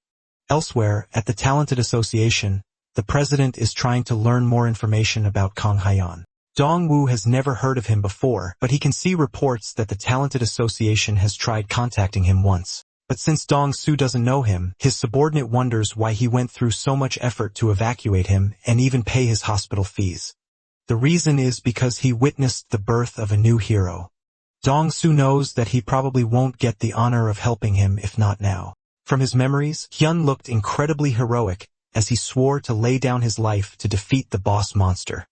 Elsewhere, at the Talented Association, the president is trying to learn more information about Kang Hyun. Dong-woo has never heard of him before, but he can see reports that the Talented Association has tried contacting him once. But since Dong-soo doesn't know him, his subordinate wonders why he went through so much effort to evacuate him and even pay his hospital fees. The reason is because he witnessed the birth of a new hero. Dong-soo knows that he probably won't get the honor of helping him if not now. From his memories, Hyun looked incredibly heroic as he swore to lay down his life to defeat the boss monster.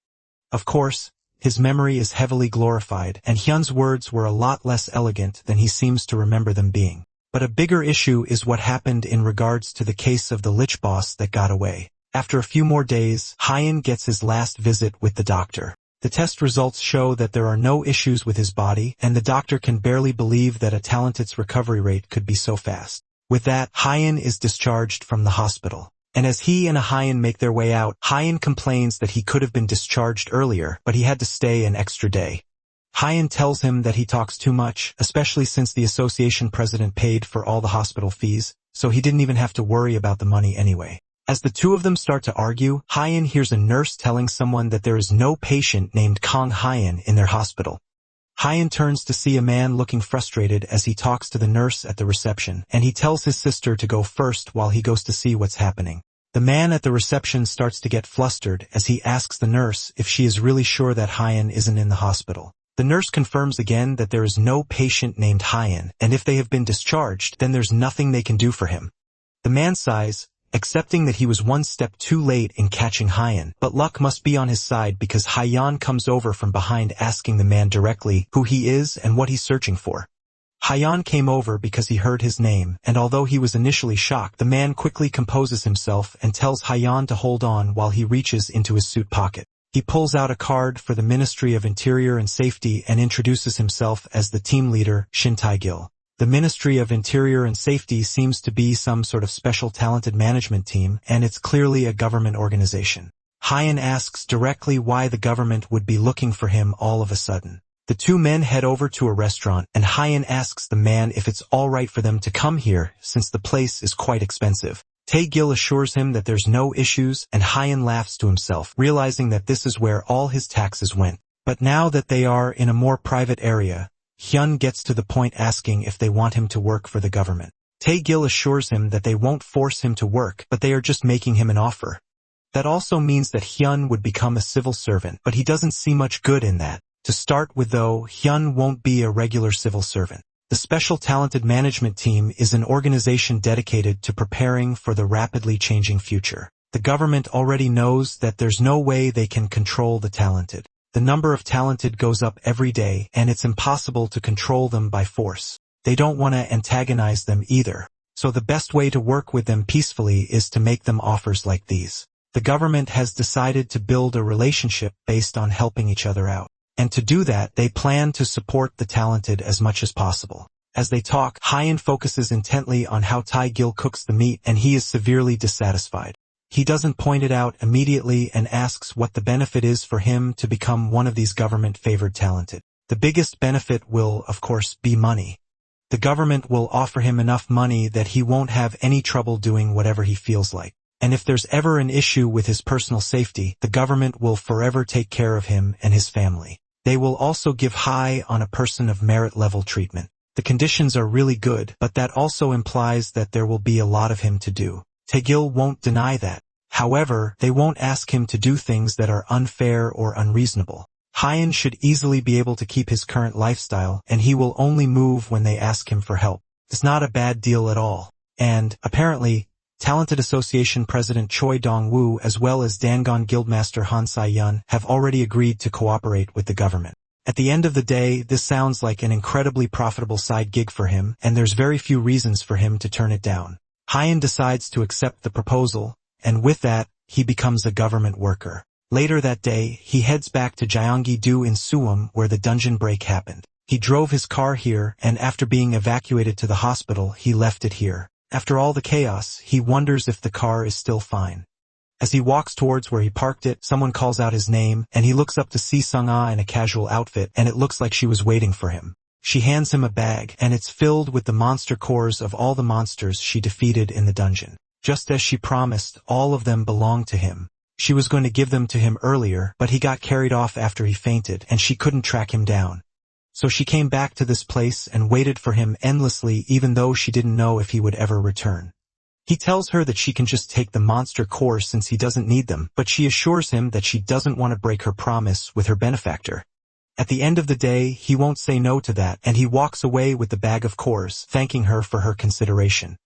Of course, his memory is heavily glorified, and Hyun's words were a lot less elegant than he seems to remember them being. But a bigger issue is what happened in regards to the case of the lich boss that got away. After a few more days, Hyun gets his last visit with the doctor. The test results show that there are no issues with his body, and the doctor can barely believe that a talented's recovery rate could be so fast. With that, Hyun is discharged from the hospital. And as he and Hyun make their way out, Hyun complains that he could have been discharged earlier, but he had to stay an extra day. Hyun tells him that he talks too much, especially since the association president paid for all the hospital fees, so he didn't even have to worry about the money anyway. As the two of them start to argue, Hyun hears a nurse telling someone that there is no patient named Kang Hyun in their hospital. Hyun turns to see a man looking frustrated as he talks to the nurse at the reception, and he tells his sister to go first while he goes to see what's happening. The man at the reception starts to get flustered as he asks the nurse if she is really sure that Hyun isn't in the hospital. The nurse confirms again that there is no patient named Hyun, and if they have been discharged, then there's nothing they can do for him. The man sighs, accepting that he was one step too late in catching Hyun, but luck must be on his side because Hyun comes over from behind asking the man directly who he is and what he's searching for. Hyun came over because he heard his name, and although he was initially shocked, the man quickly composes himself and tells Hyun to hold on while he reaches into his suit pocket. He pulls out a card for the Ministry of Interior and Safety and introduces himself as the team leader, Shin Tae-gil. The Ministry of Interior and Safety seems to be some sort of special talented management team, and it's clearly a government organization. Hyun asks directly why the government would be looking for him all of a sudden. The two men head over to a restaurant, and Hyun asks the man if it's alright for them to come here since the place is quite expensive. Tae-gil assures him that there's no issues, and Hyun laughs to himself, realizing that this is where all his taxes went. But now that they are in a more private area, Hyun gets to the point asking if they want him to work for the government. Tae-gil assures him that they won't force him to work, but they are just making him an offer. That also means that Hyun would become a civil servant, but he doesn't see much good in that. To start with though, Hyun won't be a regular civil servant. The Special Talented Management Team is an organization dedicated to preparing for the rapidly changing future. The government already knows that there's no way they can control the talented. The number of talented goes up every day, and it's impossible to control them by force. They don't want to antagonize them either. So the best way to work with them peacefully is to make them offers like these. The government has decided to build a relationship based on helping each other out. And to do that, they plan to support the talented as much as possible. As they talk, Hyun focuses intently on how Tae-gil cooks the meat, and he is severely dissatisfied. He doesn't point it out immediately and asks what the benefit is for him to become one of these government-favored talented. The biggest benefit will, of course, be money. The government will offer him enough money that he won't have any trouble doing whatever he feels like. And if there's ever an issue with his personal safety, the government will forever take care of him and his family. They will also give high on a person of merit level treatment. The conditions are really good, but that also implies that there will be a lot of him to do. Taegil won't deny that. However, they won't ask him to do things that are unfair or unreasonable. Hyun should easily be able to keep his current lifestyle, and he will only move when they ask him for help. It's not a bad deal at all. And, apparently, Talented Association President Choi Dong-woo as well as Dangon Guildmaster Han Sai-yun have already agreed to cooperate with the government. At the end of the day, this sounds like an incredibly profitable side gig for him, and there's very few reasons for him to turn it down. Hyun decides to accept the proposal, and with that, he becomes a government worker. Later that day, he heads back to Gyeonggi-do in Suwon where the dungeon break happened. He drove his car here, and after being evacuated to the hospital, he left it here. After all the chaos, he wonders if the car is still fine. As he walks towards where he parked it, someone calls out his name, and he looks up to see Sung-ah in a casual outfit, and it looks like she was waiting for him. She hands him a bag, and it's filled with the monster cores of all the monsters she defeated in the dungeon. Just as she promised, all of them belong to him. She was going to give them to him earlier, but he got carried off after he fainted, and she couldn't track him down. So she came back to this place and waited for him endlessly even though she didn't know if he would ever return. He tells her that she can just take the monster core since he doesn't need them, but she assures him that she doesn't want to break her promise with her benefactor. At the end of the day, he won't say no to that, and he walks away with the bag of cores, thanking her for her consideration.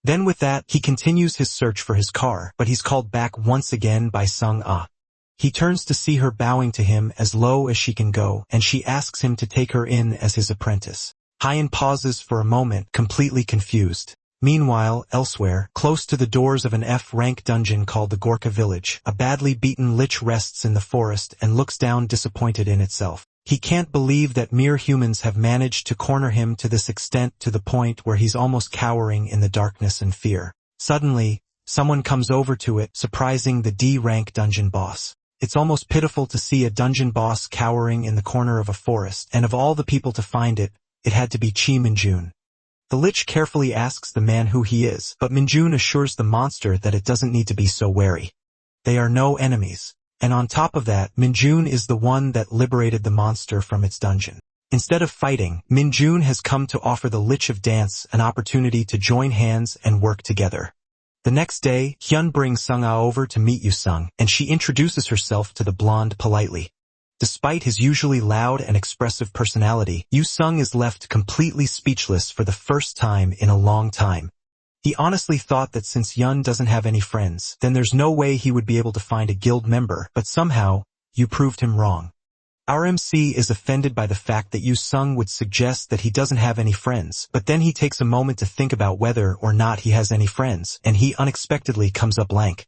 Then with that, he continues his search for his car, but he's called back once again by Sung-ah. He turns to see her bowing to him as low as she can go, and she asks him to take her in as his apprentice. Hyun pauses for a moment, completely confused. Meanwhile, elsewhere, close to the doors of an F-rank dungeon called the Gorka Village, a badly beaten lich rests in the forest and looks down disappointed in itself. He can't believe that mere humans have managed to corner him to this extent to the point where he's almost cowering in the darkness and fear. Suddenly, someone comes over to it, surprising the D-rank dungeon boss. It's almost pitiful to see a dungeon boss cowering in the corner of a forest, and of all the people to find it, it had to be Chi Minjun. The lich carefully asks the man who he is, but Minjun assures the monster that it doesn't need to be so wary. They are no enemies. And on top of that, Minjun is the one that liberated the monster from its dungeon. Instead of fighting, Minjun has come to offer the Lich of Dance an opportunity to join hands and work together. The next day, Hyun brings Sung-ah over to meet Yu-sung, and she introduces herself to the blonde politely. Despite his usually loud and expressive personality, Yu-sung is left completely speechless for the first time in a long time. He honestly thought that since Yun doesn't have any friends, then there's no way he would be able to find a guild member, but somehow, you proved him wrong. Our MC is offended by the fact that Yu-sung would suggest that he doesn't have any friends, but then he takes a moment to think about whether or not he has any friends, and he unexpectedly comes up blank.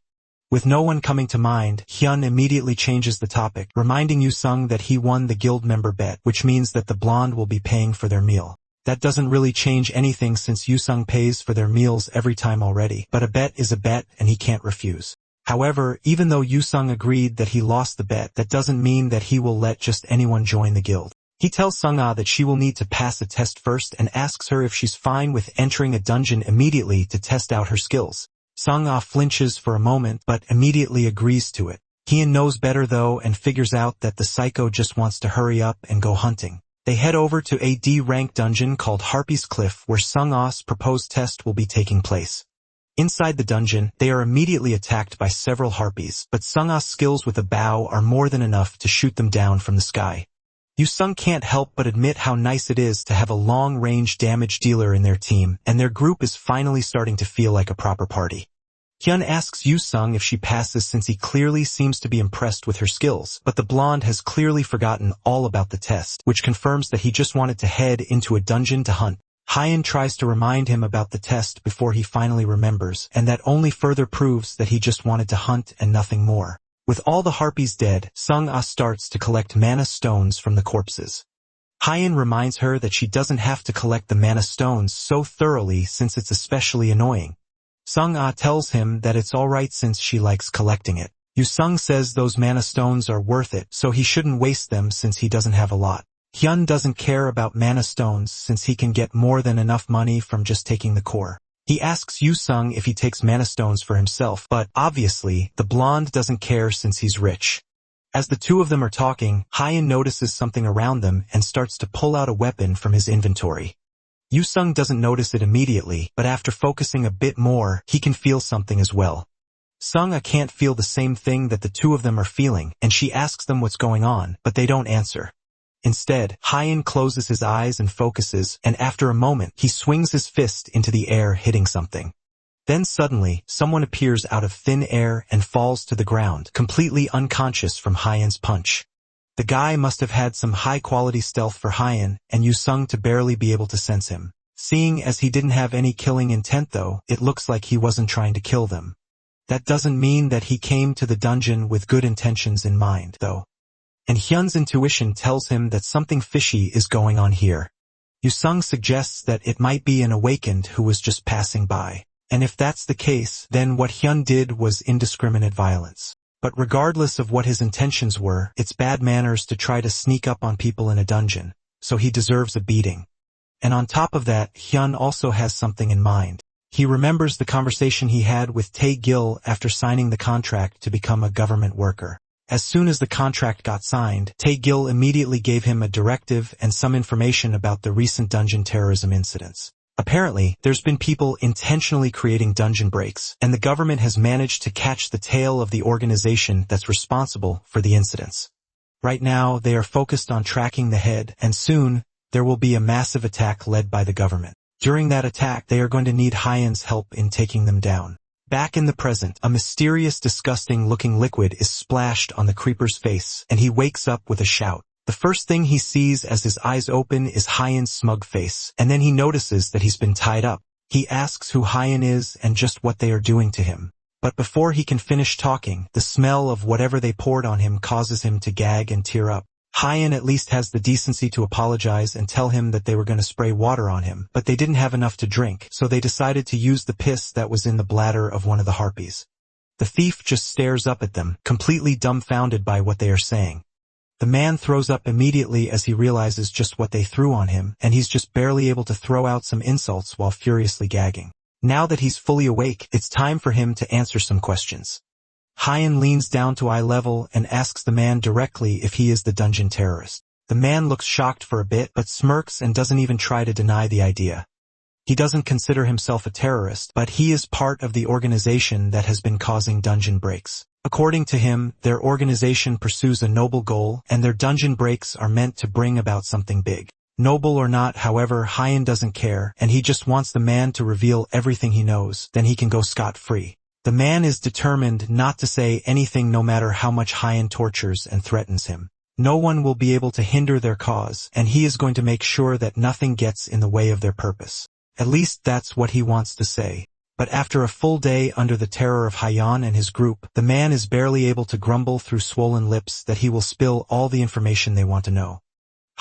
With no one coming to mind, Hyun immediately changes the topic, reminding Yu-sung that he won the guild member bet, which means that the blonde will be paying for their meal. That doesn't really change anything since Yu-sung pays for their meals every time already, but a bet is a bet and he can't refuse. However, even though Yu-sung agreed that he lost the bet, that doesn't mean that he will let just anyone join the guild. He tells Sung-ah that she will need to pass a test first and asks her if she's fine with entering a dungeon immediately to test out her skills. Sung-ah flinches for a moment but immediately agrees to it. Hyun knows better though and figures out that the psycho just wants to hurry up and go hunting. They head over to a D-rank dungeon called Harpy's Cliff where Sung-ah's proposed test will be taking place. Inside the dungeon, they are immediately attacked by several harpies, but Sung-ah's skills with a bow are more than enough to shoot them down from the sky. Yu-sung can't help but admit how nice it is to have a long-range damage dealer in their team, and their group is finally starting to feel like a proper party. Hyun asks Yu-sung if she passes since he clearly seems to be impressed with her skills, but the blonde has clearly forgotten all about the test, which confirms that he just wanted to head into a dungeon to hunt. Hyun tries to remind him about the test before he finally remembers, and that only further proves that he just wanted to hunt and nothing more. With all the harpies dead, Sung-ah starts to collect mana stones from the corpses. Hyun reminds her that she doesn't have to collect the mana stones so thoroughly since it's especially annoying. Sung-ah tells him that it's alright since she likes collecting it. Yu-sung says those mana stones are worth it, so he shouldn't waste them since he doesn't have a lot. Hyun doesn't care about mana stones since he can get more than enough money from just taking the core. He asks Yoo-sung if he takes mana stones for himself, but obviously, the blonde doesn't care since he's rich. As the two of them are talking, Hyun notices something around them and starts to pull out a weapon from his inventory. Yoo-sung doesn't notice it immediately, but after focusing a bit more, he can feel something as well. Sung-a can't feel the same thing that the two of them are feeling, and she asks them what's going on, but they don't answer. Instead, Hyun closes his eyes and focuses, and after a moment, he swings his fist into the air, hitting something. Then suddenly, someone appears out of thin air and falls to the ground, completely unconscious from Hyun's punch. The guy must have had some high-quality stealth for Hyun, and Yoo-sung to barely be able to sense him. Seeing as he didn't have any killing intent though, it looks like he wasn't trying to kill them. That doesn't mean that he came to the dungeon with good intentions in mind, though. And Hyun's intuition tells him that something fishy is going on here. Yoo-sung suggests that it might be an awakened who was just passing by. And if that's the case, then what Hyun did was indiscriminate violence. But regardless of what his intentions were, it's bad manners to try to sneak up on people in a dungeon, so he deserves a beating. And on top of that, Hyun also has something in mind. He remembers the conversation he had with Tae-gil after signing the contract to become a government worker. As soon as the contract got signed, Tae-gil immediately gave him a directive and some information about the recent dungeon terrorism incidents. Apparently, there's been people intentionally creating dungeon breaks, and the government has managed to catch the tail of the organization that's responsible for the incidents. Right now, they are focused on tracking the head, and soon, there will be a massive attack led by the government. During that attack, they are going to need Hyun's help in taking them down. Back in the present, a mysterious, disgusting-looking liquid is splashed on the creeper's face, and he wakes up with a shout. The first thing he sees as his eyes open is Hyun's smug face, and then he notices that he's been tied up. He asks who Hyun is and just what they are doing to him. But before he can finish talking, the smell of whatever they poured on him causes him to gag and tear up. Hyun at least has the decency to apologize and tell him that they were going to spray water on him, but they didn't have enough to drink, so they decided to use the piss that was in the bladder of one of the harpies. The thief just stares up at them, completely dumbfounded by what they are saying. The man throws up immediately as he realizes just what they threw on him, and he's just barely able to throw out some insults while furiously gagging. Now that he's fully awake, it's time for him to answer some questions. Hyun leans down to eye level and asks the man directly if he is the dungeon terrorist. The man looks shocked for a bit but smirks and doesn't even try to deny the idea. He doesn't consider himself a terrorist, but he is part of the organization that has been causing dungeon breaks. According to him, their organization pursues a noble goal, and their dungeon breaks are meant to bring about something big. Noble or not, however, Hyun doesn't care, and he just wants the man to reveal everything he knows, then he can go scot-free. The man is determined not to say anything no matter how much Hyun tortures and threatens him. No one will be able to hinder their cause, and he is going to make sure that nothing gets in the way of their purpose. At least that's what he wants to say. But after a full day under the terror of Hyun and his group, the man is barely able to grumble through swollen lips that he will spill all the information they want to know.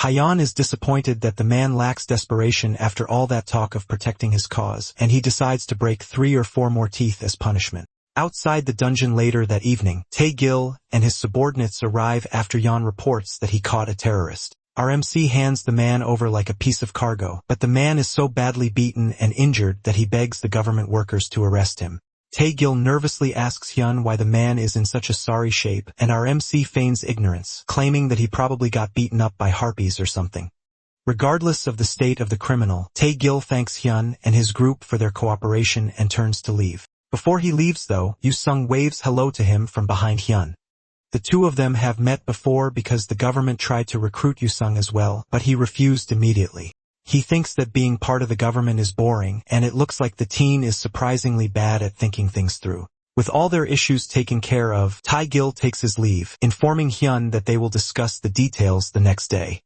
Hyun is disappointed that the man lacks desperation after all that talk of protecting his cause, and he decides to break 3 or 4 more teeth as punishment. Outside the dungeon later that evening, Tae-gil and his subordinates arrive after Yeon reports that he caught a terrorist. Our MC hands the man over like a piece of cargo, but the man is so badly beaten and injured that he begs the government workers to arrest him. Tae-gil nervously asks Hyun why the man is in such a sorry shape, and our MC feigns ignorance, claiming that he probably got beaten up by harpies or something. Regardless of the state of the criminal, Tae-gil thanks Hyun and his group for their cooperation and turns to leave. Before he leaves though, Yoo-sung waves hello to him from behind Hyun. The two of them have met before because the government tried to recruit Yoo-sung as well, but he refused immediately. He thinks that being part of the government is boring, and it looks like the teen is surprisingly bad at thinking things through. With all their issues taken care of, Tae-gil takes his leave, informing Hyun that they will discuss the details the next day.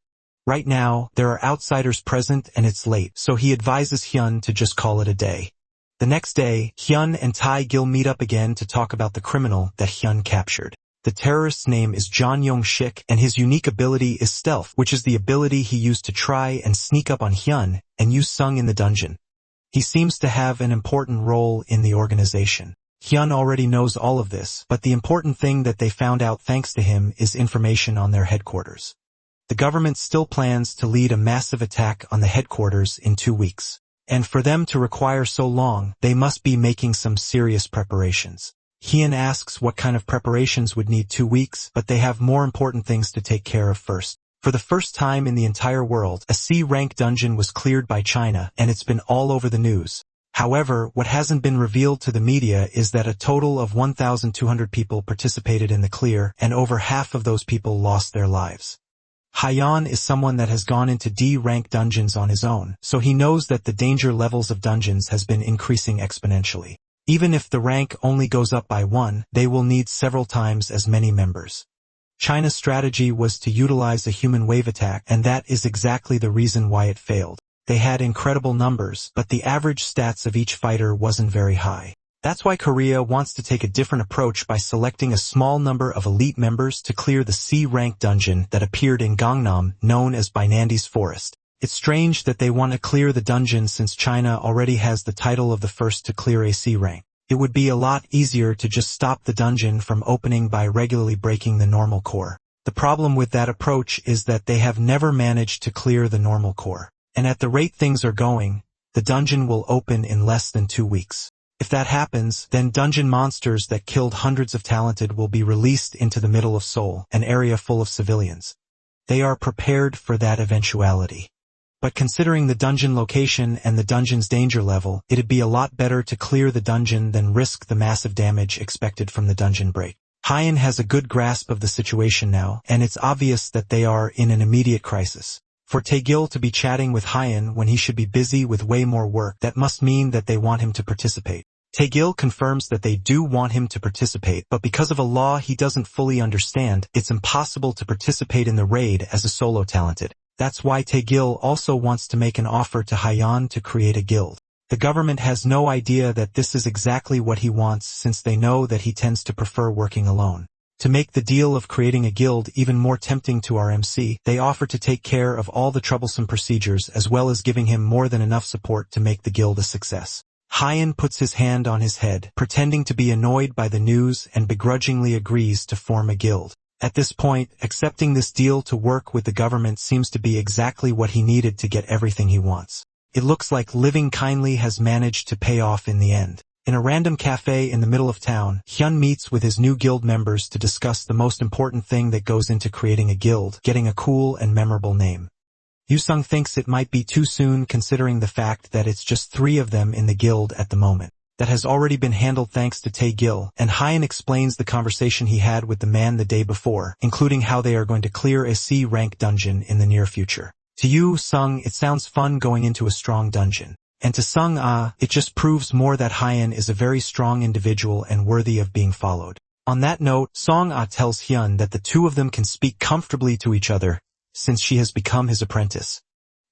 Right now, there are outsiders present and it's late, so he advises Hyun to just call it a day. The next day, Hyun and Tae-gil meet up again to talk about the criminal that Hyun captured. The terrorist's name is John Yong-shik, and his unique ability is stealth, which is the ability he used to try and sneak up on Hyun and Yoo-sung in the dungeon. He seems to have an important role in the organization. Hyun already knows all of this, but the important thing that they found out thanks to him is information on their headquarters. The government still plans to lead a massive attack on the headquarters in 2 weeks. And for them to require so long, they must be making some serious preparations. Hyun asks what kind of preparations would need 2 weeks, but they have more important things to take care of first. For the first time in the entire world, a C-rank dungeon was cleared by China, and it's been all over the news. However, what hasn't been revealed to the media is that a total of 1,200 people participated in the clear, and over half of those people lost their lives. Hyun is someone that has gone into D-rank dungeons on his own, so he knows that the danger levels of dungeons has been increasing exponentially. Even if the rank only goes up by 1, they will need several times as many members. China's strategy was to utilize a human wave attack, and that is exactly the reason why it failed. They had incredible numbers, but the average stats of each fighter wasn't very high. That's why Korea wants to take a different approach by selecting a small number of elite members to clear the C-rank dungeon that appeared in Gangnam, known as Binandi's Forest. It's strange that they want to clear the dungeon since China already has the title of the first to clear a C-rank. It would be a lot easier to just stop the dungeon from opening by regularly breaking the normal core. The problem with that approach is that they have never managed to clear the normal core. And at the rate things are going, the dungeon will open in less than 2 weeks. If that happens, then dungeon monsters that killed hundreds of talented will be released into the middle of Seoul, an area full of civilians. They are prepared for that eventuality. But considering the dungeon location and the dungeon's danger level, it'd be a lot better to clear the dungeon than risk the massive damage expected from the dungeon break. Hyun has a good grasp of the situation now, and it's obvious that they are in an immediate crisis. For Taegil to be chatting with Hyun when he should be busy with way more work, that must mean that they want him to participate. Taegil confirms that they do want him to participate, but because of a law he doesn't fully understand, it's impossible to participate in the raid as a solo talented. That's why Taegil also wants to make an offer to Hyun to create a guild. The government has no idea that this is exactly what he wants, since they know that he tends to prefer working alone. To make the deal of creating a guild even more tempting to our MC, they offer to take care of all the troublesome procedures as well as giving him more than enough support to make the guild a success. Hyun puts his hand on his head, pretending to be annoyed by the news, and begrudgingly agrees to form a guild. At this point, accepting this deal to work with the government seems to be exactly what he needed to get everything he wants. It looks like living kindly has managed to pay off in the end. In a random cafe in the middle of town, Hyun meets with his new guild members to discuss the most important thing that goes into creating a guild, getting a cool and memorable name. Yoo-sung thinks it might be too soon considering the fact that it's just 3 of them in the guild at the moment. That has already been handled thanks to Taegil, and Hyun explains the conversation he had with the man the day before, including how they are going to clear a C-rank dungeon in the near future. To Yoo-sung, it sounds fun going into a strong dungeon. And to Sung-ah, it just proves more that Hyun is a very strong individual and worthy of being followed. On that note, Sung-ah tells Hyun that the 2 of them can speak comfortably to each other, since she has become his apprentice.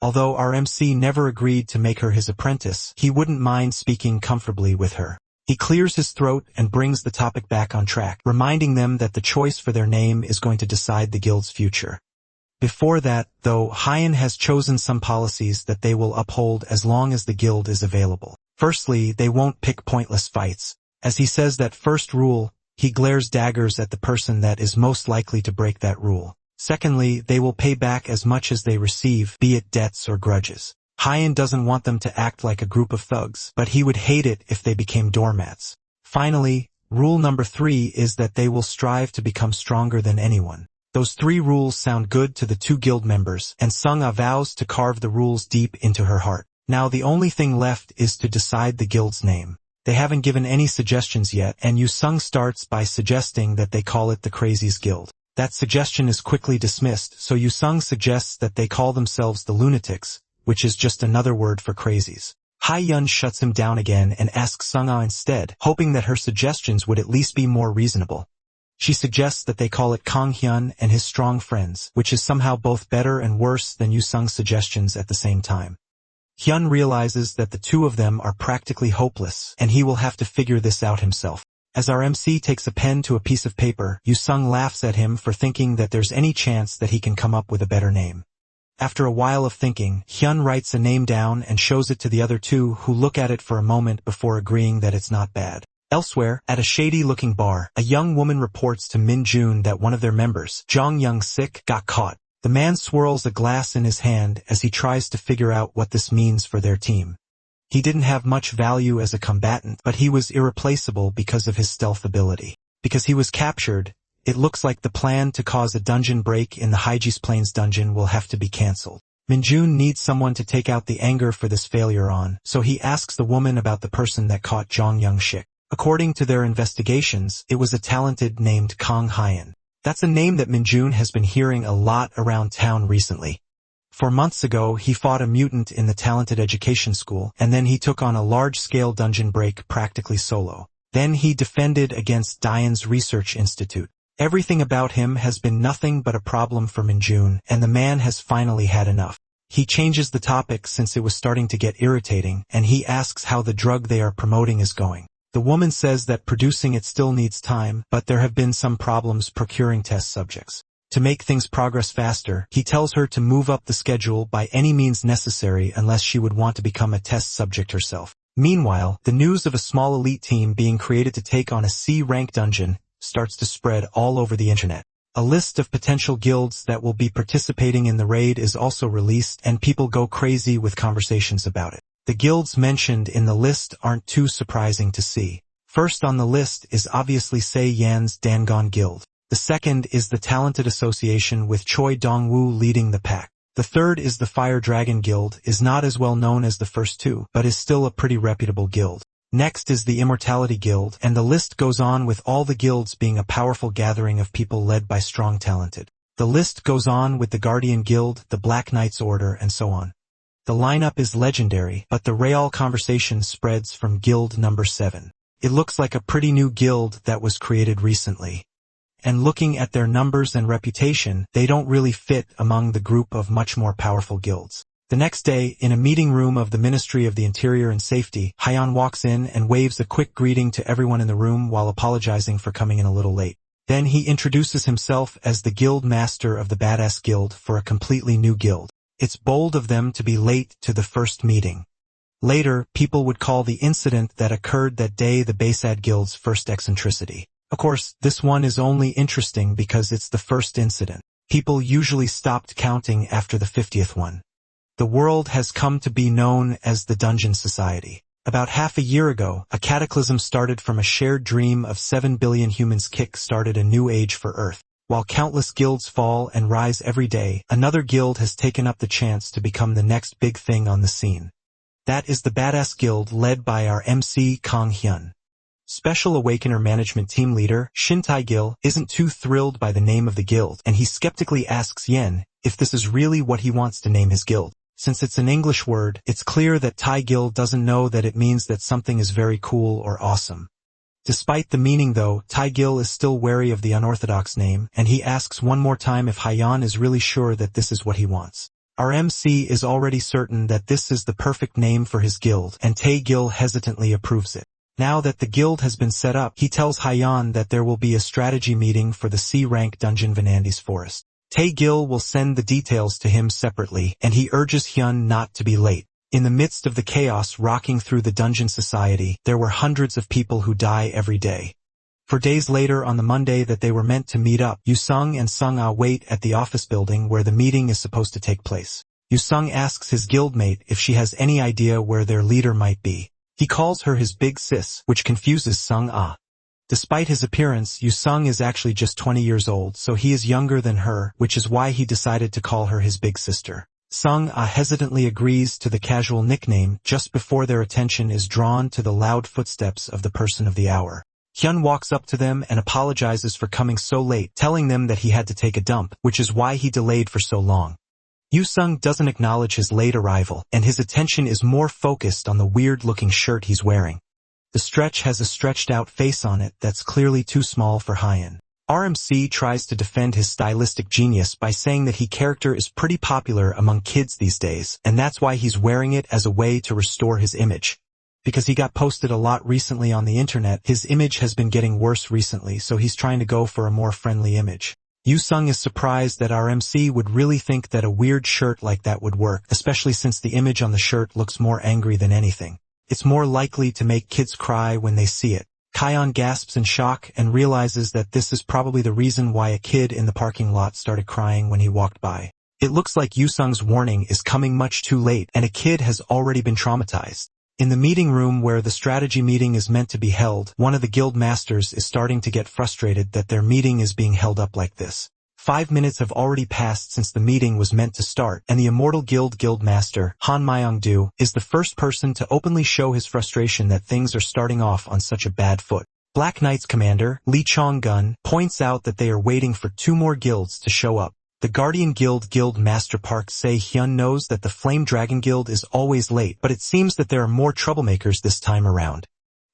Although our MC never agreed to make her his apprentice, he wouldn't mind speaking comfortably with her. He clears his throat and brings the topic back on track, reminding them that the choice for their name is going to decide the guild's future. Before that, though, Hyun has chosen some policies that they will uphold as long as the guild is available. Firstly, they won't pick pointless fights. As he says that first rule, he glares daggers at the person that is most likely to break that rule. Secondly, they will pay back as much as they receive, be it debts or grudges. Hyun doesn't want them to act like a group of thugs, but he would hate it if they became doormats. Finally, rule number 3 is that they will strive to become stronger than anyone. Those 3 rules sound good to the 2 guild members, and Sung-ah vows to carve the rules deep into her heart. Now the only thing left is to decide the guild's name. They haven't given any suggestions yet, and Yoo-sung starts by suggesting that they call it the Crazies Guild. That suggestion is quickly dismissed, so Yoo-sung suggests that they call themselves the Lunatics, which is just another word for crazies. Hyun shuts him down again and asks Sung-ah instead, hoping that her suggestions would at least be more reasonable. She suggests that they call it Kang-hyun and his strong friends, which is somehow both better and worse than Yoo-sung's suggestions at the same time. Hyun realizes that the 2 of them are practically hopeless, and he will have to figure this out himself. As our MC takes a pen to a piece of paper, Yoo-sung laughs at him for thinking that there's any chance that he can come up with a better name. After a while of thinking, Hyun writes a name down and shows it to the other 2, who look at it for a moment before agreeing that it's not bad. Elsewhere, at a shady-looking bar, a young woman reports to Min-jun that one of their members, Jong Young-sik, got caught. The man swirls a glass in his hand as he tries to figure out what this means for their team. He didn't have much value as a combatant, but he was irreplaceable because of his stealth ability. Because he was captured, it looks like the plan to cause a dungeon break in the Hyge's Plains dungeon will have to be cancelled. Minjun needs someone to take out the anger for this failure on, so he asks the woman about the person that caught Zhang Yongshik. According to their investigations, it was a talented named Kang Hyan. That's a name that Minjun has been hearing a lot around town recently. 4 months ago, he fought a mutant in the talented education school, and then he took on a large-scale dungeon break practically solo. Then he defended against Dian's research institute. Everything about him has been nothing but a problem for Minjun, and the man has finally had enough. He changes the topic since it was starting to get irritating, and he asks how the drug they are promoting is going. The woman says that producing it still needs time, but there have been some problems procuring test subjects. To make things progress faster, he tells her to move up the schedule by any means necessary unless she would want to become a test subject herself. Meanwhile, the news of a small elite team being created to take on a C-rank dungeon starts to spread all over the internet. A list of potential guilds that will be participating in the raid is also released, and people go crazy with conversations about it. The guilds mentioned in the list aren't too surprising to see. First on the list is obviously Sei Yan's Dangon Guild. The second is the Talented Association with Choi Dongwoo leading the pack. The third is the Fire Dragon Guild, is not as well known as the first two, but is still a pretty reputable guild. Next is the Immortality Guild, and the list goes on with all the guilds being a powerful gathering of people led by strong talented. The list goes on with the Guardian Guild, the Black Knights Order, and so on. The lineup is legendary, but the real conversation spreads from guild number 7. It looks like a pretty new guild that was created recently. And looking at their numbers and reputation, they don't really fit among the group of much more powerful guilds. The next day, in a meeting room of the Ministry of the Interior and Safety, Hyan walks in and waves a quick greeting to everyone in the room while apologizing for coming in a little late. Then he introduces himself as the guild master of the Badass Guild for a completely new guild. It's bold of them to be late to the first meeting. Later, people would call the incident that occurred that day the Basad Guild's first eccentricity. Of course, this one is only interesting because it's the first incident. People usually stopped counting after the 50th one. The world has come to be known as the Dungeon Society. About half a year ago, a cataclysm started from a shared dream of 7 billion humans kick-started a new age for Earth. While countless guilds fall and rise every day, another guild has taken up the chance to become the next big thing on the scene. That is the Badass Guild led by our MC Kang Hyun. Special Awakener Management Team Leader, Shin Tae-gil, isn't too thrilled by the name of the guild, and he skeptically asks Yen if this is really what he wants to name his guild. Since it's an English word, it's clear that Tae-gil doesn't know that it means that something is very cool or awesome. Despite the meaning though, Tae-gil is still wary of the unorthodox name, and he asks one more time if Hyan is really sure that this is what he wants. Our MC is already certain that this is the perfect name for his guild, and Tae-gil hesitantly approves it. Now that the guild has been set up, he tells Hyan that there will be a strategy meeting for the C-rank dungeon Vanandi's Forest. Tae-gil will send the details to him separately, and he urges Hyun not to be late. In the midst of the chaos rocking through the Dungeon Society, there were hundreds of people who die every day. For days later on the Monday that they were meant to meet up, Yu-sung and Sung-ah wait at the office building where the meeting is supposed to take place. Yu-sung asks his guildmate if she has any idea where their leader might be. He calls her his big sis, which confuses Sung-ah. Despite his appearance, Yu-sung is actually just 20 years old, so he is younger than her, which is why he decided to call her his big sister. Sung-ah hesitantly agrees to the casual nickname just before their attention is drawn to the loud footsteps of the person of the hour. Hyun walks up to them and apologizes for coming so late, telling them that he had to take a dump, which is why he delayed for so long. Yu-sung doesn't acknowledge his late arrival, and his attention is more focused on the weird-looking shirt he's wearing. The stretch has a stretched-out face on it that's clearly too small for Hyan. RMC tries to defend his stylistic genius by saying that his character is pretty popular among kids these days, and that's why he's wearing it as a way to restore his image. Because he got posted a lot recently on the internet, his image has been getting worse recently, so he's trying to go for a more friendly image. Yu-sung is surprised that RMC would really think that a weird shirt like that would work, especially since the image on the shirt looks more angry than anything. It's more likely to make kids cry when they see it. Kion gasps in shock and realizes that this is probably the reason why a kid in the parking lot started crying when he walked by. It looks like Yusung's warning is coming much too late and a kid has already been traumatized. In the meeting room where the strategy meeting is meant to be held, one of the guild masters is starting to get frustrated that their meeting is being held up like this. 5 minutes have already passed since the meeting was meant to start, and the Immortal Guild Master, Han Myung-do, is the first person to openly show his frustration that things are starting off on such a bad foot. Black Knight's commander, Lee Chong-gun, points out that they are waiting for 2 more guilds to show up. The Guardian Guild Master Park Se-hyun knows that the Flame Dragon Guild is always late, but it seems that there are more troublemakers this time around.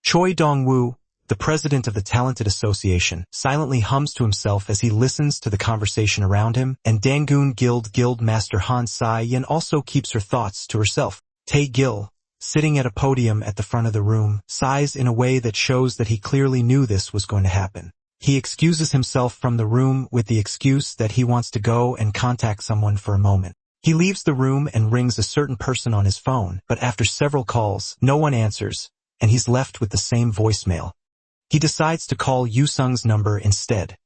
Choi Dong-woo, the president of the Talented Association, silently hums to himself as he listens to the conversation around him, and Dangun Guild Master Han Sai-yin also keeps her thoughts to herself. Tae-gil, sitting at a podium at the front of the room, sighs in a way that shows that he clearly knew this was going to happen. He excuses himself from the room with the excuse that he wants to go and contact someone for a moment. He leaves the room and rings a certain person on his phone, but after several calls, no one answers, and he's left with the same voicemail. He decides to call Yusung's number instead.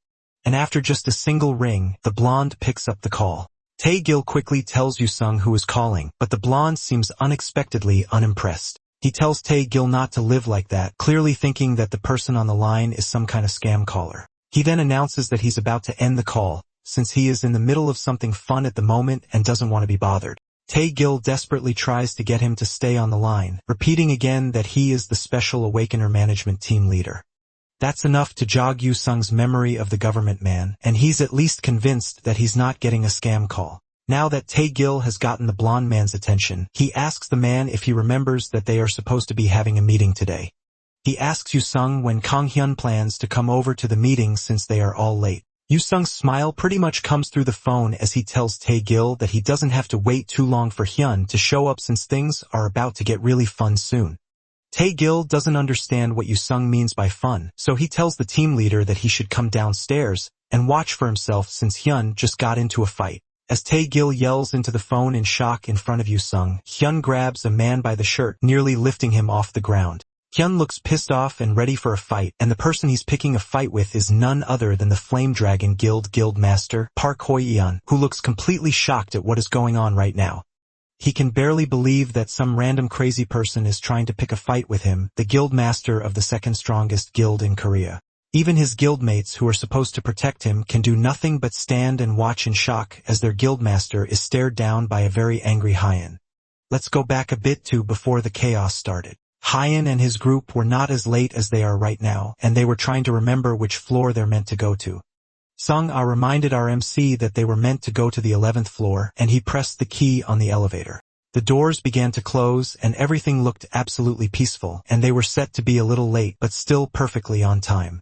And after just a single ring, the blonde picks up the call. Tae-gil quickly tells Yusung who is calling, but the blonde seems unexpectedly unimpressed. He tells Tae-gil not to live like that, clearly thinking that the person on the line is some kind of scam caller. He then announces that he's about to end the call, since he is in the middle of something fun at the moment and doesn't want to be bothered. Tae-gil desperately tries to get him to stay on the line, repeating again that he is the Special Awakener Management Team leader. That's enough to jog Yusung's memory of the government man, and he's at least convinced that he's not getting a scam call. Now that Tae-gil has gotten the blonde man's attention, he asks the man if he remembers that they are supposed to be having a meeting today. He asks Yusung when Kang-hyun plans to come over to the meeting since they are all late. Yusung's smile pretty much comes through the phone as he tells Tae-gil that he doesn't have to wait too long for Hyun to show up since things are about to get really fun soon. Tae-gil doesn't understand what Yusung means by fun, so he tells the team leader that he should come downstairs and watch for himself since Hyun just got into a fight. As Tae-gil yells into the phone in shock in front of Yusung, Hyun grabs a man by the shirt, nearly lifting him off the ground. Hyun looks pissed off and ready for a fight, and the person he's picking a fight with is none other than the Flame Dragon Guild Master, Park Hoi-yeon, who looks completely shocked at what is going on right now. He can barely believe that some random crazy person is trying to pick a fight with him, the guild master of the second strongest guild in Korea. Even his guildmates who are supposed to protect him can do nothing but stand and watch in shock as their guildmaster is stared down by a very angry Hyun. Let's go back a bit to before the chaos started. Hyun and his group were not as late as they are right now, and they were trying to remember which floor they're meant to go to. Sung-ah reminded our MC that they were meant to go to the 11th floor, and he pressed the key on the elevator. The doors began to close, and everything looked absolutely peaceful, and they were set to be a little late but still perfectly on time.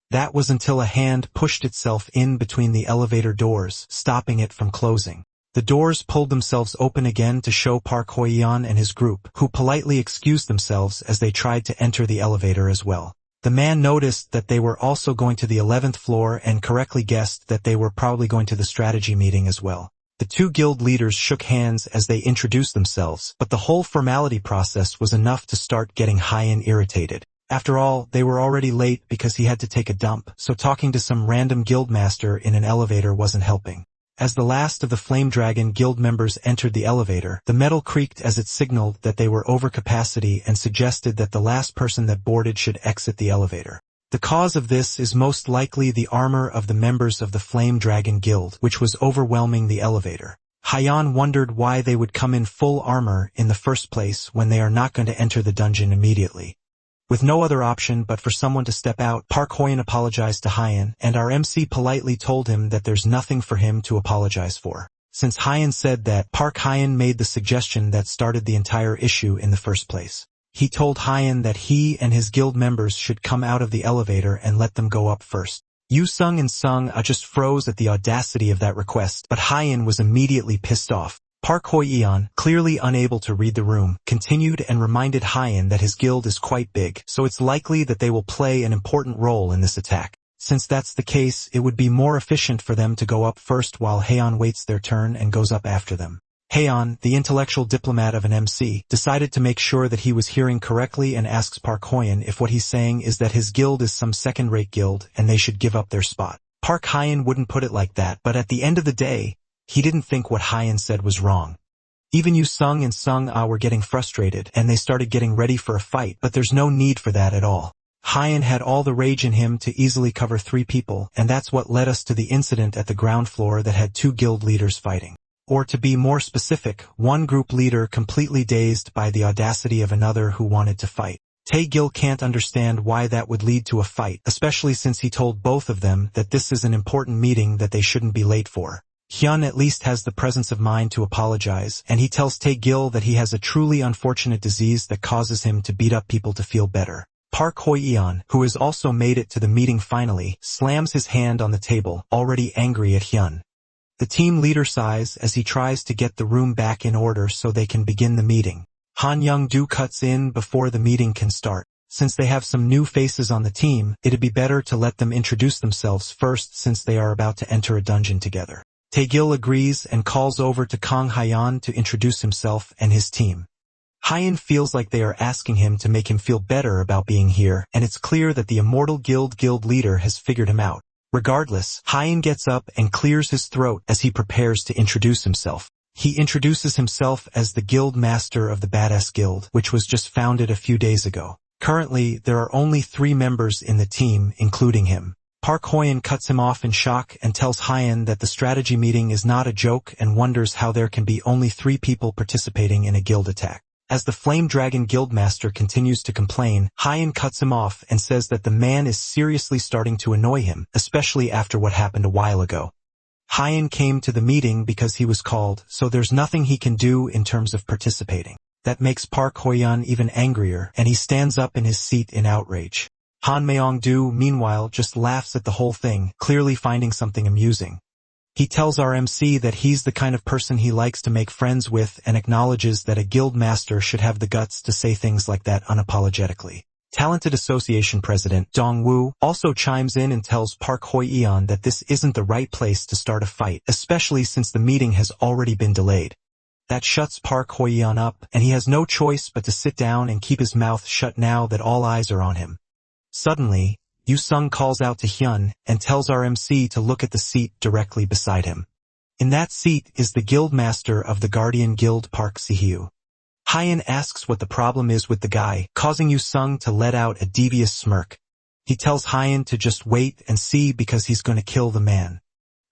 That was until a hand pushed itself in between the elevator doors, stopping it from closing. The doors pulled themselves open again to show Park Hoi-yeon and his group, who politely excused themselves as they tried to enter the elevator as well. The man noticed that they were also going to the 11th floor and correctly guessed that they were probably going to the strategy meeting as well. The two guild leaders shook hands as they introduced themselves, but the whole formality process was enough to start getting Hyun irritated. After all, they were already late because he had to take a dump, so talking to some random guild master in an elevator wasn't helping. As the last of the Flame Dragon Guild members entered the elevator, the metal creaked as it signaled that they were over capacity and suggested that the last person that boarded should exit the elevator. The cause of this is most likely the armor of the members of the Flame Dragon Guild, which was overwhelming the elevator. Hyun wondered why they would come in full armor in the first place when they are not going to enter the dungeon immediately. With no other option but for someone to step out, Park Hoi-yeon apologized to Hyun, and our MC politely told him that there's nothing for him to apologize for. Since Hyun said that, Park Hyun made the suggestion that started the entire issue in the first place. He told Hyun that he and his guild members should come out of the elevator and let them go up first. Yusung and Sung-ah just froze at the audacity of that request, but Hyun was immediately pissed off. Park Hoi-yeon, clearly unable to read the room, continued and reminded Hyun that his guild is quite big, so it's likely that they will play an important role in this attack. Since that's the case, it would be more efficient for them to go up first while Haeon waits their turn and goes up after them. Haeon, the intellectual diplomat of an MC, decided to make sure that he was hearing correctly and asks Park Hoyeon if what he's saying is that his guild is some second-rate guild and they should give up their spot. Park Hoyeon wouldn't put it like that, but at the end of the day, he didn't think what Hoyeon said was wrong. Even Yu Sung and Sung Ah were getting frustrated and they started getting ready for a fight, but there's no need for that at all. Hoyeon had all the rage in him to easily cover 3 people, and that's what led us to the incident at the ground floor that had 2 guild leaders fighting. Or to be more specific, one group leader completely dazed by the audacity of another who wanted to fight. Tae-gil can't understand why that would lead to a fight, especially since he told both of them that this is an important meeting that they shouldn't be late for. Hyun at least has the presence of mind to apologize, and he tells Tae-gil that he has a truly unfortunate disease that causes him to beat up people to feel better. Park Hoyeon, who has also made it to the meeting finally, slams his hand on the table, already angry at Hyun. The team leader sighs as he tries to get the room back in order so they can begin the meeting. Han Young-do cuts in before the meeting can start. Since they have some new faces on the team, it'd be better to let them introduce themselves first since they are about to enter a dungeon together. Tae-gil agrees and calls over to Kang Haeon to introduce himself and his team. Haeon feels like they are asking him to make him feel better about being here, and it's clear that the Immortal Guild leader has figured him out. Regardless, Haeon gets up and clears his throat as he prepares to introduce himself. He introduces himself as the Guild Master of the Badass Guild, which was just founded a few days ago. Currently, there are only 3 members in the team, including him. Park Hoyeon cuts him off in shock and tells Haeon that the strategy meeting is not a joke and wonders how there can be only 3 people participating in a guild attack. As the Flame Dragon Guildmaster continues to complain, Haeon cuts him off and says that the man is seriously starting to annoy him, especially after what happened a while ago. Haeon came to the meeting because he was called, so there's nothing he can do in terms of participating. That makes Park Hoyeon even angrier, and he stands up in his seat in outrage. Han Myong-do, meanwhile, just laughs at the whole thing, clearly finding something amusing. He tells our MC that he's the kind of person he likes to make friends with and acknowledges that a guild master should have the guts to say things like that unapologetically. Talented Association President Dong-woo also chimes in and tells Park Hoyeon that this isn't the right place to start a fight, especially since the meeting has already been delayed. That shuts Park Hoyeon up, and he has no choice but to sit down and keep his mouth shut now that all eyes are on him. Suddenly, Yu Sung calls out to Hyun and tells our MC to look at the seat directly beside him. In that seat is the Guildmaster of the Guardian Guild, Park Si-hyu. Haeon asks what the problem is with the guy, causing Yu Sung to let out a devious smirk. He tells Haeon to just wait and see because he's going to kill the man.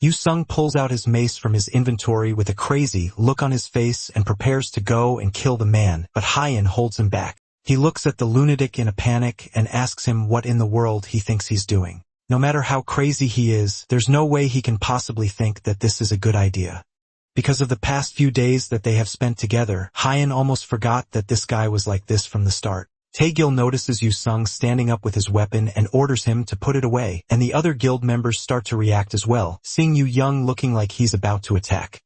Yu Sung pulls out his mace from his inventory with a crazy look on his face and prepares to go and kill the man, but Haeon holds him back. He looks at the lunatic in a panic and asks him what in the world he thinks he's doing. No matter how crazy he is, there's no way he can possibly think that this is a good idea. Because of the past few days that they have spent together, Haeon almost forgot that this guy was like this from the start. Tae-gil notices Yu Sung standing up with his weapon and orders him to put it away, and the other guild members start to react as well, seeing Yu Young looking like he's about to attack.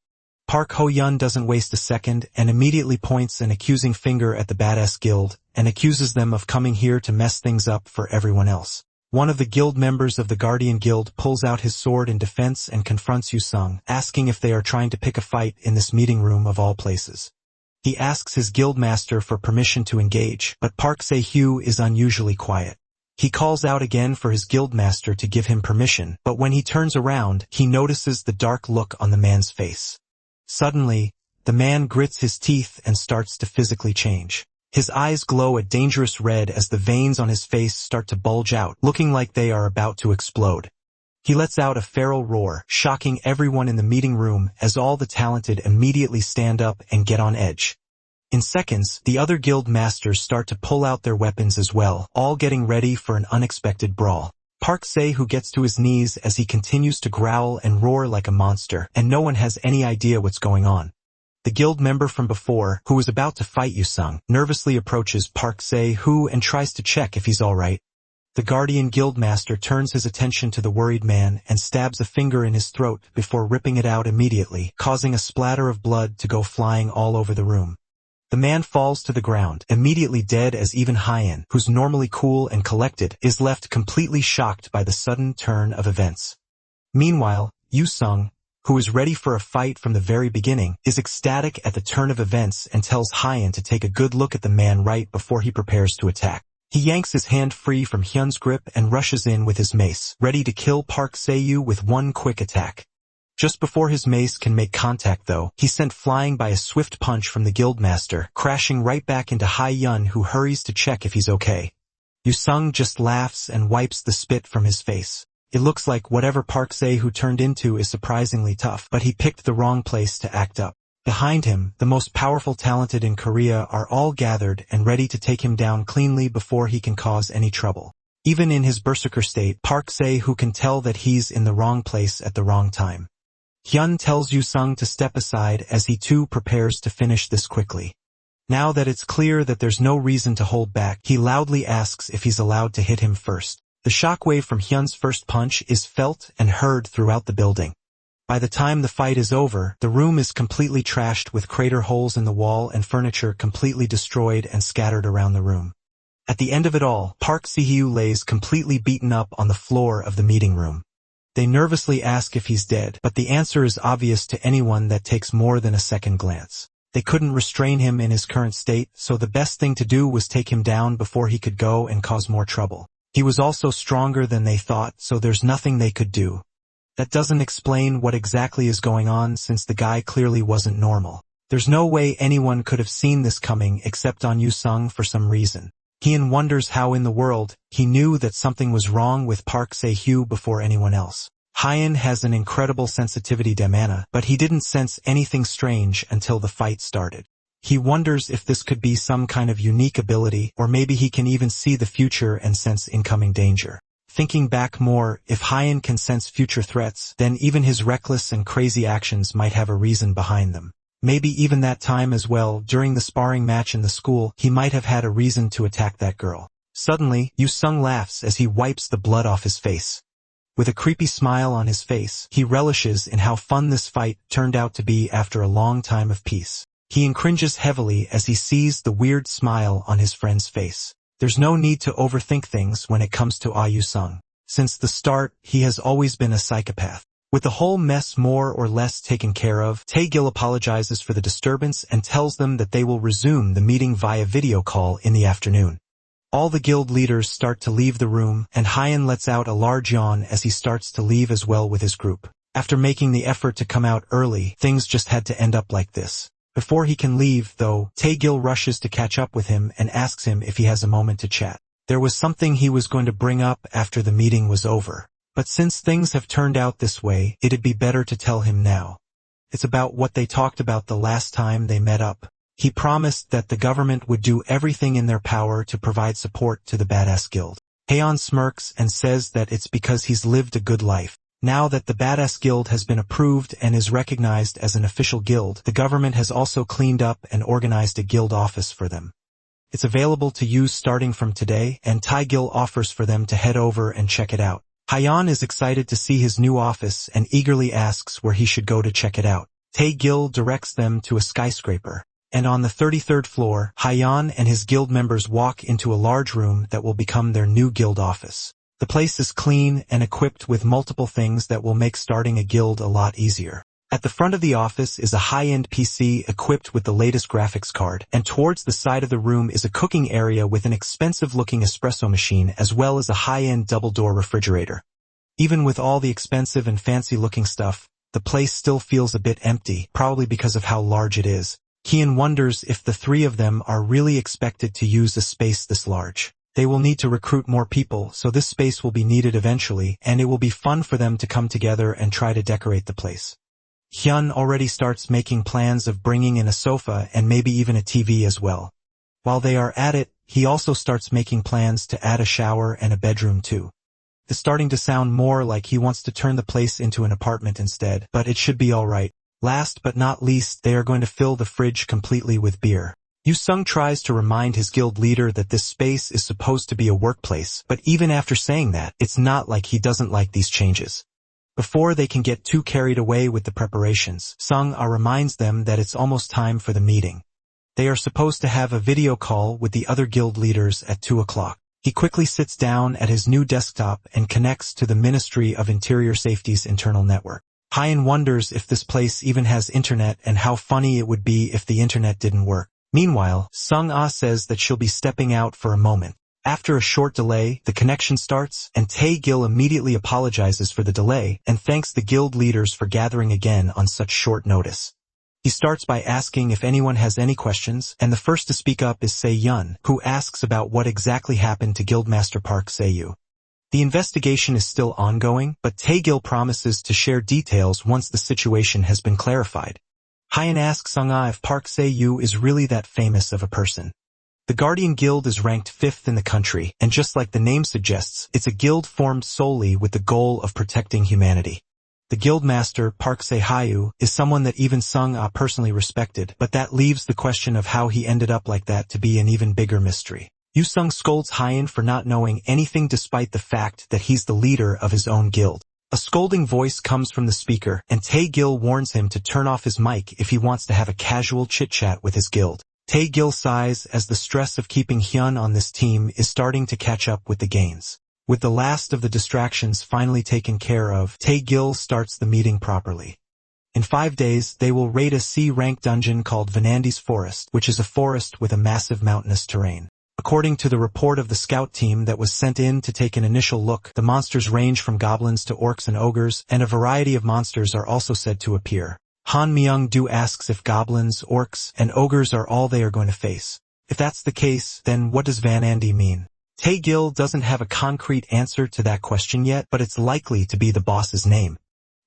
Park Hoyeon doesn't waste a second and immediately points an accusing finger at the Badass Guild and accuses them of coming here to mess things up for everyone else. One of the guild members of the Guardian Guild pulls out his sword in defense and confronts Yu Sung, asking if they are trying to pick a fight in this meeting room of all places. He asks his guildmaster for permission to engage, but Park Se-hyu is unusually quiet. He calls out again for his guildmaster to give him permission, but when he turns around, he notices the dark look on the man's face. Suddenly, the man grits his teeth and starts to physically change. His eyes glow a dangerous red as the veins on his face start to bulge out, looking like they are about to explode. He lets out a feral roar, shocking everyone in the meeting room as all the talented immediately stand up and get on edge. In seconds, the other guild masters start to pull out their weapons as well, all getting ready for an unexpected brawl. Park Se-hyu gets to his knees as he continues to growl and roar like a monster, and no one has any idea what's going on. The guild member from before, who was about to fight Yu Sung, nervously approaches Park Se-hyu and tries to check if he's alright. The Guardian Guildmaster turns his attention to the worried man and stabs a finger in his throat before ripping it out immediately, causing a splatter of blood to go flying all over the room. The man falls to the ground, immediately dead as even Haeon, who's normally cool and collected, is left completely shocked by the sudden turn of events. Meanwhile, Yu Sung, who is ready for a fight from the very beginning, is ecstatic at the turn of events and tells Hyen to take a good look at the man right before he prepares to attack. He yanks his hand free from Hyun's grip and rushes in with his mace, ready to kill Park Se-yu with one quick attack. Just before his mace can make contact though, he's sent flying by a swift punch from the guildmaster, crashing right back into Hyun, who hurries to check if he's okay. Yu-sung just laughs and wipes the spit from his face. It looks like whatever Park Se-yu turned into is surprisingly tough, but he picked the wrong place to act up. Behind him, the most powerful talented in Korea are all gathered and ready to take him down cleanly before he can cause any trouble. Even in his berserker state, Park Se-yu can tell that he's in the wrong place at the wrong time. Hyun tells Yu-sung to step aside as he too prepares to finish this quickly. Now that it's clear that there's no reason to hold back, he loudly asks if he's allowed to hit him first. The shockwave from Hyun's first punch is felt and heard throughout the building. By the time the fight is over, the room is completely trashed with crater holes in the wall and furniture completely destroyed and scattered around the room. At the end of it all, Park Se-yu lays completely beaten up on the floor of the meeting room. They nervously ask if he's dead, but the answer is obvious to anyone that takes more than a second glance. They couldn't restrain him in his current state, so the best thing to do was take him down before he could go and cause more trouble. He was also stronger than they thought, so there's nothing they could do. That doesn't explain what exactly is going on, since the guy clearly wasn't normal. There's no way anyone could have seen this coming except on Yu-sung for some reason. Hyun wonders how in the world he knew that something was wrong with Park Se-yu before anyone else. Hyun has an incredible sensitivity to mana, but he didn't sense anything strange until the fight started. He wonders if this could be some kind of unique ability, or maybe he can even see the future and sense incoming danger. Thinking back more, if Hyun can sense future threats, then even his reckless and crazy actions might have a reason behind them. Maybe even that time as well, during the sparring match in the school, he might have had a reason to attack that girl. Suddenly, Yu-sung laughs as he wipes the blood off his face. With a creepy smile on his face, he relishes in how fun this fight turned out to be after a long time of peace. He cringes heavily as he sees the weird smile on his friend's face. There's no need to overthink things when it comes to Yu-sung. Since the start, he has always been a psychopath. With the whole mess more or less taken care of, Tae-gil apologizes for the disturbance and tells them that they will resume the meeting via video call in the afternoon. All the guild leaders start to leave the room, and Hyun lets out a large yawn as he starts to leave as well with his group. After making the effort to come out early, things just had to end up like this. Before he can leave, though, Tae-gil rushes to catch up with him and asks him if he has a moment to chat. There was something he was going to bring up after the meeting was over. But since things have turned out this way, it'd be better to tell him now. It's about what they talked about the last time they met up. He promised that the government would do everything in their power to provide support to the Badass Guild. Haeon smirks and says that it's because he's lived a good life. Now that the Badass Guild has been approved and is recognized as an official guild, the government has also cleaned up and organized a guild office for them. It's available to use starting from today, and Tae-gil offers for them to head over and check it out. Hyun is excited to see his new office and eagerly asks where he should go to check it out. Tae-gil directs them to a skyscraper. And on the 33rd floor, Hyun and his guild members walk into a large room that will become their new guild office. The place is clean and equipped with multiple things that will make starting a guild a lot easier. At the front of the office is a high-end PC equipped with the latest graphics card, and towards the side of the room is a cooking area with an expensive-looking espresso machine as well as a high-end double-door refrigerator. Even with all the expensive and fancy-looking stuff, the place still feels a bit empty, probably because of how large it is. Hyun wonders if the three of them are really expected to use a space this large. They will need to recruit more people, so this space will be needed eventually, and it will be fun for them to come together and try to decorate the place. Hyun already starts making plans of bringing in a sofa and maybe even a TV as well. While they are at it, he also starts making plans to add a shower and a bedroom too. It's starting to sound more like he wants to turn the place into an apartment instead, but it should be alright. Last but not least, they are going to fill the fridge completely with beer. Yu-sung tries to remind his guild leader that this space is supposed to be a workplace, but even after saying that, it's not like he doesn't like these changes. Before they can get too carried away with the preparations, Sung-ah reminds them that it's almost time for the meeting. They are supposed to have a video call with the other guild leaders at 2 o'clock. He quickly sits down at his new desktop and connects to the Ministry of Interior Safety's internal network. Hyun wonders if this place even has internet and how funny it would be if the internet didn't work. Meanwhile, Sung-ah says that she'll be stepping out for a moment. After a short delay, the connection starts, and Tae-gil immediately apologizes for the delay and thanks the guild leaders for gathering again on such short notice. He starts by asking if anyone has any questions, and the first to speak up is Se-yun, who asks about what exactly happened to Guildmaster Park Se-yu. The investigation is still ongoing, but Tae-gil promises to share details once the situation has been clarified. Hyun asks Sung-ah if Park Se-yu is really that famous of a person. The Guardian Guild is ranked 5th in the country, and just like the name suggests, it's a guild formed solely with the goal of protecting humanity. The guildmaster, Park Se-hyu, is someone that even Sung-ah personally respected, but that leaves the question of how he ended up like that to be an even bigger mystery. Yu-sung scolds Hyun for not knowing anything despite the fact that he's the leader of his own guild. A scolding voice comes from the speaker, and Tae-gil warns him to turn off his mic if he wants to have a casual chit-chat with his guild. Tae-gil sighs as the stress of keeping Hyun on this team is starting to catch up with the gains. With the last of the distractions finally taken care of, Tae-gil starts the meeting properly. In 5 days, they will raid a C-rank dungeon called Venandi's Forest, which is a forest with a massive mountainous terrain. According to the report of the scout team that was sent in to take an initial look, the monsters range from goblins to orcs and ogres, and a variety of monsters are also said to appear. Han Myung-do asks if goblins, orcs, and ogres are all they are going to face. If that's the case, then what does Venandi mean? Tae-gil doesn't have a concrete answer to that question yet, but it's likely to be the boss's name.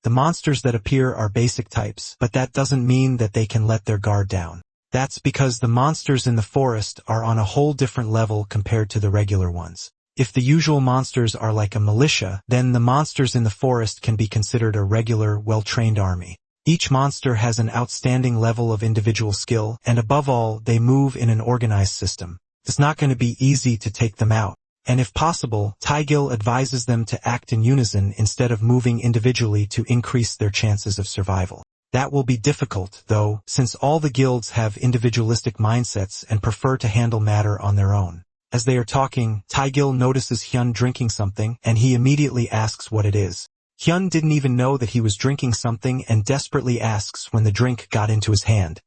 The monsters that appear are basic types, but that doesn't mean that they can let their guard down. That's because the monsters in the forest are on a whole different level compared to the regular ones. If the usual monsters are like a militia, then the monsters in the forest can be considered a regular, well-trained army. Each monster has an outstanding level of individual skill, and above all, they move in an organized system. It's not going to be easy to take them out, and if possible, Tae-gil advises them to act in unison instead of moving individually to increase their chances of survival. That will be difficult, though, since all the guilds have individualistic mindsets and prefer to handle matter on their own. As they are talking, Tae-gil notices Hyun drinking something, and he immediately asks what it is. Hyun didn't even know that he was drinking something and desperately asks when the drink got into his hand.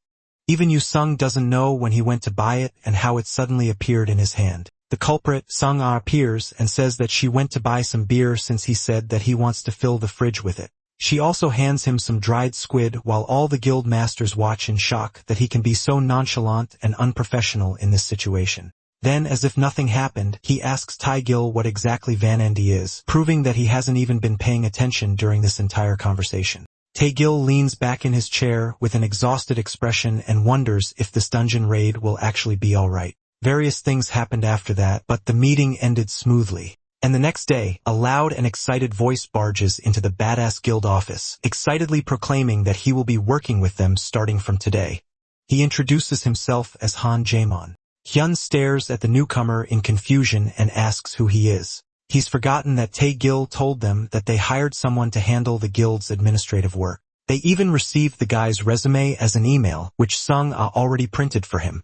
Even Yu-sung doesn't know when he went to buy it and how it suddenly appeared in his hand. The culprit, Sung-ah, appears and says that she went to buy some beer since he said that he wants to fill the fridge with it. She also hands him some dried squid while all the guild masters watch in shock that he can be so nonchalant and unprofessional in this situation. Then, as if nothing happened, he asks Tae-gil what exactly Venandi is, proving that he hasn't even been paying attention during this entire conversation. Tae-gil leans back in his chair with an exhausted expression and wonders if this dungeon raid will actually be alright. Various things happened after that, but the meeting ended smoothly. And the next day, a loud and excited voice barges into the badass guild office, excitedly proclaiming that he will be working with them starting from today. He introduces himself as Han Jaemon. Hyun stares at the newcomer in confusion and asks who he is. He's forgotten that Tae-gil told them that they hired someone to handle the guild's administrative work. They even received the guy's resume as an email, which Sung-ah already printed for him.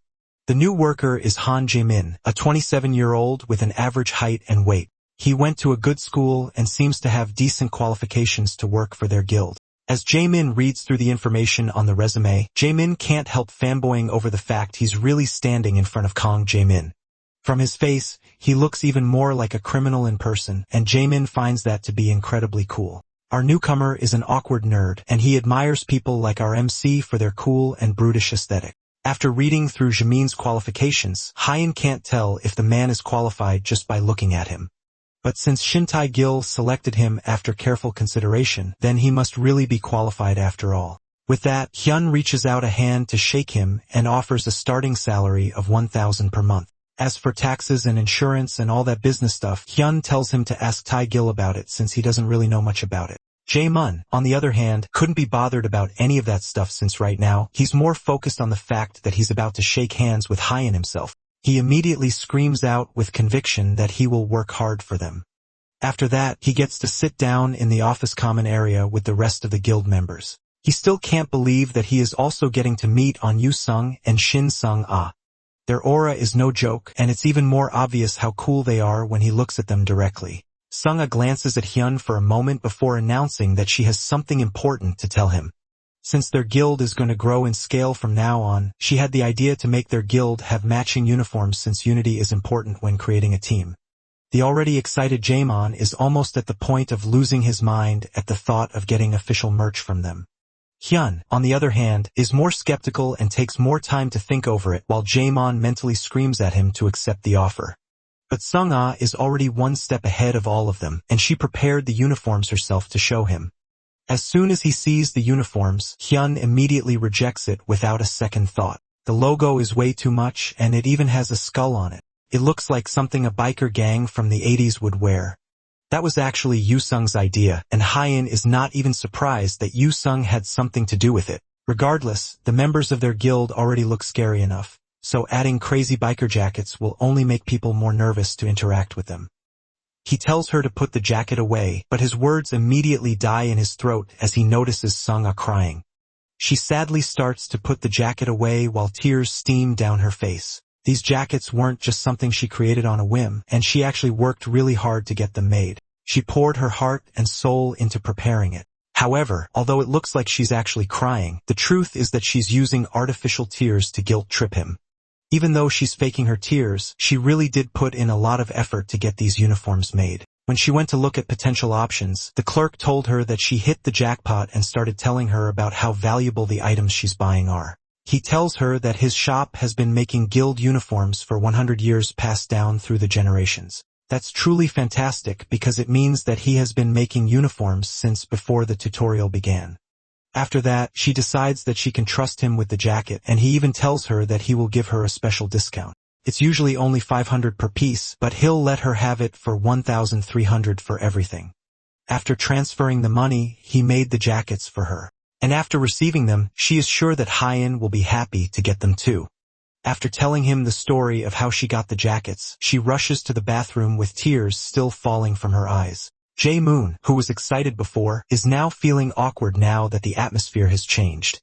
The new worker is Han Jaemin, a 27-year-old with an average height and weight. He went to a good school and seems to have decent qualifications to work for their guild. As Jaemin reads through the information on the resume, Jaemin can't help fanboying over the fact he's really standing in front of Kang Jaemin. From his face, he looks even more like a criminal in person, and Jaemin finds that to be incredibly cool. Our newcomer is an awkward nerd, and he admires people like our MC for their cool and brutish aesthetic. After reading through Jaemin's qualifications, Hyun can't tell if the man is qualified just by looking at him. But since Shin Tae-gil selected him after careful consideration, then he must really be qualified after all. With that, Hyun reaches out a hand to shake him and offers a starting salary of 1,000 per month. As for taxes and insurance and all that business stuff, Hyun tells him to ask Tae-gil about it since he doesn't really know much about it. Jaemun, on the other hand, couldn't be bothered about any of that stuff since right now, he's more focused on the fact that he's about to shake hands with Hyun himself. He immediately screams out with conviction that he will work hard for them. After that, he gets to sit down in the office common area with the rest of the guild members. He still can't believe that he is also getting to meet on Yu-sung and Shin Sung-ah. Their aura is no joke, and it's even more obvious how cool they are when he looks at them directly. Sung-ah glances at Hyun for a moment before announcing that she has something important to tell him. Since their guild is going to grow in scale from now on, she had the idea to make their guild have matching uniforms since unity is important when creating a team. The already excited Jaemon is almost at the point of losing his mind at the thought of getting official merch from them. Hyun, on the other hand, is more skeptical and takes more time to think over it while Jaemon mentally screams at him to accept the offer. But Sung-ah is already one step ahead of all of them, and she prepared the uniforms herself to show him. As soon as he sees the uniforms, Hyun immediately rejects it without a second thought. The logo is way too much, and it even has a skull on it. It looks like something a biker gang from the 80s would wear. That was actually Yoo-sung's idea, and Hyun is not even surprised that Yoo-sung had something to do with it. Regardless, the members of their guild already look scary enough, so adding crazy biker jackets will only make people more nervous to interact with them. He tells her to put the jacket away, but his words immediately die in his throat as he notices Sung-ah crying. She sadly starts to put the jacket away while tears steam down her face. These jackets weren't just something she created on a whim, and she actually worked really hard to get them made. She poured her heart and soul into preparing it. However, although it looks like she's actually crying, the truth is that she's using artificial tears to guilt trip him. Even though she's faking her tears, she really did put in a lot of effort to get these uniforms made. When she went to look at potential options, the clerk told her that she hit the jackpot and started telling her about how valuable the items she's buying are. He tells her that his shop has been making guild uniforms for 100 years passed down through the generations. That's truly fantastic because it means that he has been making uniforms since before the tutorial began. After that, she decides that she can trust him with the jacket, and he even tells her that he will give her a special discount. It's usually only 500 per piece, but he'll let her have it for 1,300 for everything. After transferring the money, he made the jackets for her. And after receiving them, she is sure that Hyun will be happy to get them too. After telling him the story of how she got the jackets, she rushes to the bathroom with tears still falling from her eyes. Jae-moon, who was excited before, is now feeling awkward now that the atmosphere has changed.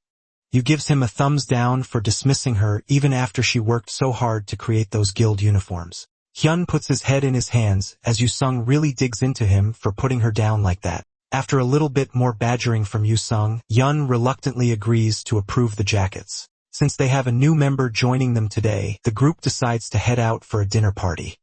Yu gives him a thumbs down for dismissing her even after she worked so hard to create those guild uniforms. Hyun puts his head in his hands as Yoo-sung really digs into him for putting her down like that. After a little bit more badgering from Yoo-sung, Hyun reluctantly agrees to approve the jackets. Since they have a new member joining them today, the group decides to head out for a dinner party.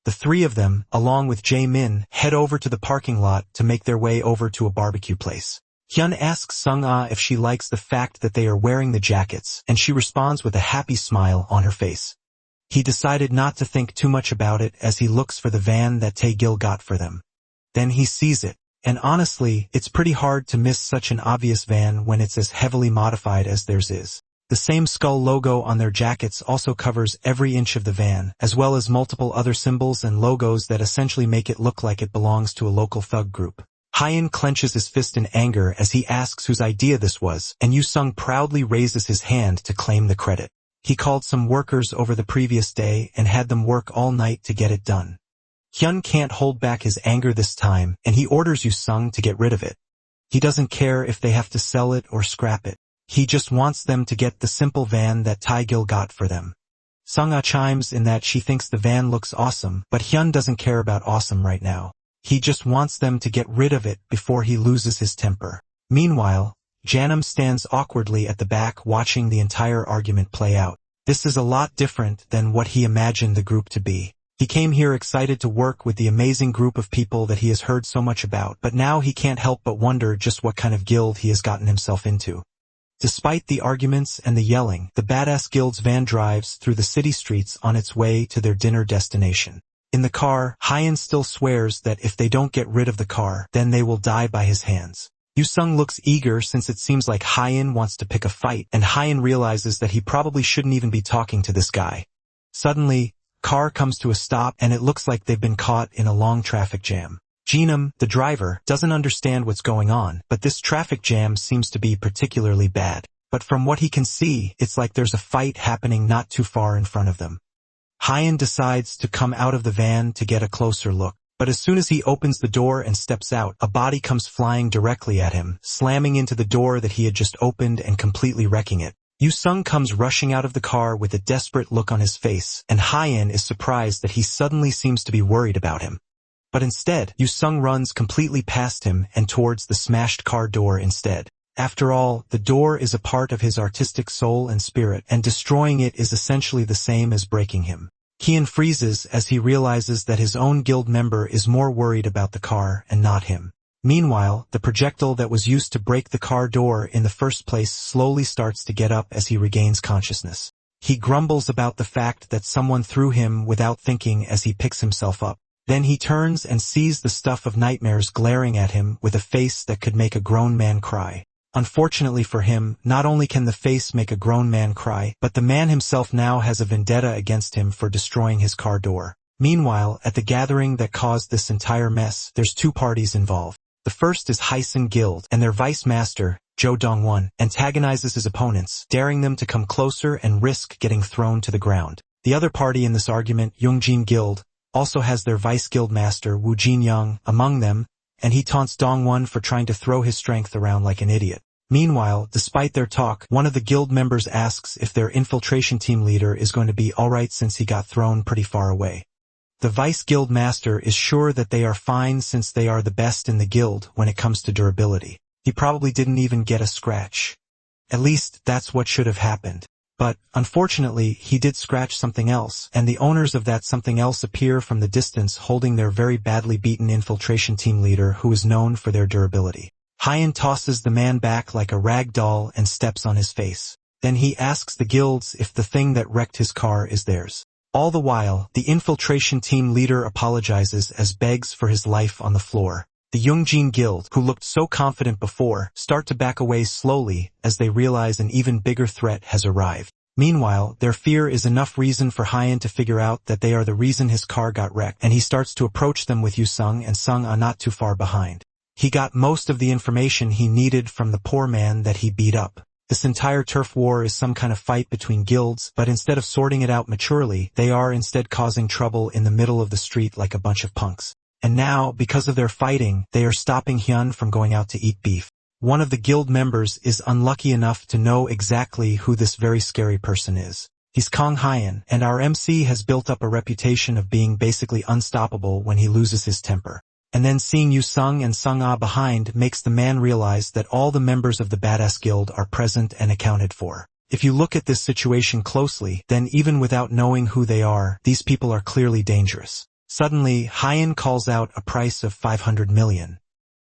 The three of them, along with Jae-min, head over to the parking lot to make their way over to a barbecue place. Hyun asks Sung-ah if she likes the fact that they are wearing the jackets, and she responds with a happy smile on her face. He decided not to think too much about it as he looks for the van that Tae-gil got for them. Then he sees it. And honestly, it's pretty hard to miss such an obvious van when it's as heavily modified as theirs is. The same skull logo on their jackets also covers every inch of the van, as well as multiple other symbols and logos that essentially make it look like it belongs to a local thug group. Hyun clenches his fist in anger as he asks whose idea this was, and Yoo-sung proudly raises his hand to claim the credit. He called some workers over the previous day and had them work all night to get it done. Hyun can't hold back his anger this time, and he orders Yoo-sung to get rid of it. He doesn't care if they have to sell it or scrap it. He just wants them to get the simple van that Tae-gil got for them. Sung-ah chimes in that she thinks the van looks awesome, but Hyun doesn't care about awesome right now. He just wants them to get rid of it before he loses his temper. Meanwhile, Janam stands awkwardly at the back watching the entire argument play out. This is a lot different than what he imagined the group to be. He came here excited to work with the amazing group of people that he has heard so much about, but now he can't help but wonder just what kind of guild he has gotten himself into. Despite the arguments and the yelling, the Badass Guild's van drives through the city streets on its way to their dinner destination. In the car, Hyun still swears that if they don't get rid of the car, then they will die by his hands. Yoo-sung looks eager since it seems like Hyun wants to pick a fight, and Hyun realizes that he probably shouldn't even be talking to this guy. Suddenly, car comes to a stop and it looks like they've been caught in a long traffic jam. Jinam, the driver, doesn't understand what's going on, but this traffic jam seems to be particularly bad. But from what he can see, it's like there's a fight happening not too far in front of them. Hyun decides to come out of the van to get a closer look, but as soon as he opens the door and steps out, a body comes flying directly at him, slamming into the door that he had just opened and completely wrecking it. Yoo-sung comes rushing out of the car with a desperate look on his face, and Hyun is surprised that he suddenly seems to be worried about him. But instead, Yu-sung runs completely past him and towards the smashed car door instead. After all, the door is a part of his artistic soul and spirit, and destroying it is essentially the same as breaking him. Kian freezes as he realizes that his own guild member is more worried about the car and not him. Meanwhile, the projectile that was used to break the car door in the first place slowly starts to get up as he regains consciousness. He grumbles about the fact that someone threw him without thinking as he picks himself up. Then he turns and sees the stuff of nightmares glaring at him with a face that could make a grown man cry. Unfortunately for him, not only can the face make a grown man cry, but the man himself now has a vendetta against him for destroying his car door. Meanwhile, at the gathering that caused this entire mess, there's two parties involved. The first is Hysan Guild, and their vice master, Jo Dong-won, antagonizes his opponents, daring them to come closer and risk getting thrown to the ground. The other party in this argument, Yongjin Guild, also has their vice guild master, Woo Jin-young, among them, and he taunts Dong-won for trying to throw his strength around like an idiot. Meanwhile, despite their talk, one of the guild members asks if their infiltration team leader is going to be alright since he got thrown pretty far away. The vice guild master is sure that they are fine since they are the best in the guild when it comes to durability. He probably didn't even get a scratch. At least, that's what should have happened. But, unfortunately, he did scratch something else, and the owners of that something else appear from the distance holding their very badly beaten infiltration team leader who is known for their durability. Hyan tosses the man back like a rag doll and steps on his face. Then he asks the guilds if the thing that wrecked his car is theirs. All the while, the infiltration team leader apologizes as begs for his life on the floor. The Yongjin Guild, who looked so confident before, start to back away slowly as they realize an even bigger threat has arrived. Meanwhile, their fear is enough reason for Hyan to figure out that they are the reason his car got wrecked, and he starts to approach them with Yu-sung and Sung-ah not too far behind. He got most of the information he needed from the poor man that he beat up. This entire turf war is some kind of fight between guilds, but instead of sorting it out maturely, they are instead causing trouble in the middle of the street like a bunch of punks. And now, because of their fighting, they are stopping Hyun from going out to eat beef. One of the guild members is unlucky enough to know exactly who this very scary person is. He's Kong Hyan, and our MC has built up a reputation of being basically unstoppable when he loses his temper. And then seeing Yu-sung and Sung-ah behind makes the man realize that all the members of the Badass Guild are present and accounted for. If you look at this situation closely, then even without knowing who they are, these people are clearly dangerous. Suddenly, Hyan calls out a price of 500 million.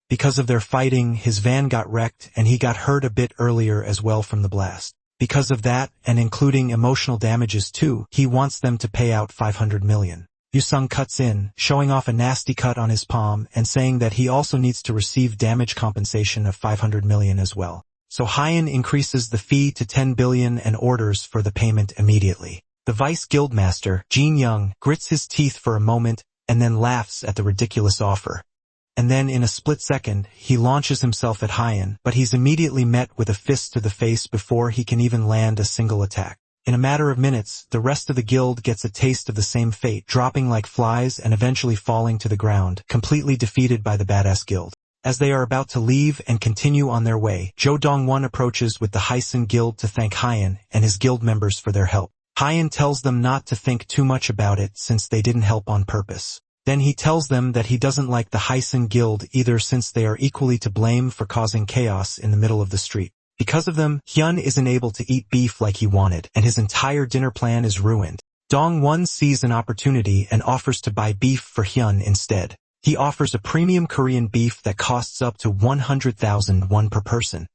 Because of their fighting, his van got wrecked and he got hurt a bit earlier as well from the blast. Because of that, and including emotional damages too, he wants them to pay out 500 million. Yu-sung cuts in, showing off a nasty cut on his palm and saying that he also needs to receive damage compensation of 500 million as well. So Hyan increases the fee to 10 billion and orders for the payment immediately. The vice guildmaster, Jin-young, grits his teeth for a moment and then laughs at the ridiculous offer. And then in a split second, he launches himself at Hyan, but he's immediately met with a fist to the face before he can even land a single attack. In a matter of minutes, the rest of the guild gets a taste of the same fate, dropping like flies and eventually falling to the ground, completely defeated by the Badass Guild. As they are about to leave and continue on their way, Jo Dong-won approaches with the Hysan Guild to thank Hyan and his guild members for their help. Hyan tells them not to think too much about it since they didn't help on purpose. Then he tells them that he doesn't like the Hysan Guild either since they are equally to blame for causing chaos in the middle of the street. Because of them, Hyun isn't able to eat beef like he wanted, and his entire dinner plan is ruined. Dong-won sees an opportunity and offers to buy beef for Hyun instead. He offers a premium Korean beef that costs up to 100,000 won per person.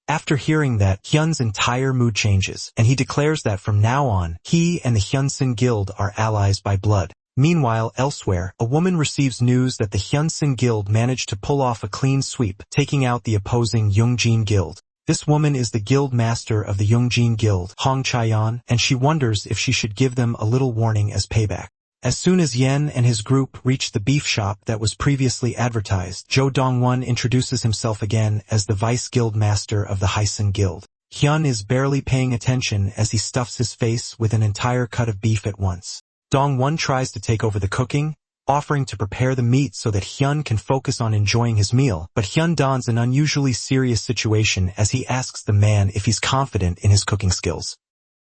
After hearing that, Hyun's entire mood changes, and he declares that from now on, he and the Hyunsin Guild are allies by blood. Meanwhile, elsewhere, a woman receives news that the Hyunsin Guild managed to pull off a clean sweep, taking out the opposing Yongjin Guild. This woman is the guild master of the Yongjin Guild, Hong Chaeyeon, and she wonders if she should give them a little warning as payback. As soon as Yen and his group reach the beef shop that was previously advertised, Jo Dong-won introduces himself again as the vice guild master of the Hysan Guild. Hyun is barely paying attention as he stuffs his face with an entire cut of beef at once. Dong-won tries to take over the cooking, offering to prepare the meat so that Hyun can focus on enjoying his meal, but Hyun dons an unusually serious situation as he asks the man if he's confident in his cooking skills.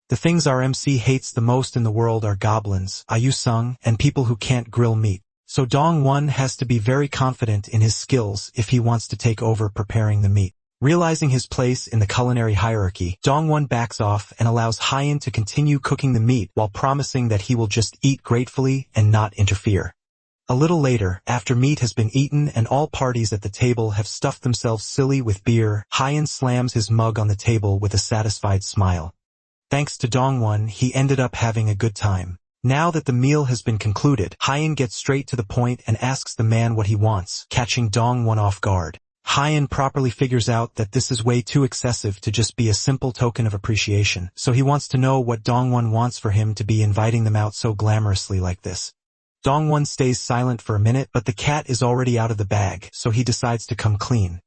The things our MC hates the most in the world are goblins, Yu-sung, and people who can't grill meat. So Dongwon has to be very confident in his skills if he wants to take over preparing the meat. Realizing his place in the culinary hierarchy, Dongwon backs off and allows Hyen to continue cooking the meat while promising that he will just eat gratefully and not interfere. A little later, after meat has been eaten and all parties at the table have stuffed themselves silly with beer, Hyen slams his mug on the table with a satisfied smile. Thanks to Dongwon, he ended up having a good time. Now that the meal has been concluded, Hyen gets straight to the point and asks the man what he wants, catching Dongwon off guard. Hyen properly figures out that this is way too excessive to just be a simple token of appreciation, so he wants to know what Dongwon wants for him to be inviting them out so glamorously like this. Dongwon stays silent for a minute, but the cat is already out of the bag, so he decides to come clean.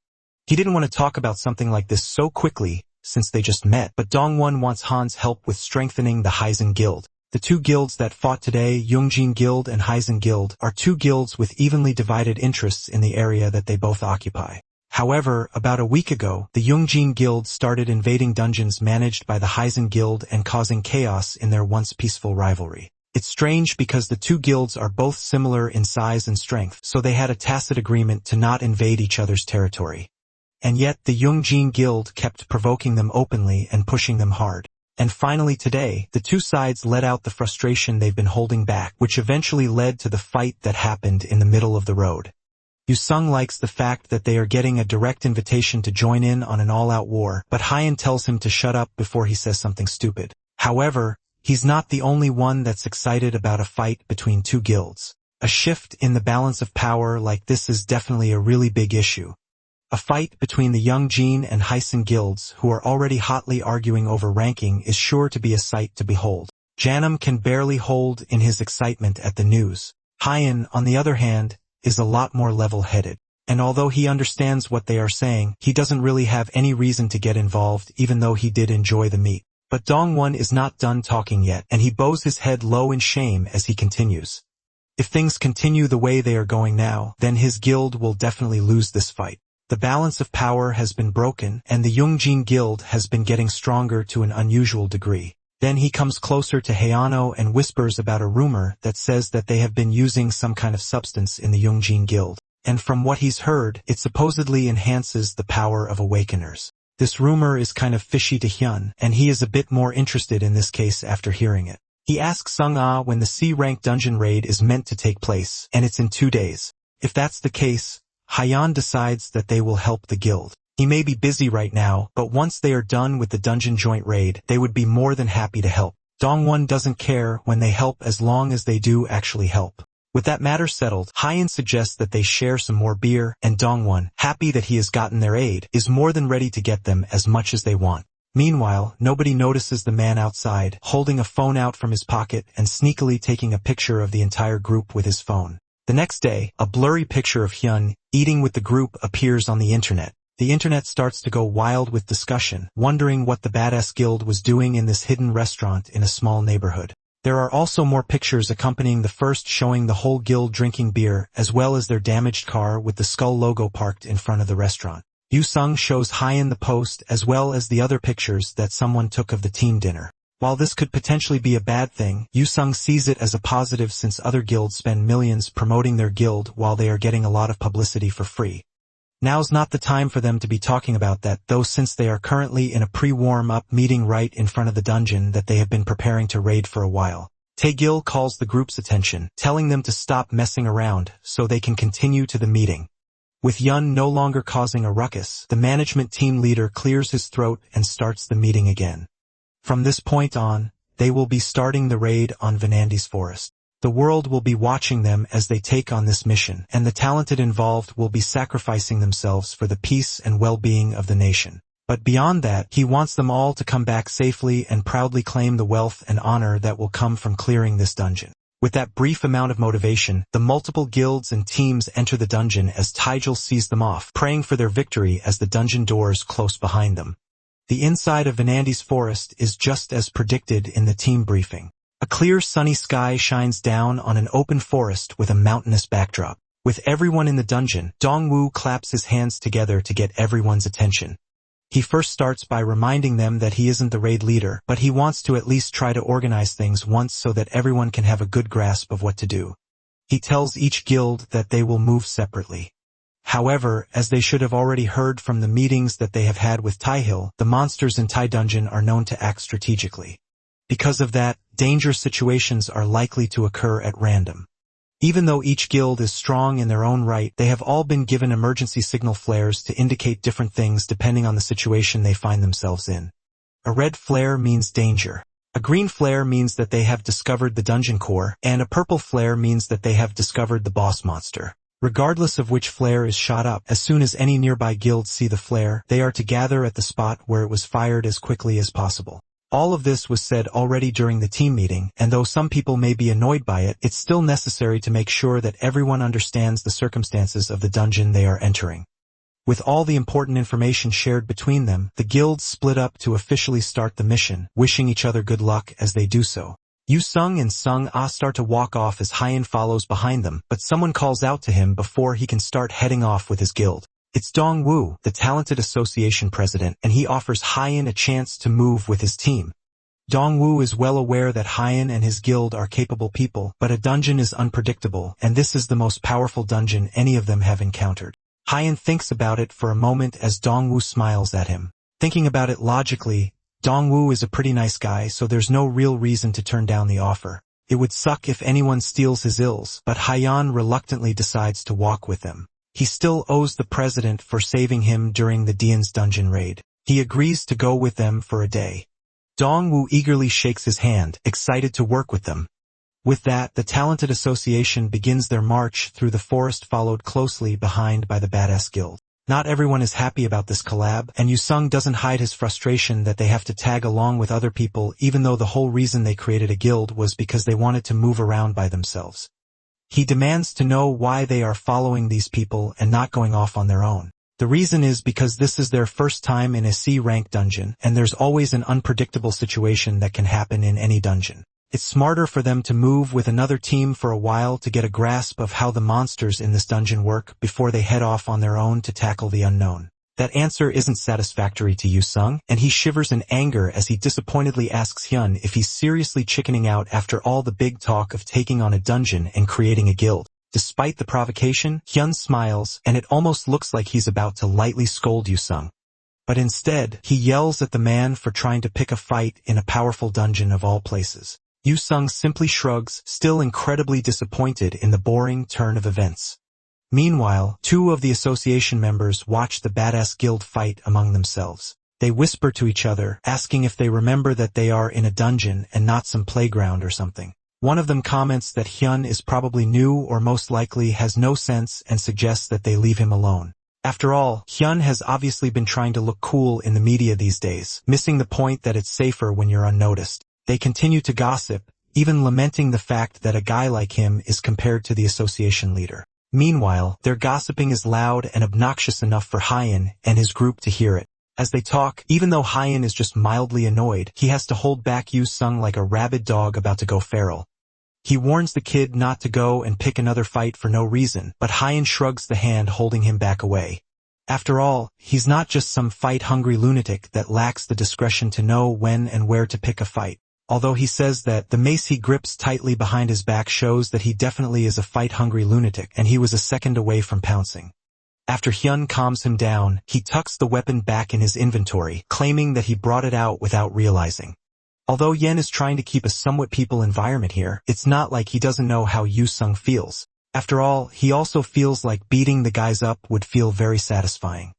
He didn't want to talk about something like this so quickly, since they just met, but Dongwon wants Han's help with strengthening the Heisen Guild. The two guilds that fought today, Yongjin Guild and Heisen Guild, are two guilds with evenly divided interests in the area that they both occupy. However, about a week ago, the Yongjin Guild started invading dungeons managed by the Heisen Guild and causing chaos in their once peaceful rivalry. It's strange because the two guilds are both similar in size and strength, so they had a tacit agreement to not invade each other's territory. And yet, the Yongjin Guild kept provoking them openly and pushing them hard. And finally today, the two sides let out the frustration they've been holding back, which eventually led to the fight that happened in the middle of the road. Yusung likes the fact that they are getting a direct invitation to join in on an all-out war, but Hyen tells him to shut up before he says something stupid. However, he's not the only one that's excited about a fight between two guilds. A shift in the balance of power like this is definitely a really big issue. A fight between the Yongjin and Heisen guilds, who are already hotly arguing over ranking, is sure to be a sight to behold. Janum can barely hold in his excitement at the news. Hyen, on the other hand, is a lot more level-headed. And although he understands what they are saying, he doesn't really have any reason to get involved even though he did enjoy the meat. But Dongwon is not done talking yet, and he bows his head low in shame as he continues. If things continue the way they are going now, then his guild will definitely lose this fight. The balance of power has been broken, and the Yongjin Guild has been getting stronger to an unusual degree. Then he comes closer to Heiano and whispers about a rumor that says that they have been using some kind of substance in the Yongjin Guild. And from what he's heard, it supposedly enhances the power of Awakeners. This rumor is kind of fishy to Hyun, and he is a bit more interested in this case after hearing it. He asks Sung-ah when the C-rank dungeon raid is meant to take place, and it's in 2 days. If that's the case, Hyan decides that they will help the guild. He may be busy right now, but once they are done with the dungeon joint raid, they would be more than happy to help. Dongwon doesn't care when they help as long as they do actually help. With that matter settled, Hyen suggests that they share some more beer, and Dongwon, happy that he has gotten their aid, is more than ready to get them as much as they want. Meanwhile, nobody notices the man outside, holding a phone out from his pocket and sneakily taking a picture of the entire group with his phone. The next day, a blurry picture of Hyun eating with the group appears on the internet. The internet starts to go wild with discussion, wondering what the badass guild was doing in this hidden restaurant in a small neighborhood. There are also more pictures accompanying the first showing the whole guild drinking beer, as well as their damaged car with the skull logo parked in front of the restaurant. Yusung shows Hyen the post as well as the other pictures that someone took of the team dinner. While this could potentially be a bad thing, Yusung sees it as a positive since other guilds spend millions promoting their guild while they are getting a lot of publicity for free. Now's not the time for them to be talking about that, though, since they are currently in a pre-warm-up meeting right in front of the dungeon that they have been preparing to raid for a while. Taegil calls the group's attention, telling them to stop messing around so they can continue to the meeting. With Yun no longer causing a ruckus, the management team leader clears his throat and starts the meeting again. From this point on, they will be starting the raid on Venandy's forest. The world will be watching them as they take on this mission, and the talented involved will be sacrificing themselves for the peace and well-being of the nation. But beyond that, he wants them all to come back safely and proudly claim the wealth and honor that will come from clearing this dungeon. With that brief amount of motivation, the multiple guilds and teams enter the dungeon as Taegil sees them off, praying for their victory as the dungeon doors close behind them. The inside of Venandy's forest is just as predicted in the team briefing. A clear sunny sky shines down on an open forest with a mountainous backdrop. With everyone in the dungeon, Dongwoo claps his hands together to get everyone's attention. He first starts by reminding them that he isn't the raid leader, but he wants to at least try to organize things once so that everyone can have a good grasp of what to do. He tells each guild that they will move separately. However, as they should have already heard from the meetings that they have had with Taehyll, the monsters in Tai Dungeon are known to act strategically. Because of that, dangerous situations are likely to occur at random. Even though each guild is strong in their own right, they have all been given emergency signal flares to indicate different things depending on the situation they find themselves in. A red flare means danger. A green flare means that they have discovered the dungeon core, and a purple flare means that they have discovered the boss monster. Regardless of which flare is shot up, as soon as any nearby guilds see the flare, they are to gather at the spot where it was fired as quickly as possible. All of this was said already during the team meeting, and though some people may be annoyed by it, it's still necessary to make sure that everyone understands the circumstances of the dungeon they are entering. With all the important information shared between them, the guilds split up to officially start the mission, wishing each other good luck as they do so. Yu Sung and Sung Ah start to walk off as Hyen follows behind them, but someone calls out to him before he can start heading off with his guild. It's Dong Woo, the talented association president, and he offers Hyen a chance to move with his team. Dong Woo is well aware that Hyen and his guild are capable people, but a dungeon is unpredictable, and this is the most powerful dungeon any of them have encountered. Hyen thinks about it for a moment as Dong Woo smiles at him. Thinking about it logically, Dong Woo is a pretty nice guy, so there's no real reason to turn down the offer. It would suck if anyone steals his ills, but Hyen reluctantly decides to walk with them. He still owes the president for saving him during the Dian's dungeon raid. He agrees to go with them for a day. Dong Woo eagerly shakes his hand, excited to work with them. With that, the talented association begins their march through the forest, followed closely behind by the Badass Guild. Not everyone is happy about this collab, and Yu Sung doesn't hide his frustration that they have to tag along with other people even though the whole reason they created a guild was because they wanted to move around by themselves. He demands to know why they are following these people and not going off on their own. The reason is because this is their first time in a C-rank dungeon, and there's always an unpredictable situation that can happen in any dungeon. It's smarter for them to move with another team for a while to get a grasp of how the monsters in this dungeon work before they head off on their own to tackle the unknown. That answer isn't satisfactory to Yu Sung, and he shivers in anger as he disappointedly asks Hyun if he's seriously chickening out after all the big talk of taking on a dungeon and creating a guild. Despite the provocation, Hyun smiles, and it almost looks like he's about to lightly scold Yu Sung. But instead, he yells at the man for trying to pick a fight in a powerful dungeon of all places. Yu Sung simply shrugs, still incredibly disappointed in the boring turn of events. Meanwhile, two of the association members watch the Badass Guild fight among themselves. They whisper to each other, asking if they remember that they are in a dungeon and not some playground or something. One of them comments that Hyun is probably new or most likely has no sense and suggests that they leave him alone. After all, Hyun has obviously been trying to look cool in the media these days, missing the point that it's safer when you're unnoticed. They continue to gossip, even lamenting the fact that a guy like him is compared to the association leader. Meanwhile, their gossiping is loud and obnoxious enough for Hyen and his group to hear it. As they talk, even though Hyen is just mildly annoyed, he has to hold back Yu Sung like a rabid dog about to go feral. He warns the kid not to go and pick another fight for no reason, but Hyen shrugs the hand holding him back away. After all, he's not just some fight-hungry lunatic that lacks the discretion to know when and where to pick a fight. Although he says that the mace he grips tightly behind his back shows that he definitely is a fight-hungry lunatic, and he was a second away from pouncing. After Hyun calms him down, he tucks the weapon back in his inventory, claiming that he brought it out without realizing. Although Yen is trying to keep a somewhat peaceful environment here, it's not like he doesn't know how Yu Sung feels. After all, he also feels like beating the guys up would feel very satisfying.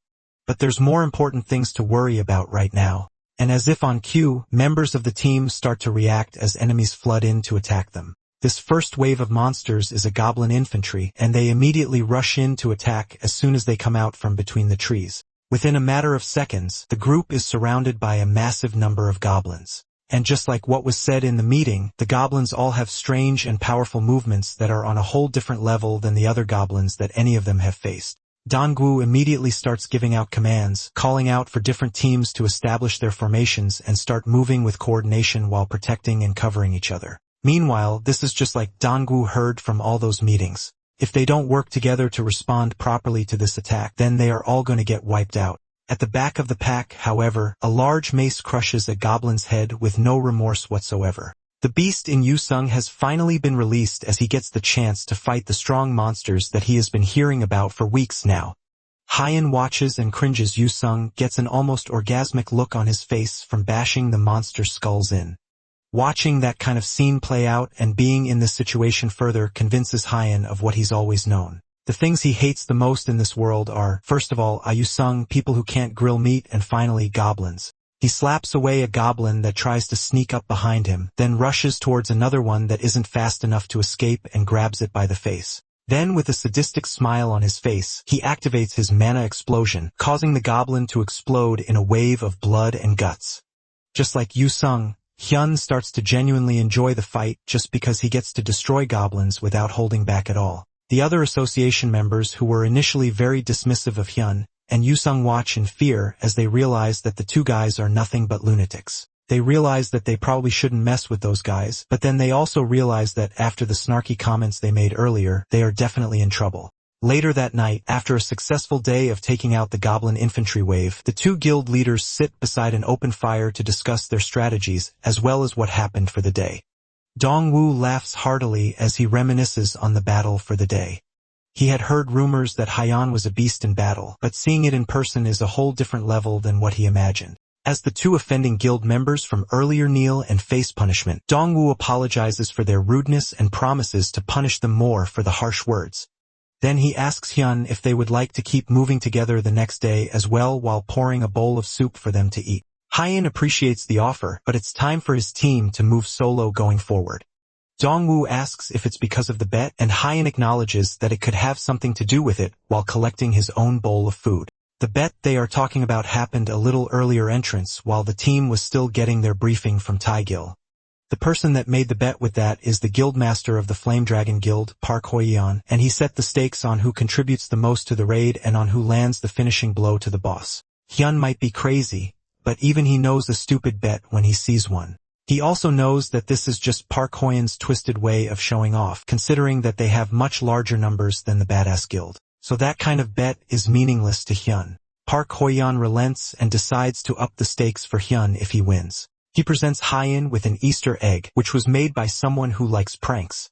But there's more important things to worry about right now. And as if on cue, members of the team start to react as enemies flood in to attack them. This first wave of monsters is a goblin infantry, and they immediately rush in to attack as soon as they come out from between the trees. Within a matter of seconds, the group is surrounded by a massive number of goblins. And just like what was said in the meeting, the goblins all have strange and powerful movements that are on a whole different level than the other goblins that any of them have faced. Donggu immediately starts giving out commands, calling out for different teams to establish their formations and start moving with coordination while protecting and covering each other. Meanwhile, this is just like Donggu heard from all those meetings. If they don't work together to respond properly to this attack, then they are all going to get wiped out. At the back of the pack, however, a large mace crushes a goblin's head with no remorse whatsoever. The beast in Yusung has finally been released as he gets the chance to fight the strong monsters that he has been hearing about for weeks now. Hyan watches and cringes. Yusung gets an almost orgasmic look on his face from bashing the monster skulls in. Watching that kind of scene play out and being in this situation further convinces Hyan of what he's always known. The things he hates the most in this world are, first of all, Yusung, people who can't grill meat, and finally, goblins. He slaps away a goblin that tries to sneak up behind him, then rushes towards another one that isn't fast enough to escape and grabs it by the face. Then, with a sadistic smile on his face, he activates his mana explosion, causing the goblin to explode in a wave of blood and guts. Just like Yusung, Hyun starts to genuinely enjoy the fight just because he gets to destroy goblins without holding back at all. The other association members, who were initially very dismissive of Hyun and Yusung, watch in fear as they realize that the two guys are nothing but lunatics. They realize that they probably shouldn't mess with those guys, but then they also realize that after the snarky comments they made earlier, they are definitely in trouble. Later that night, after a successful day of taking out the goblin infantry wave, the two guild leaders sit beside an open fire to discuss their strategies as well as what happened for the day. Dongwoo laughs heartily as he reminisces on the battle for the day. He had heard rumors that Hyan was a beast in battle, but seeing it in person is a whole different level than what he imagined. As the two offending guild members from earlier kneel and face punishment, Dongwoo apologizes for their rudeness and promises to punish them more for the harsh words. Then he asks Hyun if they would like to keep moving together the next day as well, while pouring a bowl of soup for them to eat. Hyan appreciates the offer, but it's time for his team to move solo going forward. Dongwoo asks if it's because of the bet, and Hyan acknowledges that it could have something to do with it while collecting his own bowl of food. The bet they are talking about happened a little earlier entrance while the team was still getting their briefing from Taegil. The person that made the bet with that is the guildmaster of the Flame Dragon Guild, Park Hoyeon, and he set the stakes on who contributes the most to the raid and on who lands the finishing blow to the boss. Hyun might be crazy, but even he knows a stupid bet when he sees one. He also knows that this is just Park Hoyeon's twisted way of showing off, considering that they have much larger numbers than the Badass Guild. So that kind of bet is meaningless to Hyun. Park Hoyeon relents and decides to up the stakes for Hyun if he wins. He presents Hyan with an Easter egg, which was made by someone who likes pranks.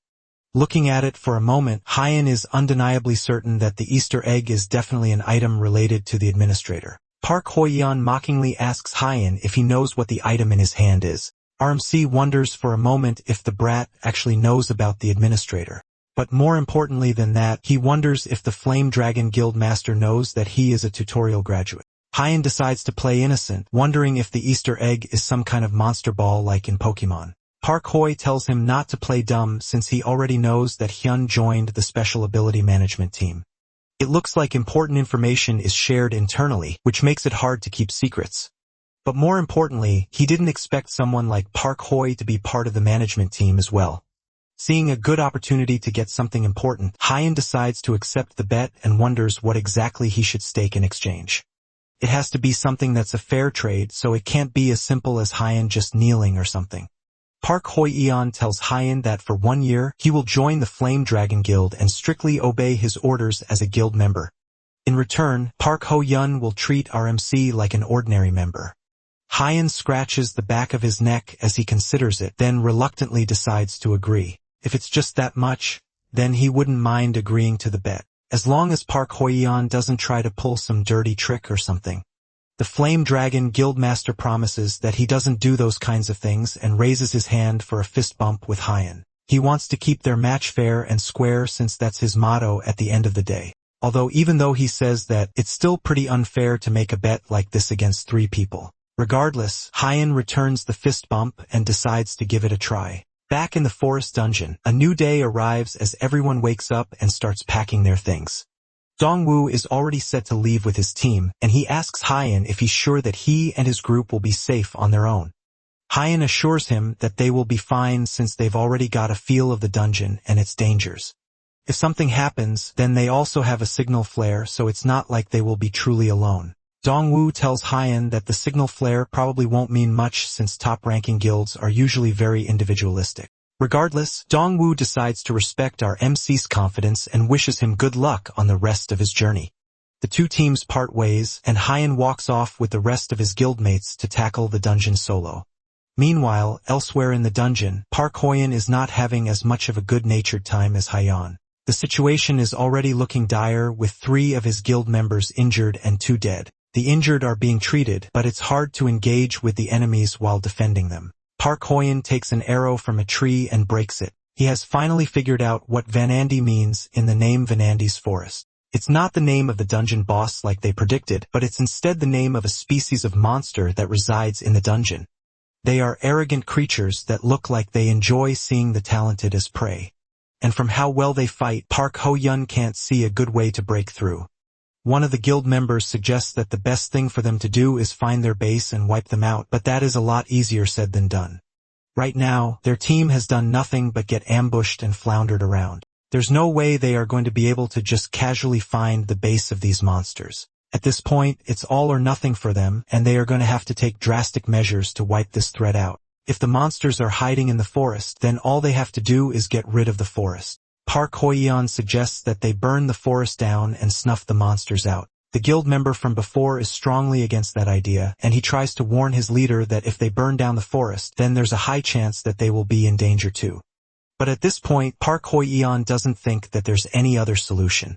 Looking at it for a moment, Hyan is undeniably certain that the Easter egg is definitely an item related to the administrator. Park Hoyeon mockingly asks Hyan if he knows what the item in his hand is. RMC wonders for a moment if the brat actually knows about the administrator. But more importantly than that, he wonders if the Flame Dragon Guild Master knows that he is a tutorial graduate. Hyan decides to play innocent, wondering if the Easter egg is some kind of monster ball like in Pokemon. Park Hoy tells him not to play dumb since he already knows that Hyun joined the Special Ability Management team. It looks like important information is shared internally, which makes it hard to keep secrets. But more importantly, he didn't expect someone like Park Hoy to be part of the management team as well. Seeing a good opportunity to get something important, Hyan decides to accept the bet and wonders what exactly he should stake in exchange. It has to be something that's a fair trade, so it can't be as simple as Hyan just kneeling or something. Park Hoyeon tells Hyan that for 1 year, he will join the Flame Dragon Guild and strictly obey his orders as a guild member. In return, Park Hoyeon will treat RMC like an ordinary member. Hyan scratches the back of his neck as he considers it, then reluctantly decides to agree. If it's just that much, then he wouldn't mind agreeing to the bet, as long as Park Hoyeon doesn't try to pull some dirty trick or something. The Flame Dragon Guildmaster promises that he doesn't do those kinds of things and raises his hand for a fist bump with Hyan. He wants to keep their match fair and square since that's his motto at the end of the day. Although even though he says that, it's still pretty unfair to make a bet like this against 3 people. Regardless, Hyan returns the fist bump and decides to give it a try. Back in the forest dungeon, a new day arrives as everyone wakes up and starts packing their things. Dongwoo is already set to leave with his team, and he asks Hyan if he's sure that he and his group will be safe on their own. Hyan assures him that they will be fine since they've already got a feel of the dungeon and its dangers. If something happens, then they also have a signal flare, so it's not like they will be truly alone. Dongwoo tells Hyan that the signal flare probably won't mean much since top-ranking guilds are usually very individualistic. Regardless, Dongwoo decides to respect our MC's confidence and wishes him good luck on the rest of his journey. The 2 teams part ways, and Hyan walks off with the rest of his guildmates to tackle the dungeon solo. Meanwhile, elsewhere in the dungeon, Park Hoyen is not having as much of a good-natured time as Hyan. The situation is already looking dire, with 3 of his guild members injured and 2 dead. The injured are being treated, but it's hard to engage with the enemies while defending them. Park Hoyen takes an arrow from a tree and breaks it. He has finally figured out what Vanandi means in the name Vanandi's Forest. It's not the name of the dungeon boss like they predicted, but it's instead the name of a species of monster that resides in the dungeon. They are arrogant creatures that look like they enjoy seeing the talented as prey. And from how well they fight, Park Ho-yun can't see a good way to break through. One of the guild members suggests that the best thing for them to do is find their base and wipe them out, but that is a lot easier said than done. Right now, their team has done nothing but get ambushed and floundered around. There's no way they are going to be able to just casually find the base of these monsters. At this point, it's all or nothing for them, and they are going to have to take drastic measures to wipe this threat out. If the monsters are hiding in the forest, then all they have to do is get rid of the forest. Park Hoyan suggests that they burn the forest down and snuff the monsters out. The guild member from before is strongly against that idea, and he tries to warn his leader that if they burn down the forest, then there's a high chance that they will be in danger too. But at this point, Park Hoyan doesn't think that there's any other solution.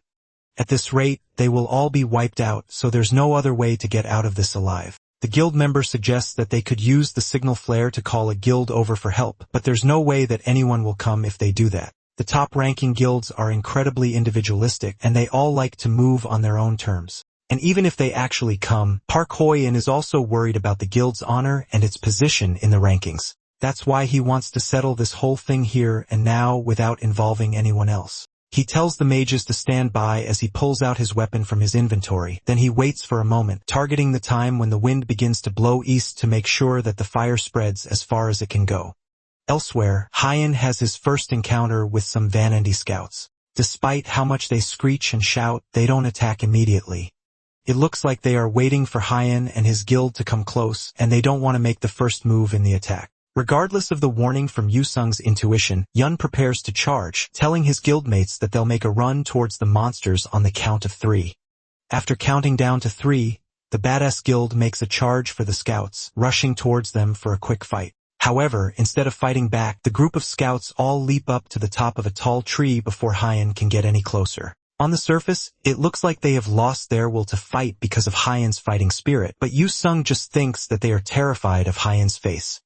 At this rate, they will all be wiped out, so there's no other way to get out of this alive. The guild member suggests that they could use the signal flare to call a guild over for help, but there's no way that anyone will come if they do that. The top-ranking guilds are incredibly individualistic, and they all like to move on their own terms. And even if they actually come, Park Hoyan is also worried about the guild's honor and its position in the rankings. That's why he wants to settle this whole thing here and now without involving anyone else. He tells the mages to stand by as he pulls out his weapon from his inventory. Then he waits for a moment, targeting the time when the wind begins to blow east to make sure that the fire spreads as far as it can go. Elsewhere, Hyan has his first encounter with some Vanandi scouts. Despite how much they screech and shout, they don't attack immediately. It looks like they are waiting for Hyan and his guild to come close, and they don't want to make the first move in the attack. Regardless of the warning from Yu-sung's intuition, Yun prepares to charge, telling his guildmates that they'll make a run towards the monsters on the count of 3. After counting down to 3, the badass guild makes a charge for the scouts, rushing towards them for a quick fight. However, instead of fighting back, the group of scouts all leap up to the top of a tall tree before Hyan can get any closer. On the surface, it looks like they have lost their will to fight because of Hyan's fighting spirit, but Yu-sung just thinks that they are terrified of Hyan's face.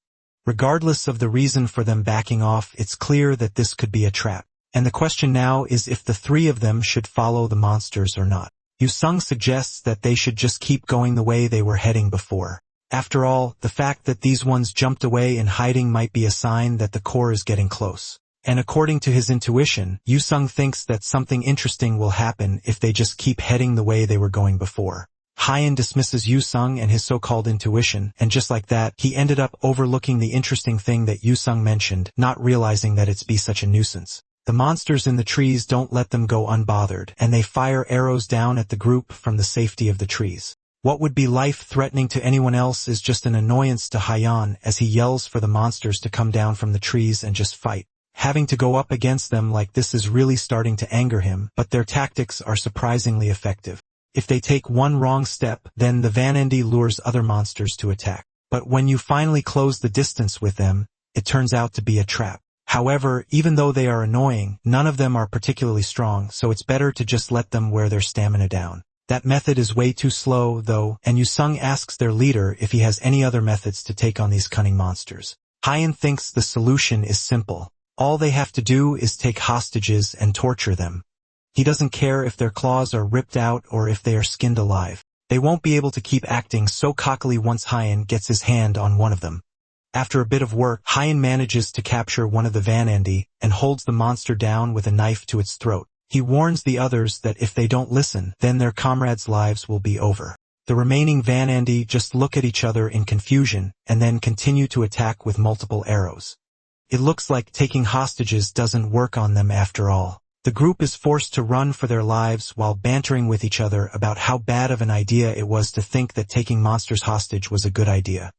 Regardless of the reason for them backing off, it's clear that this could be a trap. And the question now is if the 3 of them should follow the monsters or not. Yu-sung suggests that they should just keep going the way they were heading before. After all, the fact that these ones jumped away in hiding might be a sign that the core is getting close. And according to his intuition, Yu-sung thinks that something interesting will happen if they just keep heading the way they were going before. Hyan dismisses Yu-sung and his so-called intuition, and just like that, he ended up overlooking the interesting thing that Yu-sung mentioned, not realizing that it's be such a nuisance. The monsters in the trees don't let them go unbothered, and they fire arrows down at the group from the safety of the trees. What would be life-threatening to anyone else is just an annoyance to Hyan as he yells for the monsters to come down from the trees and just fight. Having to go up against them like this is really starting to anger him, but their tactics are surprisingly effective. If they take one wrong step, then the Vanandi lures other monsters to attack. But when you finally close the distance with them, it turns out to be a trap. However, even though they are annoying, none of them are particularly strong, so it's better to just let them wear their stamina down. That method is way too slow, though, and Yu-sung asks their leader if he has any other methods to take on these cunning monsters. Hyan thinks the solution is simple. All they have to do is take hostages and torture them. He doesn't care if their claws are ripped out or if they are skinned alive. They won't be able to keep acting so cockily once Hyan gets his hand on one of them. After a bit of work, Hyan manages to capture one of the Vanandi and holds the monster down with a knife to its throat. He warns the others that if they don't listen, then their comrades' lives will be over. The remaining Vanandi just look at each other in confusion and then continue to attack with multiple arrows. It looks like taking hostages doesn't work on them after all. The group is forced to run for their lives while bantering with each other about how bad of an idea it was to think that taking monsters hostage was a good idea.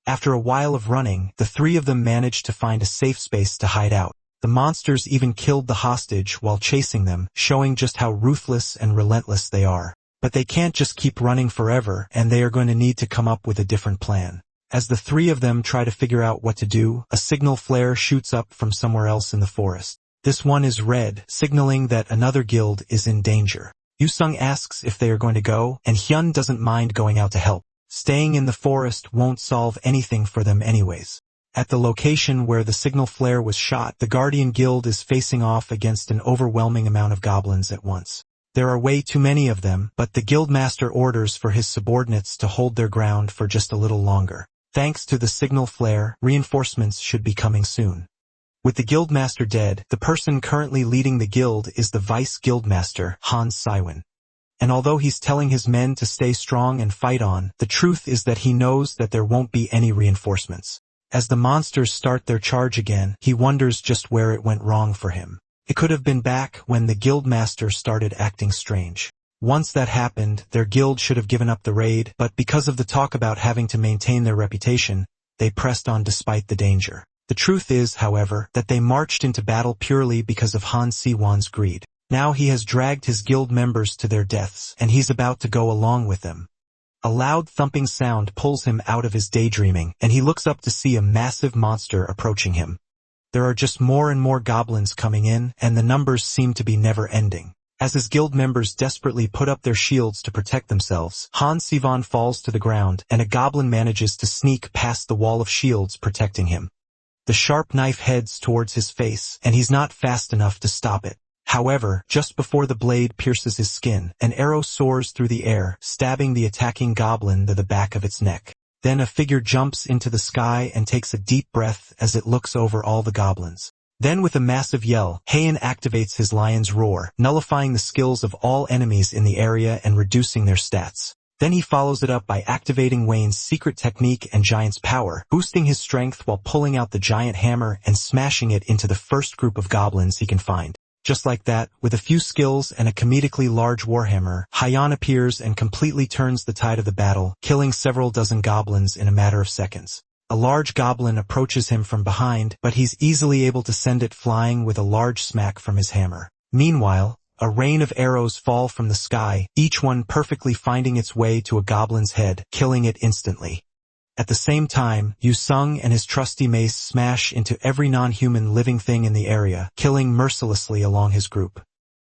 After a while of running, the 3 of them managed to find a safe space to hide out. The monsters even killed the hostage while chasing them, showing just how ruthless and relentless they are. But they can't just keep running forever, and they are going to need to come up with a different plan. As the three of them try to figure out what to do, a signal flare shoots up from somewhere else in the forest. This one is red, signaling that another guild is in danger. Yu-sung asks if they are going to go, and Hyun doesn't mind going out to help. Staying in the forest won't solve anything for them anyways. At the location where the signal flare was shot, the Guardian Guild is facing off against an overwhelming amount of goblins at once. There are way too many of them, but the guildmaster orders for his subordinates to hold their ground for just a little longer. Thanks to the signal flare, reinforcements should be coming soon. With the guildmaster dead, the person currently leading the guild is the vice guildmaster, Han Saiwon. And although he's telling his men to stay strong and fight on, the truth is that he knows that there won't be any reinforcements. As the monsters start their charge again, he wonders just where it went wrong for him. It could have been back when the guildmaster started acting strange. Once that happened, their guild should have given up the raid, but because of the talk about having to maintain their reputation, they pressed on despite the danger. The truth is, however, that they marched into battle purely because of Han Si-won's greed. Now he has dragged his guild members to their deaths, and he's about to go along with them. A loud thumping sound pulls him out of his daydreaming, and he looks up to see a massive monster approaching him. There are just more and more goblins coming in, and the numbers seem to be never ending. As his guild members desperately put up their shields to protect themselves, Han Si-won falls to the ground, and a goblin manages to sneak past the wall of shields protecting him. The sharp knife heads towards his face, and he's not fast enough to stop it. However, just before the blade pierces his skin, an arrow soars through the air, stabbing the attacking goblin to the back of its neck. Then a figure jumps into the sky and takes a deep breath as it looks over all the goblins. Then with a massive yell, Heian activates his lion's roar, nullifying the skills of all enemies in the area and reducing their stats. Then he follows it up by activating Wayne's secret technique and Giant's power, boosting his strength while pulling out the giant hammer and smashing it into the first group of goblins he can find. Just like that, with a few skills and a comedically large warhammer, Heian appears and completely turns the tide of the battle, killing several dozen goblins in a matter of seconds. A large goblin approaches him from behind, but he's easily able to send it flying with a large smack from his hammer. Meanwhile, a rain of arrows fall from the sky, each one perfectly finding its way to a goblin's head, killing it instantly. At the same time, Yu-sung and his trusty mace smash into every non-human living thing in the area, killing mercilessly along his group.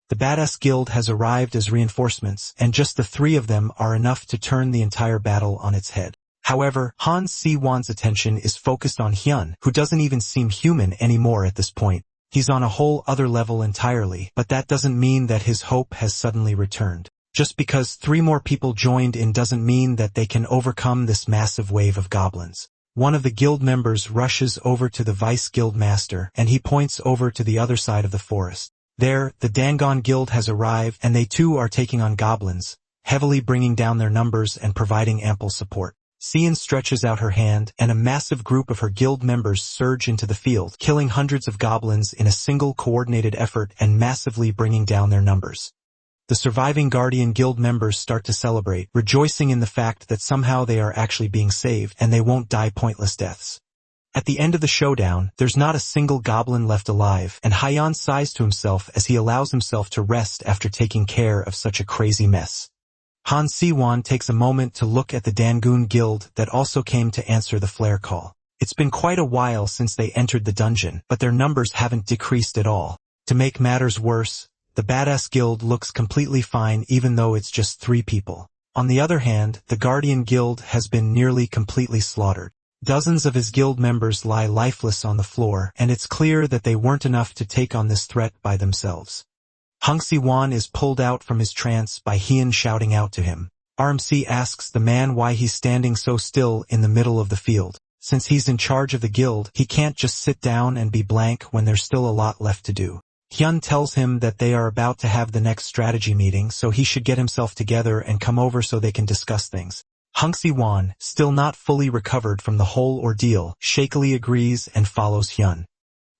The Badass Guild has arrived as reinforcements, and just the three of them are enough to turn the entire battle on its head. However, Han Si-won's attention is focused on Hyun, who doesn't even seem human anymore at this point. He's on a whole other level entirely, but that doesn't mean that his hope has suddenly returned. Just because 3 more people joined in doesn't mean that they can overcome this massive wave of goblins. One of the guild members rushes over to the vice guild master, and he points over to the other side of the forest. There, the Dangon Guild has arrived, and they too are taking on goblins, heavily bringing down their numbers and providing ample support. Sian stretches out her hand, and a massive group of her guild members surge into the field, killing hundreds of goblins in a single coordinated effort and massively bringing down their numbers. The surviving Guardian Guild members start to celebrate, rejoicing in the fact that somehow they are actually being saved and they won't die pointless deaths. At the end of the showdown, there's not a single goblin left alive, and Heian sighs to himself as he allows himself to rest after taking care of such a crazy mess. Han Si-won takes a moment to look at the Dangun Guild that also came to answer the flare call. It's been quite a while since they entered the dungeon, but their numbers haven't decreased at all. To make matters worse, the Badass Guild looks completely fine even though it's just 3 people. On the other hand, the Guardian Guild has been nearly completely slaughtered. Dozens of his guild members lie lifeless on the floor, and it's clear that they weren't enough to take on this threat by themselves. Hung Si-won is pulled out from his trance by Hyun shouting out to him. RMC asks the man why he's standing so still in the middle of the field. Since he's in charge of the guild, he can't just sit down and be blank when there's still a lot left to do. Hyun tells him that they are about to have the next strategy meeting, so he should get himself together and come over so they can discuss things. Hung Si-won, still not fully recovered from the whole ordeal, shakily agrees and follows Hyun.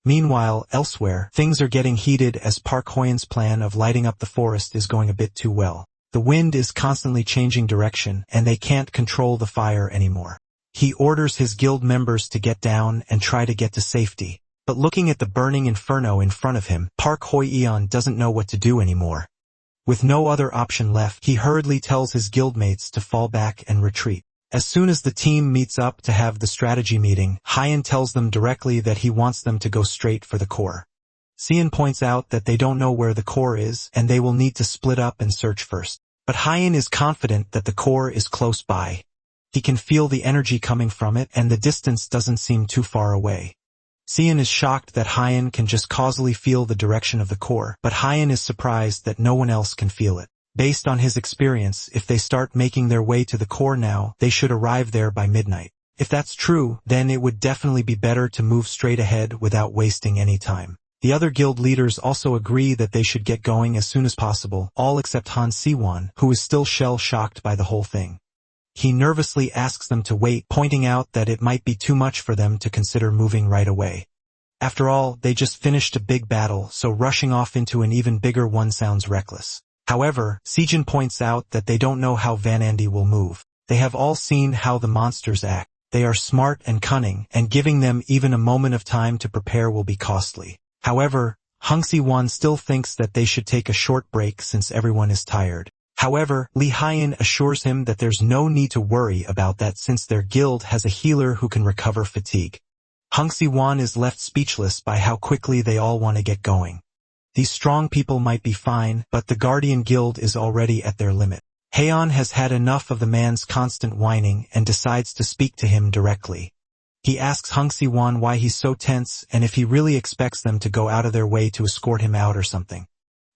Meanwhile, elsewhere, things are getting heated as Park Hoyen's plan of lighting up the forest is going a bit too well. The wind is constantly changing direction, and they can't control the fire anymore. He orders his guild members to get down and try to get to safety. But looking at the burning inferno in front of him, Park Hoyeon doesn't know what to do anymore. With no other option left, he hurriedly tells his guildmates to fall back and retreat. As soon as the team meets up to have the strategy meeting, Hyan tells them directly that he wants them to go straight for the core. Hyan points out that they don't know where the core is, and they will need to split up and search first. But Hyan is confident that the core is close by. He can feel the energy coming from it, and the distance doesn't seem too far away. Hyan is shocked that Hyan can just causally feel the direction of the core, but Hyan is surprised that no one else can feel it. Based on his experience, if they start making their way to the core now, they should arrive there by midnight. If that's true, then it would definitely be better to move straight ahead without wasting any time. The other guild leaders also agree that they should get going as soon as possible, all except Han Siwon, who is still shell-shocked by the whole thing. He nervously asks them to wait, pointing out that it might be too much for them to consider moving right away. After all, they just finished a big battle, so rushing off into an even bigger one sounds reckless. However, Sejin points out that they don't know how Van Andy will move. They have all seen how the monsters act. They are smart and cunning, and giving them even a moment of time to prepare will be costly. However, Hung Si-won still thinks that they should take a short break since everyone is tired. However, Lee Hyan assures him that there's no need to worry about that since their guild has a healer who can recover fatigue. Hung Si-won is left speechless by how quickly they all want to get going. These strong people might be fine, but the Guardian Guild is already at their limit. Haeon has had enough of the man's constant whining and decides to speak to him directly. He asks Hung Si-won why he's so tense and if he really expects them to go out of their way to escort him out or something.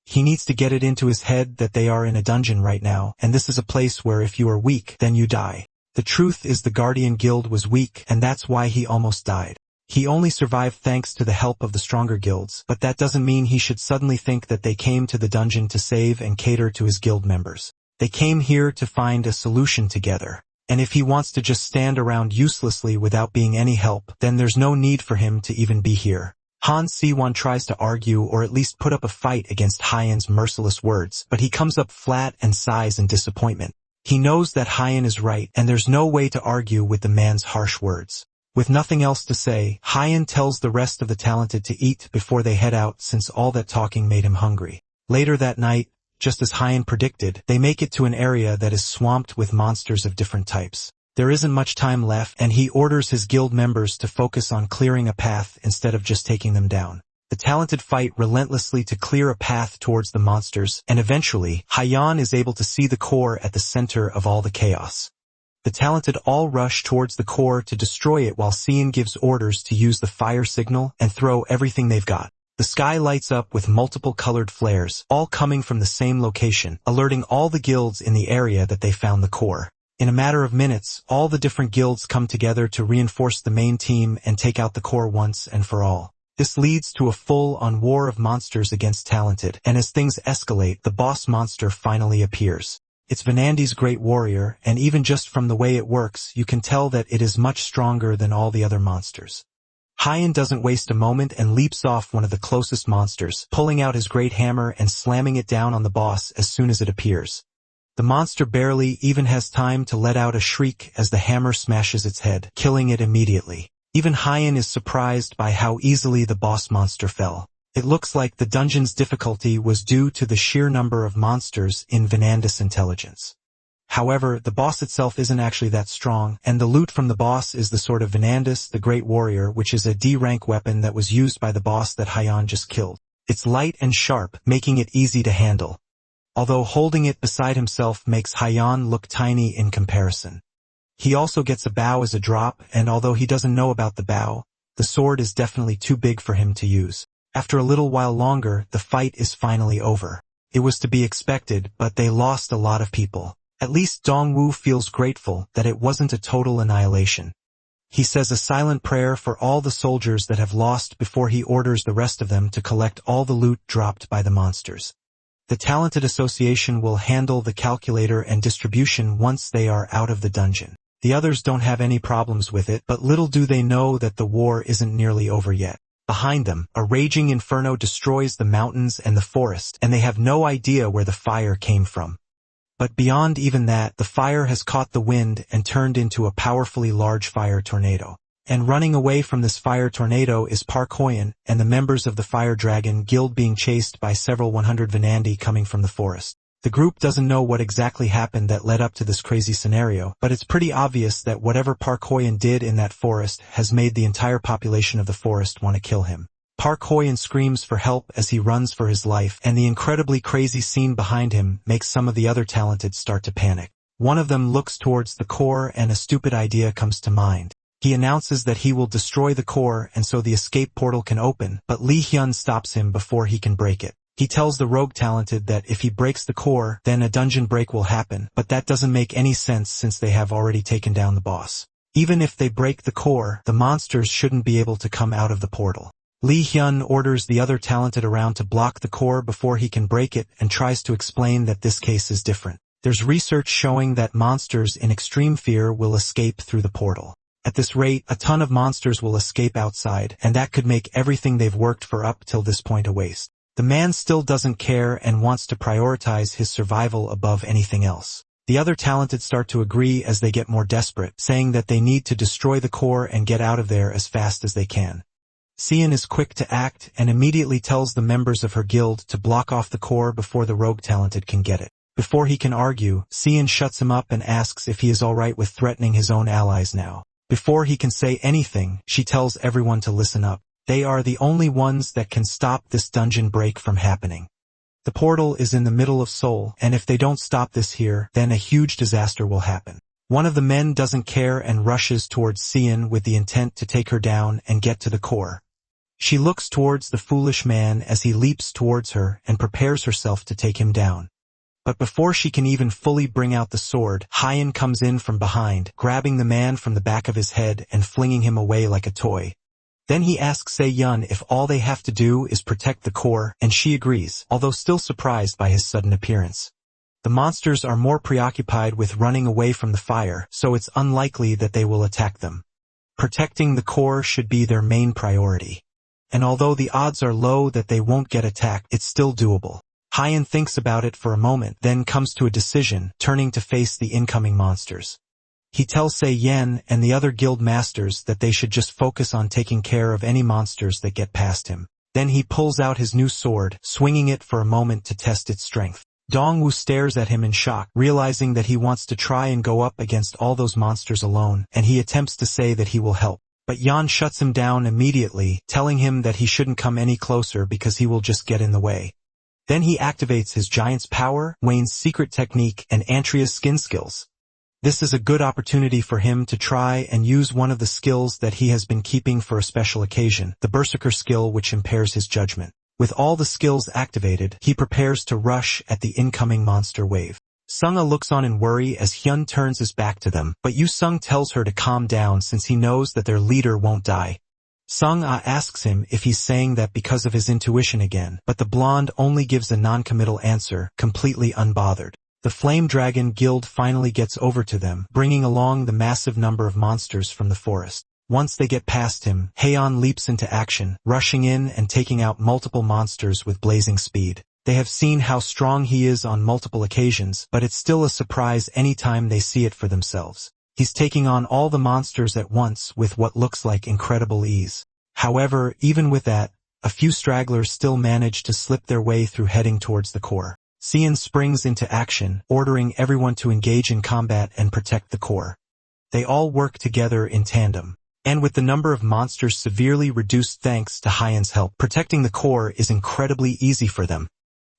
He needs to get it into his head that they are in a dungeon right now, and this is a place where if you are weak, then you die. The truth is the Guardian Guild was weak, and that's why he almost died. He only survived thanks to the help of the stronger guilds, but that doesn't mean he should suddenly think that they came to the dungeon to save and cater to his guild members. They came here to find a solution together. And if he wants to just stand around uselessly without being any help, then there's no need for him to even be here. Han Si-won tries to argue or at least put up a fight against Hyan's merciless words, but he comes up flat and sighs in disappointment. He knows that Hyan is right, and there's no way to argue with the man's harsh words. With nothing else to say, Hyan tells the rest of the talented to eat before they head out since all that talking made him hungry. Later that night, just as Hyan predicted, they make it to an area that is swamped with monsters of different types. There isn't much time left, and he orders his guild members to focus on clearing a path instead of just taking them down. The talented fight relentlessly to clear a path towards the monsters, and eventually, Hyan is able to see the core at the center of all the chaos. The talented all rush towards the core to destroy it while Hyan gives orders to use the fire signal and throw everything they've got. The sky lights up with multiple colored flares, all coming from the same location, alerting all the guilds in the area that they found the core. In a matter of minutes, all the different guilds come together to reinforce the main team and take out the core once and for all. This leads to a full-on war of monsters against talented, and as things escalate, the boss monster finally appears. It's Van Andy's great warrior, and even just from the way it works, you can tell that it is much stronger than all the other monsters. Hyan doesn't waste a moment and leaps off one of the closest monsters, pulling out his great hammer and slamming it down on the boss as soon as it appears. The monster barely even has time to let out a shriek as the hammer smashes its head, killing it immediately. Even Hyan is surprised by how easily the boss monster fell. It looks like the dungeon's difficulty was due to the sheer number of monsters in Vananda's intelligence. However, the boss itself isn't actually that strong, and the loot from the boss is the sword of Vanandas, the Great Warrior, which is a D-rank weapon that was used by the boss that Hyan just killed. It's light and sharp, making it easy to handle. Although holding it beside himself makes Hyan look tiny in comparison. He also gets a bow as a drop, and although he doesn't know about the bow, the sword is definitely too big for him to use. After a little while longer, the fight is finally over. It was to be expected, but they lost a lot of people. At least Dongwoo feels grateful that it wasn't a total annihilation. He says a silent prayer for all the soldiers that have lost before he orders the rest of them to collect all the loot dropped by the monsters. The Talented Association will handle the calculator and distribution once they are out of the dungeon. The others don't have any problems with it, but little do they know that the war isn't nearly over yet. Behind them, a raging inferno destroys the mountains and the forest, and they have no idea where the fire came from. But beyond even that, the fire has caught the wind and turned into a powerfully large fire tornado. And running away from this fire tornado is Park Hoyen and the members of the Fire Dragon Guild being chased by several 100 Vanandi coming from the forest. The group doesn't know what exactly happened that led up to this crazy scenario, but it's pretty obvious that whatever Park Hoyen did in that forest has made the entire population of the forest want to kill him. Park Hoyen screams for help as he runs for his life, and the incredibly crazy scene behind him makes some of the other talented start to panic. One of them looks towards the core and a stupid idea comes to mind. He announces that he will destroy the core and so the escape portal can open, but Lee Hyun stops him before he can break it. He tells the rogue talented that if he breaks the core, then a dungeon break will happen, but that doesn't make any sense since they have already taken down the boss. Even if they break the core, the monsters shouldn't be able to come out of the portal. Lee Hyun orders the other talented around to block the core before he can break it and tries to explain that this case is different. There's research showing that monsters in extreme fear will escape through the portal. At this rate, a ton of monsters will escape outside, and that could make everything they've worked for up till this point a waste. The man still doesn't care and wants to prioritize his survival above anything else. The other talented start to agree as they get more desperate, saying that they need to destroy the core and get out of there as fast as they can. Seon is quick to act and immediately tells the members of her guild to block off the core before the rogue talented can get it. Before he can argue, Seon shuts him up and asks if he is alright with threatening his own allies now. Before he can say anything, she tells everyone to listen up. They are the only ones that can stop this dungeon break from happening. The portal is in the middle of Seoul, and if they don't stop this here, then a huge disaster will happen. One of the men doesn't care and rushes towards Seon with the intent to take her down and get to the core. She looks towards the foolish man as he leaps towards her and prepares herself to take him down. But before she can even fully bring out the sword, Hyun comes in from behind, grabbing the man from the back of his head and flinging him away like a toy. Then he asks Se-yeon if all they have to do is protect the core, and she agrees, although still surprised by his sudden appearance. The monsters are more preoccupied with running away from the fire, so it's unlikely that they will attack them. Protecting the core should be their main priority. And although the odds are low that they won't get attacked, it's still doable. Hyun thinks about it for a moment, then comes to a decision, turning to face the incoming monsters. He tells Se-yeon and the other guild masters that they should just focus on taking care of any monsters that get past him. Then he pulls out his new sword, swinging it for a moment to test its strength. Dongwoo stares at him in shock, realizing that he wants to try and go up against all those monsters alone, and he attempts to say that he will help. But Yeon shuts him down immediately, telling him that he shouldn't come any closer because he will just get in the way. Then he activates his giant's power, Wayne's secret technique, and Antria's skin skills. This is a good opportunity for him to try and use one of the skills that he has been keeping for a special occasion, the Berserker skill which impairs his judgment. With all the skills activated, he prepares to rush at the incoming monster wave. Sung-ah looks on in worry as Hyun turns his back to them, but Yu-sung tells her to calm down since he knows that their leader won't die. Sung-ah asks him if he's saying that because of his intuition again, but the blonde only gives a non-committal answer, completely unbothered. The Flame Dragon Guild finally gets over to them, bringing along the massive number of monsters from the forest. Once they get past him, Haeon leaps into action, rushing in and taking out multiple monsters with blazing speed. They have seen how strong he is on multiple occasions, but it's still a surprise anytime they see it for themselves. He's taking on all the monsters at once with what looks like incredible ease. However, even with that, a few stragglers still manage to slip their way through heading towards the core. Seon springs into action, ordering everyone to engage in combat and protect the core. They all work together in tandem. And with the number of monsters severely reduced thanks to Hyun's help, protecting the core is incredibly easy for them.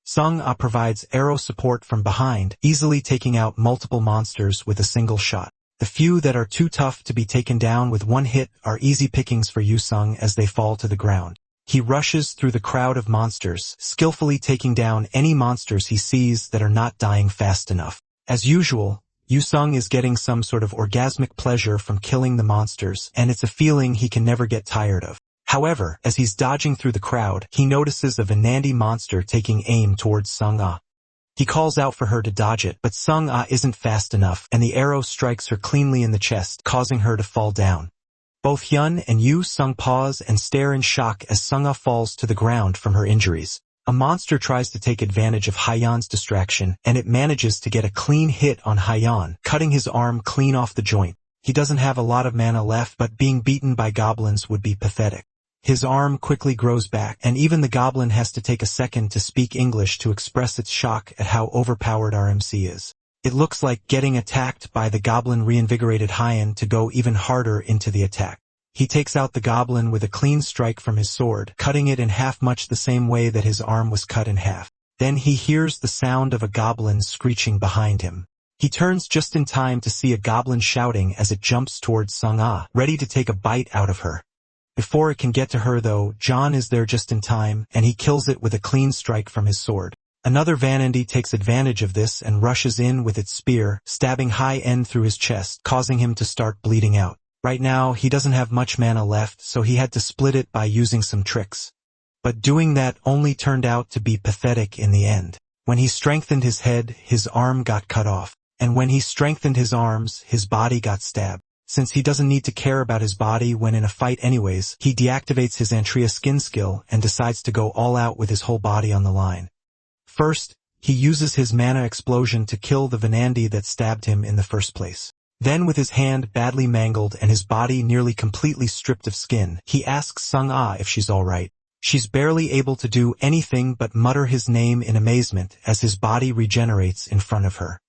Sung-ah provides arrow support from behind, easily taking out multiple monsters with a single shot. The few that are too tough to be taken down with one hit are easy pickings for Yu-sung as they fall to the ground. He rushes through the crowd of monsters, skillfully taking down any monsters he sees that are not dying fast enough. As usual, Yu-sung is getting some sort of orgasmic pleasure from killing the monsters, and it's a feeling he can never get tired of. However, as he's dodging through the crowd, he notices a Venandi monster taking aim towards Sung-ah. He calls out for her to dodge it, but Sung-ah isn't fast enough, and the arrow strikes her cleanly in the chest, causing her to fall down. Both Hyun and Yu-sung pause and stare in shock as Sung-ah falls to the ground from her injuries. A monster tries to take advantage of Hyun's distraction, and it manages to get a clean hit on Hyun, cutting his arm clean off the joint. He doesn't have a lot of mana left, but being beaten by goblins would be pathetic. His arm quickly grows back, and even the goblin has to take a second to speak English to express its shock at how overpowered our MC is. It looks like getting attacked by the goblin reinvigorated Hyan to go even harder into the attack. He takes out the goblin with a clean strike from his sword, cutting it in half much the same way that his arm was cut in half. Then he hears the sound of a goblin screeching behind him. He turns just in time to see a goblin shouting as it jumps towards Sung-ah, ready to take a bite out of her. Before it can get to her though, John is there just in time, and he kills it with a clean strike from his sword. Another Vanandi takes advantage of this and rushes in with its spear, stabbing Hyan through his chest, causing him to start bleeding out. Right now, he doesn't have much mana left, so he had to split it by using some tricks. But doing that only turned out to be pathetic in the end. When he strengthened his head, his arm got cut off. And when he strengthened his arms, his body got stabbed. Since he doesn't need to care about his body when in a fight anyways, he deactivates his Antria skin skill and decides to go all out with his whole body on the line. First, he uses his mana explosion to kill the Vanandi that stabbed him in the first place. Then with his hand badly mangled and his body nearly completely stripped of skin, he asks Sung-ah if she's alright. She's barely able to do anything but mutter his name in amazement as his body regenerates in front of her.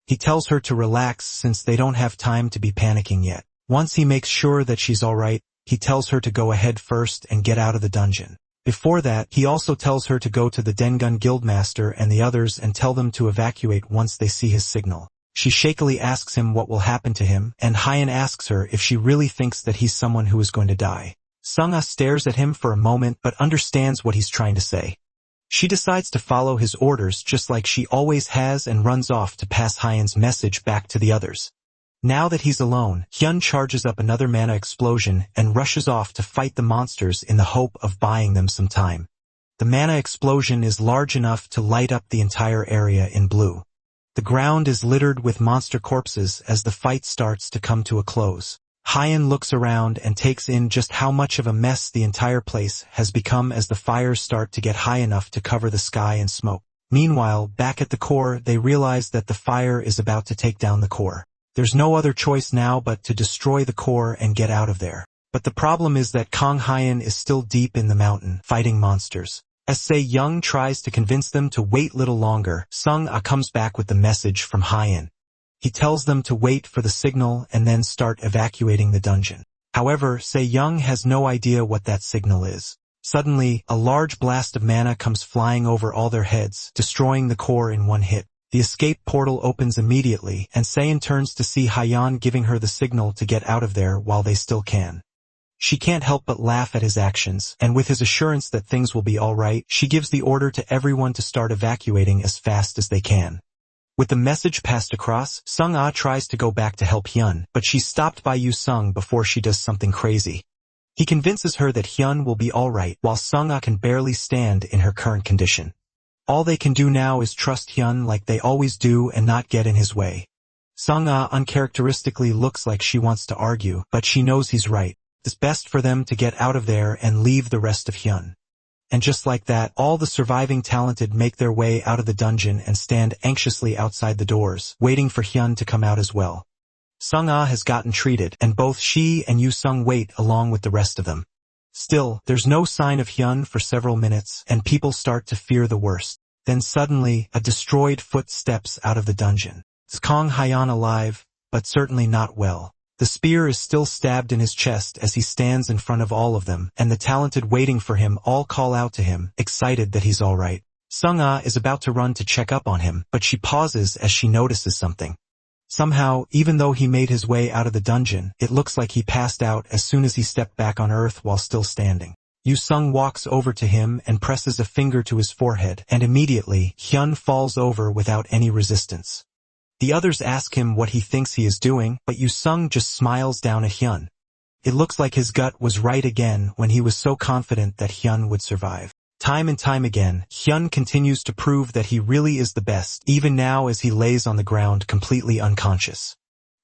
He tells her to relax since they don't have time to be panicking yet. Once he makes sure that she's alright, he tells her to go ahead first and get out of the dungeon. Before that, he also tells her to go to the Dengun Guildmaster and the others and tell them to evacuate once they see his signal. She shakily asks him what will happen to him, and Hyan asks her if she really thinks that he's someone who is going to die. Sung-ah stares at him for a moment but understands what he's trying to say. She decides to follow his orders just like she always has and runs off to pass Hyan's message back to the others. Now that he's alone, Hyun charges up another mana explosion and rushes off to fight the monsters in the hope of buying them some time. The mana explosion is large enough to light up the entire area in blue. The ground is littered with monster corpses as the fight starts to come to a close. Hyan looks around and takes in just how much of a mess the entire place has become as the fires start to get high enough to cover the sky in smoke. Meanwhile, back at the core, they realize that the fire is about to take down the core. There's no other choice now but to destroy the core and get out of there. But the problem is that Kong Hyan is still deep in the mountain, fighting monsters. As Se-young tries to convince them to wait little longer, Sung-ah comes back with the message from Hyan. He tells them to wait for the signal and then start evacuating the dungeon. However, Se-young has no idea what that signal is. Suddenly, a large blast of mana comes flying over all their heads, destroying the core in one hit. The escape portal opens immediately, and Se-in turns to see Hyan giving her the signal to get out of there while they still can. She can't help but laugh at his actions, and with his assurance that things will be alright, she gives the order to everyone to start evacuating as fast as they can. With the message passed across, Sung-ah tries to go back to help Hyun, but she's stopped by Yu-sung before she does something crazy. He convinces her that Hyun will be alright, while Sung-ah can barely stand in her current condition. All they can do now is trust Hyun like they always do and not get in his way. Sung-ah uncharacteristically looks like she wants to argue, but she knows he's right. It's best for them to get out of there and leave the rest of Hyun. And just like that, all the surviving talented make their way out of the dungeon and stand anxiously outside the doors, waiting for Hyun to come out as well. Sung-ah has gotten treated, and both she and Yu-sung wait along with the rest of them. Still, there's no sign of Hyun for several minutes, and people start to fear the worst. Then suddenly, a destroyed foot steps out of the dungeon. Is Kong Hyan alive? But certainly not well. The spear is still stabbed in his chest as he stands in front of all of them, and the talented waiting for him all call out to him, excited that he's alright. Sung-ah is about to run to check up on him, but she pauses as she notices something. Somehow, even though he made his way out of the dungeon, it looks like he passed out as soon as he stepped back on Earth while still standing. Yu-sung walks over to him and presses a finger to his forehead, and immediately, Hyun falls over without any resistance. The others ask him what he thinks he is doing, but Yu-sung just smiles down at Hyun. It looks like his gut was right again when he was so confident that Hyun would survive. Time and time again, Hyun continues to prove that he really is the best, even now as he lays on the ground completely unconscious.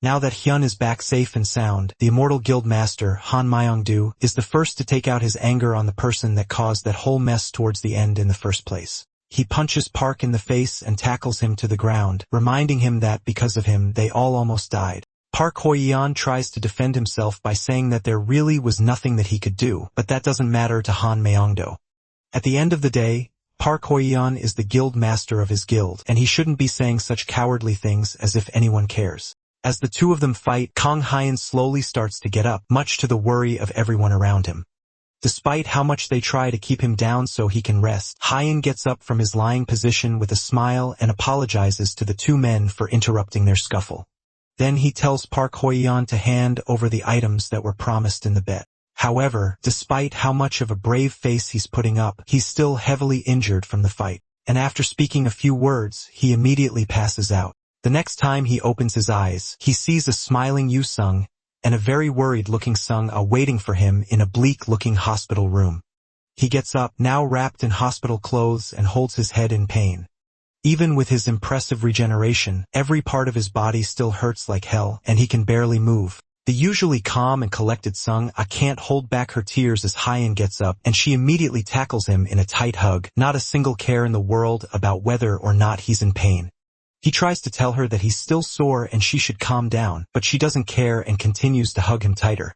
Now that Hyun is back safe and sound, the immortal guild master, Han Myong-do, is the first to take out his anger on the person that caused that whole mess towards the end in the first place. He punches Park in the face and tackles him to the ground, reminding him that because of him they all almost died. Park Hyo-yeon tries to defend himself by saying that there really was nothing that he could do, but that doesn't matter to Han Myung-do. At the end of the day, Park Hyo-yeon is the guild master of his guild, and he shouldn't be saying such cowardly things as if anyone cares. As the two of them fight, Kang Hyun slowly starts to get up, much to the worry of everyone around him. Despite how much they try to keep him down so he can rest, Hyun gets up from his lying position with a smile and apologizes to the two men for interrupting their scuffle. Then he tells Park Hyo-yeon to hand over the items that were promised in the bet. However, despite how much of a brave face he's putting up, he's still heavily injured from the fight, and after speaking a few words, he immediately passes out. The next time he opens his eyes, he sees a smiling Yoo-sung and a very worried-looking Sung-ah waiting for him in a bleak-looking hospital room. He gets up, now wrapped in hospital clothes, and holds his head in pain. Even with his impressive regeneration, every part of his body still hurts like hell, and he can barely move. The usually calm and collected Sung-ah can't hold back her tears as Hyun gets up, and she immediately tackles him in a tight hug, not a single care in the world about whether or not he's in pain. He tries to tell her that he's still sore and she should calm down, but she doesn't care and continues to hug him tighter.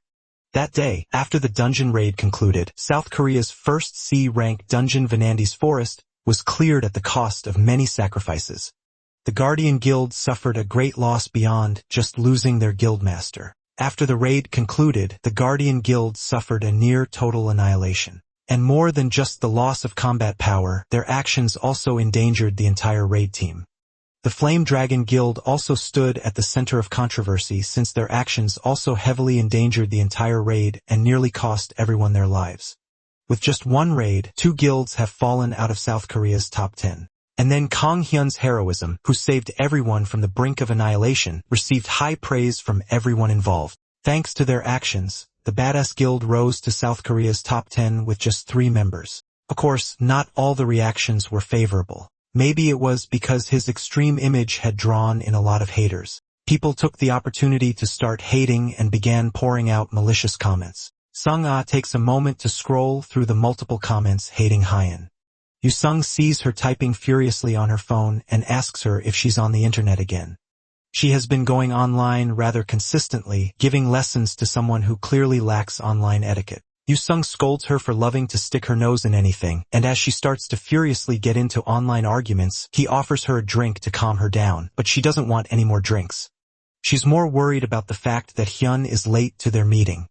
That day, after the dungeon raid concluded, South Korea's first C-rank dungeon Vanandi's Forest was cleared at the cost of many sacrifices. The Guardian Guild suffered a great loss beyond just losing their guildmaster. After the raid concluded, the Guardian Guild suffered a near-total annihilation. And more than just the loss of combat power, their actions also endangered the entire raid team. The Flame Dragon Guild also stood at the center of controversy since their actions also heavily endangered the entire raid and nearly cost everyone their lives. With just one raid, two guilds have fallen out of South Korea's top 10. And then Kang Hyun's heroism, who saved everyone from the brink of annihilation, received high praise from everyone involved. Thanks to their actions, the Badass Guild rose to South Korea's top 10 with just 3 members. Of course, not all the reactions were favorable. Maybe it was because his extreme image had drawn in a lot of haters. People took the opportunity to start hating and began pouring out malicious comments. Sung-ah takes a moment to scroll through the multiple comments hating Hyun. Yoo-sung sees her typing furiously on her phone and asks her if she's on the internet again. She has been going online rather consistently, giving lessons to someone who clearly lacks online etiquette. Yoo-sung scolds her for loving to stick her nose in anything, and as she starts to furiously get into online arguments, he offers her a drink to calm her down, but she doesn't want any more drinks. She's more worried about the fact that Hyun is late to their meeting.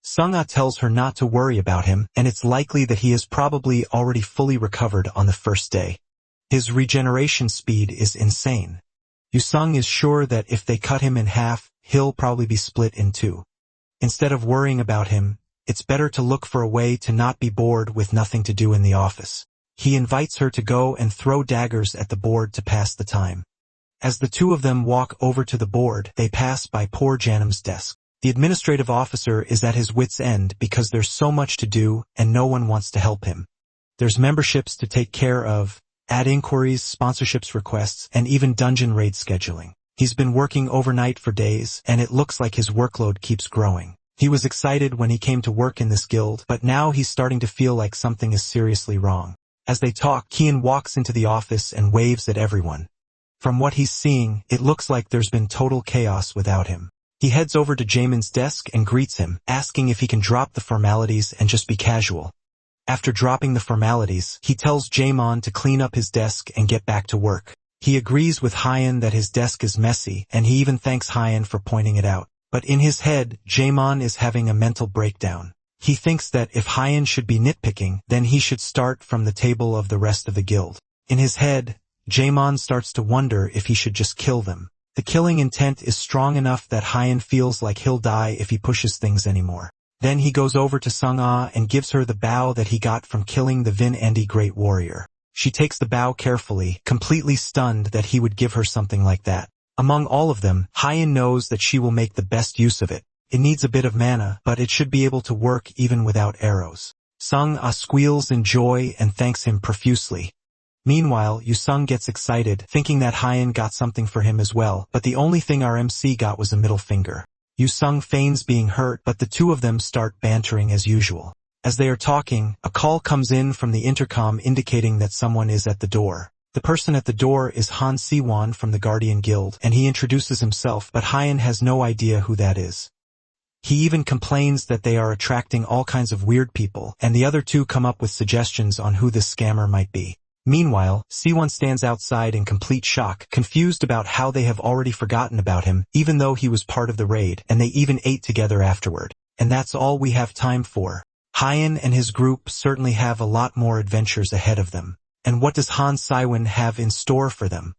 Sung-ah tells her not to worry about him, and it's likely that he is probably already fully recovered on the first day. His regeneration speed is insane. Yoo-sung is sure that if they cut him in half, he'll probably be split in 2. Instead of worrying about him, it's better to look for a way to not be bored with nothing to do in the office. He invites her to go and throw daggers at the board to pass the time. As the two of them walk over to the board, they pass by poor Janim's desk. The administrative officer is at his wit's end because there's so much to do and no one wants to help him. There's memberships to take care of, ad inquiries, sponsorships requests, and even dungeon raid scheduling. He's been working overnight for days, and it looks like his workload keeps growing. He was excited when he came to work in this guild, but now he's starting to feel like something is seriously wrong. As they talk, Kian walks into the office and waves at everyone. From what he's seeing, it looks like there's been total chaos without him. He heads over to Jaemin's desk and greets him, asking if he can drop the formalities and just be casual. After dropping the formalities, he tells Jaemin to clean up his desk and get back to work. He agrees with Hyun that his desk is messy, and he even thanks Hyun for pointing it out. But in his head, Jaemin is having a mental breakdown. He thinks that if Hyun should be nitpicking, then he should start from the table of the rest of the guild. In his head, Jaemin starts to wonder if he should just kill them. The killing intent is strong enough that Hyun feels like he'll die if he pushes things anymore. Then he goes over to Sung-ah and gives her the bow that he got from killing the Vin Andy Great Warrior. She takes the bow carefully, completely stunned that he would give her something like that. Among all of them, Hyun knows that she will make the best use of it. It needs a bit of mana, but it should be able to work even without arrows. Sung-ah squeals in joy and thanks him profusely. Meanwhile, Yoo-sung gets excited, thinking that Hyun got something for him as well, but the only thing our MC got was a middle finger. Yoo-sung feigns being hurt, but the two of them start bantering as usual. As they are talking, a call comes in from the intercom indicating that someone is at the door. The person at the door is Han Siwon from the Guardian Guild, and he introduces himself, but Hyan has no idea who that is. He even complains that they are attracting all kinds of weird people, and the other two come up with suggestions on who this scammer might be. Meanwhile, Siwon stands outside in complete shock, confused about how they have already forgotten about him, even though he was part of the raid, and they even ate together afterward. And that's all we have time for. Hyan and his group certainly have a lot more adventures ahead of them. And what does Han Siwon have in store for them?